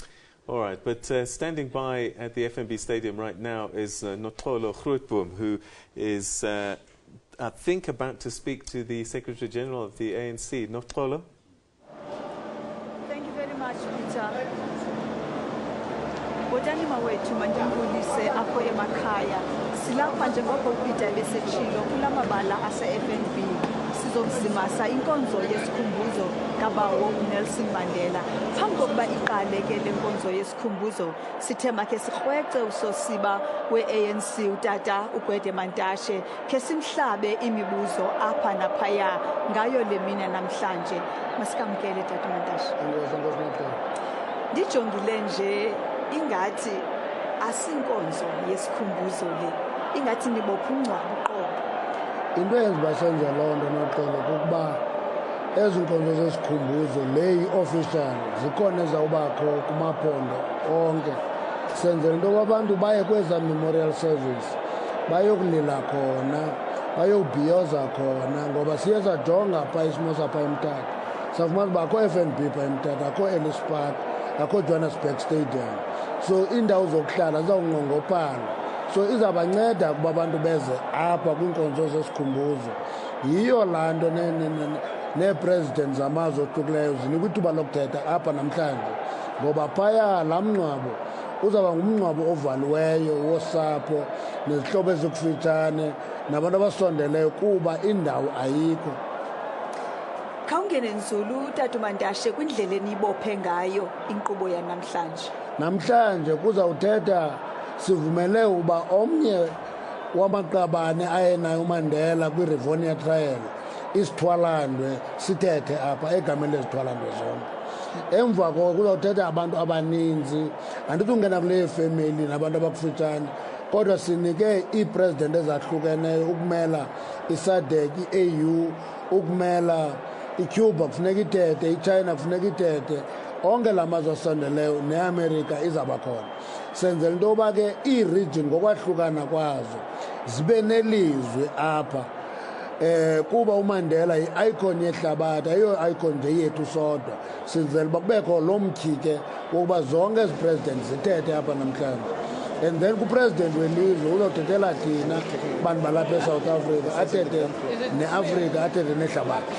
All right, but standing by at the FNB Stadium right now is Notolo Grootboom, who is, I think, about to speak to the Secretary General of the ANC. Notolo? Thank you very much, Peter. Botanima wethu mandimbulise apho emakhaya silapha njengoko uPeter besetshilo kula mabala ase-FNB sizomzimasa inkonzo yesikhumbuzo kabawo uNelson Mandela. Phambi kokuba iqale ke le nkonzo yesikhumbuzo sithe makhe sikrwece usosiba we-ANC utata uGwede Mantashe khe simhlabe imibuzo apha naphaya ngayo le mina namhlanje. Masikamkele tata Mantashe. Ndijongile nje ingathi asinkonzo yesikhumbuzo le, ingathi nibopha ungcwabo uqobo. Into eyenza senze loo nto Noxolo kukuba ezi nkonzo zesikhumbuzo le yi-official zikhona ezawubakho kumaphondo onke. Senzela into abantu baye kweza memorial service bayokulila khona, bayobhiyoza khona, ngoba siye sajonga phaa isimo sapha eMthatha safumana uba akho FNB phaa eMthatha, akho Ellis Park, akho Johannesburg Stadium. So indawo zokuhlala zizawunqongophala. So izabanceda ukuba abantu beze apha kwinkonzo zesikhumbuzo. Yiyo laa nto nee-president zamazwe ohlukileyo zinikwa ithuba lokuthetha apha namhlanje, ngoba phaya laa mngcwabo uzawuba ngumngcwabo ovaliweyo wosapho nezihlobo ezikufitshane nabantu abasondeleyo kuba indawo ayikho. Khawungene nzulu Tata Mantashe kwindlela eniyibophe ngayo inkqubo yanamhlanje. Namhlanje kuzawuthetha sivumele uba omnye wamaqabane ayenayo uMandela kwi-Rivonia trial isithwalandwe sithethe apha egameni lezithwalandwe zonke. Emva koko kuzawuthetha abantu abaninzi, andithi ungena kule family nabantu abakufitshane, kodwa sinike ii-president ezahlukeneyo ukumela i-SADC, i-AU, ukumela iCuba kufuneka ithethe, iChina kufuneka ithethe, onke la mazwe asondeleyo neAmerika izaba khona. Senzela into yoba ke ii-region ngokwahlukana kwazo zibe nelizwe apha. Kuba uMandela yi-icon yehlabathi, ayiyo icon nje yethu sodwa. Senzela uba kubekho lo mtyhike wokuba zonke ezi president zithethe apha namhlanje. And then kupresident welizwe uzawuthethela thina bantu balapha eSouth Africa, athethe neAfrika, athethe nehlabathi.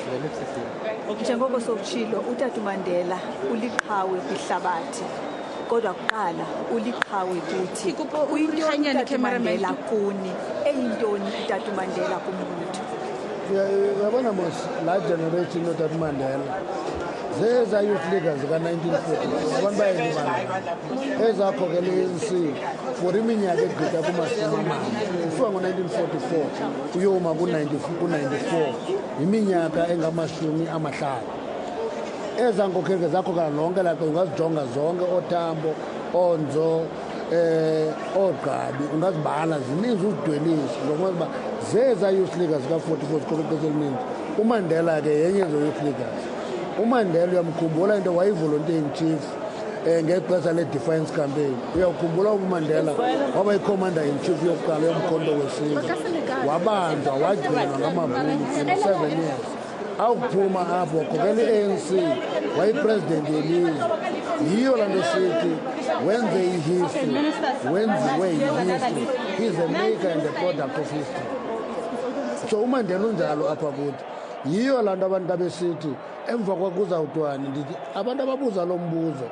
Njengoko sokutshilo uTata Mandela uliqhawe kwihlabathi, kodwa kuqala uliqhawe kuthi. Kuyintoni uTata Mandela kuni, eyintoni uTata Mandela kumuntu? Yabona mos laa generation uTata Mandela zeza youth leaders zika-1940 abantu bayayilibala ezakhokela i-ANC for iminyaka egqitha kuma-40 kusuka ngo-1944 uyoma ku-94 iminyaka engama-50. Eza nkokheli zakhokela lonke laqe, ungazijonga zonke, ooTambo, oonzo, oogqabi, ungazibala zininzi uzidwelisa ngokuba uba zeza youth leaders zika-44 zikhokela ixesha elininzi. UMandela ke yenye zo youth leaders. uMandela uyamkhumbula into wayivolunteering chief ngexesha le-defense campaign. Uyawukhumbula uMandela waba yi-commander-in-chief yokuqala yomkhonto wesizwe, wabanjwa wagcinwa ngamavili 27 years. Awukuphuma apho wakhokela i-ANC wayipresident yelizwe. Yiyo laa nto sithi wenze i-history, wenziwe yi-history. He's a maker and a product of history. So uMandela unjalo apha kuthi. Yiyo laa nto abantu abesithi emva kwakuzawuthiwani ndithi abantu ababuza lo mbuzo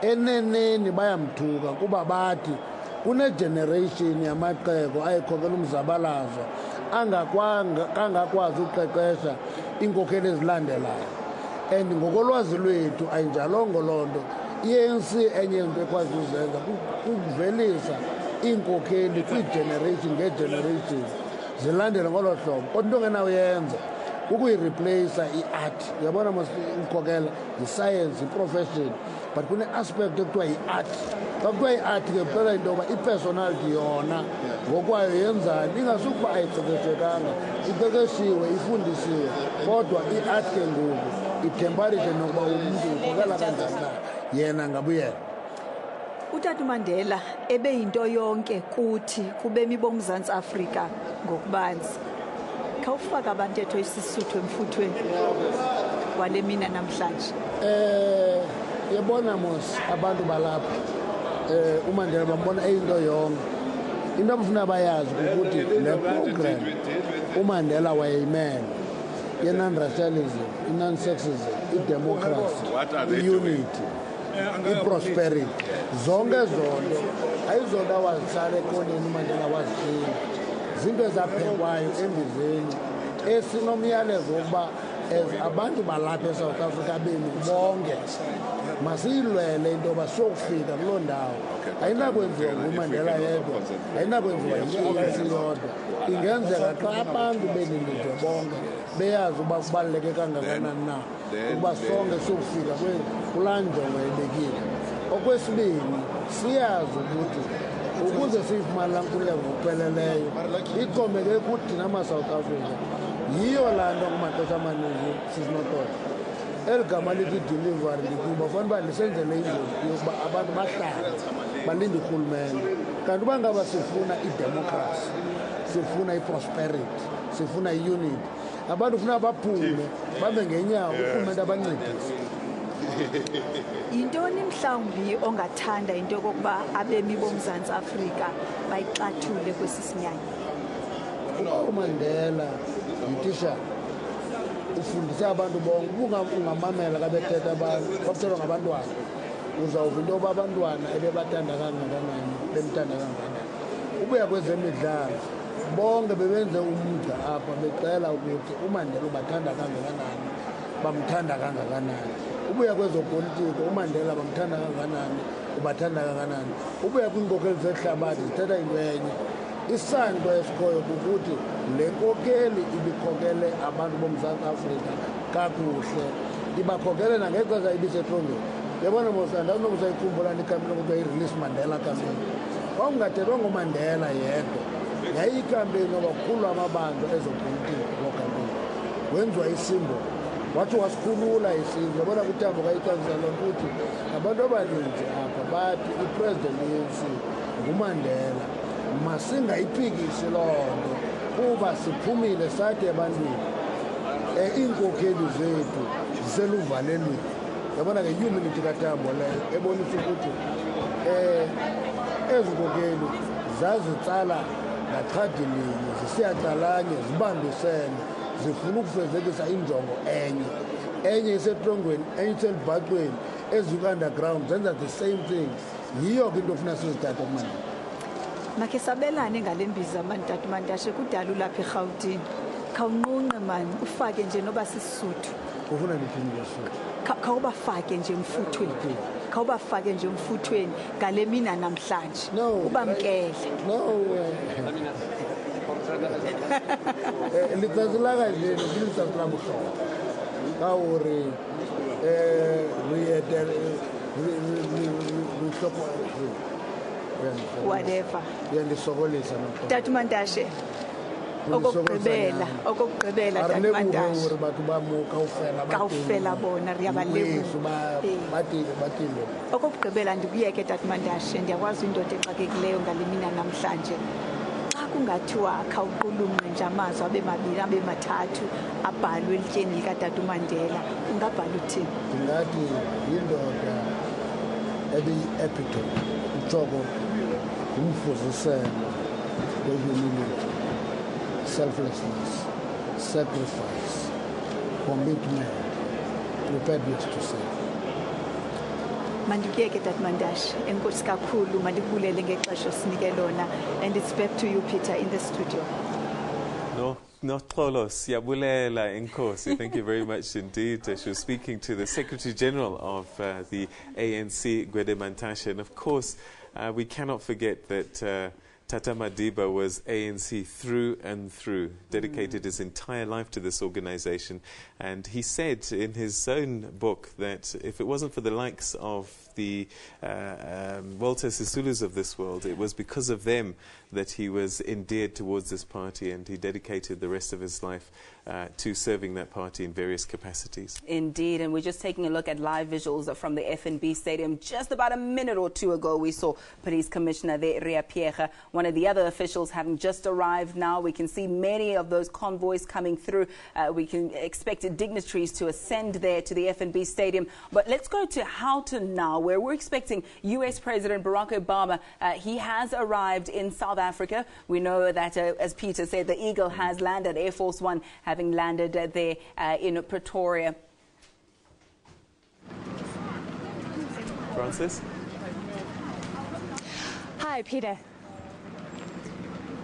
eneneni bayamthuka kuba bathi kunegeneration yamaqeko ayikhokela umzabalazo angakwazi uqeqesha iinkokheli ezilandelayo. And ngokolwazi lwethu ayinjalongo loo nto. I-ANC enye into ekwazi uzenza kukuvelisa iinkokheli kwii-generation ngee-generation zilandele ngolo hlobo. Kodwa into ongenawuyenza kukuyireplace i-art. Uyabona mos ukhokhela yi-science, yi-profession, but kune-aspect ekuthiwa yi-art. Xa kuthiwa yi-art ke kuphela into yoba i-personality yona ngokwayo yenzani, ingasukuba ayiqeqeshekanga, iqeqeshiwe, ifundisiwe, kodwa i-art ke ngoku ithembarishe nokuba umntu ukhokhela kanjani na yena ngabuyena. Utata uMandela ebeyinto yonke kuthi kubemi boMzantsi Afrika ngokubanzi. Khawufaka abantetho isisuthu emfuthweni wale mina namhlanje. Yabona mos abantu balapha uMandela bambona eyinto yonke. Into abafuna bayazi ukuthi le program uMandela wayeyimele ye-non-racialism, i-non-sexism, i-democracy, i-unity, i-prosperity. Zonke zonto ayizonto awazitsala ekoneni uMandela wazitshinga. Zinto ezaphekwayo embizeni esinomyalezo wokuba as abantu balapha eSouth Africa benu bonke masiyilwele into yoba siyokufika kuloo ndawo. Ayinakwenziwa nguMandela yedwa, ayinakwenziwa yi-ANC yodwa. Ingenzeka xa abantu beli lizwe bonke beyazi uba kubaluleke kangakanani na ukuba sonke siyokufika kulaa njongo ebekile. Okwesibini, siyazi ukuthi ukuze siyifumane laa nkululeko ngokupheleleyo ixhomeke kuthi nama-South Africa. Yiyo laa nto kumaxesha amaninzi sisinotola eli gama lithi delivery ndithi bafuna uba lisenzele ingozi yokuba abantu bahlale balinde urhulumente. Kanti uba ngaba sifuna idemokhrasi, sifuna iprosperity, sifuna i-unity, abantu funeka baphume babe ngenyawo urhulumente abancedise. Yintoni mhlawumbi ongathanda into yokokuba abemi boMzantsi Afrika bayixathule kwesi sinyanya? uMandela yitishara ufundisa abantu bonke. Ungamamela ka bethetha abantu bakuthelwa ngabantwana, uzawuva into yoba abantwana ebebathanda kangakanani bemthanda kangakanani. Ubuya kwezemidlalo bonke bebenze umda apha becela ukuthi uMandela ubathanda kangakanani, bamthanda kangakanani. Ubuya kwezopolitiko uMandela bamthanda kangakanani, ubathanda kangakanani. Ubuya kwiinkokheli zehlabathi zithetha into enye. Isanto esikhoyo kukuthi le nkokeli ibikhokele abantu boMzantsi Afrika kakuhle, ibakhokele nangexesha ibisetrongweni. Yabona mosanda unokusayikhumbula ikampeni okuthiwa yi-Release Mandela campaign. Kwakungathethwa ngoMandela yedwa, yayiyikampeyini yoba kukhulwa amabanjwa ezopolitiko loo campaign. Wenziwa isimboli, wathi wasikhulula isizwe. Yabona kuthambo kayicacisela ukuthi abantu abaninzi apha bathi ipresident ye-ANC nguMandela. Masingayiphikisi loo nto kuba siphumile sathi ebantwini iinkokheli zethu ziseluvalelweni. Yabona ke humility kaTambo leyo ebonisa ukuthi ezi nkokheli zazitsala ngachadi linye, zisiyacalanye, zibambisene, zifuna ukufezekisa injongo enye isetrongweni, enye iselibhacweni, eziku-underground zenza the same thing. Yiyo ke into ofuna sizithathe kumandla. Makhe sabelane ngale mbiza mantata Mantashe kudala ulapha eGauteng. Khawunqunqe mani ufake nje noba sisuthu. Ufuna ndithini ngesuthu? Khawubafake nje emfuthweni. Khawubafake nje emfuthweni ngale mina namhlanje. Ubamkele. No. Letsatsi la kajeno ke letsatsi la bohlokwa ka hore whatever. Yandisokolisa Tata Mantashe, okokugqibela Tata Mantashe kaofela bona re a ba leboha okokugqibela ndikuyeke Tata Mantashe ndiyakwazi indoda exakekileyo ngale mina namhlanje xa kungathiwa khawuqulunqe nje amazwi abe mabini abe mathathu abhalwe elityeni likatata uMandela ungabhala uthini ndingathi yindoda ebiyi-epitome utshoko ngumfuziselo we-humility, selflessness, sacrifice, commitment, preparedness to serve. mandikuyeke Tata Mantashe enkosi kakhulu mandikubulele ngexesha osinike lona and it's back to you Peter in the studio. No, Xolos, Yabulela Nkosi. Thank you very much indeed. She was speaking to the Secretary General of the ANC, Gwede Mantashe. And of course, we cannot forget that Tata Madiba was ANC through and through, dedicated his entire life to this organization. And he said in his own book that if it wasn't for the likes of the Walter Sisulus of this world, it was because of them that he was endeared towards this party, and he dedicated the rest of his life to serving that party in various capacities. Indeed, and we're just taking a look at live visuals from the FNB Stadium. Just about a minute or two ago, we saw Police Commissioner there, Ria Pierre, one of the other officials having just arrived now. We can see many of those convoys coming through. We can expect dignitaries to ascend there to the FNB Stadium. But let's go to Houghton now, where we're expecting U.S. President Barack Obama. He has arrived in South Africa. We know that, as Peter said, the Eagle has landed, Air Force One having landed there in Pretoria. Francis? Hi, Peter.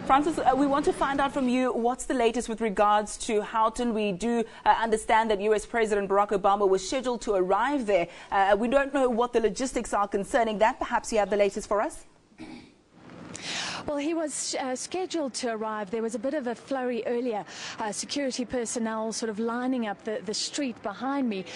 Francis, we want to find out from you what's the latest with regards to Houghton. We do understand that U.S. President Barack Obama was scheduled to arrive there. We don't know what the logistics are concerning that. Perhaps you have the latest for us? Well, he was scheduled to arrive. There was a bit of a flurry earlier, security personnel sort of lining up the street behind me.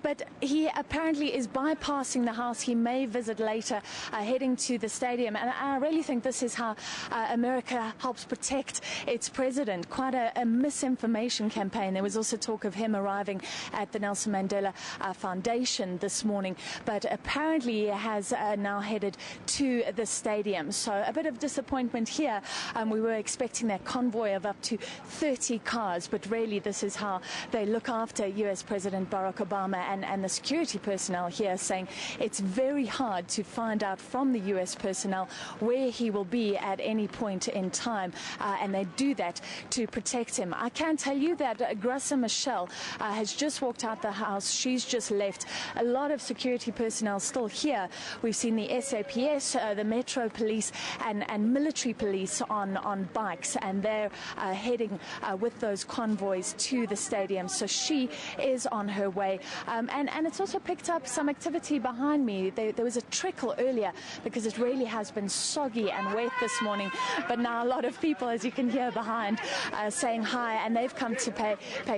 But he apparently is bypassing the house. He may visit later, heading to the stadium. And I really think this is how America helps protect its president. Quite a misinformation campaign. There was also talk of him arriving at the Nelson Mandela Foundation this morning. But apparently he has now headed to the stadium. So a bit of disappointment here. We were expecting that convoy of up to 30 cars, but really this is how they look after U.S. President Barack Obama, and the security personnel here saying it's very hard to find out from the U.S. personnel where he will be at any point in time, and they do that to protect him. I can tell you that Graça Michelle has just walked out the house. She's just left. A lot of security personnel still here. We've seen the SAPS, the Metro Police, and military police on bikes, and they're heading with those convoys to the stadium. So she is on her way. And it's also picked up some activity behind me. There was a trickle earlier because it really has been soggy and wet this morning. But now a lot of people, as you can hear behind, saying hi, and they've come to pay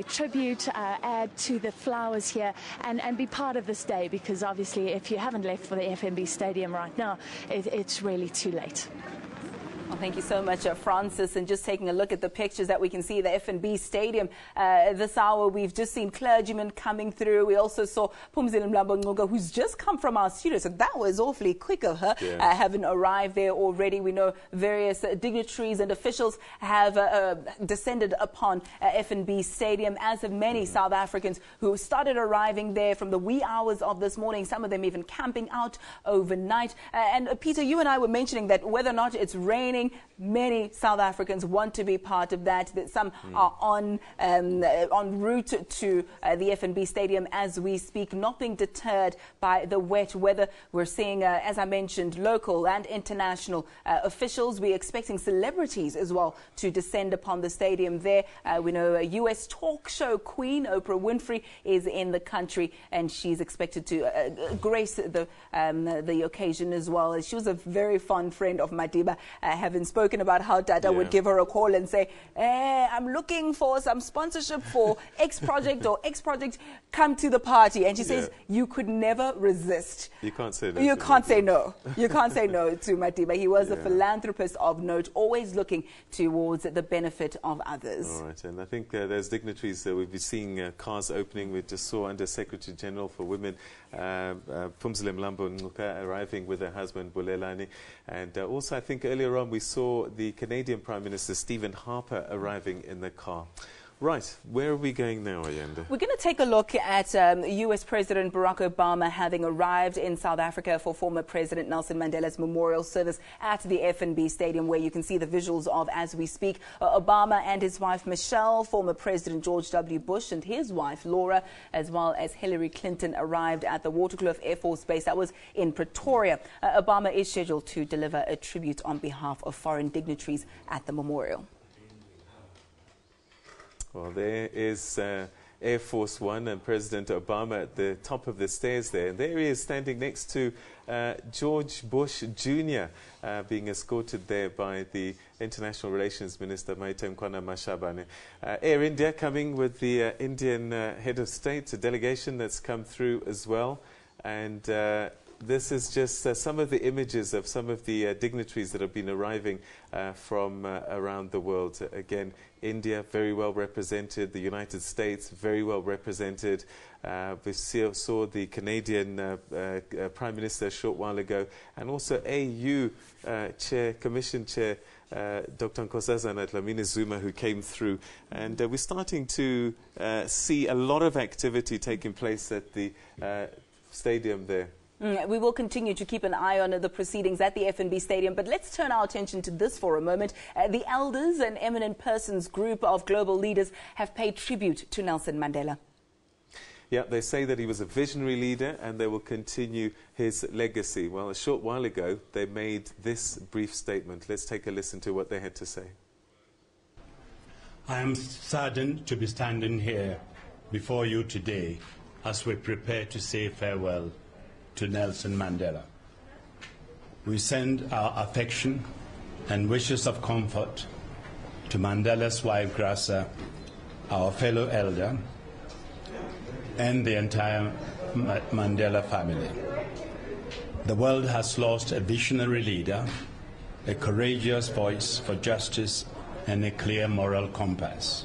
tribute, add to the flowers here, and be part of this day, because obviously if you haven't left for the FNB Stadium right now, it's really too late. Well, thank you so much, Francis. And just taking a look at the pictures that we can see, the FNB Stadium this hour, we've just seen clergymen coming through. We also saw Phumzile Mlambo-Ngcuka, who's just come from our studio. So that was awfully quick of her, having arrived there already. We know various dignitaries and officials have descended upon FNB Stadium, as have many South Africans who started arriving there from the wee hours of this morning, some of them even camping out overnight. And Peter, you and I were mentioning that whether or not it's raining, many South Africans want to be part of that. That some are en route to the FNB Stadium as we speak, not being deterred by the wet weather. We're seeing, as I mentioned, local and international officials. We're expecting celebrities as well to descend upon the stadium there. We know a U.S. talk show queen, Oprah Winfrey, is in the country, and she's expected to grace the occasion as well. She was a very fond friend of Madiba, having having spoken about how Dada would give her a call and say, I'm looking for some sponsorship for X project or X project, come to the party. And she says, you could never resist. You can't say no. You can't say no. You can't say no to Madiba. He was a philanthropist of note, always looking towards the benefit of others. All right, and I think there's dignitaries that we'll be seeing cars opening. We just saw Under Secretary General for Women, Phumzile Mlambo Ngcuka, arriving with her husband, Bulelani. And also, I think earlier on, we saw the Canadian Prime Minister, Stephen Harper, arriving in the car. Right, where are we going now, Ayanda? We're going to take a look at U.S. President Barack Obama having arrived in South Africa for former President Nelson Mandela's memorial service at the FNB Stadium, where you can see the visuals of as we speak. Obama and his wife Michelle, former President George W. Bush and his wife Laura, as well as Hillary Clinton, arrived at the Waterkloof Air Force Base that was in Pretoria. Obama is scheduled to deliver a tribute on behalf of foreign dignitaries at the memorial. Well, there is Air Force One and President Obama at the top of the stairs there. And there he is standing next to George Bush Jr., being escorted there by the International Relations Minister, Maite Mkhwana Mashabane. Air India coming with the Indian head of state, a delegation that's come through as well. And this is just some of the images of some of the dignitaries that have been arriving from around the world. Again, India, very well represented. The United States, very well represented. We saw the Canadian Prime Minister a short while ago, and also AU Chair, Commission Chair, Dr. Nkosazana Dlamini Zuma, who came through. And we're starting to see a lot of activity taking place at the stadium there. We will continue to keep an eye on the proceedings at the FNB Stadium, but let's turn our attention to this for a moment. The Elders, an eminent persons group of global leaders, have paid tribute to Nelson Mandela. Yeah, they say that he was a visionary leader and they will continue his legacy. Well, a short while ago, they made this brief statement. Let's take a listen to what they had to say. I am saddened to be standing here before you today as we prepare to say farewell to Nelson Mandela. We send our affection and wishes of comfort to Mandela's wife Graça, our fellow elder, and the entire Mandela family. The world has lost a visionary leader, a courageous voice for justice, and a clear moral compass.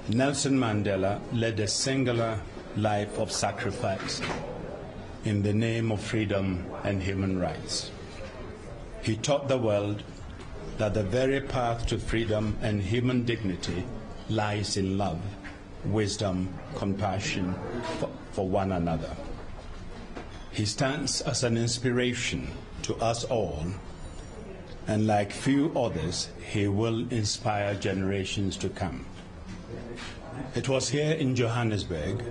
Nelson Mandela led a singular life of sacrifice in the name of freedom and human rights. He taught the world that the very path to freedom and human dignity lies in love, wisdom, compassion for one another. He stands as an inspiration to us all, and like few others, he will inspire generations to come. It was here in Johannesburg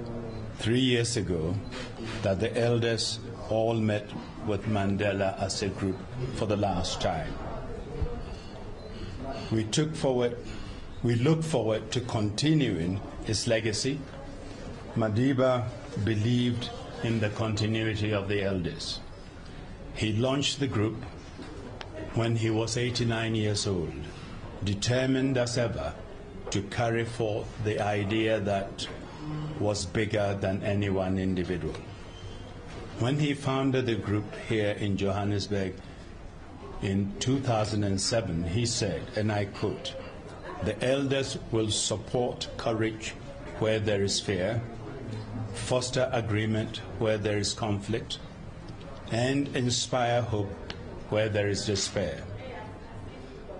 3 years ago that the elders all met with Mandela as a group for the last time. We look forward to continuing his legacy. Madiba believed in the continuity of the elders. He launched the group when he was 89 years old, determined as ever to carry forth the idea that was bigger than any one individual. When he founded the group here in Johannesburg in 2007, he said, and I quote, "The elders will support courage where there is fear, foster agreement where there is conflict, and inspire hope where there is despair."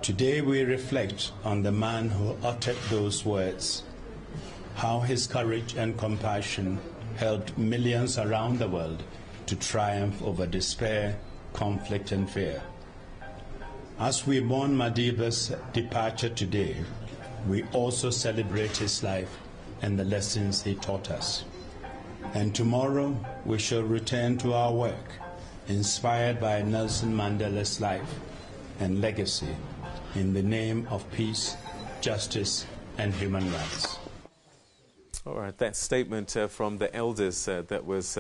Today we reflect on the man who uttered those words, how his courage and compassion helped millions around the world to triumph over despair, conflict, and fear. As we mourn Madiba's departure today, we also celebrate his life and the lessons he taught us. And tomorrow we shall return to our work, inspired by Nelson Mandela's life and legacy, in the name of peace, justice, and human rights. All right, that statement from the elders that was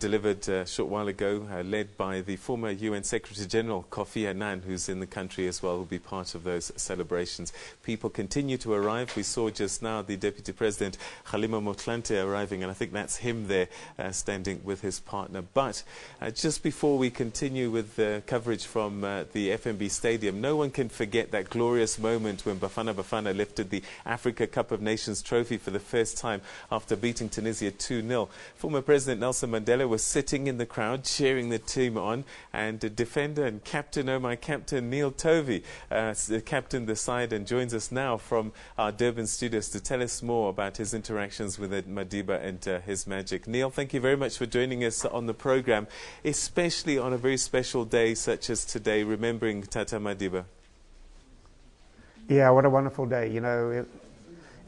delivered a short while ago, led by the former UN Secretary-General Kofi Annan, who's in the country as well, will be part of those celebrations. People continue to arrive. We saw just now the Deputy President, Kgalema Motlanthe, arriving, and I think that's him there standing with his partner. But just before we continue with the coverage from the FNB Stadium, no one can forget that glorious moment when Bafana Bafana lifted the Africa Cup of Nations trophy for the first time after beating Tunisia 2-0. Former President Nelson Mandela was sitting in the crowd cheering the team on, and defender and captain, oh my captain, Neil Tovey, captained the side and joins us now from our Durban studios to tell us more about his interactions with Madiba and his magic. Neil, thank you very much for joining us on the program, especially on a very special day such as today, remembering Tata Madiba. Yeah, what a wonderful day. You know,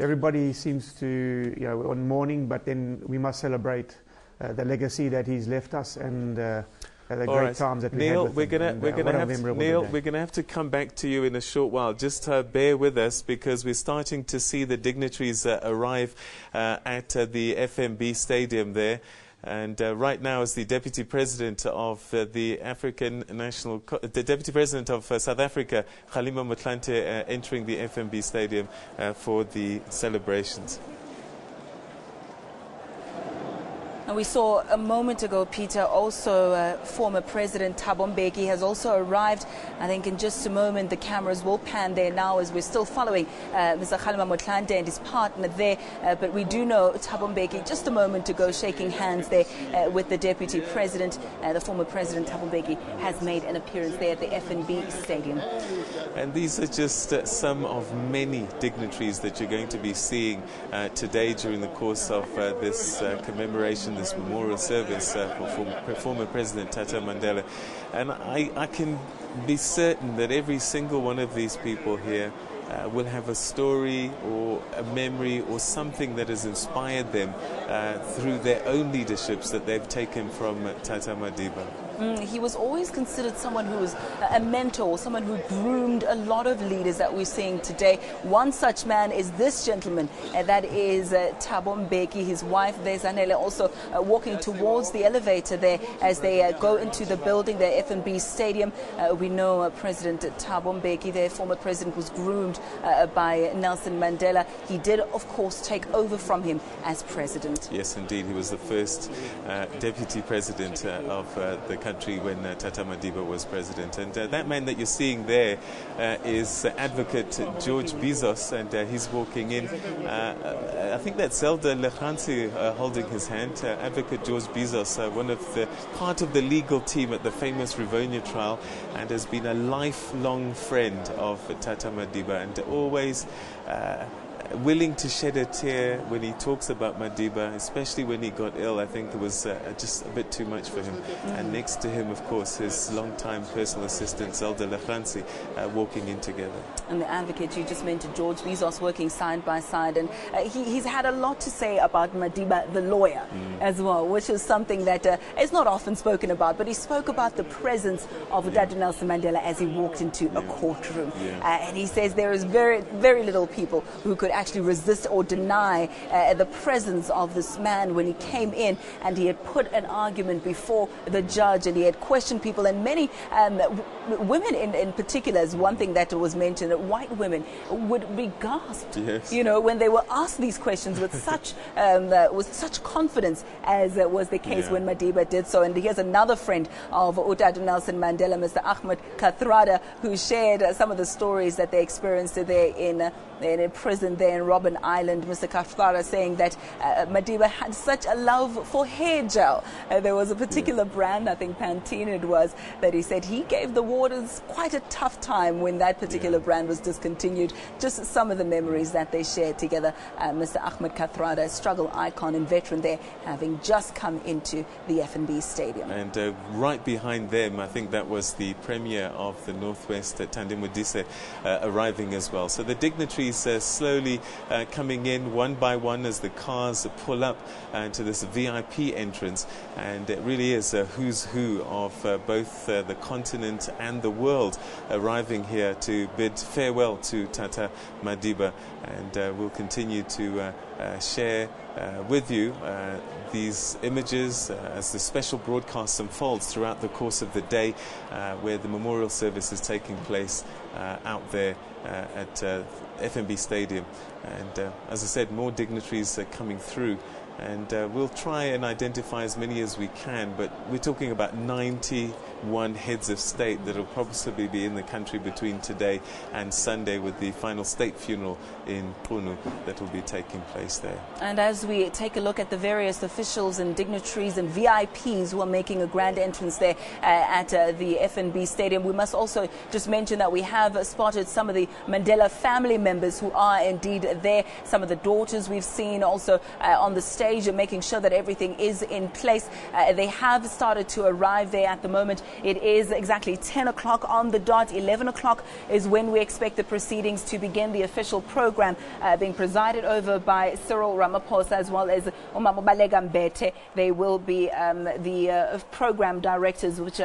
everybody seems to, you know, on mourning, but then we must celebrate the legacy that he's left us and the great times that we had with him. Neil, we're going to have to come back to you in a short while. Just bear with us, because we're starting to see the dignitaries arrive at the FNB Stadium there. And right now, as the Deputy President of the Deputy President of South Africa, Kgalema Motlanthe, entering the FNB Stadium for the celebrations. And we saw a moment ago, Peter, also former President Thabo Mbeki has also arrived. I think in just a moment the cameras will pan there now as we're still following Mr. Kgalema Motlanthe and his partner there. But we do know Thabo Mbeki just a moment ago shaking hands there with the Deputy President. The former President Thabo Mbeki has made an appearance there at the FNB Stadium. And these are just some of many dignitaries that you're going to be seeing today during the course of this commemoration, this memorial service for former President Tata Mandela. And I can be certain that every single one of these people here will have a story or a memory or something that has inspired them through their own leaderships that they've taken from Tata Madiba. He was always considered someone who was a mentor, someone who groomed a lot of leaders that we're seeing today. One such man is this gentleman, that is Thabo Mbeki, his wife there, Zanele, also walking towards the elevator there as they go into the building, the FNB Stadium. We know President Thabo Mbeki, their former president, was groomed by Nelson Mandela. He did, of course, take over from him as president. Yes, indeed. He was the first deputy president of the country when Tata Madiba was president. And that man that you're seeing there is Advocate George Bizos, and he's walking in. I think that's Zelda Lechansi holding his hand. Advocate George Bizos, part of the legal team at the famous Rivonia trial, and has been a lifelong friend of Tata Madiba, and always willing to shed a tear when he talks about Madiba, especially when he got ill. I think it was just a bit too much for him. And next to him, of course, his long-time personal assistant, Zelda Lechansi, walking in together. And the advocate, you just mentioned George Bizos, working side by side. And he's had a lot to say about Madiba, the lawyer, as well, which is something that is not often spoken about. But he spoke about the presence of Dr. Nelson Mandela as he walked into a courtroom. And he says there is very, very little people who could actually resist or deny the presence of this man when he came in, and he had put an argument before the judge, and he had questioned people, and many women in particular is one thing that was mentioned, that white women would be gasped, you know, when they were asked these questions with such confidence, as was the case when Madiba did so. And here's another friend of Utata Nelson Mandela, Mr. Ahmed Kathrada, who shared some of the stories that they experienced there in prison there in Robben Island. Mr. Kathrada saying that Madiba had such a love for hair gel. There was a particular brand, I think Pantene it was, that he said he gave the wardens quite a tough time when that particular brand was discontinued. Just some of the memories that they shared together. Mr. Ahmed Kathrada, struggle icon and veteran there, having just come into the FNB Stadium. And right behind them, I think that was the Premier of the Northwest, Thandi Modise, arriving as well. So the dignitaries slowly be coming in one by one as the cars pull up to this VIP entrance, and it really is a who's who of both the continent and the world arriving here to bid farewell to Tata Madiba, and we'll continue to share with you these images as the special broadcast unfolds throughout the course of the day, where the memorial service is taking place out there at FNB Stadium. And as I said, more dignitaries are coming through, and we'll try and identify as many as we can, but we're talking about 91 heads of state that will possibly be in the country between today and Sunday, with the final state funeral in Punu that will be taking place there. And as we take a look at the various officials and dignitaries and VIPs who are making a grand entrance there at the FNB Stadium, we must also just mention that we have spotted some of the Mandela family members who are indeed there. Some of the daughters we've seen also on the stage and making sure that everything is in place. They have started to arrive there at the moment. It is exactly 10 o'clock on the dot. 11 o'clock is when we expect the proceedings to begin. The official program being presided over by Cyril Ramaphosa as well as Umama Balega Mbete. They will be the program directors, which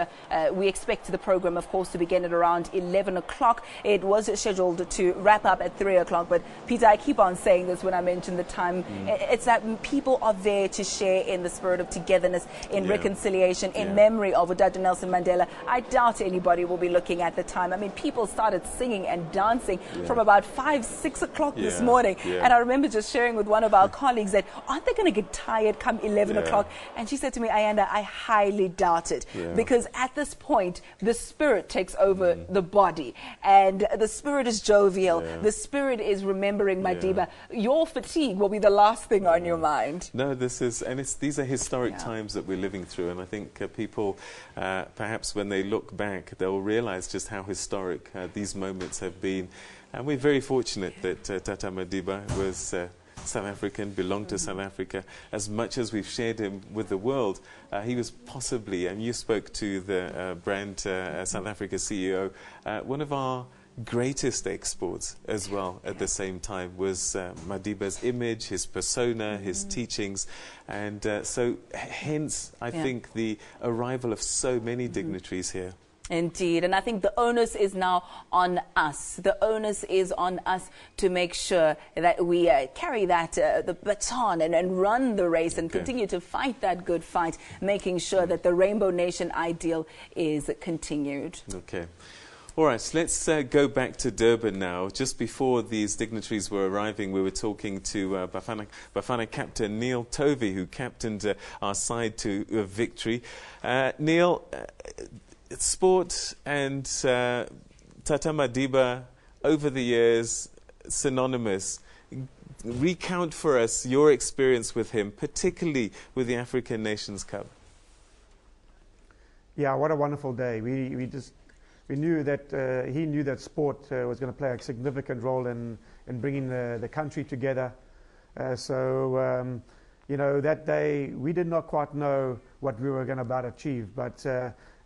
we expect the program, of course, to begin at around 11 o'clock. It was scheduled to wrap up at 3 o'clock, but Peter, I keep on saying this when I mention the time. It's that people are there to share in the spirit of togetherness, in reconciliation, in memory of Dr. Nelson Mandela. I doubt anybody will be looking at the time. I mean, people started singing and dancing from about 5, 6 o'clock this morning. And I remember just sharing with one of our colleagues that, aren't they going to get tired come 11 o'clock? And she said to me, Ayanda, I highly doubt it. Because at this point, the spirit takes over the body. And the spirit is jovial. The spirit is remembering Madiba. Your fatigue will be the last thing on your mind. No, this is, and these are historic times that we're living through, and I think people, perhaps when they look back, they'll realize just how historic these moments have been. And we're very fortunate that Tata Madiba was South African, belonged to South Africa. As much as we've shared him with the world, he was possibly, and you spoke to the brand South Africa CEO, one of our greatest exports as well at the same time was Madiba's image, his persona, his teachings, and so hence I think the arrival of so many dignitaries here. Indeed, and I think the onus is now on us. The onus is on us to make sure that we carry that the baton and run the race and continue to fight that good fight, making sure that the Rainbow Nation ideal is continued. Okay. All right, so let's go back to Durban now. Just before these dignitaries were arriving, we were talking to Bafana captain Neil Tovey, who captained our side to a victory. Neil, sport and Tata Madiba, over the years, synonymous. Recount for us your experience with him, particularly with the African Nations Cup. Yeah, what a wonderful day. We knew that he knew that sport was going to play a significant role in bringing the country together. You know, that day we did not quite know what we were going to about achieve, but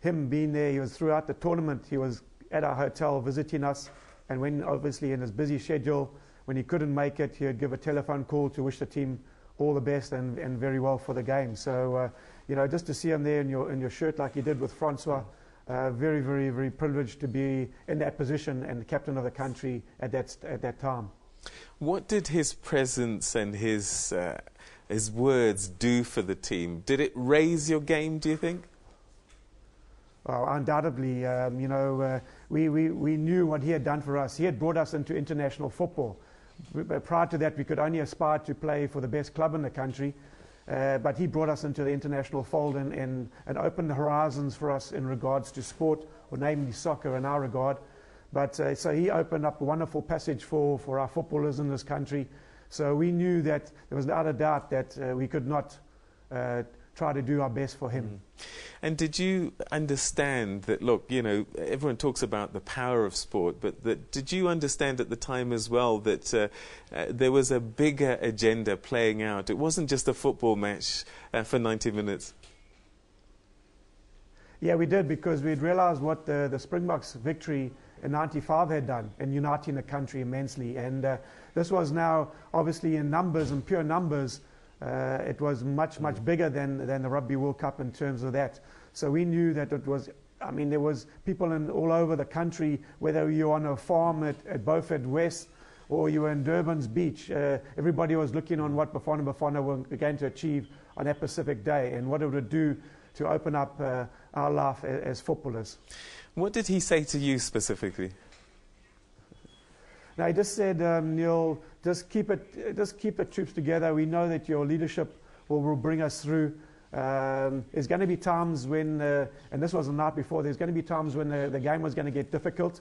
him being there, he was throughout the tournament. He was at our hotel visiting us, and when obviously in his busy schedule, when he couldn't make it, he would give a telephone call to wish the team all the best and very well for the game. So you know, just to see him there in your shirt like he did with Francois. Very, very, very privileged to be in that position and the captain of the country at that time. What did his presence and his words do for the team? Did it raise your game, do you think? Well, undoubtedly. You know, we knew what he had done for us. He had brought us into international football. Prior to that, we could only aspire to play for the best club in the country. But he brought us into the international fold and opened the horizons for us in regards to sport, or namely soccer in our regard. But so he opened up a wonderful passage for our footballers in this country. So we knew that there was not a doubt that we could not try to do our best for him. And did you understand that, look, you know, everyone talks about the power of sport, but did you understand at the time as well that there was a bigger agenda playing out? It wasn't just a football match for 90 minutes. Yeah, we did, because we'd realized what the Springboks victory in '95 had done in uniting the country immensely. And this was now, obviously, in numbers and pure numbers, it was much, much bigger than the Rugby World Cup in terms of that. So we knew that it was, I mean, there was people all over the country, whether you're on a farm at Beaufort West or you were in Durban's beach, everybody was looking on what Bafana were going to achieve on that Pacific Day and what it would do to open up our life as footballers. What did he say to you specifically? No, he just said, Neil, just keep the troops together. We know that your leadership will bring us through. There's going to be times when, and this was the night before, there's going to be times when the game was going to get difficult.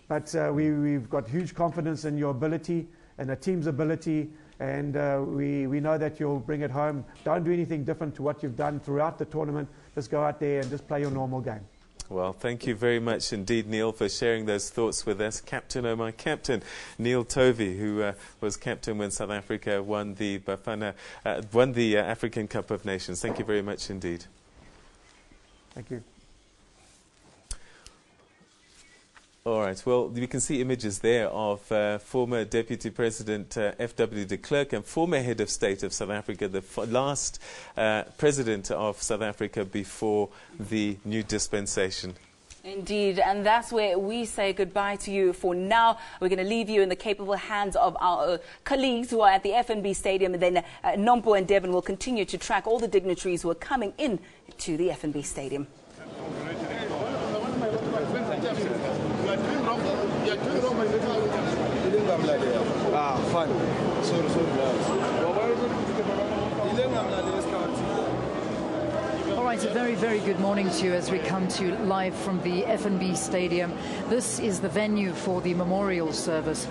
But we've got huge confidence in your ability and the team's ability, and we know that you'll bring it home. Don't do anything different to what you've done throughout the tournament. Just go out there and just play your normal game. Well, thank you very much indeed, Neil, for sharing those thoughts with us. Captain, oh my captain, Neil Tovey, who was captain when South Africa won the African Cup of Nations. Thank you very much indeed. Thank you. All right, well, we can see images there of former Deputy President F.W. de Klerk and former Head of State of South Africa, the last President of South Africa before the new dispensation. Indeed, and that's where we say goodbye to you for now. We're going to leave you in the capable hands of our colleagues who are at the FNB Stadium, and then Nompo and Devon will continue to track all the dignitaries who are coming in to the FNB Stadium. Fine. All right, a very, very good morning to you as we come to you live from the FNB Stadium. This is the venue for the memorial service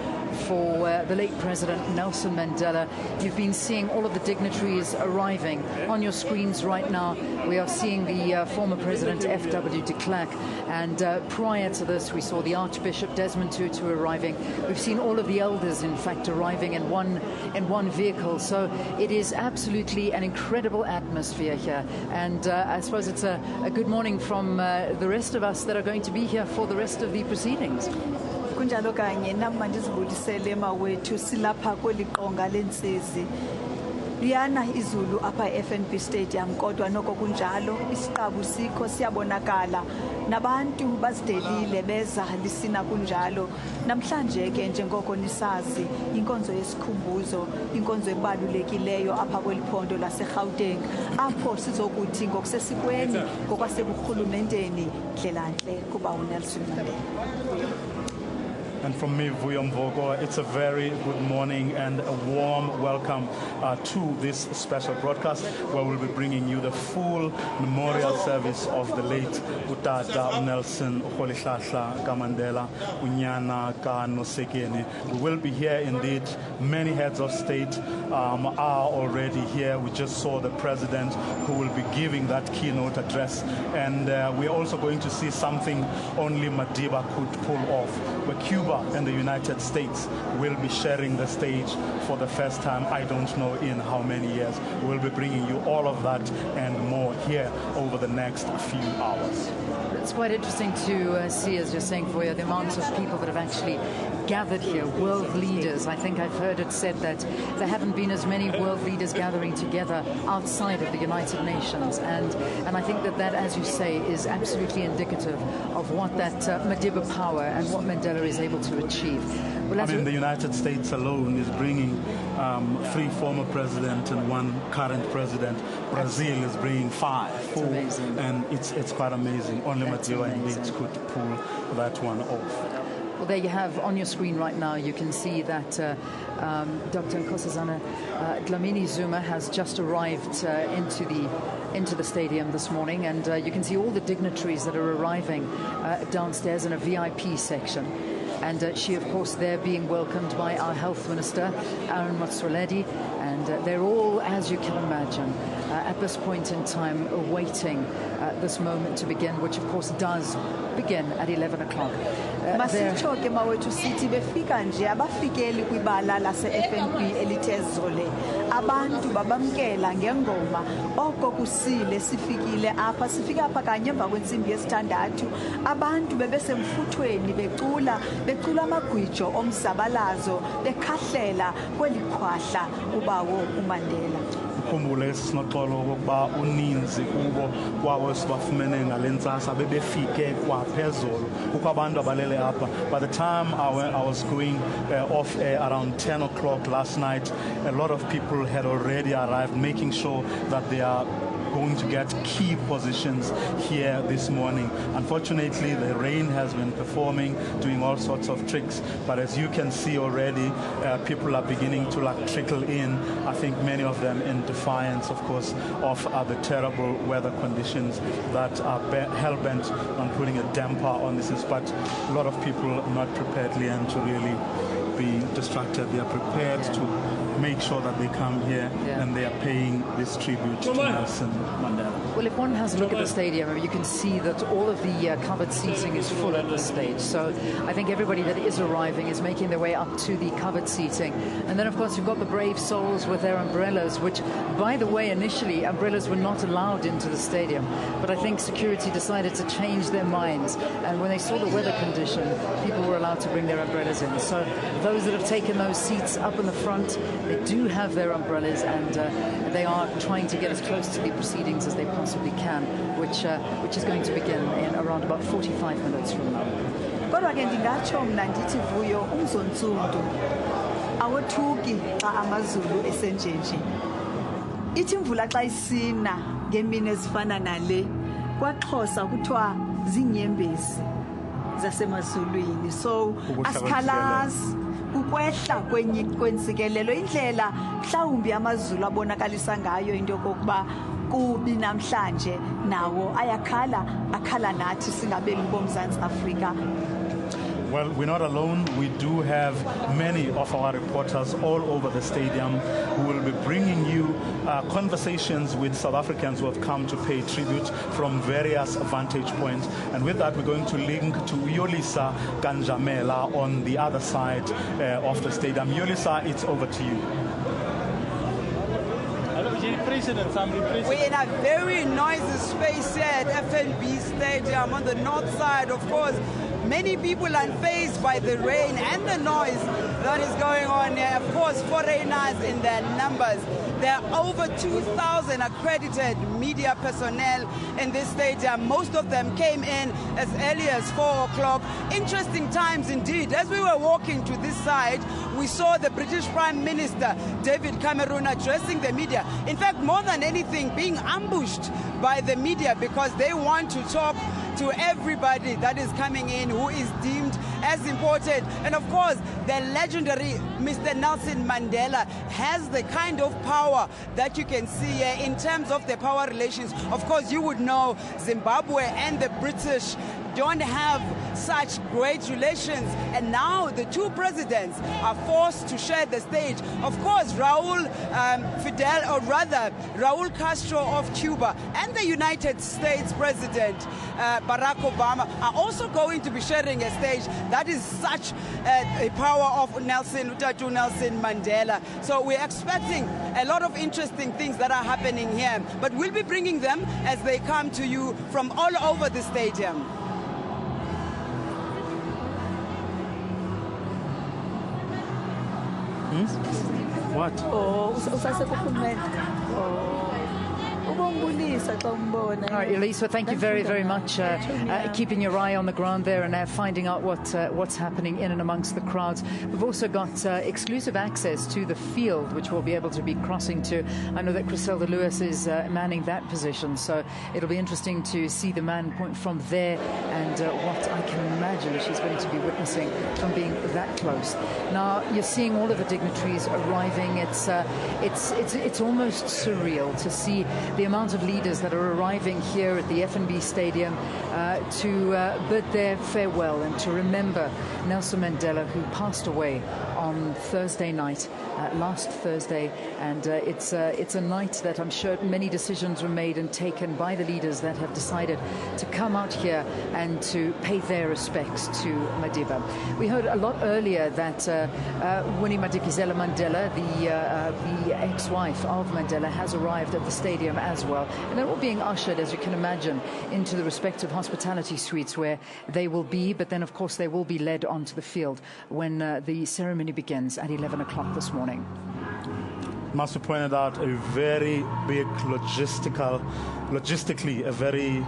for the late President Nelson Mandela. You've been seeing all of the dignitaries arriving on your screens right now. We are seeing the former President F.W. de Klerk, and prior to this we saw the Archbishop Desmond Tutu arriving. We've seen all of the elders, in fact, arriving in one vehicle. So it is absolutely an incredible atmosphere here, and I suppose it's a good morning from the rest of us that are going to be here for the rest of the proceedings. Kunjalo kanye nami mandizibulisele mawethu silapha kweliqonga lensizi liyana izulu apha FNB Stadium, kodwa noko kunjalo isiqabu sikho siyabonakala nabantu bazidelile beza lisina kunjalo. Namhlanje ke njengoko nisazi inkonzo yesikhumbuzo, inkonzo ebalulekileyo apha kweliphondo laseGauteng, apho sizokuthi ngokusesikweni ngokwaseburhulumenteni ndlelantle kuba uNelson Mandela. And from me, Vuyom Vogo, it's a very good morning and a warm welcome to this special broadcast where we'll be bringing you the full memorial service of the late Utata Nelson Mandela Unyana Ka Nosekeni. We will be here indeed. Many heads of state are already here. We just saw the president who will be giving that keynote address, and we're also going to see something only Madiba could pull off, where Cuba and the United States will be sharing the stage for the first time, I don't know in how many years. We'll be bringing you all of that and more here over the next few hours. It's quite interesting to see, as you're saying, Voya, the amount of people that have actually gathered here, world leaders. I think I've heard it said that there haven't been as many world leaders gathering together outside of the United Nations. And I think that, as you say, is absolutely indicative of what that Madiba power and what Mandela is able to achieve. Well, I mean, the United States alone is bringing 3 former presidents and 1 current president. Brazil is bringing 5. Amazing. And it's quite amazing. Only Madiba indeed could pull that one off. Well, there you have on your screen right now, you can see that Dr. Nkosazana Dlamini Zuma has just arrived into the stadium this morning, and you can see all the dignitaries that are arriving downstairs in a VIP section. And she, of course, there being welcomed by our Health Minister, Aaron Motsoaledi, and they're all, as you can imagine, at this point in time awaiting this moment to begin, which, of course, does begin at 11 o'clock. Masitsho ke mawethu sithi befika nje abafikeli kwibala lase-FNB elithe zole abantu babamkela ngengoma oko kusile sifikile apha sifika apha kanye emva kwentsimbi yesithandathu abantu bebesemfuthweni becula amagwijo omzabalazo bekhahlela kweli khwahla ubawo uMandela. Ukhumbule sinoxolo ukuba uninzi kubo kwabo sibafumene ngale ntsasa bebefike kwaphezulu kukho abantu abalele apha. By the time I was going off air around 10 o'clock last night, a lot of people had already arrived, making sure that they are going to get key positions here this morning. Unfortunately, the rain has been performing, doing all sorts of tricks, but as you can see already, people are beginning to trickle in. I think many of them in defiance, of course, of the terrible weather conditions that are hell-bent on putting a damper on this. But a lot of people are not prepared, Leanne, to really be distracted. They are prepared to make sure that they come here and they are paying this tribute to Nelson Mandela. Well, if one has a look at the stadium, you can see that all of the covered seating is full at the stage. So I think everybody that is arriving is making their way up to the covered seating. And then, of course, you've got the brave souls with their umbrellas, which, by the way, initially umbrellas were not allowed into the stadium. But I think security decided to change their minds. And when they saw the weather condition, people were allowed to bring their umbrellas in. So those that have taken those seats up in the front, they do have their umbrellas, and they are trying to get as close to the proceedings as they possibly can, which is going to begin in around about 45 minutes from now. Kodwa ke ndingatsho mna ndithi Vuyo umzontsundu awothuki xa amazulu esenjenje. Ithi imvula xa isina ngemini ezifana nale kwaXhosa kuthiwa zinyembezi zasemazulwini. So asikhalazi ukwehla kwentsikelelo indlela mhlawumbi amazulu abonakalisa ngayo into yokokuba kubi namhlanje nawo akhala nathi singabemi boMzantsi Afrika. Well, we're not alone. We do have many of our reporters all over the stadium who will be bringing you conversations with South Africans who have come to pay tribute from various vantage points. And with that, we're going to link to Yolisa Kanjamela on the other side of the stadium. Yolisa, it's over to you. We're in a very noisy space here at FNB Stadium on the north side, of course. Many people unfazed by the rain and the noise that is going on here. Of course, foreigners in their numbers. There are over 2,000 accredited media personnel in this stadium. Most of them came in as early as 4 o'clock. Interesting times indeed. As we were walking to this side, we saw the British Prime Minister, David Cameron, addressing the media. In fact, more than anything, being ambushed by the media because they want to talk to everybody that is coming in who is deemed as important. And of course, the legendary Mr. Nelson Mandela has the kind of power that you can see here in terms of the power relations. Of course, you would know Zimbabwe and the British don't have such great relations, and now the two presidents are forced to share the stage. Of course, Raul Castro of Cuba and the United States President Barack Obama are also going to be sharing a stage. That is such a power of Nelson Mandela. So we're expecting a lot of interesting things that are happening here, but we'll be bringing them as they come to you from all over the stadium. What? Oh, All right, Elisa, thank you very, very much. Keeping your eye on the ground there and finding out what's happening in and amongst the crowds. We've also got exclusive access to the field, which we'll be able to be crossing to. I know that Griselda Lewis is manning that position, so it'll be interesting to see the man point from there and what I can imagine she's going to be witnessing from being that close. Now, you're seeing all of the dignitaries arriving. It's almost surreal to see the amount of leaders that are arriving here at the FNB Stadium to bid their farewell and to remember Nelson Mandela, who passed away on Thursday night, last Thursday, and it's a night that I'm sure many decisions were made and taken by the leaders that have decided to come out here and to pay their respects to Madiba. We heard a lot earlier that Winnie Madikizela Mandela, the ex-wife of Mandela, has arrived at the stadium as well, and they're all being ushered, as you can imagine, into the respective hospitality suites where they will be, but then of course they will be led onto the field when the ceremony begins at 11 o'clock this morning. Must be pointed out, a very big logistically a very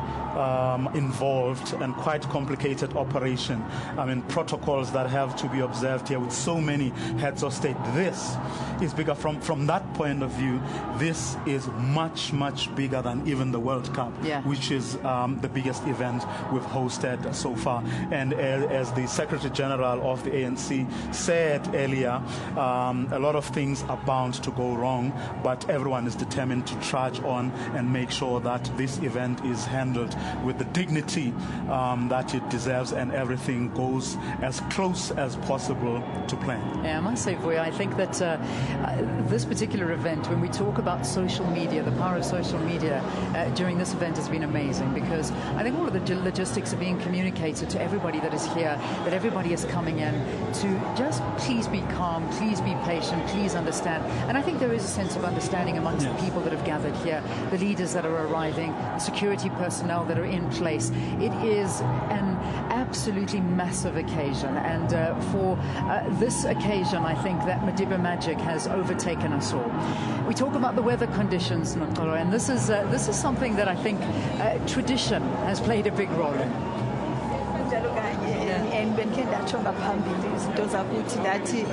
involved and quite complicated operation. I mean, protocols that have to be observed here with so many heads of state. This is bigger from that point of view. This is much, much bigger than even the World Cup, which is the biggest event we've hosted so far. And as the Secretary General of the ANC said earlier, a lot of things are bound to go wrong, but everyone is determined to trudge on and make sure that this event is handled with the dignity that it deserves, and everything goes as close as possible to plan. Yeah, I must say, Vuya, I think that this particular event, when we talk about social media, the power of social media during this event has been amazing, because I think all of the logistics are being communicated to everybody that is here, that everybody is coming in to just please be calm, please be patient, please understand. And I think there is a sense of understanding amongst the people that have gathered here, the leaders that are arriving, the security personnel that are in place. It is an absolutely massive occasion, and for this occasion I think that Madiba magic has overtaken us all. We talk about the weather conditions, Nokolo, and this is something that I think tradition has played a big role in. And when ndatsho ngaphambili izinto zakuthi ndathi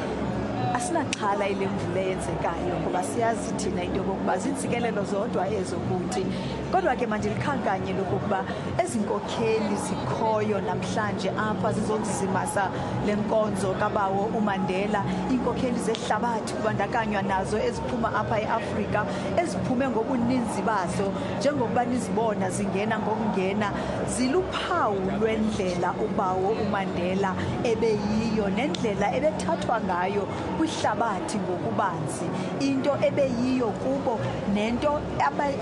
asinaxhala ile mvula eyenzekayo ngoba siyazi thina into yokokuba zintsikelelo zodwa ezokuthi, kodwa ke manje likhankanye lokuba ezinkokheli zikhoyo namhlanje apha zizonzimasa lenkonzo kabawo uMandela, inkokheli zehlabathi kubandakanywa nazo eziphuma apha eAfrika, eziphume ngobuninzi bazo njengokuba nizibona zingena ngokungena, ziluphawu lwendlela ubawo uMandela ebeyiyo nendlela ebethathwa ngayo kwihlabathi ngokubanzi, into ebeyiyo kubo nento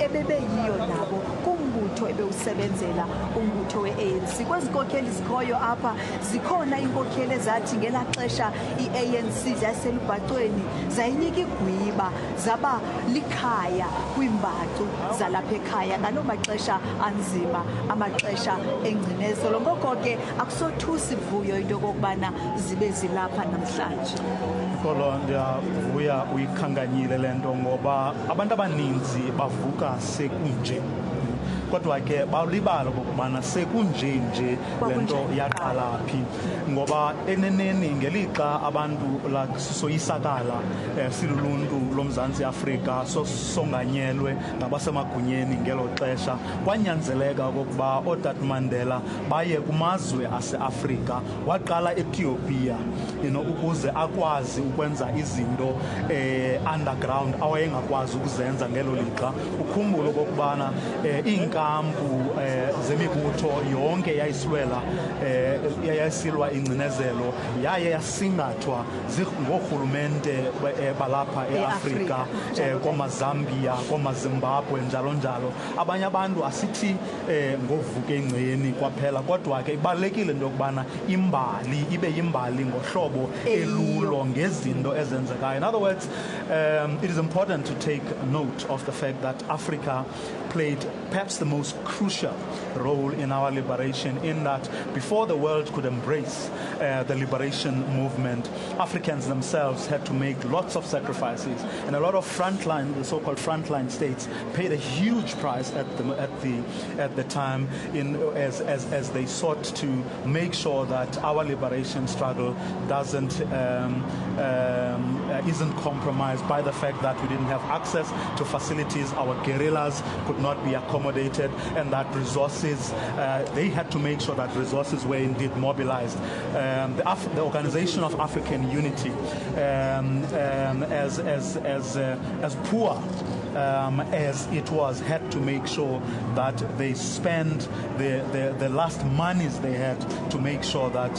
ebebeyiyo nabo kumbutho ebewusebenzela umbutho we-ANC. Kwezi nkokheli zikhoyo apha zikhona inkokheli ezathi ngelaa xesha i-ANC zaselubhacweni zayinika igwiba zaba likhaya kwiimbacu zalapha ekhaya ngaloo maxesha anzima, amaxesha engcinezelo. Ngoko ke akusothusi Vuyo into yokokubana zibe zilapha namhlanje. Kolo ndiyavuya uyikhankanyile le nto ngoba abantu abaninzi bavuka sekunje, kodwa ke balibala ukubana sekunje nje le nto yaqala phi, ngoba eneneni ngelixa abantu soyisakala siluluntu lomzantsi Afrika songanyelwe ngabasemagunyeni ngelo xesha, kwanyanzeleka okokuba oTat Mandela baye kumazwe aseAfrika, waqala Ethiopia ukuze akwazi ukwenza izinto underground awayengakwazi ukuzenza ngelo lixa. Ukhumbule okokubana inkampu zemibutho yonke yayisilwa ingcinezelo yaye yasingathwa ngoorhulumente balapha eAfrika, komaZambia, komaZimbabwe njalo njalo. Abanye abantu asithi ngovuke engceni kwaphela, kodwa ke ibalulekile into yokubana imbali ibe yimbali ngohlobo elulo ngezinto ezenzekayo. In other words, it is important to take note of the fact that Africa played perhaps the most crucial role in our liberation, in that before the world could embrace the liberation movement, Africans themselves had to make lots of sacrifices, and a lot of the so-called frontline states paid a huge price at the time as they sought to make sure that our liberation struggle isn't compromised despite the fact that we didn't have access to facilities, our guerrillas could not be accommodated, and that resources, they had to make sure that resources were indeed mobilized. The Organization of African Unity, as poor as it was, had to make sure that they spend the last monies they had to make sure that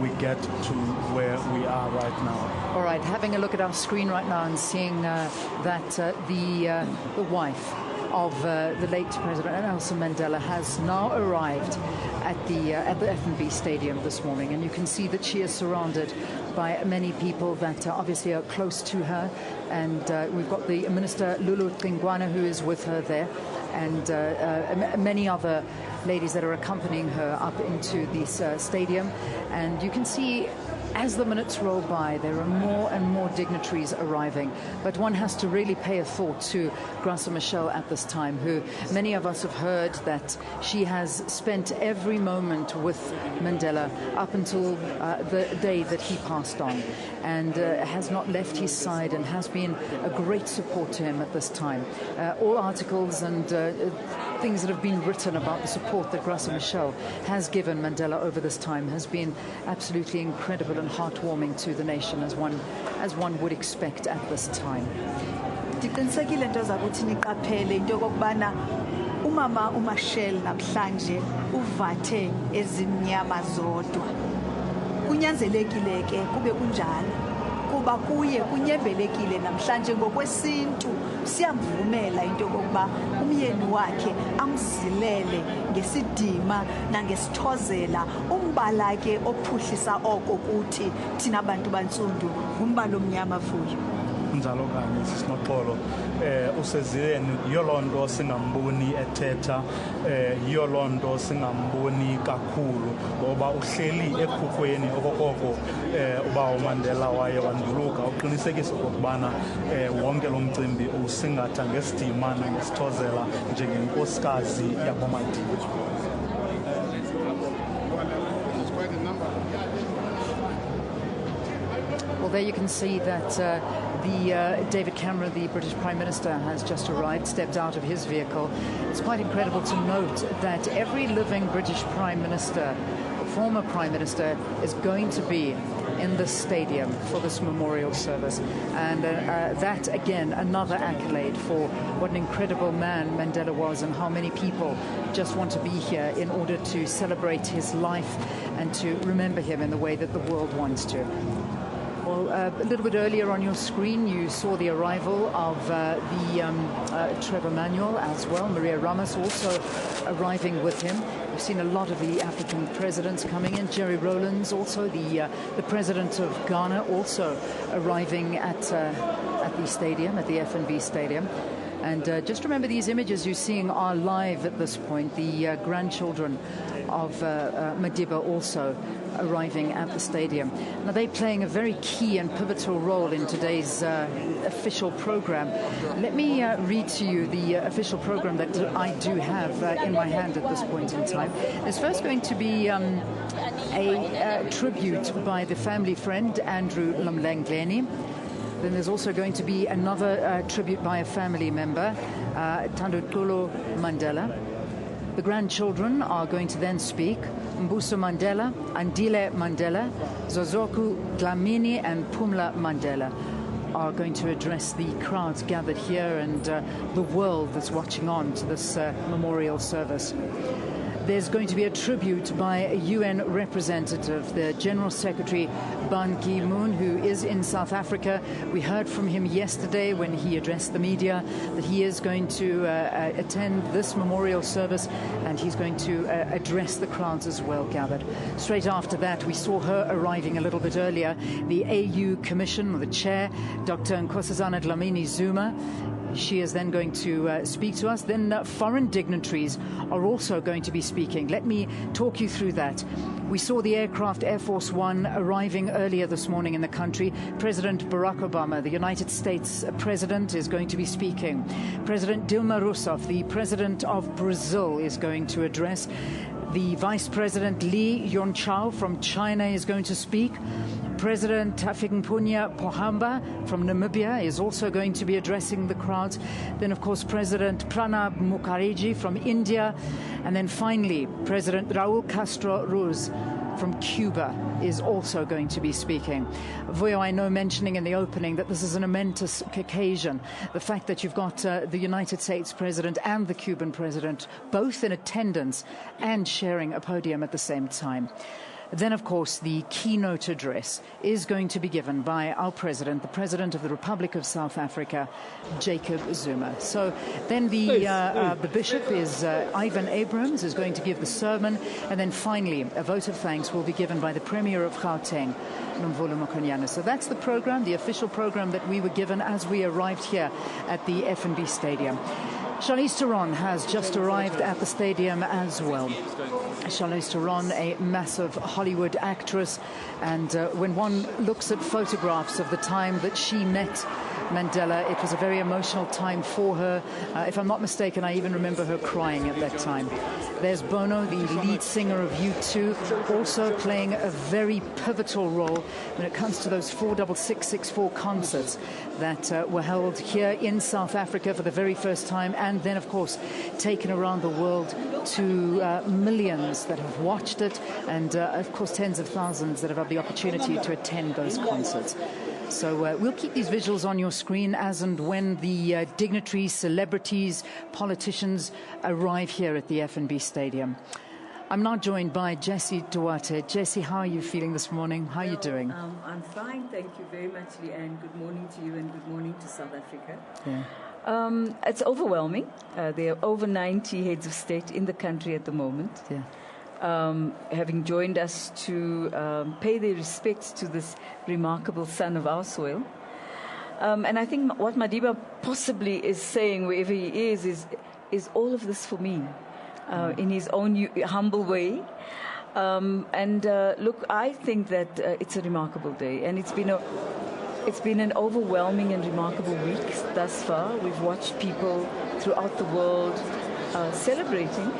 we get to where we are right now. All right, having a look at our screen right now and seeing that the wife of the late President Nelson Mandela has now arrived at the FNB Stadium this morning, and you can see that she is surrounded by many people that obviously are close to her, and we've got the Minister Lulu Tingwana who is with her there, and many other ladies that are accompanying her up into this stadium. And you can see as the minutes roll by, there are more and more dignitaries arriving. But one has to really pay a thought to Graça Machel at this time, who many of us have heard that she has spent every moment with Mandela up until the day that he passed on, and has not left his side and has been a great support to him at this time. All articles and things that have been written about the support that Graça Machel has given Mandela over this time has been absolutely incredible and heartwarming to the nation, as one would expect at this time. Ndiqinisekile into zakuthi niqaphele into yokubana umama uMachel namhlanje uvathe ezimnyama zodwa. Kunyanzelekile ke kube kunjalo kuba kuye kunyembelekile namhlanje ngokwesintu siyamvumela into yokuba umyeni wakhe amzilele ngesidima nangesithozela umbala ke ophuhlisa oko kuthi thina bantu bantsundu umbala omnyama fuyo. Njalo kanye sisinoxolo usezileni yolonto singamboni ethetha yolonto singamboni kakhulu ngoba uhleli ekhukhweni okokoko uba uMandela waye wanduluka uqinisekisa ukubana wonke lo mcimbi usingatha ngesidima nangesithozela njengenkosikazi yakwamadiba. Well, there you can see that David Cameron, the British Prime Minister, has just arrived, stepped out of his vehicle. It's quite incredible to note that every living British Prime Minister, former Prime Minister, is going to be in this stadium for this memorial service. And that, again, another accolade for what an incredible man Mandela was, and how many people just want to be here in order to celebrate his life and to remember him in the way that the world wants to. Well, a little bit earlier on your screen, you saw the arrival of Trevor Manuel as well. Maria Ramos also arriving with him. We've seen a lot of the African presidents coming in. Jerry Rowlands, also the president of Ghana, also arriving at the stadium, at the FNB Stadium. And just remember, these images you're seeing are live at this point. The grandchildren of Madiba also arriving at the stadium. Now, they're playing a very key and pivotal role in today's official program. Let me read to you the official program that I do have in my hand at this point in time. There's first going to be a tribute by the family friend Andrew Mlengeni. Then there's also going to be another tribute by a family member, Tandukulu Mandela. The grandchildren are going to then speak. Mbuso Mandela, Andile Mandela, Zozoku Dlamini and Pumla Mandela are going to address the crowds gathered here and the world that's watching on to this memorial service. There's going to be a tribute by a UN representative, the General Secretary Ban Ki-moon, who is in South Africa. We heard from him yesterday when he addressed the media that he is going to attend this memorial service, and he's going to address the crowds as well gathered. Straight after that, we saw her arriving a little bit earlier, the AU Commission, or the chair, Dr. Nkosazana Dlamini Zuma. She is then going to speak to us. Then foreign dignitaries are also going to be speaking. Let me talk you through that. We saw the aircraft Air Force One arriving earlier this morning in the country. President Barack Obama, the United States President, is going to be speaking. President Dilma Rousseff, the President of Brazil, is going to address. The Vice President Li Yuanchao from China is going to speak. President Hifikepunye Pohamba from Namibia is also going to be addressing the crowd. Then, of course, President Pranab Mukherjee from India. And then finally, President Raul Castro Ruz from Cuba is also going to be speaking. Vuyo, I know mentioning in the opening that this is an momentous occasion. The fact that you've got the United States President and the Cuban President both in attendance and sharing a podium at the same time. Then, of course, the keynote address is going to be given by our president, the President of the Republic of South Africa, Jacob Zuma. So then the bishop is Ivan Abrams, is going to give the sermon. And then finally, a vote of thanks will be given by the Premier of Gauteng, Nomvula Mokonyane. So that's the program, the official program that we were given as we arrived here at the FNB Stadium. Charlize Theron has just arrived at the stadium as well. Charlize Theron, a massive Hollywood actress, and when one looks at photographs of the time that she met Mandela, it was a very emotional time for her. If I'm not mistaken, I even remember her crying at that time. There's Bono, the lead singer of U2, also playing a very pivotal role when it comes to those 46664 concerts that were held here in South Africa for the very first time, and then, of course, taken around the world to millions that have watched it, and, of course, tens of thousands that have had the opportunity to attend those concerts. So we'll keep these visuals on your screen as and when the dignitaries, celebrities, politicians arrive here at the FNB Stadium. I'm now joined by Jessie Duarte. Jessie, how are you feeling this morning? How are you doing? I'm fine, thank you very much, Leanne. Good morning to you and good morning to South Africa. Yeah. It's overwhelming. There are over 90 heads of state in the country at the moment. Yeah. Having joined us to pay their respects to this remarkable son of our soil. And I think what Madiba possibly is saying wherever he is is all of this for me, in his own humble way. Look, I think that it's a remarkable day, and it's been an overwhelming and remarkable week thus far. We've watched people throughout the world celebrating.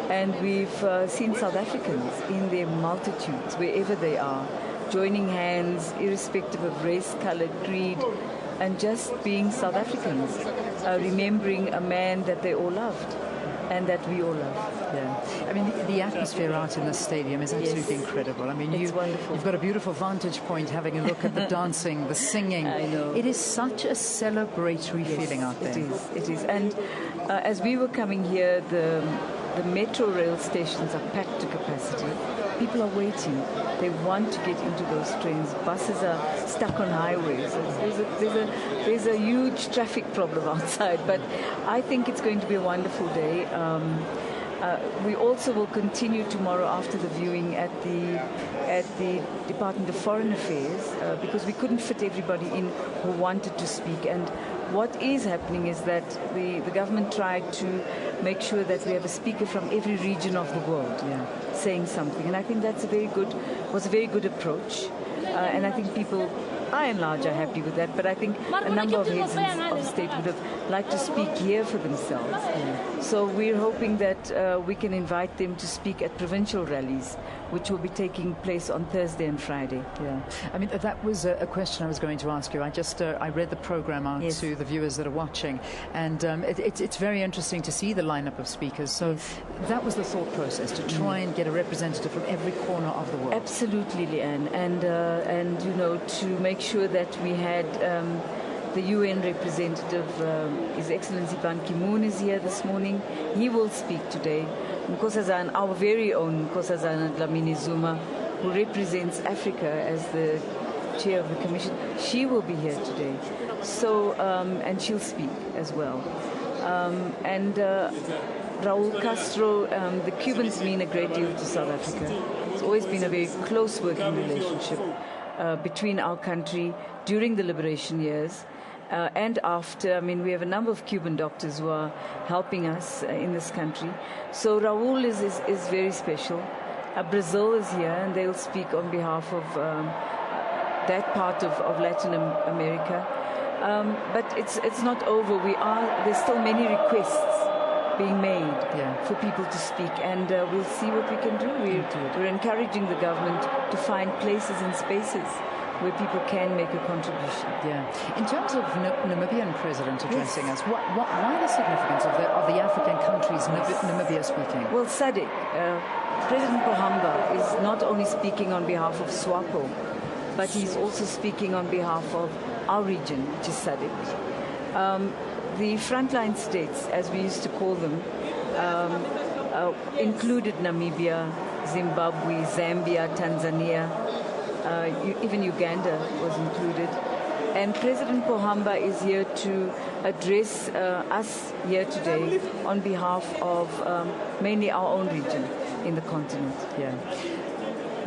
And we've seen South Africans in their multitudes, wherever they are, joining hands, irrespective of race, color, creed, and just being South Africans, remembering a man that they all loved and that we all love. Yeah. I mean, the atmosphere out in the stadium is absolutely incredible. I mean, you've got a beautiful vantage point having a look at the dancing, the singing. I know. It is such a celebratory feeling out there. It is. And as we were coming here, the metro rail stations are packed to capacity. People are waiting. They want to get into those trains. Buses are stuck on highways. There's a huge traffic problem outside, but I think it's going to be a wonderful day. We also will continue tomorrow after the viewing at the Department of Foreign Affairs because we couldn't fit everybody in who wanted to speak. And what is happening is that the government tried to make sure that we have a speaker from every region of the world saying something. And I think that's was a very good approach. And I think people, by and large, are happy with that. But I think a number of heads of state would have liked to speak here for themselves. So we're hoping that we can invite them to speak at provincial rallies, which will be taking place on Thursday and Friday. Yeah, I mean, that was a question I was going to ask you. I read the program out to the viewers that are watching, and it's very interesting to see the lineup of speakers. So that was the thought process, to try and get a representative from every corner of the world. Absolutely, Leanne, and you know, to make sure that we had the UN representative, His Excellency Ban Ki-moon, is here this morning. He will speak today. Nkosazana, our very own Nkosazana Dlamini Zuma, who represents Africa as the chair of the commission, she will be here today. So, and she'll speak as well. Raul Castro, the Cubans mean a great deal to South Africa. It's always been a very close working relationship between our country during the liberation years. And after, I mean, we have a number of Cuban doctors who are helping us in this country. So Raul is very special. Brazil is here, and they'll speak on behalf of that part of Latin America. But it's not over. There's still many requests being made for people to speak, and we'll see what we can do. We're encouraging the government to find places and spaces where people can make a contribution. Yeah. In terms of Namibian president addressing us, why the significance of the African countries Namibia speaking? Well, SADC, President Pohamba is not only speaking on behalf of SWAPO, but he's also speaking on behalf of our region, which is SADC. The frontline states, as we used to call them, included Namibia, Zimbabwe, Zambia, Tanzania, even Uganda was included. And President Pohamba is here to address us here today on behalf of mainly our own region in the continent. Yeah.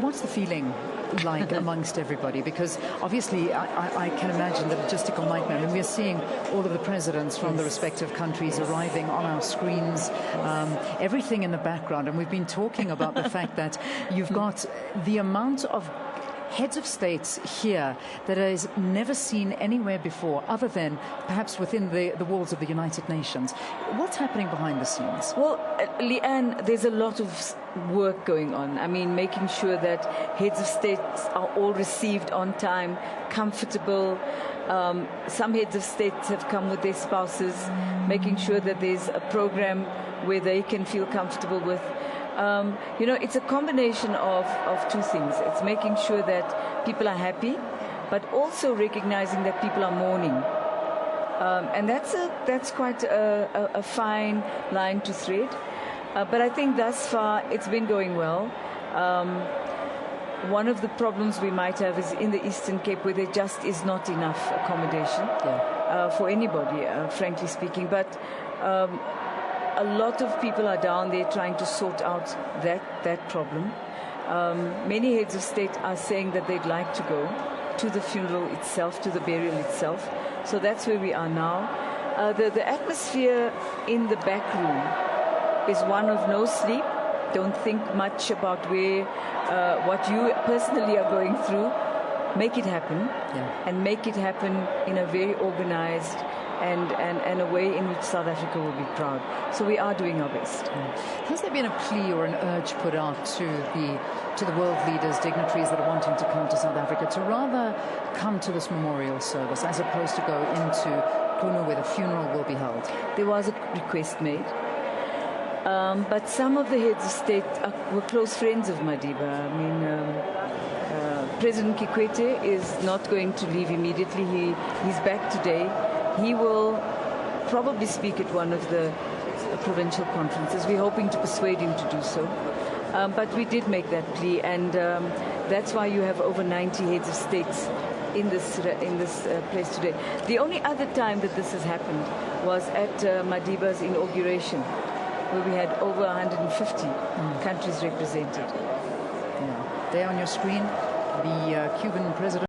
What's the feeling like amongst everybody? Because obviously I can imagine the logistical nightmare. I mean, we're seeing all of the presidents from the respective countries arriving on our screens, everything in the background. And we've been talking about the fact that you've got the amount of heads of states here that is never seen anywhere before, other than perhaps within the walls of the United Nations. What's happening behind the scenes? Well, Leanne, there's a lot of work going on. I mean, making sure that heads of states are all received on time, comfortable. Some heads of states have come with their spouses, making sure that there's a program where they can feel comfortable with. You know, it's a combination of two things. It's making sure that people are happy, but also recognizing that people are mourning. And that's quite a fine line to thread. But I think thus far it's been going well. One of the problems we might have is in the Eastern Cape, where there just is not enough accommodation for anybody, frankly speaking. But a lot of people are down there trying to sort out that problem. Many heads of state are saying that they'd like to go to the funeral itself, to the burial itself. So that's where we are now. The atmosphere in the back room is one of no sleep. Don't think much about what you personally are going through. Make it happen, and make it happen in a very organized and a way in which South Africa will be proud. So we are doing our best. Has there been a plea or an urge put out to the world leaders, dignitaries that are wanting to come to South Africa to rather come to this memorial service as opposed to go into Puno where the funeral will be held? There was a request made. But some of the heads of state were close friends of Madiba. I mean, President Kikwete is not going to leave immediately. He's back today. He will probably speak at one of the provincial conferences. We're hoping to persuade him to do so. But we did make that plea, and that's why you have over 90 heads of states in this place today. The only other time that this has happened was at Madiba's inauguration, where we had over 150 countries represented. Yeah. There on your screen, the Cuban president.